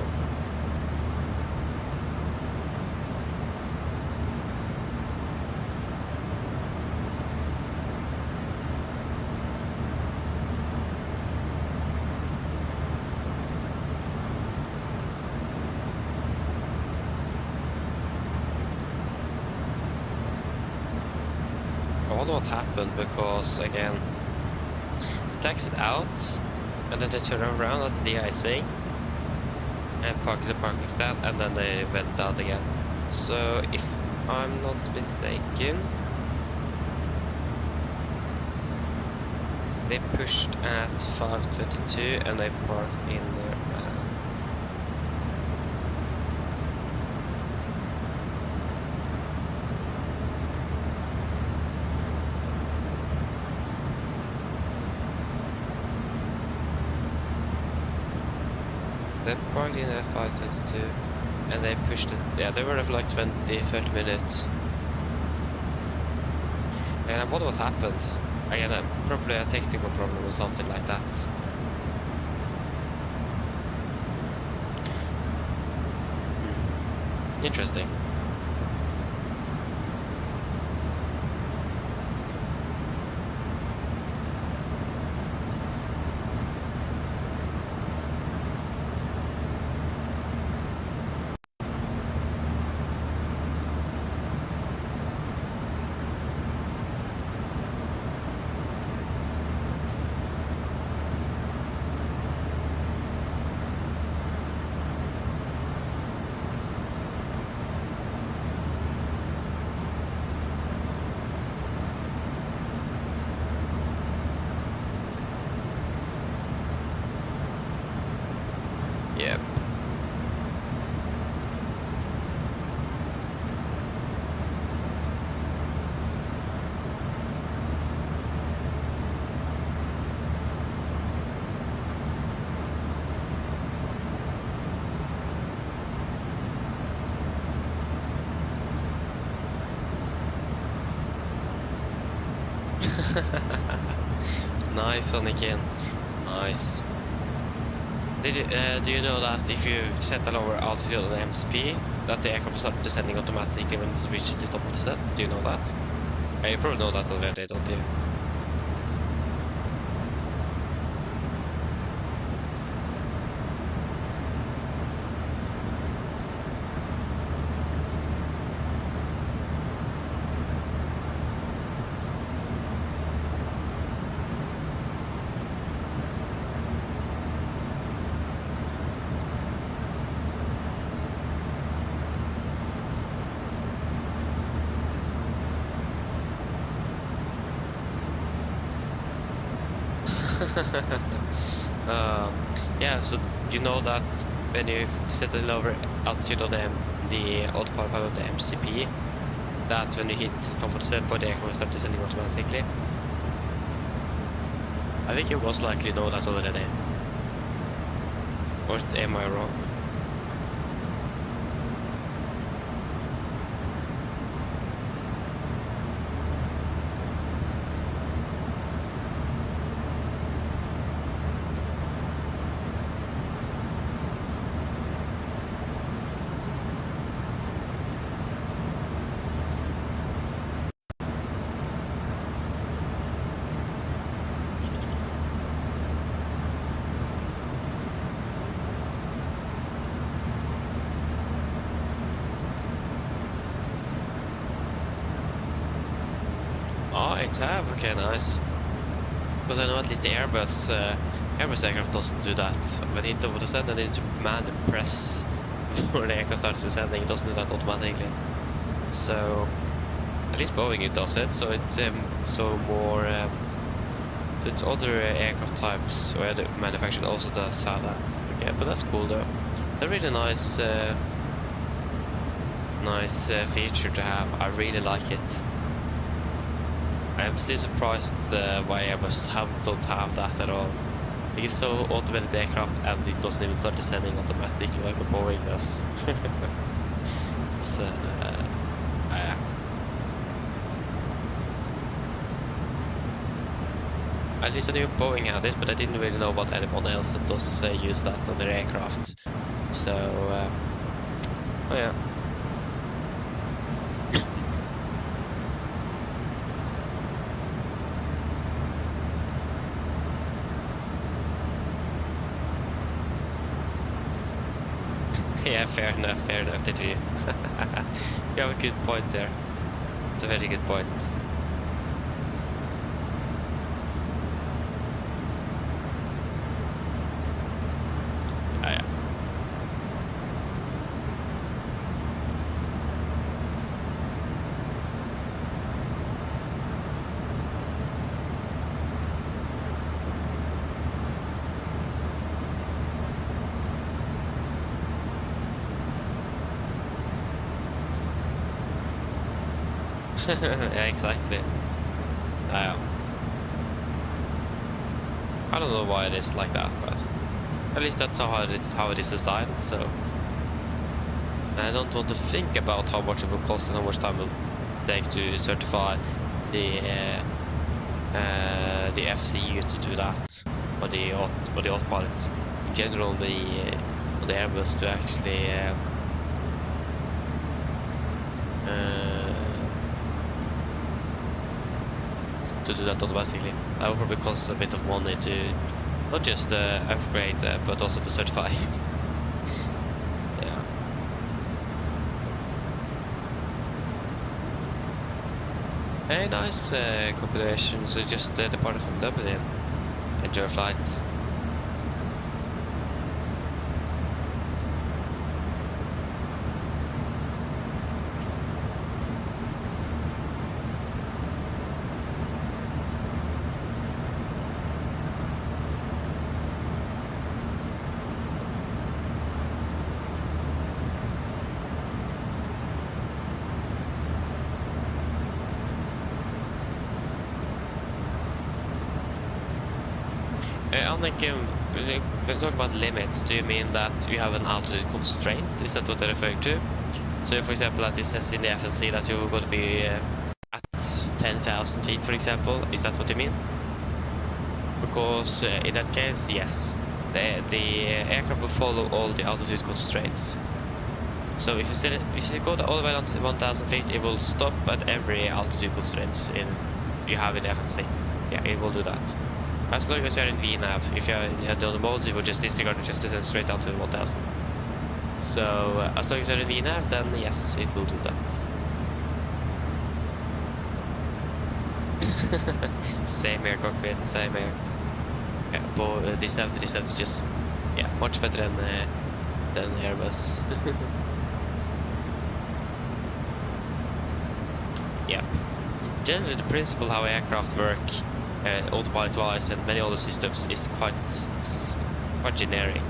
wonder what happened, because again, it taxied out, and then they turned around at the de-icing, and parked the parking stand, and then they went out again. So if I'm not mistaken, they pushed at 5:22 and they parked in there. They parked in at 5:22 and they pushed it. Yeah, they were there for like 20-30 minutes. And I wonder what happened. Again, probably a technical problem or something like that. Interesting. Yep. Nice on again. Nice. Did you, do you know that if you set a lower altitude on the MCP, that the aircraft starts descending automatically when it reaches the top of the set? Do you know that? You probably know that already, don't you? Yeah, so you know that when you set a lower altitude on the autopilot of the MCP, that when you hit the top of the set point, the aircraft will start descending automatically. I think you most likely know that already. Or am I wrong? Okay, nice. Because I know at least the Airbus aircraft doesn't do that. When it over the descent, they need to manually press before the aircraft starts descending. It doesn't do that automatically. So at least Boeing it does it. So it's so it's other aircraft types where the manufacturer also does have that. Okay, but that's cool though. That's a really nice feature to have. I really like it. I'm still surprised why Airbus don't have that at all. It's so automated aircraft and it doesn't even start descending automatically like a Boeing does. It's at least I knew Boeing had it, but I didn't really know about anyone else that does use that on their aircraft. So, oh yeah. Yeah, fair enough, did you? You have a good point there. It's a very good point. Yeah, exactly. I don't know why it is like that, but at least that's how it is designed. So I don't want to think about how much it will cost and how much time it will take to certify the FCU to do that, or the autopilot in general, on the Airbus to actually to do that automatically. That will probably cost a bit of money to not just upgrade, but also to certify. Yeah. Hey, nice compilation. So just departed from Dublin. Enjoy your flights. When you talk about limits, do you mean that you have an altitude constraint? Is that what they're referring to? So, for example, that it says in the FNC that you're going to be at 10,000 feet, for example. Is that what you mean? Because in that case, yes, the aircraft will follow all the altitude constraints. So if you go all the way down to 1,000 feet, it will stop at every altitude constraints you have in the FNC. Yeah, it will do that. As long as you're in VNAV, if you're in the other modes, it will just disregard and just descend straight down to 1000. So as long as you're in VNAV, then yes, it will do that. Same air cockpit, same air. Yeah, but this have just much better than Airbus. Yep. Generally, the principle how aircraft work, autopilot-wise and many other systems, is quite generic.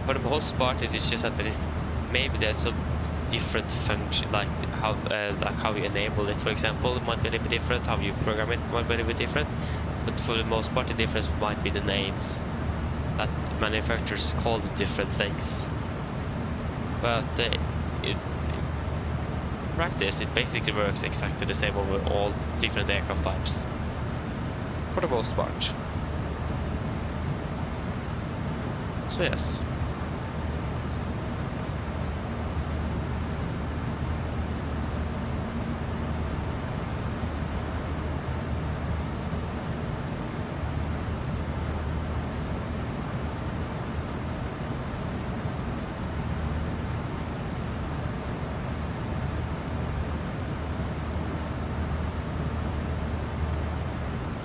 For the most part, it is just that there's some different function, like how you enable it, for example, it might be a little bit different. How you program it might be a little bit different. But for the most part, the difference might be the names that manufacturers call the different things. But in practice, it basically works exactly the same over all different aircraft types, for the most part. So yes.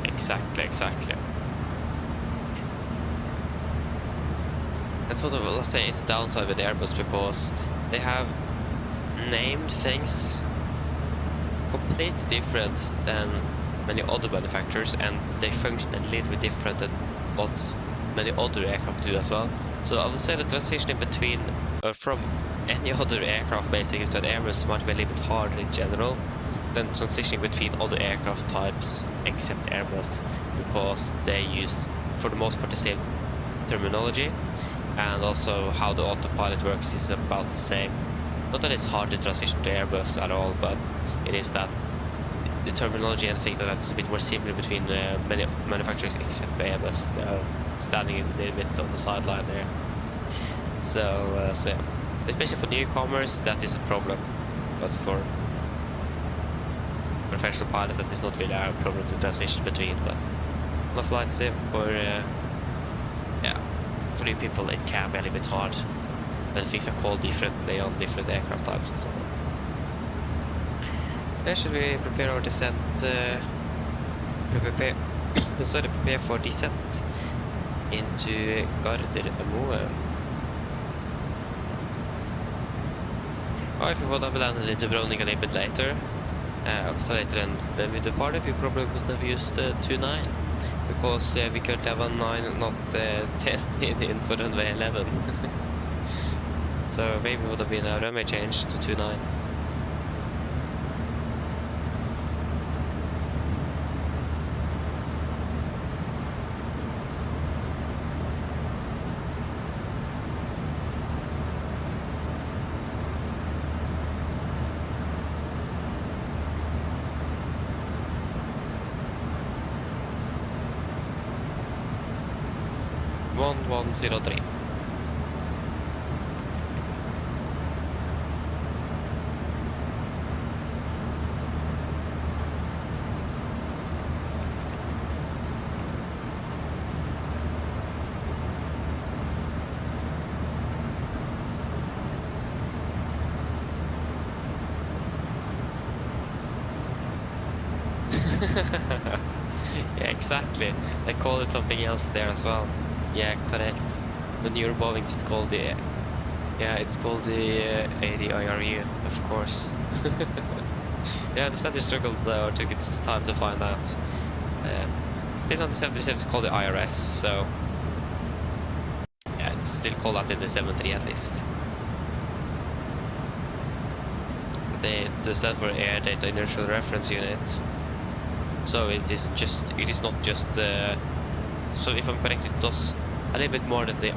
Exactly. That's what let's say is a downside with Airbus, because they have named things completely different than many other manufacturers, and they function a little bit different than what many other aircraft do as well. So I would say the transition in between from any other aircraft basically to an Airbus might be a little bit harder in general than transitioning between other aircraft types except Airbus, because they use for the most part the same terminology, and also how the autopilot works is about the same. Not that it's hard to transition to Airbus at all, but it is that the terminology and things like that is a bit more similar between many manufacturers except Airbus. Standing a little bit on the sideline there. So yeah, especially for newcomers, that is a problem. But for professional pilots, that is not really a problem to transition between. But on a flight sim, for new people, it can be a little bit hard when things are called differently on different aircraft types and so on. Should we prepare our descent? Prepare for descent into Gardermoen. Or if we would have landed in Dubrovnik a little bit later, than we departed, we probably would have used 2.9, because we currently have a 9, not 10 in for runway 11. So maybe it would have been a runway change to 2.9. 1103. Yeah, exactly. They call it something else there as well. Yeah, correct. The newer Boeing is called the... Yeah, it's called the ADIRU, of course. Yeah, I understand you struggled or took its time to find that. Still on the 77 it's called the IRS, so... Yeah, it's still called that in the 73 at least. They stand for Air Data Inertial Reference Unit. So it is not just so if I'm correct, it does a little bit more than the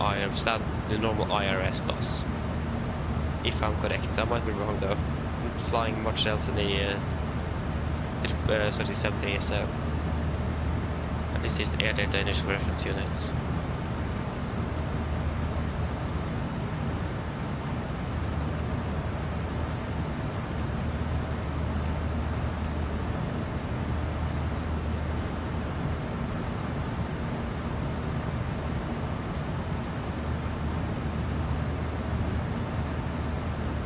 normal IRS does. If I'm correct, I might be wrong though. I'm not flying much else in the 70, so at least it's Air Data Initial Reference Units.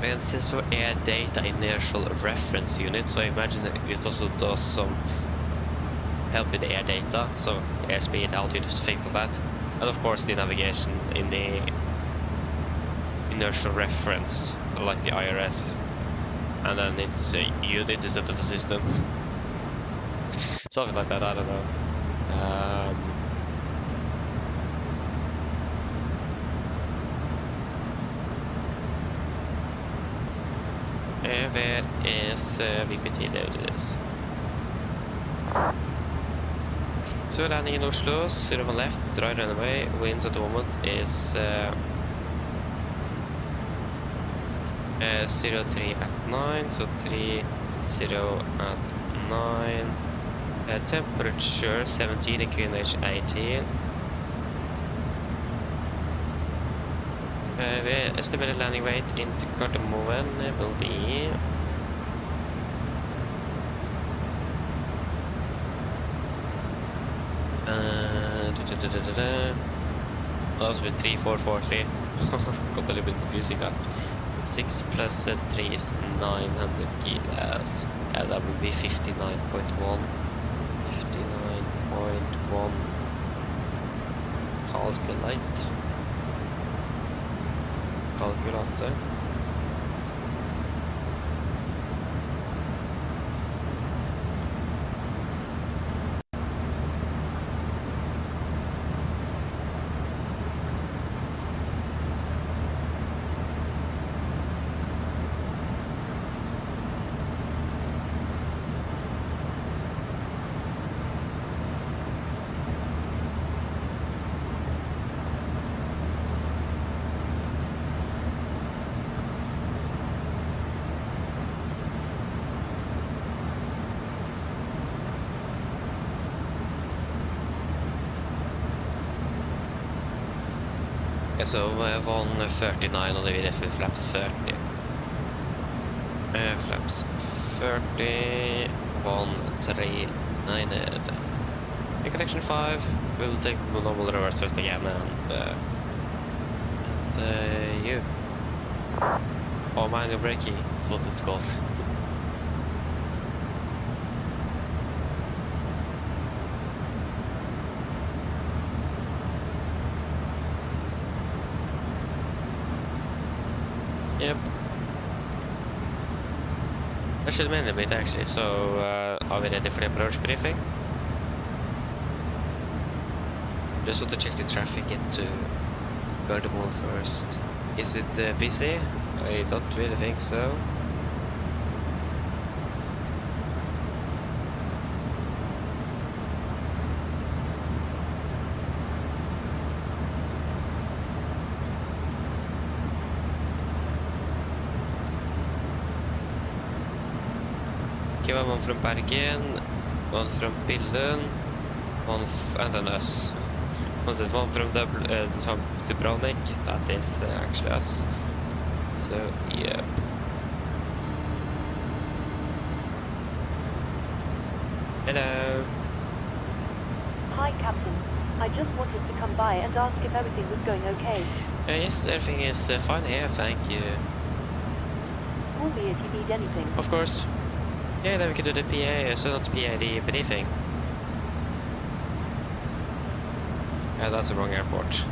And since for Air Data Inertial Reference Unit, so I imagine it also does some help with the air data, so airspeed, altitude, things like that, and of course the navigation in the inertial reference, like the IRS, and then it's a unit instead of a system. Something like that, I don't know. Where is VPT? There it is. So landing in Oslo, 01 left, dry runway, winds at the moment is 03 at 9, so 30 at 9. Temperature 17 and QNH 18. The estimated landing weight into Gardermoen will be that was with 3440. Got a little bit confusing that. 6 plus 3 is 900 kilos. Yeah, that would be 59.1. 59.1. Calculate. Calculator. So 139 on the VDF with flaps 30. Flaps 30, 139. In connection 5, we'll take the normal reverse thrust again and you. Or manual braking, that's what it's called. Yep. That should mean a bit actually, so are we ready for the approach briefing? Just want to check the traffic into Gardermoen first. Is it busy? I don't really think so. Okay, one from Bergen, one from Billund, and then us. Was it one from Dubrovnik? That is actually us. So, yeah. Hello. Hi, Captain. I just wanted to come by and ask if everything was going okay. Yes, everything is fine here, thank you. Call me if you need anything. Of course. Yeah, then we can do the PA, so not PA, the briefing. Yeah, that's the wrong airport.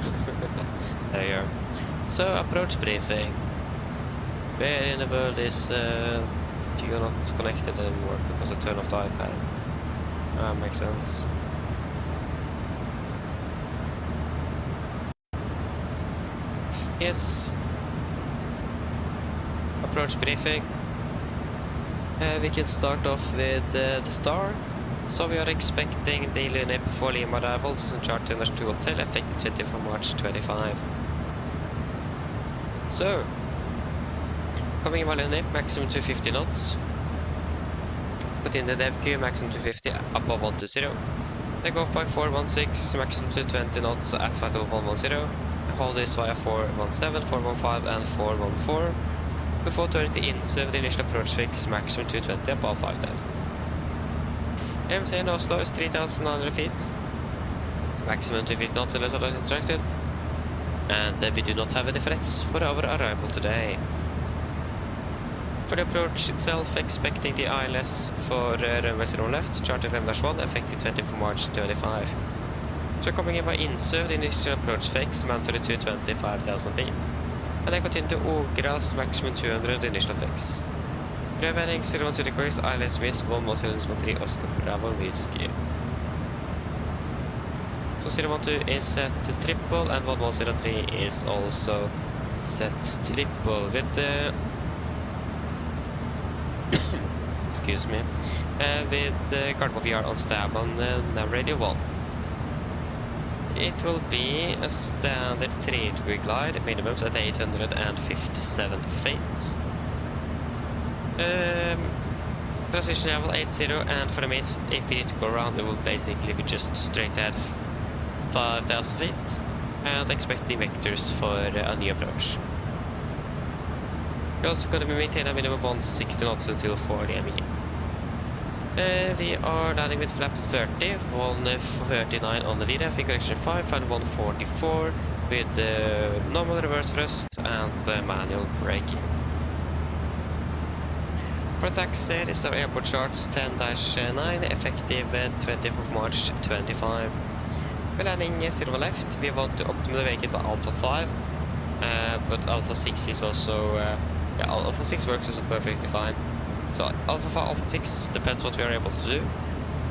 There you go. So, approach briefing. Where in the world is you're not connected anymore because I turned off the iPad? Makes sense. Yes. Approach briefing. We can start off with the star. So we are expecting daily NIP for Lima arrivals and charters to hotel effective 24 March 25. So, coming in NIP maximum 250 knots. Continue the DevQ maximum 250 above 120. Takeoff by 416 maximum 220 knots at flight level 110. Hold this via 417, 415 and 414. Before turning to INSEV, the initial approach fix maximum 220 above 5000. MC in Oslo is 3,900 feet. Maximum 250 knots unless otherwise instructed. And we do not have any threats for our arrival today. For the approach itself, expecting the ILS for runway 0 left, charter climb-1, effective 24 March 25. So coming in by INSEV, the initial approach fix, mandatory 225,000 feet. And then continue to Ogras, maximum 200, initial fix. Revealing 012 degrees, ILS miss 117 Oscar Bravo Whiskey. So 012 is set to triple and 1103 is also set triple with the excuse me, with the Cardinal VR on stab on Navigraph 1. It will be a standard 3-degree glide, minimums at 857 feet. Transition level 80, and for the mist, if we need to go around, it will basically be just straight ahead 5,000 feet, and expect the vectors for a new approach. We're also going to be maintaining a minimum of 160 knots until 40 ME. We are landing with flaps 30, 139 on the VREF, in correction 5 and 144 with normal reverse thrust and manual braking. For taxi, this is our airport charts 10-9, effective 20th of March 25. We're landing 0 left, we want to optimally make it for Alpha 5, but Alpha 6 is also, yeah, Alpha 6 works also perfectly fine. So Alpha 5, Alpha 6 depends what we are able to do.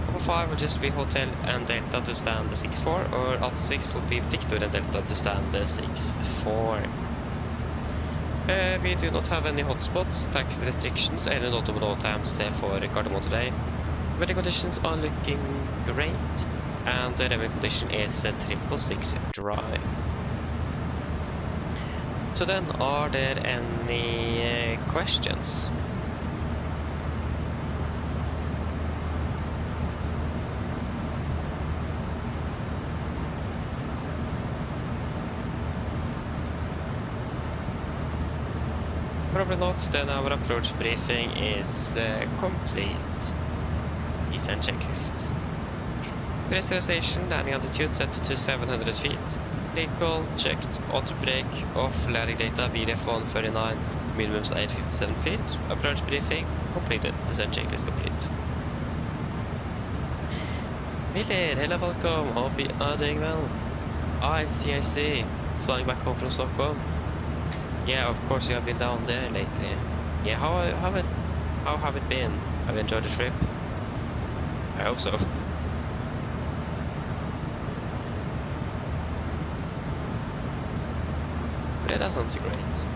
Alpha 5 will just be Hotel and Delta to stand the 6-4, or Alpha 6 will be Victor and Delta to stand the 6-4. We do not have any hotspots, taxi restrictions, and NOTAM NOTAM for Gardermoen today. Weather conditions are looking great, and the revenue condition is 666 dry. So then, are there any questions? Probably not, then our approach briefing is complete. Descent checklist. Pressurization, landing altitude set to 700 feet. Recall checked, auto brake off, landing data VREF 139, minimums 857 feet. Approach briefing completed, descent checklist complete. Miller, hello, welcome, hope you are doing well. I see, flying back home from Stockholm. Yeah, of course you have been down there lately. Yeah, how have it been? Have you enjoyed the trip? I hope so. Yeah, that sounds great.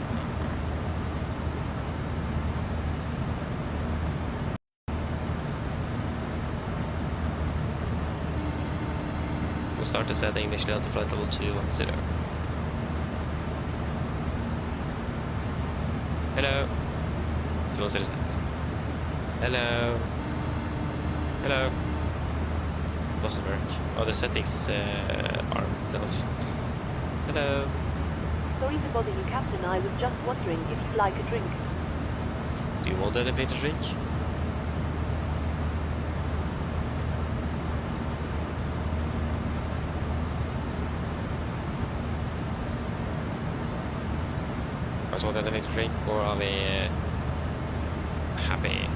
We'll start the setting initially on the flight level 210. Hello. 210 set. Hello. Hello. Doesn't work. Oh, the settings aren't enough. Hello. Sorry to bother you, Captain. I was just wondering if you'd like a drink. Do you want elevator drink? I want elevator drink, or are we happy?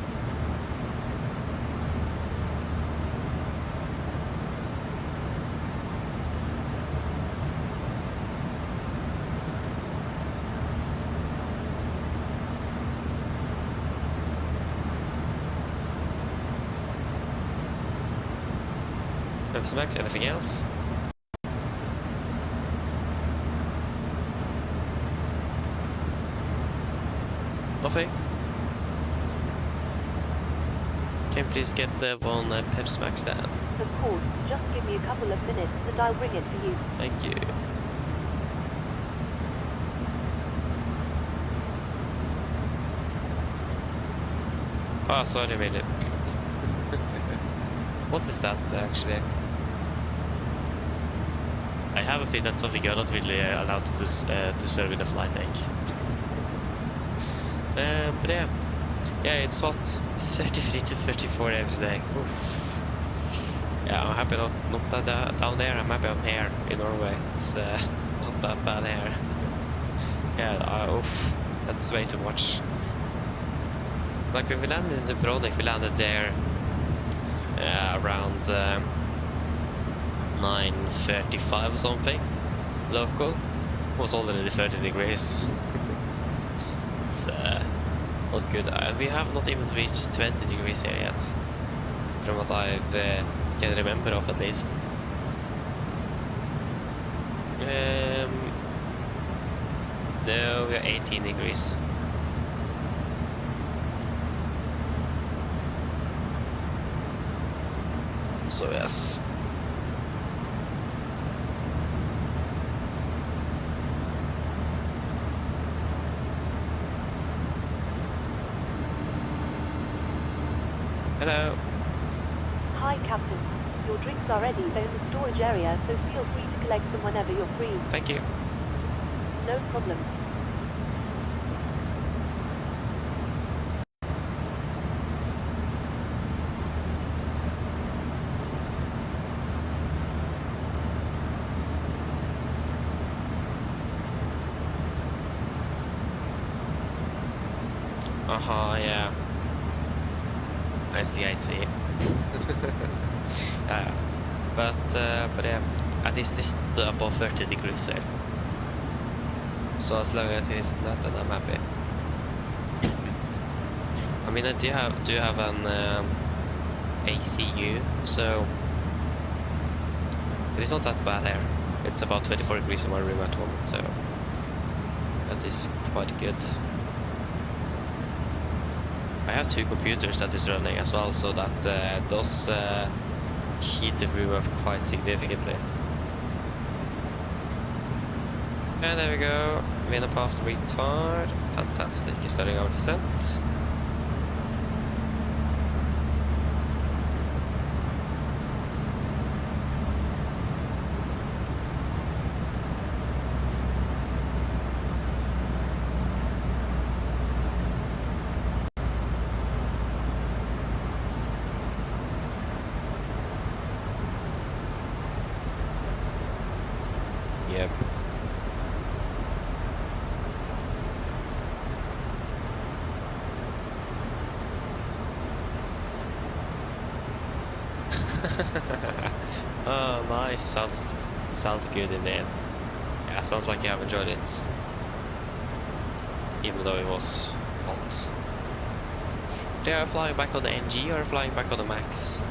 Max, anything else? Nothing? Can you please get the one Pepsi Max down? Of course, just give me a couple of minutes and I'll bring it for you. Thank you. Oh, sorry, made it. What is that actually? I have a feeling that's something you're not really allowed to serve in a flight deck. But yeah, it's hot, 33 to 34 every day. Oof. Yeah, I'm happy not that down there. I'm happy I'm here in Norway. It's not that bad here. Yeah, oof, that's way too much. Like when we landed in Dubrovnik, we landed there around 9:35 or something local. It was already 30 degrees. It's not good. We have not even reached 20 degrees here yet, from what I can remember of at least. No, we are 18 degrees. So yes. Hello. Hi, Captain. Your drinks are ready. They're in the storage area, so feel free to collect them whenever you're free. Thank you. No problem. Yeah. I see. But yeah, at least it's above 30 degrees there. So as long as it's not, then I'm happy. I mean, I do have an ACU, so it's not that bad here. It's about 24 degrees in my room at home, so that is quite good. I have 2 computers that is running as well, so that does heat the room up quite significantly. And there we go, winner path retard, fantastic, starting our descent. Yep. Oh, nice. Sounds good in the end. Yeah, sounds like you have enjoyed it, even though it was hot. They are flying back on the NG or flying back on the Max?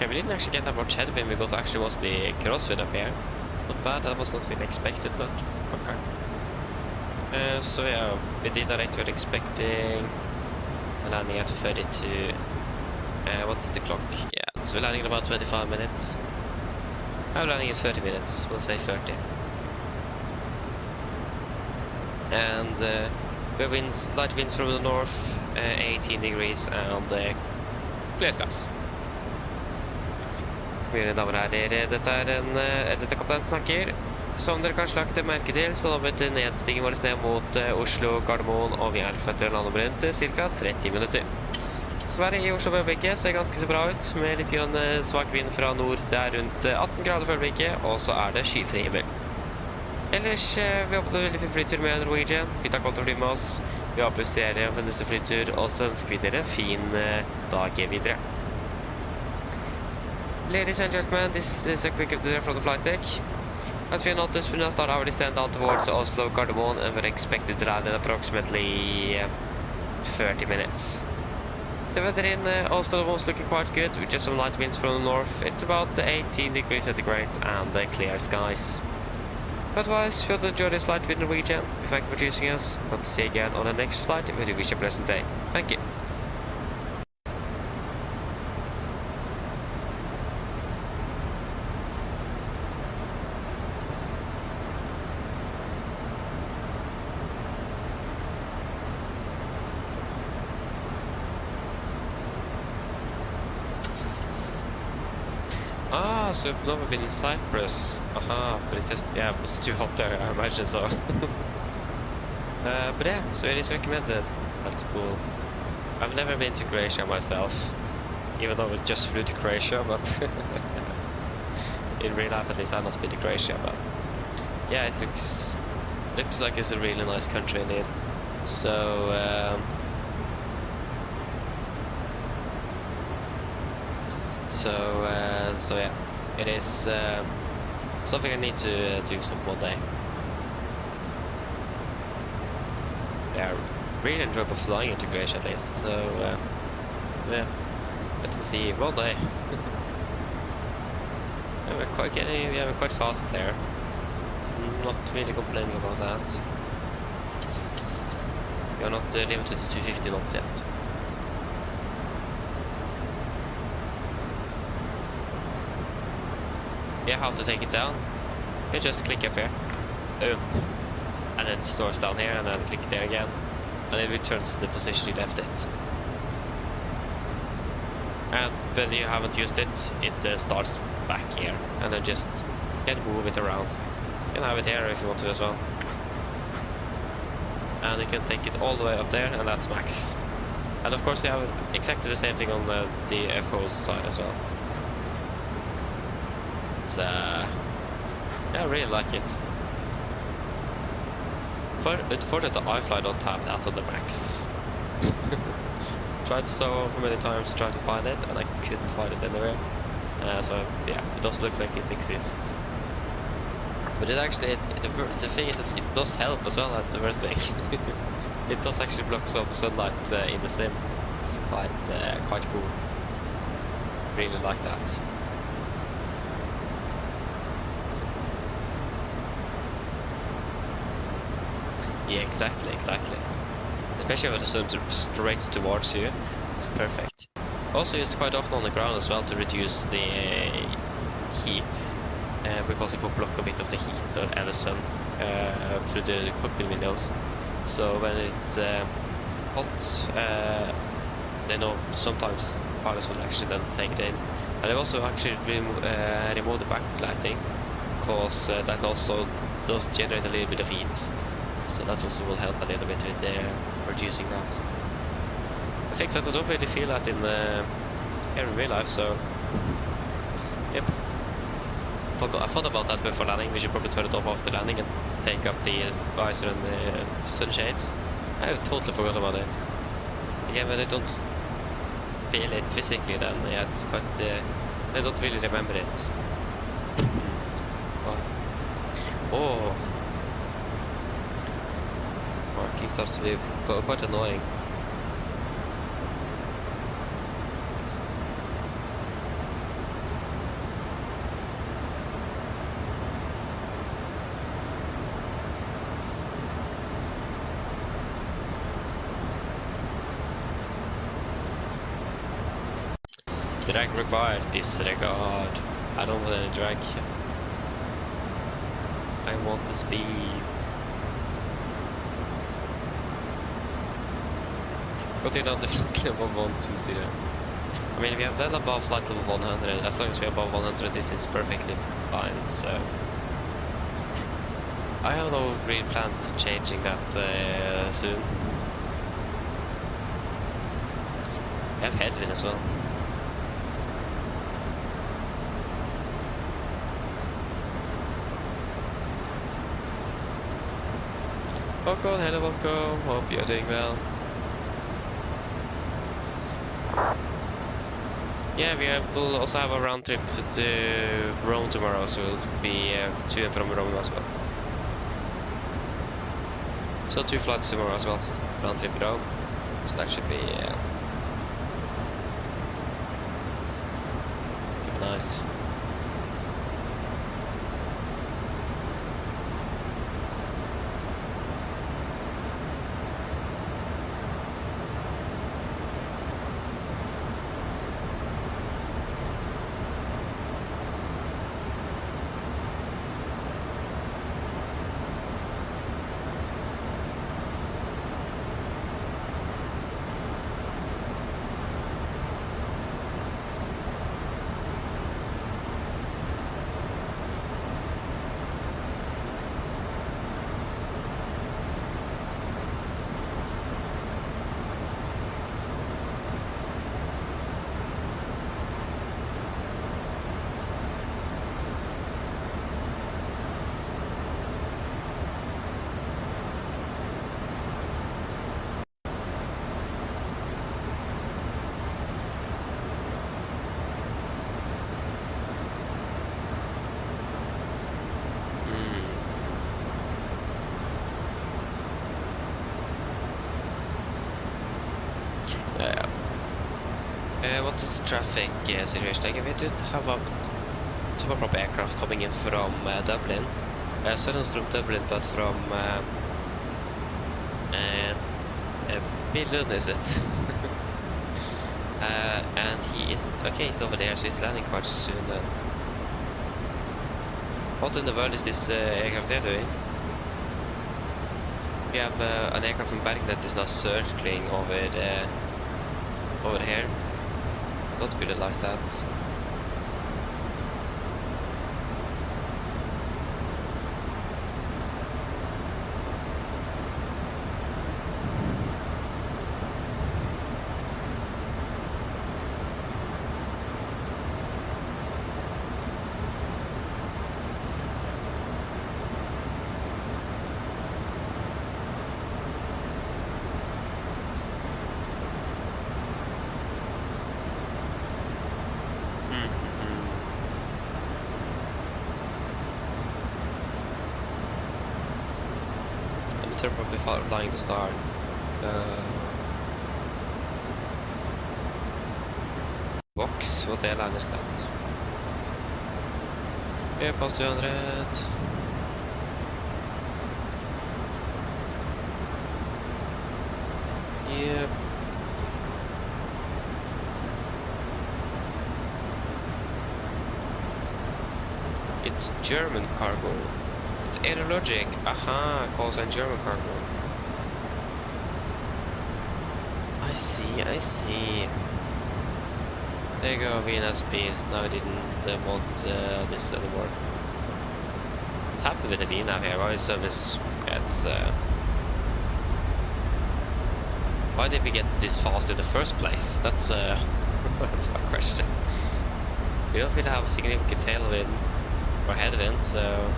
Okay, we didn't actually get that much headwind, we got actually mostly crosswind up here. Not bad, that was not really expected, but okay. So yeah, we did direct. We're expecting a landing at 32. What is the clock? Yeah, so we're landing in about 25 minutes. I'm landing in 30 minutes. We'll say 30. And we have winds, light winds from the north, 18 degrees, and clear skies. Mine damer og herrer, dette kapteinen snakker. Som dere kanskje lagt merke til, så har vi nedstigen vår ned mot Oslo, Gardermoen, og vi er forventer å lande om rundt ca. 30 minutter. Været i Oslo for øyeblikket ser ganske så bra ut, med litt svak vind fra nord. Det er rundt 18 grader for øyeblikket, og så er det skyfri himmel. Ellers, vi håper det blir flytur med Norwegian. Vi tar godt å fly med oss. Vi håper dere for neste flytur, og så ønsker vi dere fin dag videre. Ladies and gentlemen, this is a quick update from the flight deck. As we noticed, we now start our descent down towards Oslo, Gardermoen, and we're expected to land in approximately 30 minutes. The weather in Oslo was looking quite good, with just some light winds from the north. It's about 18 degrees centigrade and clear skies. Otherwise, we hope you enjoy this flight with Norwegian. We thank you for choosing us. Hope to see you again on the next flight. We do wish you a pleasant day. Thank you. Ah, so we've never been in Cyprus. Aha, but it was too hot there, I imagine so. But yeah, so it is recommended. That's cool. I've never been to Croatia myself, even though I just flew to Croatia, but in real life at least I've not been to Croatia, but yeah, it looks like it's a really nice country indeed. So so yeah, it is something I need to do some one day. Yeah, really enjoyable flying into Croatia at least. So yeah, let's see one day. Yeah, we're quite fast there. Not really complaining about that. We are not limited to 250 knots yet. You have to take it down. You just click up here. Boom. And then it stores down here, and then click there again. And it returns to the position you left it. And when you haven't used it, it starts back here. And then just can move it around. You can have it here if you want to as well. And you can take it all the way up there, and that's max. And of course you have exactly the same thing on the FO side as well. It's yeah, I really like it. Unfortunately, the IFLY don't have that on the max. Tried so many times to try to find it, and I couldn't find it anywhere. So yeah, it does look like it exists. But it actually, the thing is that it does help as well. That's the worst thing. It does actually block some sunlight in the sim. It's quite cool. Really like that. Yeah, exactly. Especially when the sun's straight towards you, it's perfect. Also used quite often on the ground as well to reduce the heat, because it will block a bit of the heat and the sun through the cockpit windows. So when it's hot, they know sometimes pilots will actually then take it in. And they also actually remove the backlighting, because that also does generate a little bit of heat. So that also will help a little bit with reducing that. I think that I don't really feel that in real life, so yep. I thought about that before landing. We should probably turn it off after landing and take up the visor and the sunshades. I totally forgot about it. Again, when I don't feel it physically, then yeah, it's quite. I don't really remember it. Oh. Marking starts to be quite annoying. Drag required. Disregard. I don't want any drag. I want the speeds. Putting down the flight level 120. I mean, we have well above flight level 100. As long as we're above 100, this is perfectly fine. So I have no real plans of changing that soon. We have headwind as well. Welcome, hello, welcome. Hope you're doing well. Yeah, we'll also have a round trip to Rome tomorrow, so we'll be to and from Rome as well. So 2 flights tomorrow as well, round trip Rome. So that should be nice. What is the traffic situation? Like, we did have a turboprop aircraft coming in from Dublin. So not from Dublin, but from Billund, is it? And he is okay. He's over there, so he's landing quite soon. Then, what in the world is this aircraft there doing? We have an aircraft from Bergen that is now circling over here. Not really like that. Probably flying the star. Box, what airline is that? Yeah, past 200. Yep. It's German cargo. It's aerologic. Aha, calls on German cargo. I see. There you go, Vienna speed. Now I didn't want this anymore. What's happened with the Vienna here? Why is service gets why did we get this fast in the first place? That's that's my question. We don't really have significant tailwind or headwind, so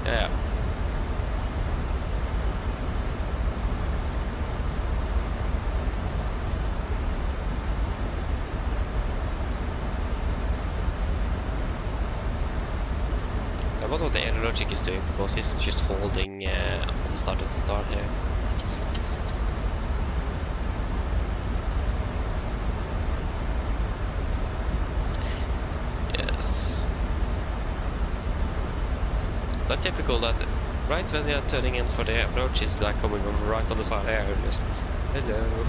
yeah. I wonder what the aerologic is doing, because he's just holding on the start of the start here. Yes. But typical that Right when you're turning in for the approach, it's like coming over right on the side there. Just hello.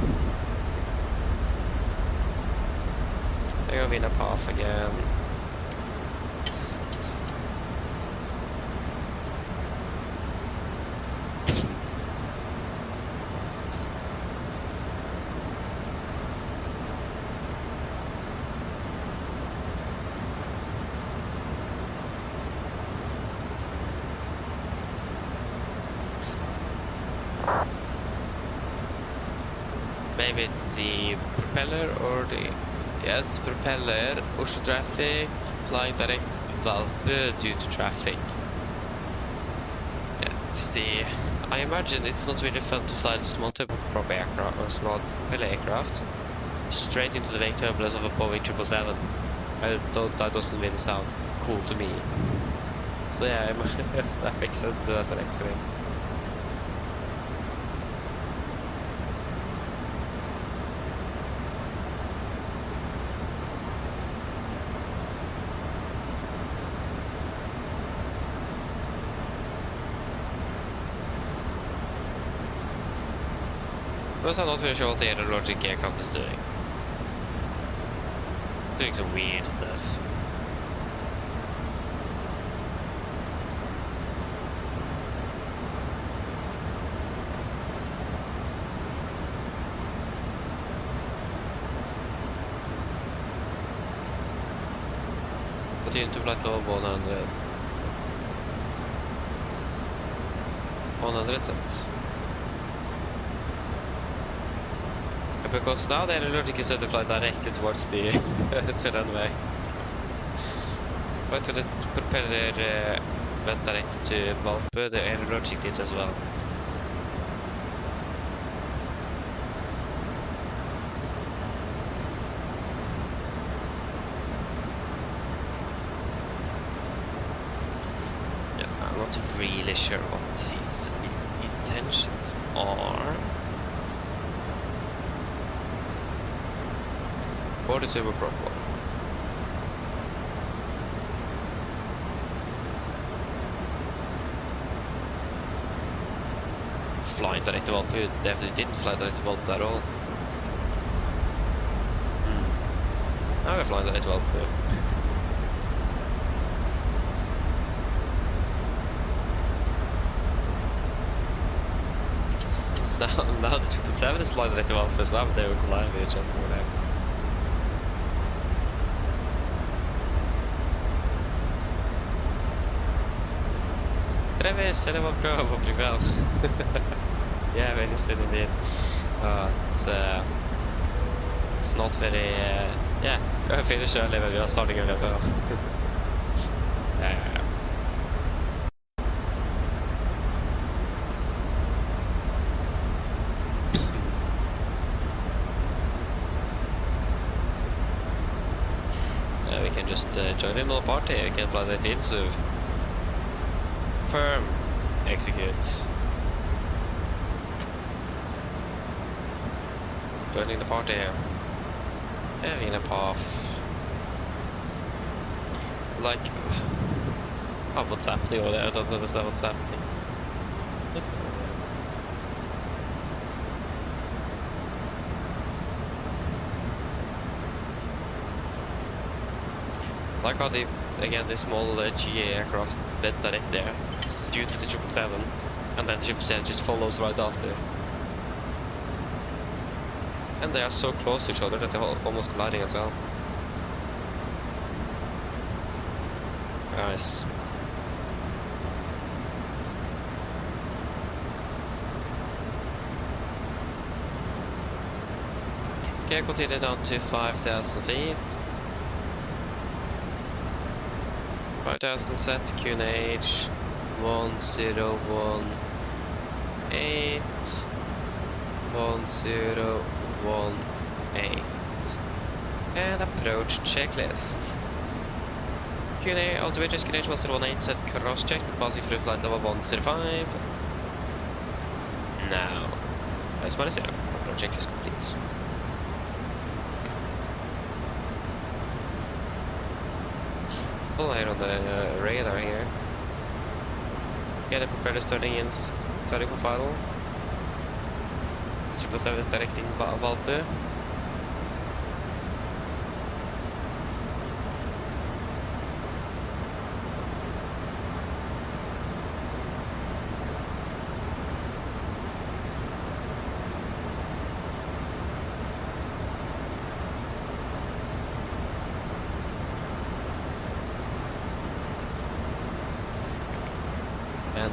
They're gonna in a path again. Maybe it's the propeller or the... Yes, propeller, Oslo traffic, flying direct Valpe due to traffic. Yeah, it's the... I imagine it's not really fun to fly the small turboprop aircraft or small propeller aircraft straight into the wake turbulence of a Boeing 777. That doesn't really sound cool to me. So yeah, that makes sense to do that direct for him. But I'm not really sure what the other logic aircraft is doing. Doing some weird stuff. Continue to fly for 100. 100 cents. Because now the logic is to fly directly towards the to runway. But when the propeller went direct to Valpe, the air logic did as well. Yeah, I'm not really sure what his intentions are. Or the turboprop one. Flying direct to Valpe, you definitely didn't fly direct to Valpe at all. Now we're flying direct to Valpe. Now the 777 is flying direct to Valpe, so now they will collide with each other or whatever. Travis, hello, welcome, obrigado. Yeah, very soon indeed. It's not very, yeah, we have finished early, but we are starting early as well. We can just join in on the party, we can fly that in, so firm executes. Joining the party here. Having a path. Like, oh, what's happening over there? I don't understand what's happening. Like how they, again, this small GA aircraft bent direct there due to the 777, and then the 777 just follows right after. And they are so close to each other that they're almost colliding as well. Nice. Okay, continue down to 5,000 feet. 5,000 set, QNH 1018 1018 and approach checklist. QNH altimeters QNH 1018 set cross check, passing through flight level 105. Now, that's -0. Approach checklist complete. Full air on the radar here. Okay, the propeller is turning for final. 777 is directing Valby.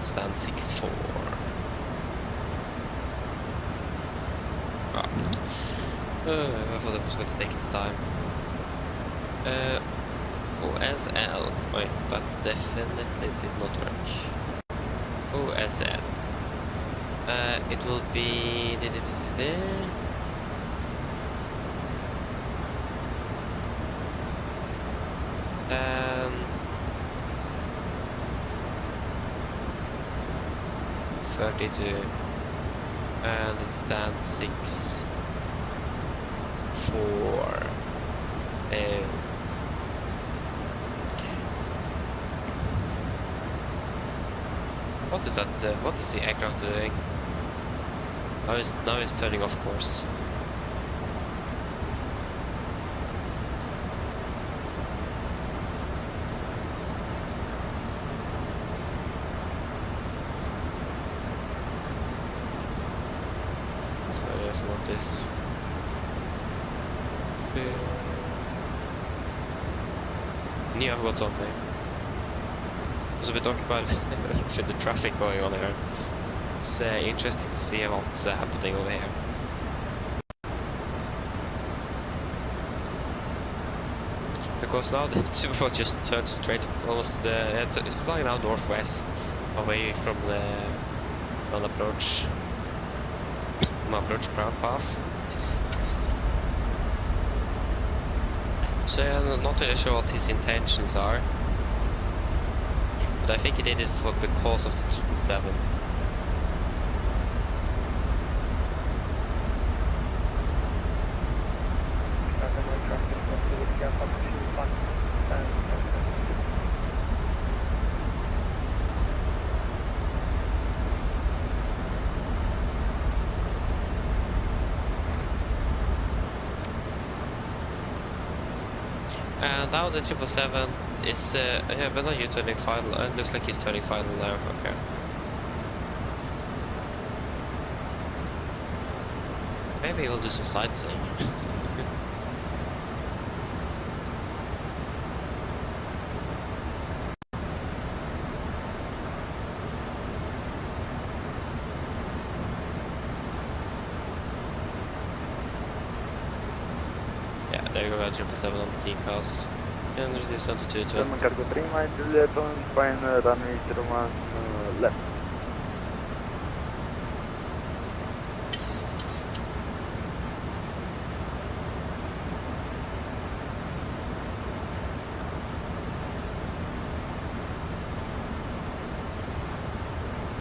Stand 6-4. I thought it was going to take its time. OSL. Wait, that definitely did not work. OSL. It will be. 32, and it stands 6-4. What is that? What is the aircraft doing? Now it's turning off course. This. Knew I've got something. So we talk about the traffic going on here. It's interesting to see what's happening over here. Because now the Superboat just turned straight, almost it's flying now northwest, away from the approach path. So I'm not really sure what his intentions are, but I think he did it because of the 777. And now the 777 is, when are you turning final? It looks like he's turning final now, okay. Maybe we'll do some sightseeing. There you go, 777 on the T-class. And reduce down to 220. Cargo prima, Juliet on spine, runway 01 left.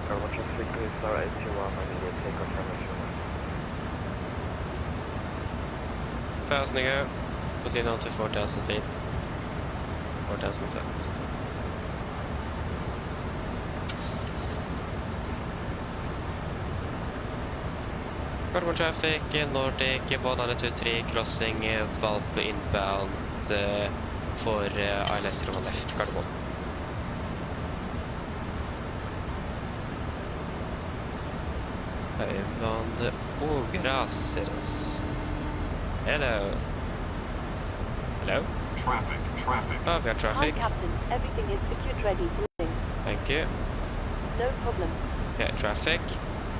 Cargo traffic is alright, 21, immediate takeoff formation. Fasten go. Continue on to 4,000 feet. 4,000 set. Cargo traffic, Nordic 123 crossing Valpo inbound for ILS Roma left, Cardamom. Inbound Gracias. Hello. Hello? Traffic. Oh, we have traffic. Hi, Captain. Everything is secured, ready to landing. Thank you. No problem. Okay, traffic.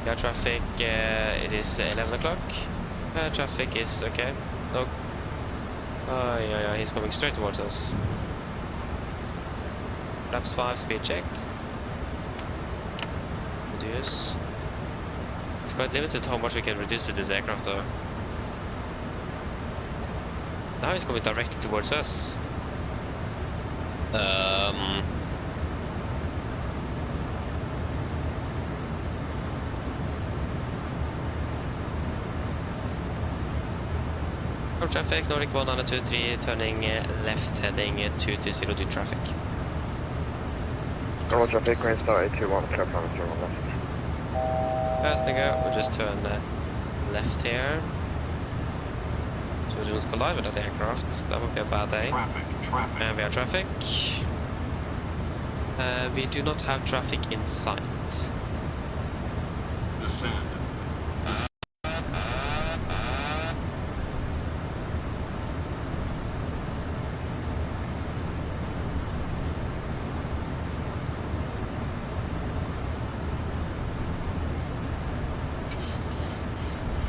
Yeah, traffic, it is 11 o'clock. Traffic is okay. No. Yeah, he's coming straight towards us. Laps 5, speed checked. Reduce. It's quite limited how much we can reduce with this aircraft though. Now he's coming directly towards us. From traffic, Nordic 123 turning left heading 2202 traffic. Normal traffic, Green Star 821, Perfermance, turn on left. Passing out, we'll just turn left here. So we don't collide with that aircraft. That would be a bad day. Traffic. And we have traffic. We do not have traffic in sight. Descend.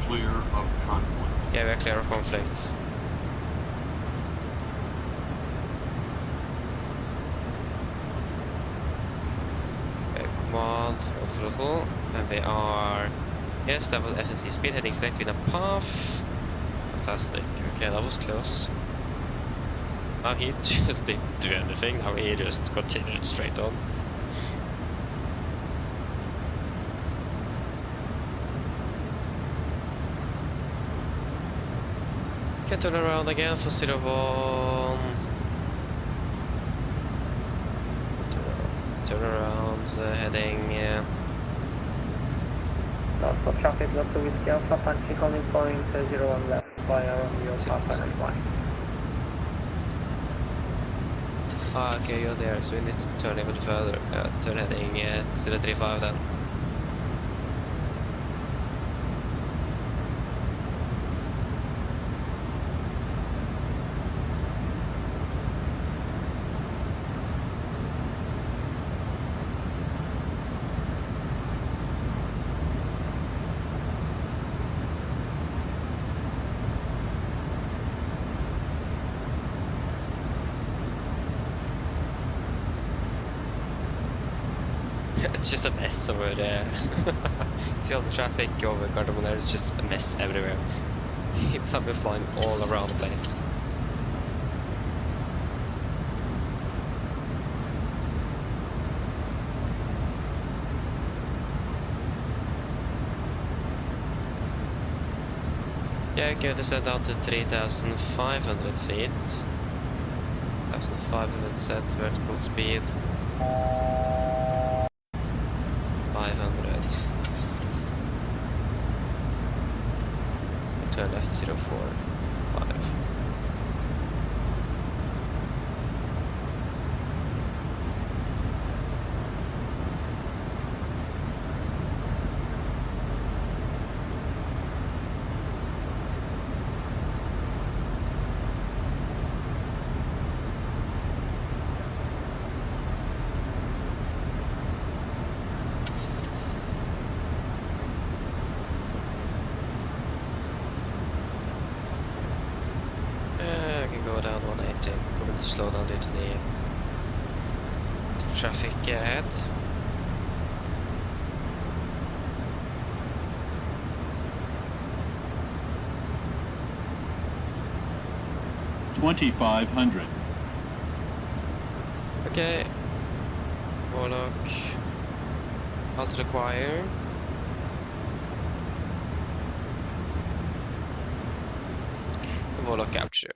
Clear of conflict. Yeah, we are clear of conflicts. Okay, command, hold throttle, and we are... Yes, that was FSC speed, heading straight with a path. Fantastic. Okay, that was close. Now he just didn't do anything, now he just continued straight on. Can turn around again for 01. Turn around, heading. Lots of traffic, lots of whiskey alpha, punching coming point 01 left via on your path and fly. Ah, okay, you're there, so we need to turn a bit further. Turn heading 035 then. It's just a mess over there. See all the traffic over Gardermoen there, it's just a mess everywhere. People have been flying all around the place. Yeah, okay, descend down to 3,500 feet. 1,500 set vertical speed. 500. Turn left 045. Down 180. We're going to slow down due to the traffic ahead. $2,500. Okay. Warlock. Halt require. Warlock capture.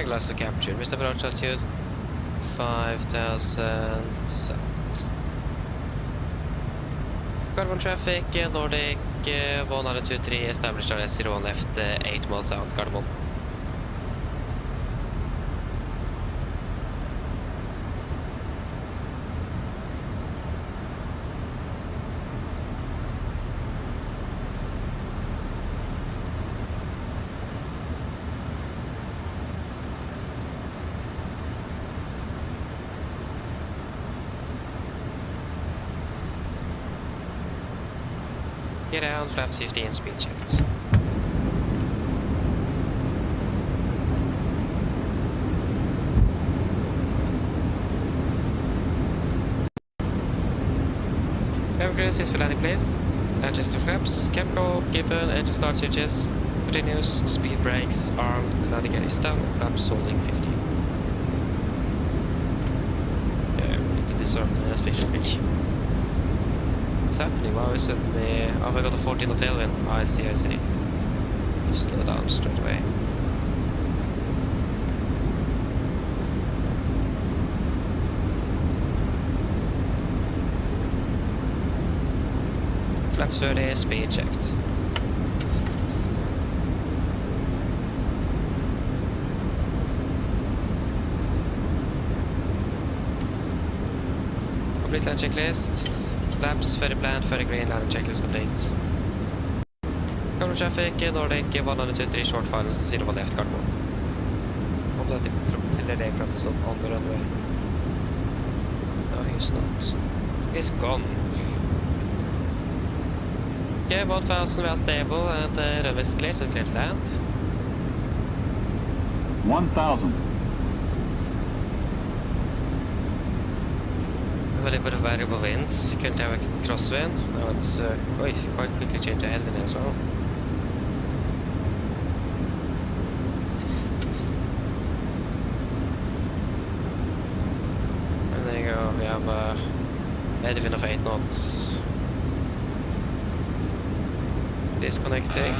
Glass to capture. Mr. Approach altitude 5,000 set. Carbon traffic, Nordic 123, established on S01 left 8 miles out, Gardermoen. Get down, flaps 50 and speed checked. Progress is for landing place. Adjust to flaps. Chemical given. Engine start switches. Continuous. Speed brakes. Armed. Landing gear is down. Flaps holding 50. is on speedback. What's happening? Why is it oh, I got a 14 knot tailwind. I see. Just slow down straight away. Flaps 30, speed checked. Complete land checklist. Flaps, ferry plan, ferry green, landing checklist complete. Cargo traffic, Nordic 123 short finals, 01 left cargo. Hope that the propeller aircraft is not on the runway. No, he's not. He's gone. Okay, 1000, we are stable and runway is clear, so clear to land. 1,000. Very bit of variable winds. Couldn't have a crosswind. Now it's quite quickly changed to headwind as well. And there you go. We have a headwind of 8 knots. Disconnecting.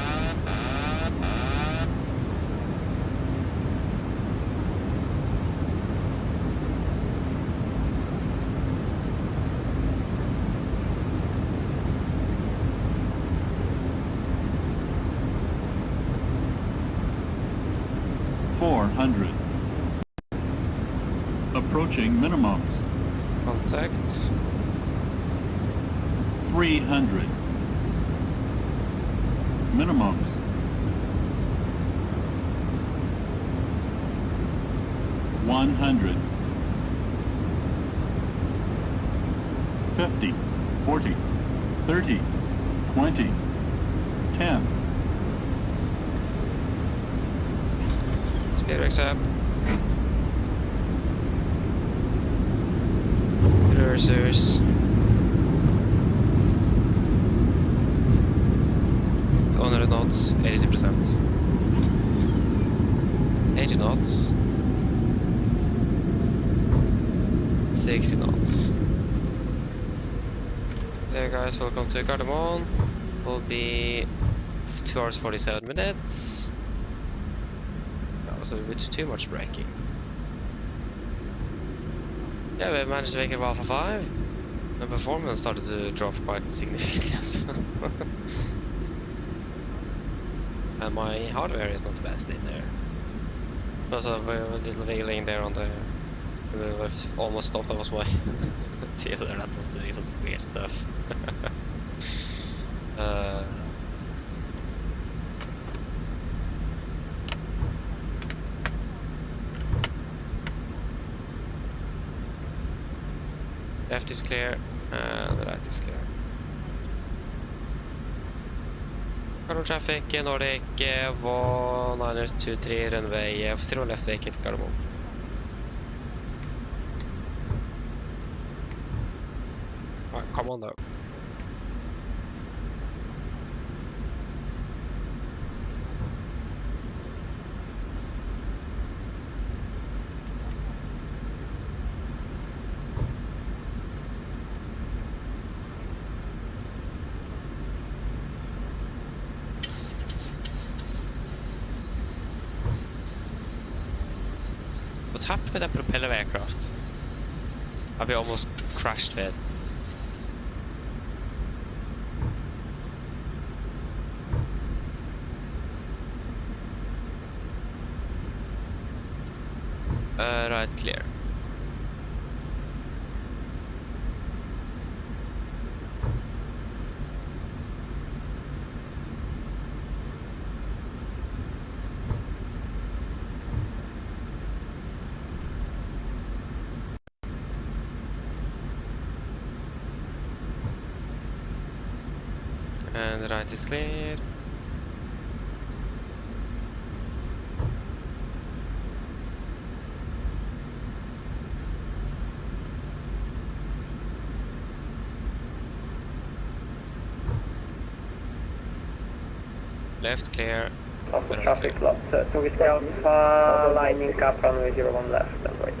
Approaching minimums. Contact. 300. Minimums. 100. 50. 40. 30. 20. 10. Speed brakes up. Reversers. 100 knots, 82%. 80 knots. 60 knots. There guys, welcome to Gardermoen. Will be 2 hours 47 minutes. That was a bit too much braking. Yeah, we managed to make it Alpha 5. The performance started to drop quite significantly as well. And my hardware is not the best in there. Also, a little wiggling there on the... I almost thought that was my dealer that was doing some weird stuff. Left is clear, and the right is clear. Cargo traffic, Nordic 1923 runway 0 left vacant Gardermoen. Alright, come on though. What's happened with that propeller aircraft? I've been almost crashed with. Right, clear. And the right is clear. Left clear. After traffic loss, so we stay Alpha, lining up runway 01 left and waiting.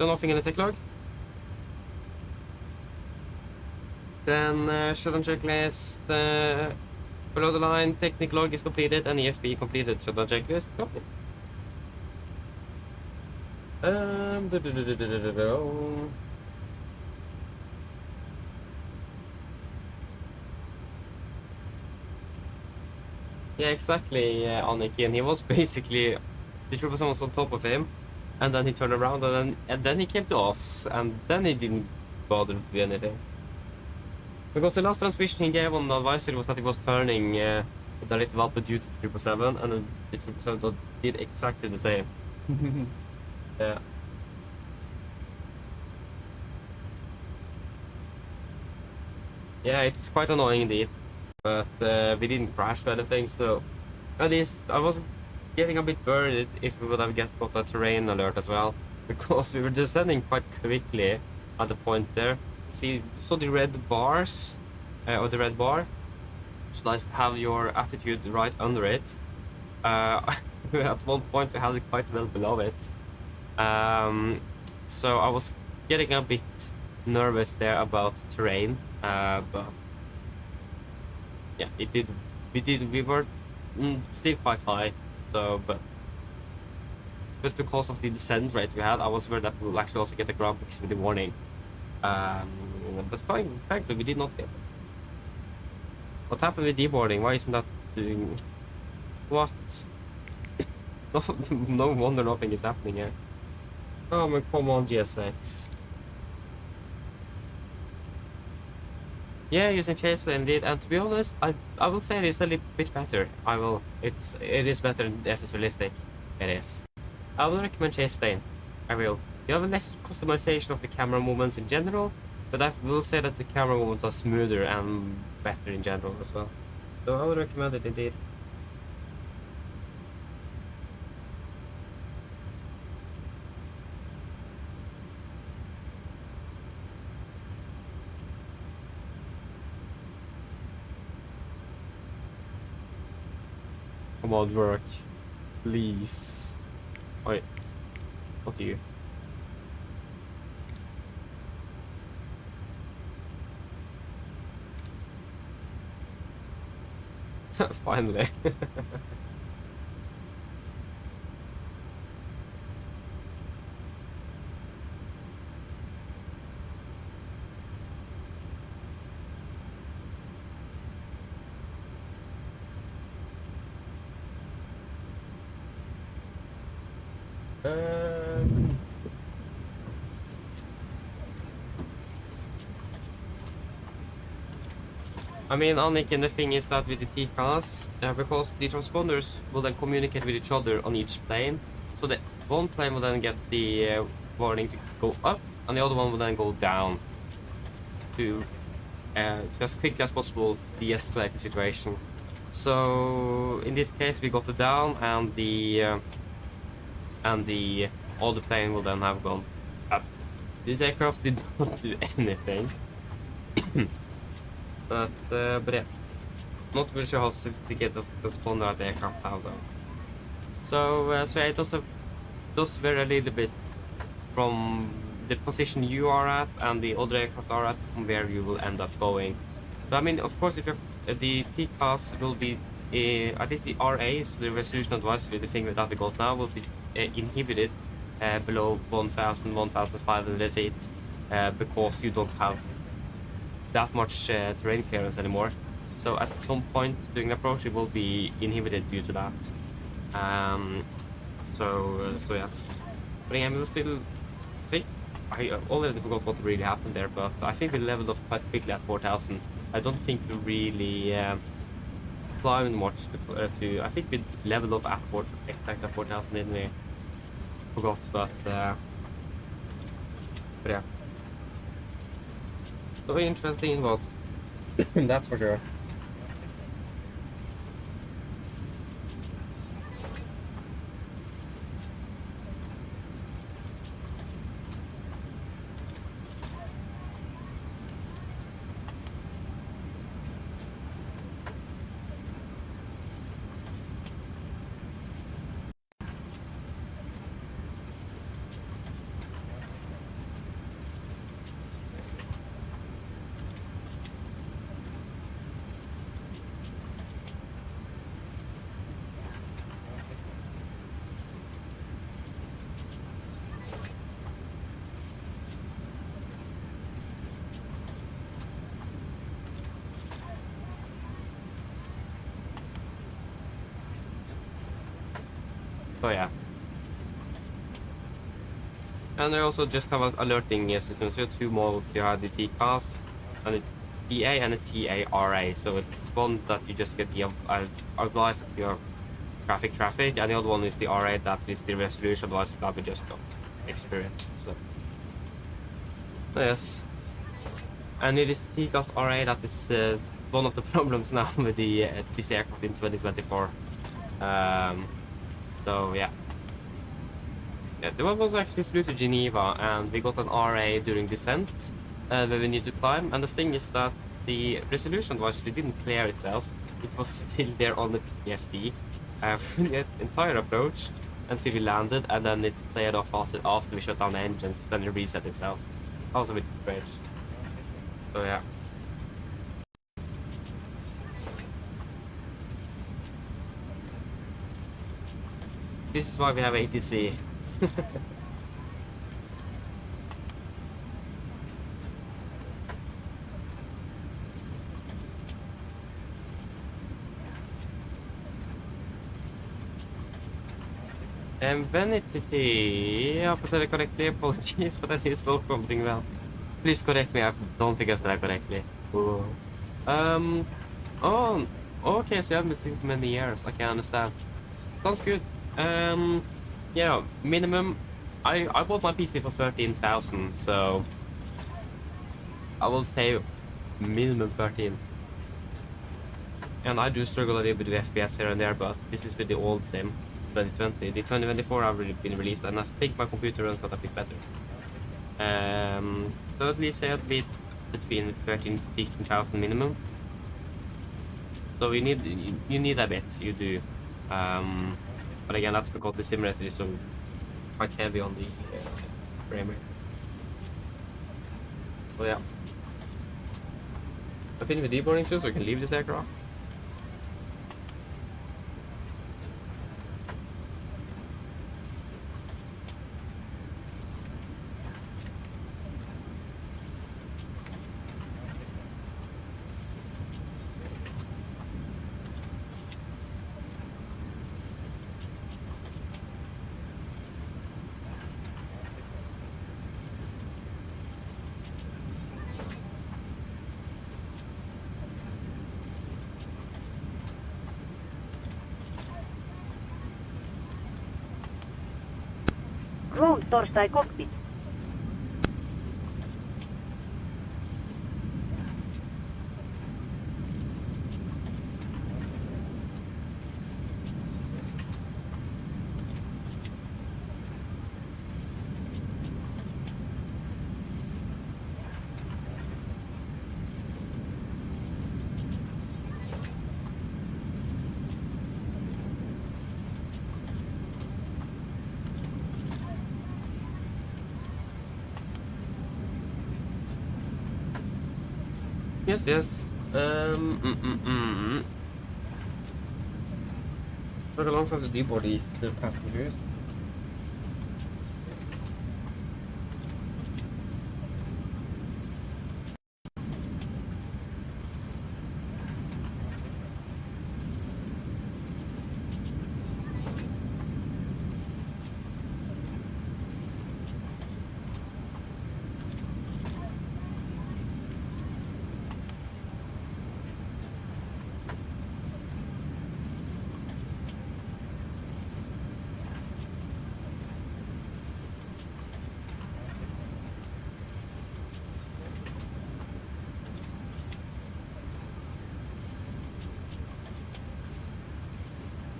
So nothing in the tech log. Then shutdown checklist. Below the line, technical log is completed and EFB completed. Shutdown checklist. Copy. Yeah, exactly, Aniki, and he was basically, the trooper was on top of him, and then he turned around, and then he came to us, and then he didn't bother to do anything. Because the last transmission he gave on the advisory was that he was turning the little valve due to the 777, and then the 777 did exactly the same. Yeah. Yeah, it's quite annoying indeed. But we didn't crash or anything, so at least I was getting a bit worried if we would have got a terrain alert as well, because we were descending quite quickly at the point there. See, so the red bars, or the red bar, should I have your attitude right under it. At one point I had it quite well below it. So I was getting a bit nervous there about terrain, but yeah, we were still quite high, so but because of the descent rate we had, I was worried that we will actually also get a ground fix with the warning. But fine, thankfully we did not get it. What happened with deboarding? Why isn't that doing... What? No wonder nothing is happening here. Oh man, come on, GSX. Yeah, using chase plane indeed, and to be honest, I will say it is a little bit better. It is better than the FS Realistic. It is. I will recommend chase plane. I will. You have less customization of the camera movements in general, but I will say that the camera movements are smoother and better in general as well. So I would recommend it indeed. Come on, work. Please. Wait. What do you? Finally. I mean, Anniken, the thing is that with the TCAS, because the transponders will then communicate with each other on each plane, so that one plane will then get the warning to go up, and the other one will then go down to as quickly as possible de-escalate the situation. So in this case, we got the down, and the other plane will then have gone up. This aircraft did not do anything. But yeah, not really sure how sophisticated the transponder at the aircraft have though. So yeah, it does vary a little bit from the position you are at and the other aircraft are at, from where you will end up going. But I mean, of course, if you're, the TCAS will be, at least the RA, so the resolution advisory, the thing that we got now, will be inhibited below 1,000, 1,500 feet, because you don't have that much terrain clearance anymore. So at some point during the approach it will be inhibited due to that. So yes. But again, we'll still think, I already forgot what really happened there, but I think we leveled off quite quickly at 4,000. I don't think we really climbed much to I think we leveled off at exactly at 4,000, didn't we? Forgot, but yeah. So interesting it was. That's for sure. So yeah. And I also just have an alerting system. So you have two models. You have the TCAS and the TA and the TARA. So it's one that you just get the advice that your traffic, and the other one is the RA, that is the resolution advice that we just experienced. So yes. And it is TCAS RA that is one of the problems now with the this aircraft in 2024. So yeah. Yeah, the one was actually flew to Geneva, and we got an RA during descent, where we need to climb. And the thing is that the resolution was it didn't clear itself. It was still there on the PFD for the entire approach until we landed, and then it cleared off after we shut down the engines. Then it reset itself. That was a bit strange. So yeah. This is why we have ATC. Venitity. I hope I said it correctly. Apologies, but that is well something well. Please correct me. I don't think I said that correctly. Ooh. Oh. Okay, so you haven't been seen for many years. I can understand. Sounds good. Yeah, minimum. I bought my PC for 13,000, so I will say minimum 13. And I do struggle a little bit with FPS here and there, but this is with the old sim, 2020. The 2024 have really been released, and I think my computer runs that a bit better. So at least say a bit between 13 and 15,000 minimum. So you need a bit, you do. But again, that's because the simulator is so quite heavy on the frame rates. So yeah. I think with deboarding soon, so we can leave this aircraft. Ground torstai cockpit. Yes. Took a long time to deboard these passengers.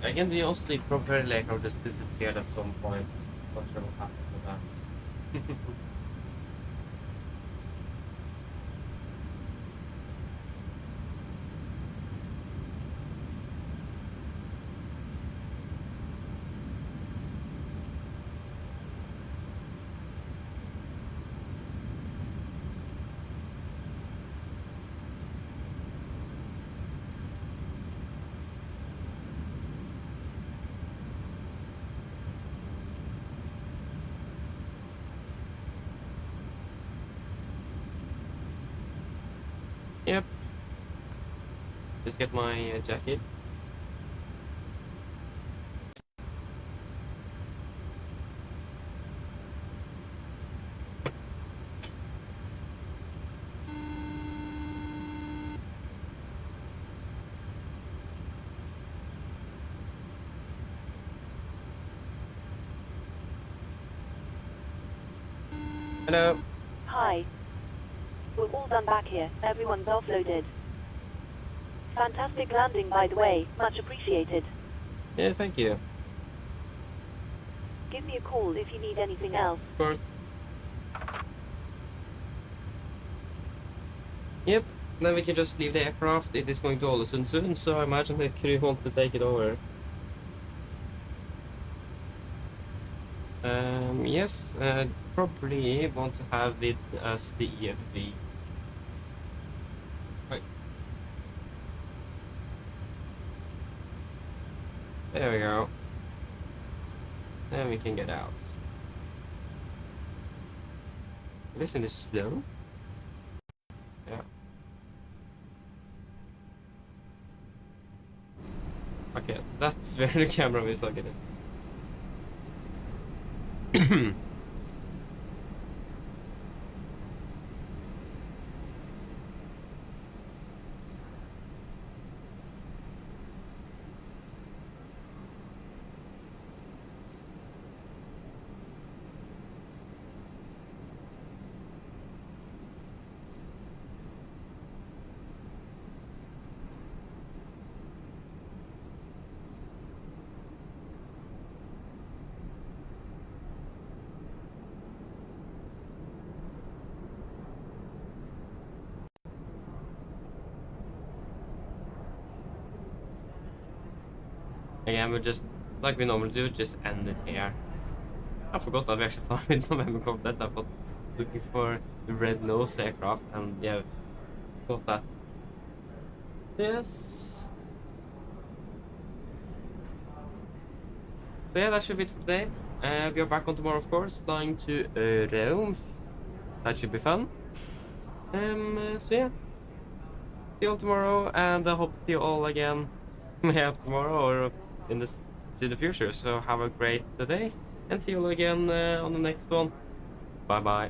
Again, also the propeller layer just disappeared at some point. Not sure what happened with that. Yep. Just get my jacket. Hello. Hi. We're all done back here. Everyone's offloaded. Fantastic landing, by the way. Much appreciated. Yeah, thank you. Give me a call if you need anything else. Of course. Yep, then we can just leave the aircraft. It is going to Ålesund soon, so I imagine the crew want to take it over. Yes, probably want to have it as the EFB. Right. There we go. Then we can get out. Listen, this is slow. Yeah. Okay, that's where the camera is located. Again, we'll just, like we normally do, just end it here. I forgot that we actually found with November that I was looking for the red nose aircraft, and yeah, got that. Yes. So yeah, that should be it for today. We are back on tomorrow, of course, flying to Rome. That should be fun. So yeah, see you all tomorrow, and I hope to see you all again yeah, tomorrow or in the future. So have a great day, and see you all again on the next one. Bye bye.